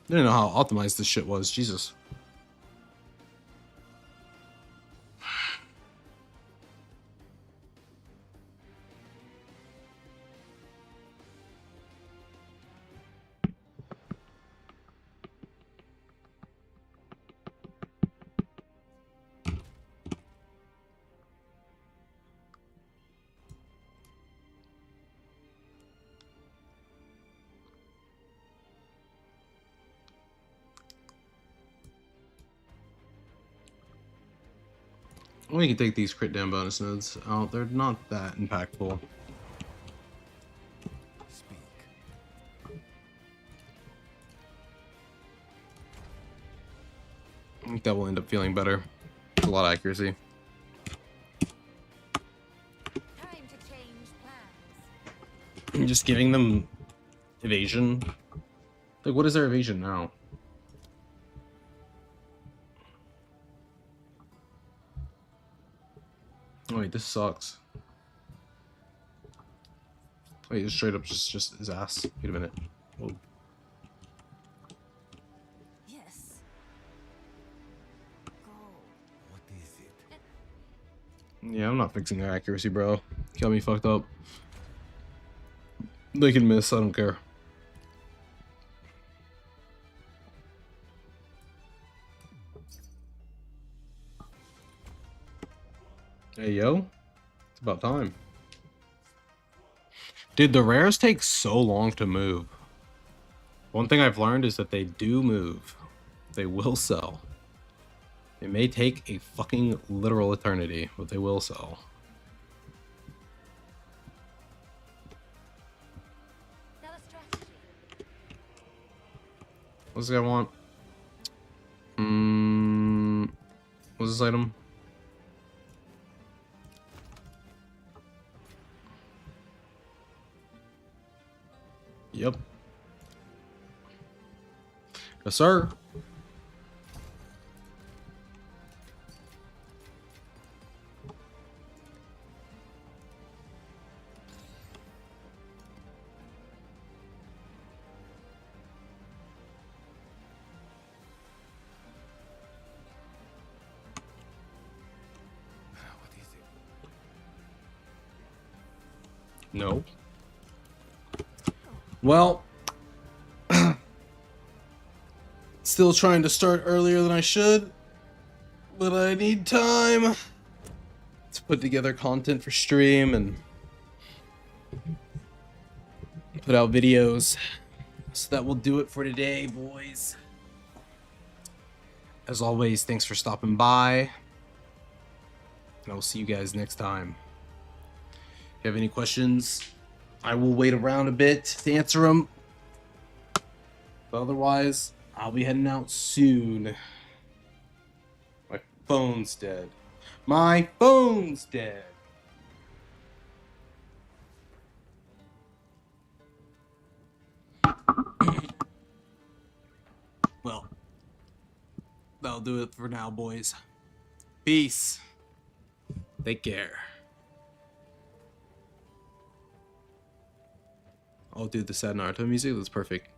didn't know how optimized this shit was. Jesus. We can take these crit down bonus nodes out. They're not that impactful. Speak. I think that will end up feeling better. It's a lot of accuracy. Time to change plans. Just giving them evasion. Like, what is their evasion now? Oh, wait, this sucks. Wait, it's straight up just his ass. Wait a minute. Whoa. Yes. Go. What is it? Yeah, I'm not fixing their accuracy, bro. Got me fucked up. They can miss, I don't care. Hey, yo. It's about time. Dude, the rares take so long to move. One thing I've learned is that they do move. They will sell. It may take a fucking literal eternity, but they will sell. Now a strategy. What's this guy want? What's this item? Yep. Yes, sir. No. Well, still trying to start earlier than I should, but I need time to put together content for stream and put out videos. So that will do it for today, boys. As always, thanks for stopping by. And I will see you guys next time. If you have any questions, I will wait around a bit to answer them. But otherwise, I'll be heading out soon. My phone's dead. My phone's dead. Well, that'll do it for now, boys. Peace. Take care. Oh, dude, the sad Naruto music, that's perfect.